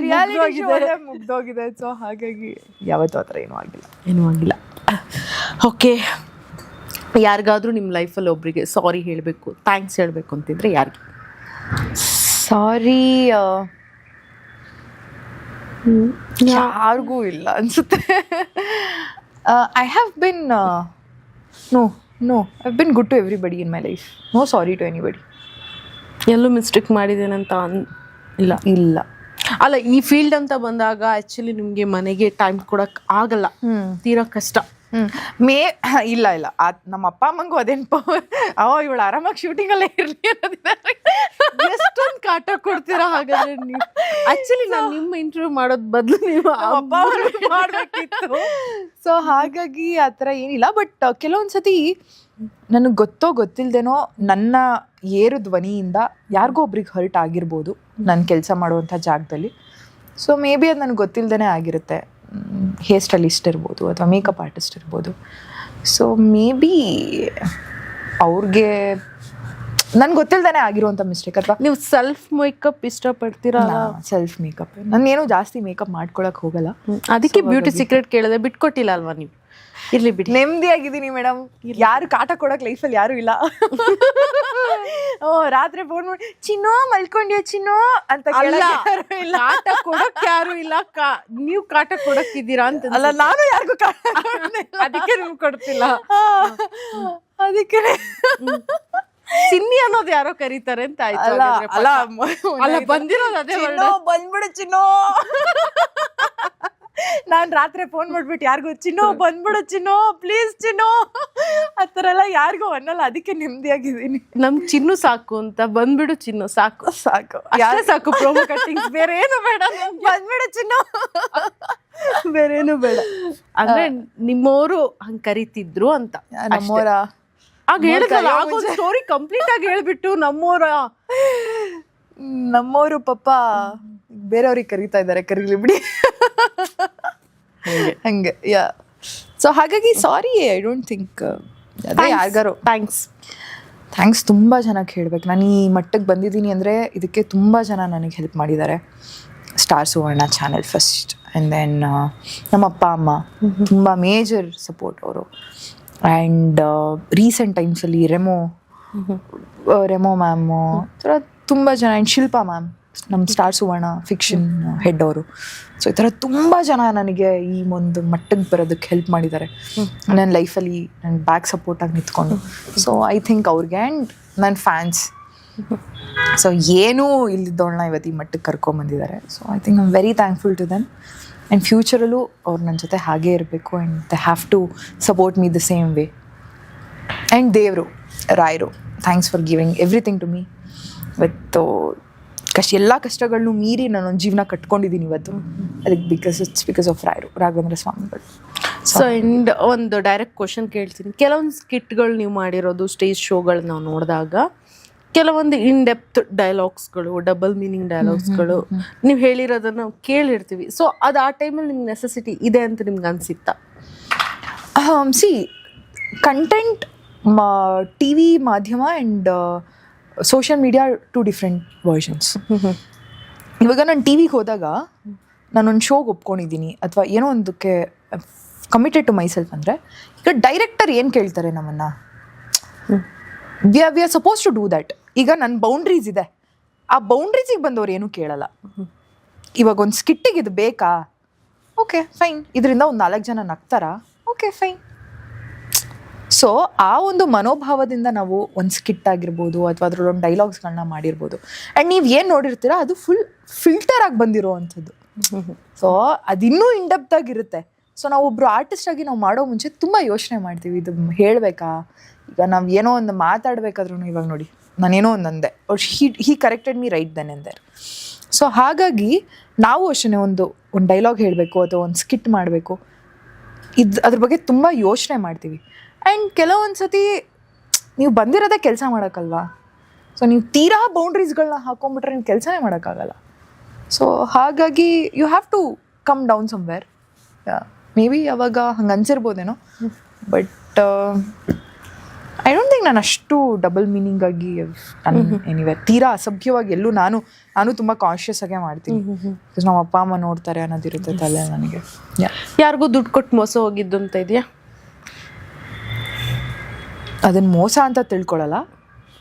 ಮುಗ್ದೋಗಿದೆ. ಸೊ ಹಾಗಾಗಿ ಯಾವತ್ತೂ ಆ ಥರ ಏನೂ ಆಗಿಲ್ಲ. ಓಕೆ. ಯಾರಿಗಾದ್ರೂ ನಿಮ್ಮ ಲೈಫಲ್ಲಿ ಒಬ್ರಿಗೆ ಸಾರಿ ಹೇಳಬೇಕು, ಥ್ಯಾಂಕ್ಸ್ ಹೇಳಬೇಕು ಅಂತಿದ್ರೆ ಯಾರಿಗೆ? ಸಾರಿ ಯಾರಿಗೂ ಇಲ್ಲ ಅನ್ಸುತ್ತೆ. I have been I been good to everybody in my life. No sorry to anybody. ಎಲ್ಲೂ ಮಿಸ್ಟೇಕ್ ಮಾಡಿದ್ದೇನಂತ ಇಲ್ಲ. ಅಲ್ಲ, ಈ ಫೀಲ್ಡ್ ಅಂತ ಬಂದಾಗ ಆ್ಯಕ್ಚುಲಿ ನಿಮಗೆ ಮನೆಗೆ ಟೈಮ್ ಕೊಡಕ್ಕೆ ಆಗಲ್ಲ, ತೀರಾ ಕಷ್ಟ. ಇಲ್ಲ ನಮ್ಮ ಅಪ್ಪ ಅಮ್ಮಂಗೂ ಅದೇನು ಪವರ್, ಇವಳು ಆರಾಮಾಗಿ ಶೂಟಿಂಗಲ್ಲೇ ಇರಲಿ ಅನ್ನೋದಿದ್ದಾರೆ. ಎಷ್ಟೊಂದು ಕಾಟ ಕೊಡ್ತೀರಾ ಹಾಗಾದ್ರೆ ನೀವು? ಆ್ಯಕ್ಚುಲಿ ನಾನು ನಿಮ್ಮ ಇಂಟರ್ವ್ಯೂ ಮಾಡೋದ್ ಬದಲು ನೀವು ಅಪ್ಪ ಮಾಡಬೇಕಿತ್ತು. ಸೊ ಹಾಗಾಗಿ ಆ ಥರ ಏನಿಲ್ಲ. ಬಟ್ ಕೆಲವೊಂದ್ಸತಿ ನನಗೆ ಗೊತ್ತಿಲ್ಲದೇನೋ ನನ್ನ ಏರು ಧ್ವನಿಯಿಂದ ಯಾರಿಗೋ ಒಬ್ರಿಗೆ ಹರ್ಟ್ ಆಗಿರ್ಬೋದು ನಾನು ಕೆಲಸ ಮಾಡುವಂಥ ಜಾಗದಲ್ಲಿ. ಸೊ ಮೇ ಬಿ ಅದು ನನಗೆ ಗೊತ್ತಿಲ್ಲದೇ ಆಗಿರುತ್ತೆ. ಹೇರ್ ಸ್ಟೈಲಿಸ್ಟ್ ಇರ್ಬೋದು ಅಥವಾ ಮೇಕಪ್ ಆರ್ಟಿಸ್ಟ್ ಇರ್ಬೋದು. ಸೊ ಮೇ ಬಿ ಅವ್ರಿಗೆ ನನ್ಗೆ ಗೊತ್ತಿಲ್ಲದೇ ಆಗಿರುವಂಥ ಮಿಸ್ಟೇಕ್. ಅಥವಾ ನೀವು ಸೆಲ್ಫ್ ಮೇಕಪ್ ಇಷ್ಟಪಡ್ತೀರಾ? ಸೆಲ್ಫ್ ಮೇಕಪ್ ನಾನೇನು ಜಾಸ್ತಿ ಮೇಕಪ್ ಮಾಡ್ಕೊಳಕ್ಕೆ ಹೋಗಲ್ಲ. ಅದಕ್ಕೆ ಬ್ಯೂಟಿ ಸೀಕ್ರೆಟ್ ಕೇಳಿದೆ, ಬಿಟ್ಕೊಟ್ಟಿಲ್ಲ ಅಲ್ವಾ ನೀವು? ಇರ್ಲಿ ಬಿಡಿ, ನೆಮ್ಮದಿಯಾಗಿದ್ದೀನಿ ಮೇಡಮ್. ಯಾರು ಕಾಟ ಕೊಡಕ್ಕೆ ಲೈಫಲ್ಲಿ ಯಾರು ಇಲ್ಲ. ರಾತ್ರಿ ಫೋನ್ ಮಾಡಿ ಚಿನ್ನೋ ಮಲ್ಕೊಂಡ್ಯೋ ಚಿನ್ನೋ ಅಂತ ಕಾಟ ಕೊಡಕ್ ಯಾರು ಇಲ್ಲ, ನೀವು ಕಾಟ ಕೊಡಕ್ಕಿದ್ದೀರಾ ಅಂತ. ಅಲ್ಲ, ನಾನು ಯಾರಿಗೂ ಅದಕ್ಕೆ ನಿಮ್ಗೆ ಕೊಡ್ತಿಲ್ಲ. ಅದಕ್ಕೆ ಚಿನ್ನಿ ಅನ್ನೋದು ಯಾರೋ ಕರೀತಾರೆ ಅಂತ ಆಯ್ತು. ಅಲ್ಲ, ಬಂದಿರೋದು ಅದೇ, ಬಂದ್ಬಿಡು ಚಿನ್ನೋ. ನಾನು ರಾತ್ರಿ ಫೋನ್ ಮಾಡ್ಬಿಟ್ಟು ಯಾರಿಗೂ ಚಿನ್ನೋ ಬಂದ್ಬಿಡು ಚಿನ್ನೋ ಪ್ಲೀಸ್ ಚಿನ್ನೋ ಆ ಥರ ಎಲ್ಲ ಯಾರಿಗೂ ಅನ್ನಲ್ಲ. ಅದಕ್ಕೆ ನೆಮ್ಮದಿಯಾಗಿದ್ದೀನಿ. ನಮ್ಗೆ ಚಿನ್ನು ಸಾಕು ಅಂತ, ಬಂದ್ಬಿಡು ಚಿನ್ನು ಸಾಕು ಅಷ್ಟೇ ಸಾಕು. ಪ್ರೊಮೋ ಕಟ್ಟಿಂಗ್ಸ್ ಬೇರೆ ಏನು ಬೇಡ, ಬಂದ್ಬಿಡು ಚಿನ್ನೋ ಬೇರೇನು ಬೇಡ. ಅಂದ್ರೆ ನಿಮ್ಮವರು ಹಂಗ್ ಕರಿತಿದ್ರು ಅಂತ. ನಮ್ಮೋರ ಆಗ ಹೇಳಿದ್ರಲ್ಲ, ಆಗೊಂದು ಸ್ಟೋರಿ ಕಂಪ್ಲೀಟ್ ಆಗಿ ಹೇಳ್ಬಿಟ್ಟು ನಮ್ಮವರು ಪಾಪ ಬೇರೆಯವ್ರಿಗೆ ಕರೀತಾ ಇದ್ದಾರೆ, ಕರೀಲಿ ಬಿಡಿ ಹಂಗೆ. ಯಾ, ಸೊ ಹಾಗಾಗಿ ಸಾರಿ, ಐ ಡೋಂಟ್ ಥಿಂಕ್ ಯಾರಿಗಾರು ಥ್ಯಾಂಕ್ಸ್ ತುಂಬ ಜನಕ್ಕೆ ಹೇಳ್ಬೇಕು. ನಾನು ಈ ಮಟ್ಟಕ್ಕೆ ಬಂದಿದ್ದೀನಿ ಅಂದರೆ ಇದಕ್ಕೆ ತುಂಬ ಜನ ನನಗೆ ಹೆಲ್ಪ್ ಮಾಡಿದ್ದಾರೆ. Star Suvarna channel first, and then ನಮ್ಮ ಅಪ್ಪ ಅಮ್ಮ ತುಂಬ ಮೇಜರ್ ಸಪೋರ್ಟ್ ಅವರು. ಆ್ಯಂಡ್ ರೀಸೆಂಟ್ ಟೈಮ್ಸಲ್ಲಿ ರೆಮೋ ಮ್ಯಾಮು ಈ ಥರ ತುಂಬ ಜನ. ಆ್ಯಂಡ್ ಶಿಲ್ಪಾ ಮ್ಯಾಮ್, ನಮ್ಮ ಸ್ಟಾರ್ ಸುವರ್ಣ ಫಿಕ್ಷನ್ ಹೆಡ್ ಅವರು. ಸೊ ಈ ಥರ ತುಂಬ ಜನ ನನಗೆ ಈ ಒಂದು ಮಟ್ಟಕ್ಕೆ ಬರೋದಕ್ಕೆ ಹೆಲ್ಪ್ ಮಾಡಿದ್ದಾರೆ ನನ್ನ ಲೈಫಲ್ಲಿ, ನನ್ನ ಬ್ಯಾಕ್ ಸಪೋರ್ಟಾಗಿ ನಿಂತ್ಕೊಂಡು. ಸೊ ಐ ಥಿಂಕ್ ಅವ್ರಿಗೆ ಆ್ಯಂಡ್ ನನ್ನ ಫ್ಯಾನ್ಸ್, ಸೊ ಏನೂ ಇಲ್ಲಿದ್ದವಳನ್ನ ಇವತ್ತು ಈ ಮಟ್ಟಕ್ಕೆ ಕರ್ಕೊಂಬಂದಿದ್ದಾರೆ. So I think I am very thankful to them. And ಫ್ಯೂಚರಲ್ಲೂ ಅವ್ರು ನನ್ನ ಜೊತೆ ಹಾಗೇ ಇರಬೇಕು and they have to support me the same way. And ದೇವರು ರಾಯರು, thanks for giving everything to me. With ಎಲ್ಲ ಕಷ್ಟಗಳನ್ನೂ ಮೀರಿ ನಾನೊಂದು ಜೀವನ ಕಟ್ಕೊಂಡಿದ್ದೀನಿ ಇವತ್ತು. ಅದಕ್ಕೆ ಬಿಕಾಸ್ ಆಫ್ ರಾಘವೇಂದ್ರ ಸ್ವಾಮಿಗಳು. ಸೊ ಆ್ಯಂಡ್ ಒಂದು ಡೈರೆಕ್ಟ್ ಕ್ವಶನ್ ಕೇಳ್ತೀನಿ. ಕೆಲವೊಂದು ಸ್ಕಿಟ್ಗಳು ನೀವು ಮಾಡಿರೋದು ಸ್ಟೇಜ್ ಶೋಗಳು ನಾವು ನೋಡಿದಾಗ ಕೆಲವೊಂದು ಇನ್ ಡೆಪ್ತ್ ಡೈಲಾಗ್ಸ್ಗಳು, ಡಬಲ್ ಮೀನಿಂಗ್ ಡೈಲಾಗ್ಸ್ಗಳು ನೀವು ಹೇಳಿರೋದನ್ನು ಕೇಳಿರ್ತೀವಿ. ಸೊ ಅದು ಆ ಟೈಮಲ್ಲಿ ನಿಮ್ಗೆ ನೆಸೆಸಿಟಿ ಇದೆ ಅಂತ ನಿಮ್ಗೆ ಅನಿಸುತ್ತಾ? ಸಿ ಕಂಟೆಂಟ್ ಟಿ ವಿ ಮಾಧ್ಯಮ and social media to different versions. ಇವಾಗ ನಾನು ಟಿ ವಿಗೆ ಹೋದಾಗ ನಾನೊಂದು ಶೋಗೆ ಒಪ್ಕೊಂಡಿದ್ದೀನಿ ಅಥವಾ ಏನೋ ಒಂದಕ್ಕೆ ಕಮಿಟೆಡ್ ಟು ಮೈಸೆಲ್ಫ್ ಅಂದರೆ, ಈಗ ಡೈರೆಕ್ಟರ್ ಏನು ಕೇಳ್ತಾರೆ ನಮ್ಮನ್ನು, we are suppose to do that. ಈಗ ನನ್ನ ಬೌಂಡ್ರೀಸ್ ಇದೆ, ಆ ಬೌಂಡ್ರೀಸಿಗೆ ಬಂದವ್ರು ಏನೂ ಕೇಳಲ್ಲ. ಇವಾಗ ಒಂದು ಸ್ಕಿಟ್ಟಿಗೆ ಇದು ಬೇಕಾ, ಓಕೆ ಫೈನ್, ಇದರಿಂದ ಒಂದು 4 ಜನ ನಗ್ತಾರಾ, ಓಕೆ ಫೈನ್. ಸೊ ಆ ಒಂದು ಮನೋಭಾವದಿಂದ ನಾವು ಒಂದು ಸ್ಕಿಟ್ ಆಗಿರ್ಬೋದು ಅಥವಾ ಅದರಲ್ಲೊಂದು ಡೈಲಾಗ್ಸ್ಗಳನ್ನ ಮಾಡಿರ್ಬೋದು. ಆ್ಯಂಡ್ ನೀವು ಏನು ನೋಡಿರ್ತೀರ ಅದು ಫುಲ್ ಫಿಲ್ಟರ್ ಆಗಿ ಬಂದಿರೋ ಅಂಥದ್ದು. ಸೊ ಅದಿನ್ನೂ ಇನ್ಡೆಪ್ತ್ ಆಗಿರುತ್ತೆ. ಸೊ ನಾವು ಒಬ್ಬರು ಆರ್ಟಿಸ್ಟ್ ಆಗಿ ನಾವು ಮಾಡೋ ಮುಂಚೆ ತುಂಬ ಯೋಚನೆ ಮಾಡ್ತೀವಿ, ಇದು ಹೇಳಬೇಕಾ. ಈಗ ನಾವು ಏನೋ ಒಂದು ಮಾತಾಡಬೇಕಾದ್ರೂ, ಇವಾಗ ನೋಡಿ ನಾನೇನೋ ಒಂದು ಅಂದೆ, ಅವ್ರು he corrected me right then and there. So ಹಾಗಾಗಿ ನಾವು ಅಷ್ಟೇ ಒಂದು ಡೈಲಾಗ್ ಹೇಳಬೇಕು ಅಥವಾ ಒಂದು ಸ್ಕಿಟ್ ಮಾಡಬೇಕು, ಅದ್ರ ಬಗ್ಗೆ ತುಂಬ ಯೋಚನೆ ಮಾಡ್ತೀವಿ. ಆ್ಯಂಡ್ ಕೆಲವೊಂದು ಸತಿ ನೀವು ಬಂದಿರೋದೇ ಕೆಲಸ ಮಾಡೋಕ್ಕಲ್ವಾ. ಸೊ ನೀವು ತೀರಾ ಬೌಂಡ್ರೀಸ್ಗಳನ್ನ ಹಾಕೊಂಡ್ಬಿಟ್ರೆ ನೀವು ಕೆಲಸನೇ ಮಾಡೋಕ್ಕಾಗಲ್ಲ. ಸೊ ಹಾಗಾಗಿ you have to come down somewhere. Maybe ಅವಾಗ ಹಂಗೆ ಅನ್ಸಿರ್ಬೋದೇನೋ, ಬಟ್ ಐ ಡೋಂಟ್ ಥಿಂಕ್ ನಾನು ಅಷ್ಟು ಡಬಲ್ ಮೀನಿಂಗ್ ಆಗಿ ಎನಿವೇರ್ ತೀರಾ ಅಸಭ್ಯವಾಗಿ ಎಲ್ಲೂ ನಾನು ತುಂಬ ಕಾನ್ಷಿಯಸ್ ಆಗೇ ಮಾಡ್ತೀನಿ. ಬಿಕಾಸ್ ನಮ್ಮ ಅಪ್ಪ ಅಮ್ಮ ನೋಡ್ತಾರೆ ಅನ್ನೋದಿರುತ್ತೆ ತಲೆ ನನಗೆ. ಯಾರಿಗೂ ದುಡ್ಡು ಕೊಟ್ಟು ಮೋಸ ಹೋಗಿದ್ದು ಅಂತ ಇದೆಯಾ? ಅದನ್ನು ಮೋಸ ಅಂತ ತಿಳ್ಕೊಳ್ಳಲ್ಲ,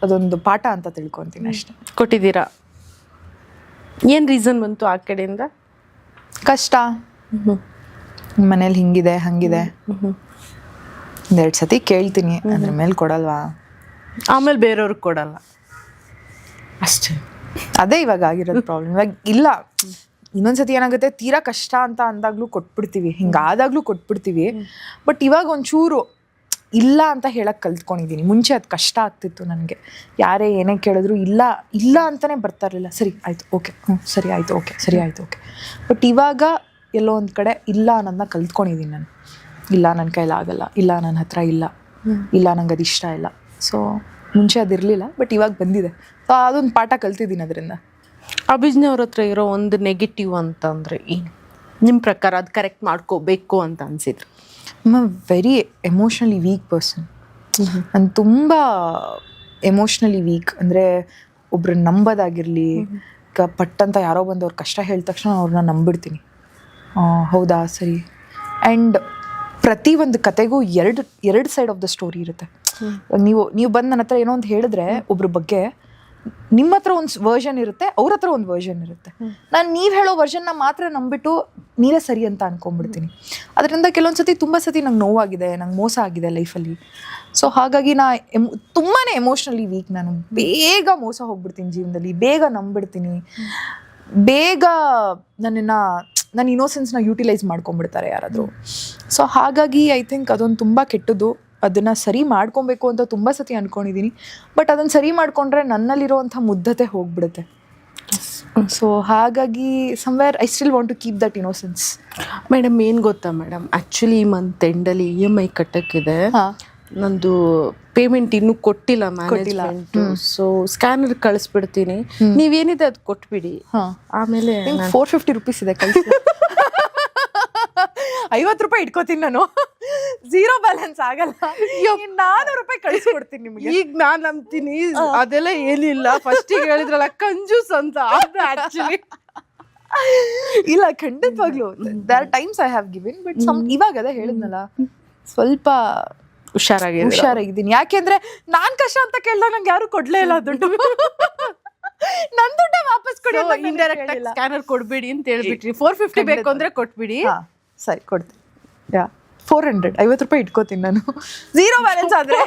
ಅದೊಂದು ಪಾಠ ಅಂತ ತಿಳ್ಕೊತೀನಿ ಅಷ್ಟೆ. ಕೊಟ್ಟಿದ್ದೀರಾ? ಏನು ರೀಸನ್ ಬಂತು ಆ ಕಡೆಯಿಂದ? ಕಷ್ಟ, ಮನೇಲಿ ಹಿಂಗಿದೆ ಹಂಗಿದೆ, 2 ಸತಿ ಕೇಳ್ತೀನಿ, ಅದ್ರ ಮೇಲೆ ಕೊಡಲ್ವಾ, ಆಮೇಲೆ ಬೇರೆಯವ್ರಿಗೆ ಕೊಡಲ್ಲ ಅಷ್ಟೇ. ಅದೇ ಇವಾಗ ಆಗಿರೋದು ಪ್ರಾಬ್ಲಮ್. ಇವಾಗ ಇಲ್ಲ, ಇನ್ನೊಂದ್ಸತಿ ಏನಾಗುತ್ತೆ, ತೀರಾ ಕಷ್ಟ ಅಂತ ಅಂದಾಗ್ಲೂ ಕೊಟ್ಬಿಡ್ತೀವಿ, ಹಿಂಗಾದಾಗ್ಲೂ ಕೊಟ್ಬಿಡ್ತೀವಿ. ಬಟ್ ಇವಾಗ ಒಂಚೂರು ಇಲ್ಲ ಅಂತ ಹೇಳಕ್ಕೆ ಕಲ್ತ್ಕೊಂಡಿದ್ದೀನಿ. ಮುಂಚೆ ಅದು ಕಷ್ಟ ಆಗ್ತಿತ್ತು ನನಗೆ. ಯಾರೇ ಏನೇ ಕೇಳಿದ್ರು ಇಲ್ಲ ಅಂತಲೇ ಬರ್ತಾ ಇರಲಿಲ್ಲ. ಸರಿ ಆಯಿತು ಓಕೆ, ಸರಿ ಆಯಿತು ಓಕೆ, ಸರಿ ಆಯಿತು ಓಕೆ. ಬಟ್ ಇವಾಗ ಎಲ್ಲೋ ಒಂದು ಕಡೆ ಇಲ್ಲ ಅನ್ನೋದನ್ನ ಕಲ್ತ್ಕೊಂಡಿದ್ದೀನಿ ನಾನು. ಇಲ್ಲ ನನ್ನ ಕೈಲಾಗಲ್ಲ, ಇಲ್ಲ ನನ್ನ ಹತ್ರ ಇಲ್ಲ ನಂಗೆ ಅದು ಇಷ್ಟ ಇಲ್ಲ. ಸೊ ಮುಂಚೆ ಅದಿರಲಿಲ್ಲ, ಬಟ್ ಇವಾಗ ಬಂದಿದೆ. ಸೊ ಅದೊಂದು ಪಾಠ ಕಲ್ತಿದ್ದೀನಿ ಅದರಿಂದ. ಅಭಿಜ್ಞಾ ಅವ್ರ ಹತ್ರ ಇರೋ ಒಂದು ನೆಗೆಟಿವ್ ಅಂತಂದರೆ ಏನು ನಿಮ್ಮ ಪ್ರಕಾರ? ಅದು ಕರೆಕ್ಟ್ ಮಾಡ್ಕೋಬೇಕು ಅಂತ ಅನಿಸಿದ್ರು? I a very emotionally weak person. ನಾನು ತುಂಬ ಎಮೋಷ್ನಲಿ ವೀಕ್. ಅಂದರೆ ಒಬ್ರನ್ನ ನಂಬೋದಾಗಿರಲಿ, ಪಟ್ಟಂತ ಯಾರೋ ಬಂದು ಅವ್ರ ಕಷ್ಟ ಹೇಳಿದ ತಕ್ಷಣ ಅವ್ರನ್ನ ನಂಬಿಡ್ತೀನಿ. ಹೌದಾ ಸರಿ. ಆ್ಯಂಡ್ ಪ್ರತಿ ಒಂದು ಕತೆಗೂ ಎರಡು ಸೈಡ್ ಆಫ್ ದ ಸ್ಟೋರಿ ಇರುತ್ತೆ. ನೀವು ಬಂದು ನನ್ನ ಹತ್ರ ಏನೋ ಒಂದು ಹೇಳಿದ್ರೆ ಒಬ್ರ ಬಗ್ಗೆ, ನಿಮ್ಮ ಹತ್ರ ಒಂದು ವರ್ಷನ್ ಇರುತ್ತೆ, ಅವ್ರ ಹತ್ರ ಒಂದು ವರ್ಷನ್ ಇರುತ್ತೆ. ನಾನು ನೀವು ಹೇಳೋ ವರ್ಷನ್ನ ಮಾತ್ರ ನಂಬಿಟ್ಟು ನೀವೇ ಸರಿ ಅಂತ ಅನ್ಕೊಂಡ್ಬಿಡ್ತೀನಿ. ಅದರಿಂದ ಕೆಲವೊಂದು ಸತಿ ತುಂಬ ಸತಿ ನಂಗೆ ನೋವಾಗಿದೆ, ನಂಗೆ ಮೋಸ ಆಗಿದೆ ಲೈಫಲ್ಲಿ. ಸೊ ಹಾಗಾಗಿ ತುಂಬಾ ಎಮೋಷ್ನಲಿ ವೀಕ್. ನಾನು ಬೇಗ ಮೋಸ ಹೋಗ್ಬಿಡ್ತೀನಿ ಜೀವನದಲ್ಲಿ, ಬೇಗ ನಂಬಿಡ್ತೀನಿ, ಬೇಗ ನನ್ನ ಇನ್ನೋಸೆನ್ಸ್ನ ಯೂಟಿಲೈಸ್ ಮಾಡ್ಕೊಂಡ್ಬಿಡ್ತಾರೆ ಯಾರಾದರೂ. ಸೊ ಹಾಗಾಗಿ ಐ ಥಿಂಕ್ ಅದೊಂದು ತುಂಬ ಕೆಟ್ಟದ್ದು. ಅದನ್ನು ಸರಿ ಮಾಡ್ಕೊಬೇಕು ಅಂತ ತುಂಬ ಸತಿ ಅಂದ್ಕೊಂಡಿದ್ದೀನಿ. ಬಟ್ ಅದನ್ನು ಸರಿ ಮಾಡಿಕೊಂಡ್ರೆ ನನ್ನಲ್ಲಿರೋವಂಥ ಮುಗ್ಧತೆ ಹೋಗ್ಬಿಡುತ್ತೆ. ಸೊ ಹಾಗಾಗಿ somewhere I still want to keep that innocence. Madam ಏನು ಗೊತ್ತಾ ಮೇಡಮ್, ಆ್ಯಕ್ಚುಲಿ ಈ ಮಂತ್ ಎಂಡಲ್ಲಿ EMI ಕಟ್ಟಕ್ಕಿದೆ. ನಂದು ಪೇಮೆಂಟ್ ಇನ್ನೂ ಕೊಟ್ಟಿಲ್ಲ ಮ್ಯಾನೇಜ್ಮೆಂಟ್. ಸೊ ಸ್ಕ್ಯಾನರ್ ಕಳಿಸ್ಬಿಡ್ತೀನಿ, ನೀವೇನಿದೆ ಅದು ಕೊಟ್ಬಿಡಿ. ಆಮೇಲೆ 450 ರೂಪೀಸ್ ಇದೆ, ಕಳಿಸಿ. 50 ರೂಪಾಯಿ ಇಟ್ಕೋತೀನಿ ನಾನು, 0 ಬ್ಯಾಲೆನ್ಸ್ ಆಗಲ್ಲ. 400 ರೂಪಾಯಿ ಕಳಿಸ್ಕೊಡ್ತೀನಿ ನಿಮಗೆ. ಈಗ ನಾನು ನಂಬ್ತೀನಿ, ಅದೆಲ್ಲ ಏನಿಲ್ಲ. ಫಸ್ಟಿಗೆ ಹೇಳಿದ್ರಲ್ಲ ಕಂಜೂಸ್ ಅಂತ, ಅದು ಆ್ಯಕ್ಚುಲಿ ಇಲ್ಲ ಖಂಡಿತವಾಗ್ಲು there are times I have given but ಇವಾಗ ಅದೇ ಹೇಳಿದ್ನಲ್ಲ ಸ್ವಲ್ಪ ಹುಷಾರಾಗಿದ್ದೀನಿ. ಯಾಕೆಂದ್ರೆ ನಾನ್ ಕಷ್ಟ ಅಂತ ಕೇಳಿದಾಗ ನಂಗೆ ಯಾರು ಕೊಡ್ಲೇ ಇಲ್ಲ ದುಡ್ಡು. ನನ್ ದುಡ್ಡ ವಾಪಸ್ ಕೊಡಿ. ಇಂಡೈರೆಕ್ಟ್ ಆಗಿ ಸ್ಕ್ಯಾನರ್ ಕೊಡ್ಬೇಡಿ ಅಂತ ಹೇಳ್ಬಿಟ್ರಿ. 450 ಬೇಕು ಅಂದ್ರೆ ಕೊಟ್ಬಿಡಿ. ಸರಿ ಕೊಡ್ತೀನಿ. 400 50 ರೂಪಾಯಿ ಇಟ್ಕೋತೀನಿ ನಾನು, 0 ಬ್ಯಾಲೆನ್ಸ್ ಆದ್ರೆ.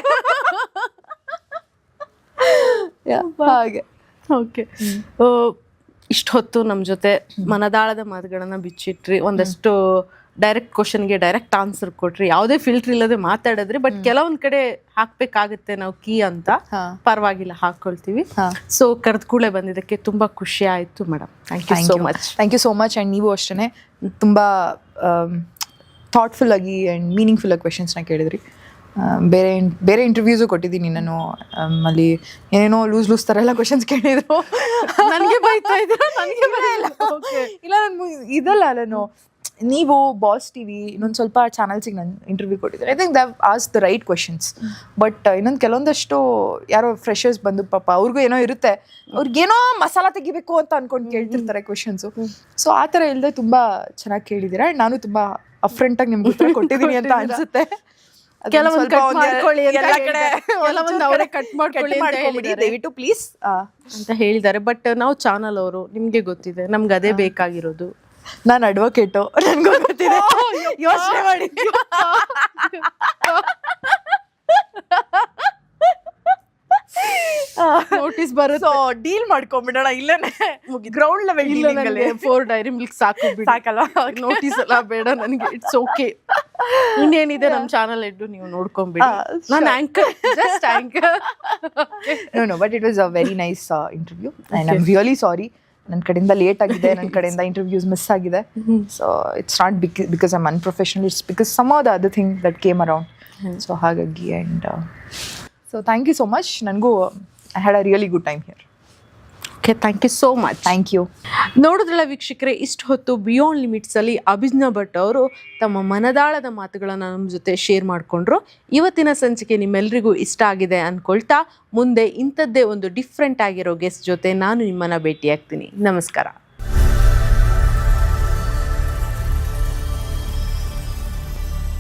ಹಾಗೆ. ಓಕೆ, ಇಷ್ಟು ಹೊತ್ತು ನಮ್ಮ ಜೊತೆ ಮನದಾಳದ ಮಾತುಗಳನ್ನ ಬಿಚ್ಚಿಟ್ರಿ, ಒಂದಷ್ಟು ಡೈರೆಕ್ಟ್ ಕ್ವಶನ್ಗೆ ಡೈರೆಕ್ಟ್ ಆನ್ಸರ್ ಕೊಟ್ರಿ, ಯಾವುದೇ ಫಿಲ್ಟರ್ ಇಲ್ಲದೆ ಮಾತಾಡಿದ್ರಿ. ಬಟ್ ಕೆಲವೊಂದ್ ಕಡೆ ಹಾಕ್ಬೇಕಾಗುತ್ತೆ ನಾವು ಕೀ ಅಂತ, ಪರವಾಗಿಲ್ಲ ಹಾಕೊಳ್ತೀವಿ. ಸೊ ಕರೆದ ಕೂಡಲೇ ಬಂದಿದ್ದಕ್ಕೆ ತುಂಬಾ ಖುಷಿ ಆಯ್ತು madam. Thank you so much. Thank you so much. And ನೀವು ಅಷ್ಟೇ ತುಂಬಾ ಥಾಟ್ಫುಲ್ ಆಗಿ ಆ್ಯಂಡ್ ಮೀನಿಂಗ್ಫುಲ್ ಆಗಿ ಕ್ವೆಶನ್ಸ್ನ ಕೇಳಿದ್ರಿ. ಬೇರೆ ಇಂಟರ್ವ್ಯೂಸು ಕೊಟ್ಟಿದ್ದೀನಿ ನಾನು, ಅಲ್ಲಿ ಏನೇನೋ ಲೂಸ್ ಥರ ಎಲ್ಲ ಕ್ವೆಶನ್ಸ್ ಕೇಳಿದ್ರು. ನನಗೆ ಬೈತಾ ಇದ್ರು. ಇಲ್ಲ ನಾನು ಇದಲ್ಲ, ನಾನು ನೀವು ಬಾಸ್ ಟಿವಿ ಇನ್ನೊಂದು ಸ್ವಲ್ಪ ಚಾನಲ್ಸಿಗೆ ನಾನು ಇಂಟರ್ವ್ಯೂ ಕೊಟ್ಟಿದ್ದಾರೆ. I think they have asked the right questions. But ಇನ್ನೊಂದು ಕೆಲವೊಂದಷ್ಟು ಯಾರೋ ಫ್ರೆಶರ್ಸ್ ಬಂದು ಪಾಪ ಅವ್ರಿಗೂ ಏನೋ ಇರುತ್ತೆ, ಅವ್ರಿಗೇನೋ ಮಸಾಲ ತೆಗಿಬೇಕು ಅಂತ ಅನ್ಕೊಂಡು ಕೇಳ್ತಿರ್ತಾರೆ ಕ್ವೆಶನ್ಸು. ಸೊ ಆ ಥರ ಇಲ್ಲದೆ ತುಂಬ ಚೆನ್ನಾಗಿ ಕೇಳಿದ್ದೀರಾ. ನಾನು ತುಂಬ ಅಫ್ರಂಟಾಗಿ ನಿಮ್ಗೆ ಉತ್ತರ ಕೊಟ್ಟಿದ್ದೀನಿ ಅಂತ ಅನಿಸುತ್ತೆ. ಕೆಲವೊಂದು ಅವರೇ ಕಟ್ ಮಾಡ್ಕೊಳ್ಳಿ ದಯವಿಟ್ಟು ಪ್ಲೀಸ್ ಅಂತ ಹೇಳಿದ್ದಾರೆ. ಬಟ್ ನಾವು ಚಾನಲ್ ಅವರು, ನಿಮ್ಗೆ ಗೊತ್ತಿದೆ ನಮ್ಗೆ ಅದೇ ಬೇಕಾಗಿರೋದು. ನಾನು ಅಡ್ವೊಕೇಟು, ನನ್ಗೂ ಗೊತ್ತಿದೆ. ಯೋಚನೆ ಮಾಡಿ. ನೋಟಿಸ್ ಬರುತ್ತೆ, ಡೀಲ್ ಮಾಡ್ಕೊಂಡ್ಬಿಡೋಣ. ಇಲ್ಲೇ ಗ್ರೌಂಡ್ ಲೆವೆಲ್ 4 ಡೈರಿ ಮಿಲ್ಕ್ ಸಾಕಲ್ವಾ? ನೋಟಿಸ್ ಎಲ್ಲ ಬೇಡ ನನಗೆ, ಇಟ್ಸ್ ಓಕೆ. ಇನ್ನೇನಿದೆ ನಮ್ಮ ಚಾನಲ್ ಎದ್ದು ನೀವು ನೋಡ್ಕೊಂಬಿಡಿ. ನಾನು anchor, just anchor. No but it was a very nice interview and I am really sorry. ನನ್ನ ಕಡೆಯಿಂದ ಲೇಟ್ ಆಗಿದೆ, ನನ್ನ ಕಡೆಯಿಂದ ಇಂಟರ್ವ್ಯೂಸ್ ಮಿಸ್ ಆಗಿದೆ. So it's not because I am unprofessional, it's because some of the other thing that came around. So ಹಾಗಾಗಿ and so thank you so much. ನನಗೂ I had a really good time here. Okay, thank you so much. Thank you. ನೋಡಿದ್ರಲ್ಲ ವೀಕ್ಷಕರೇ, ಇಷ್ಟು ಹೊತ್ತು ಬಿಯಾಂಡ್ ಲಿಮಿಟ್ಸಲ್ಲಿ ಅಭಿಜ್ಞಾ ಭಟ್ ಅವರು ತಮ್ಮ ಮನದಾಳದ ಮಾತುಗಳನ್ನು ನಮ್ಮ ಜೊತೆ ಶೇರ್ ಮಾಡಿಕೊಂಡ್ರು. ಇವತ್ತಿನ ಸಂಚಿಕೆ ನಿಮ್ಮೆಲ್ಲರಿಗೂ ಇಷ್ಟ ಆಗಿದೆ ಅಂದ್ಕೊಳ್ತಾ, ಮುಂದೆ ಇಂಥದ್ದೇ ಒಂದು ಡಿಫ್ರೆಂಟ್ ಆಗಿರೋ ಗೆಸ್ಟ್ ಜೊತೆ ನಾನು ನಿಮ್ಮನ್ನು ಭೇಟಿಯಾಗ್ತೀನಿ. ನಮಸ್ಕಾರ.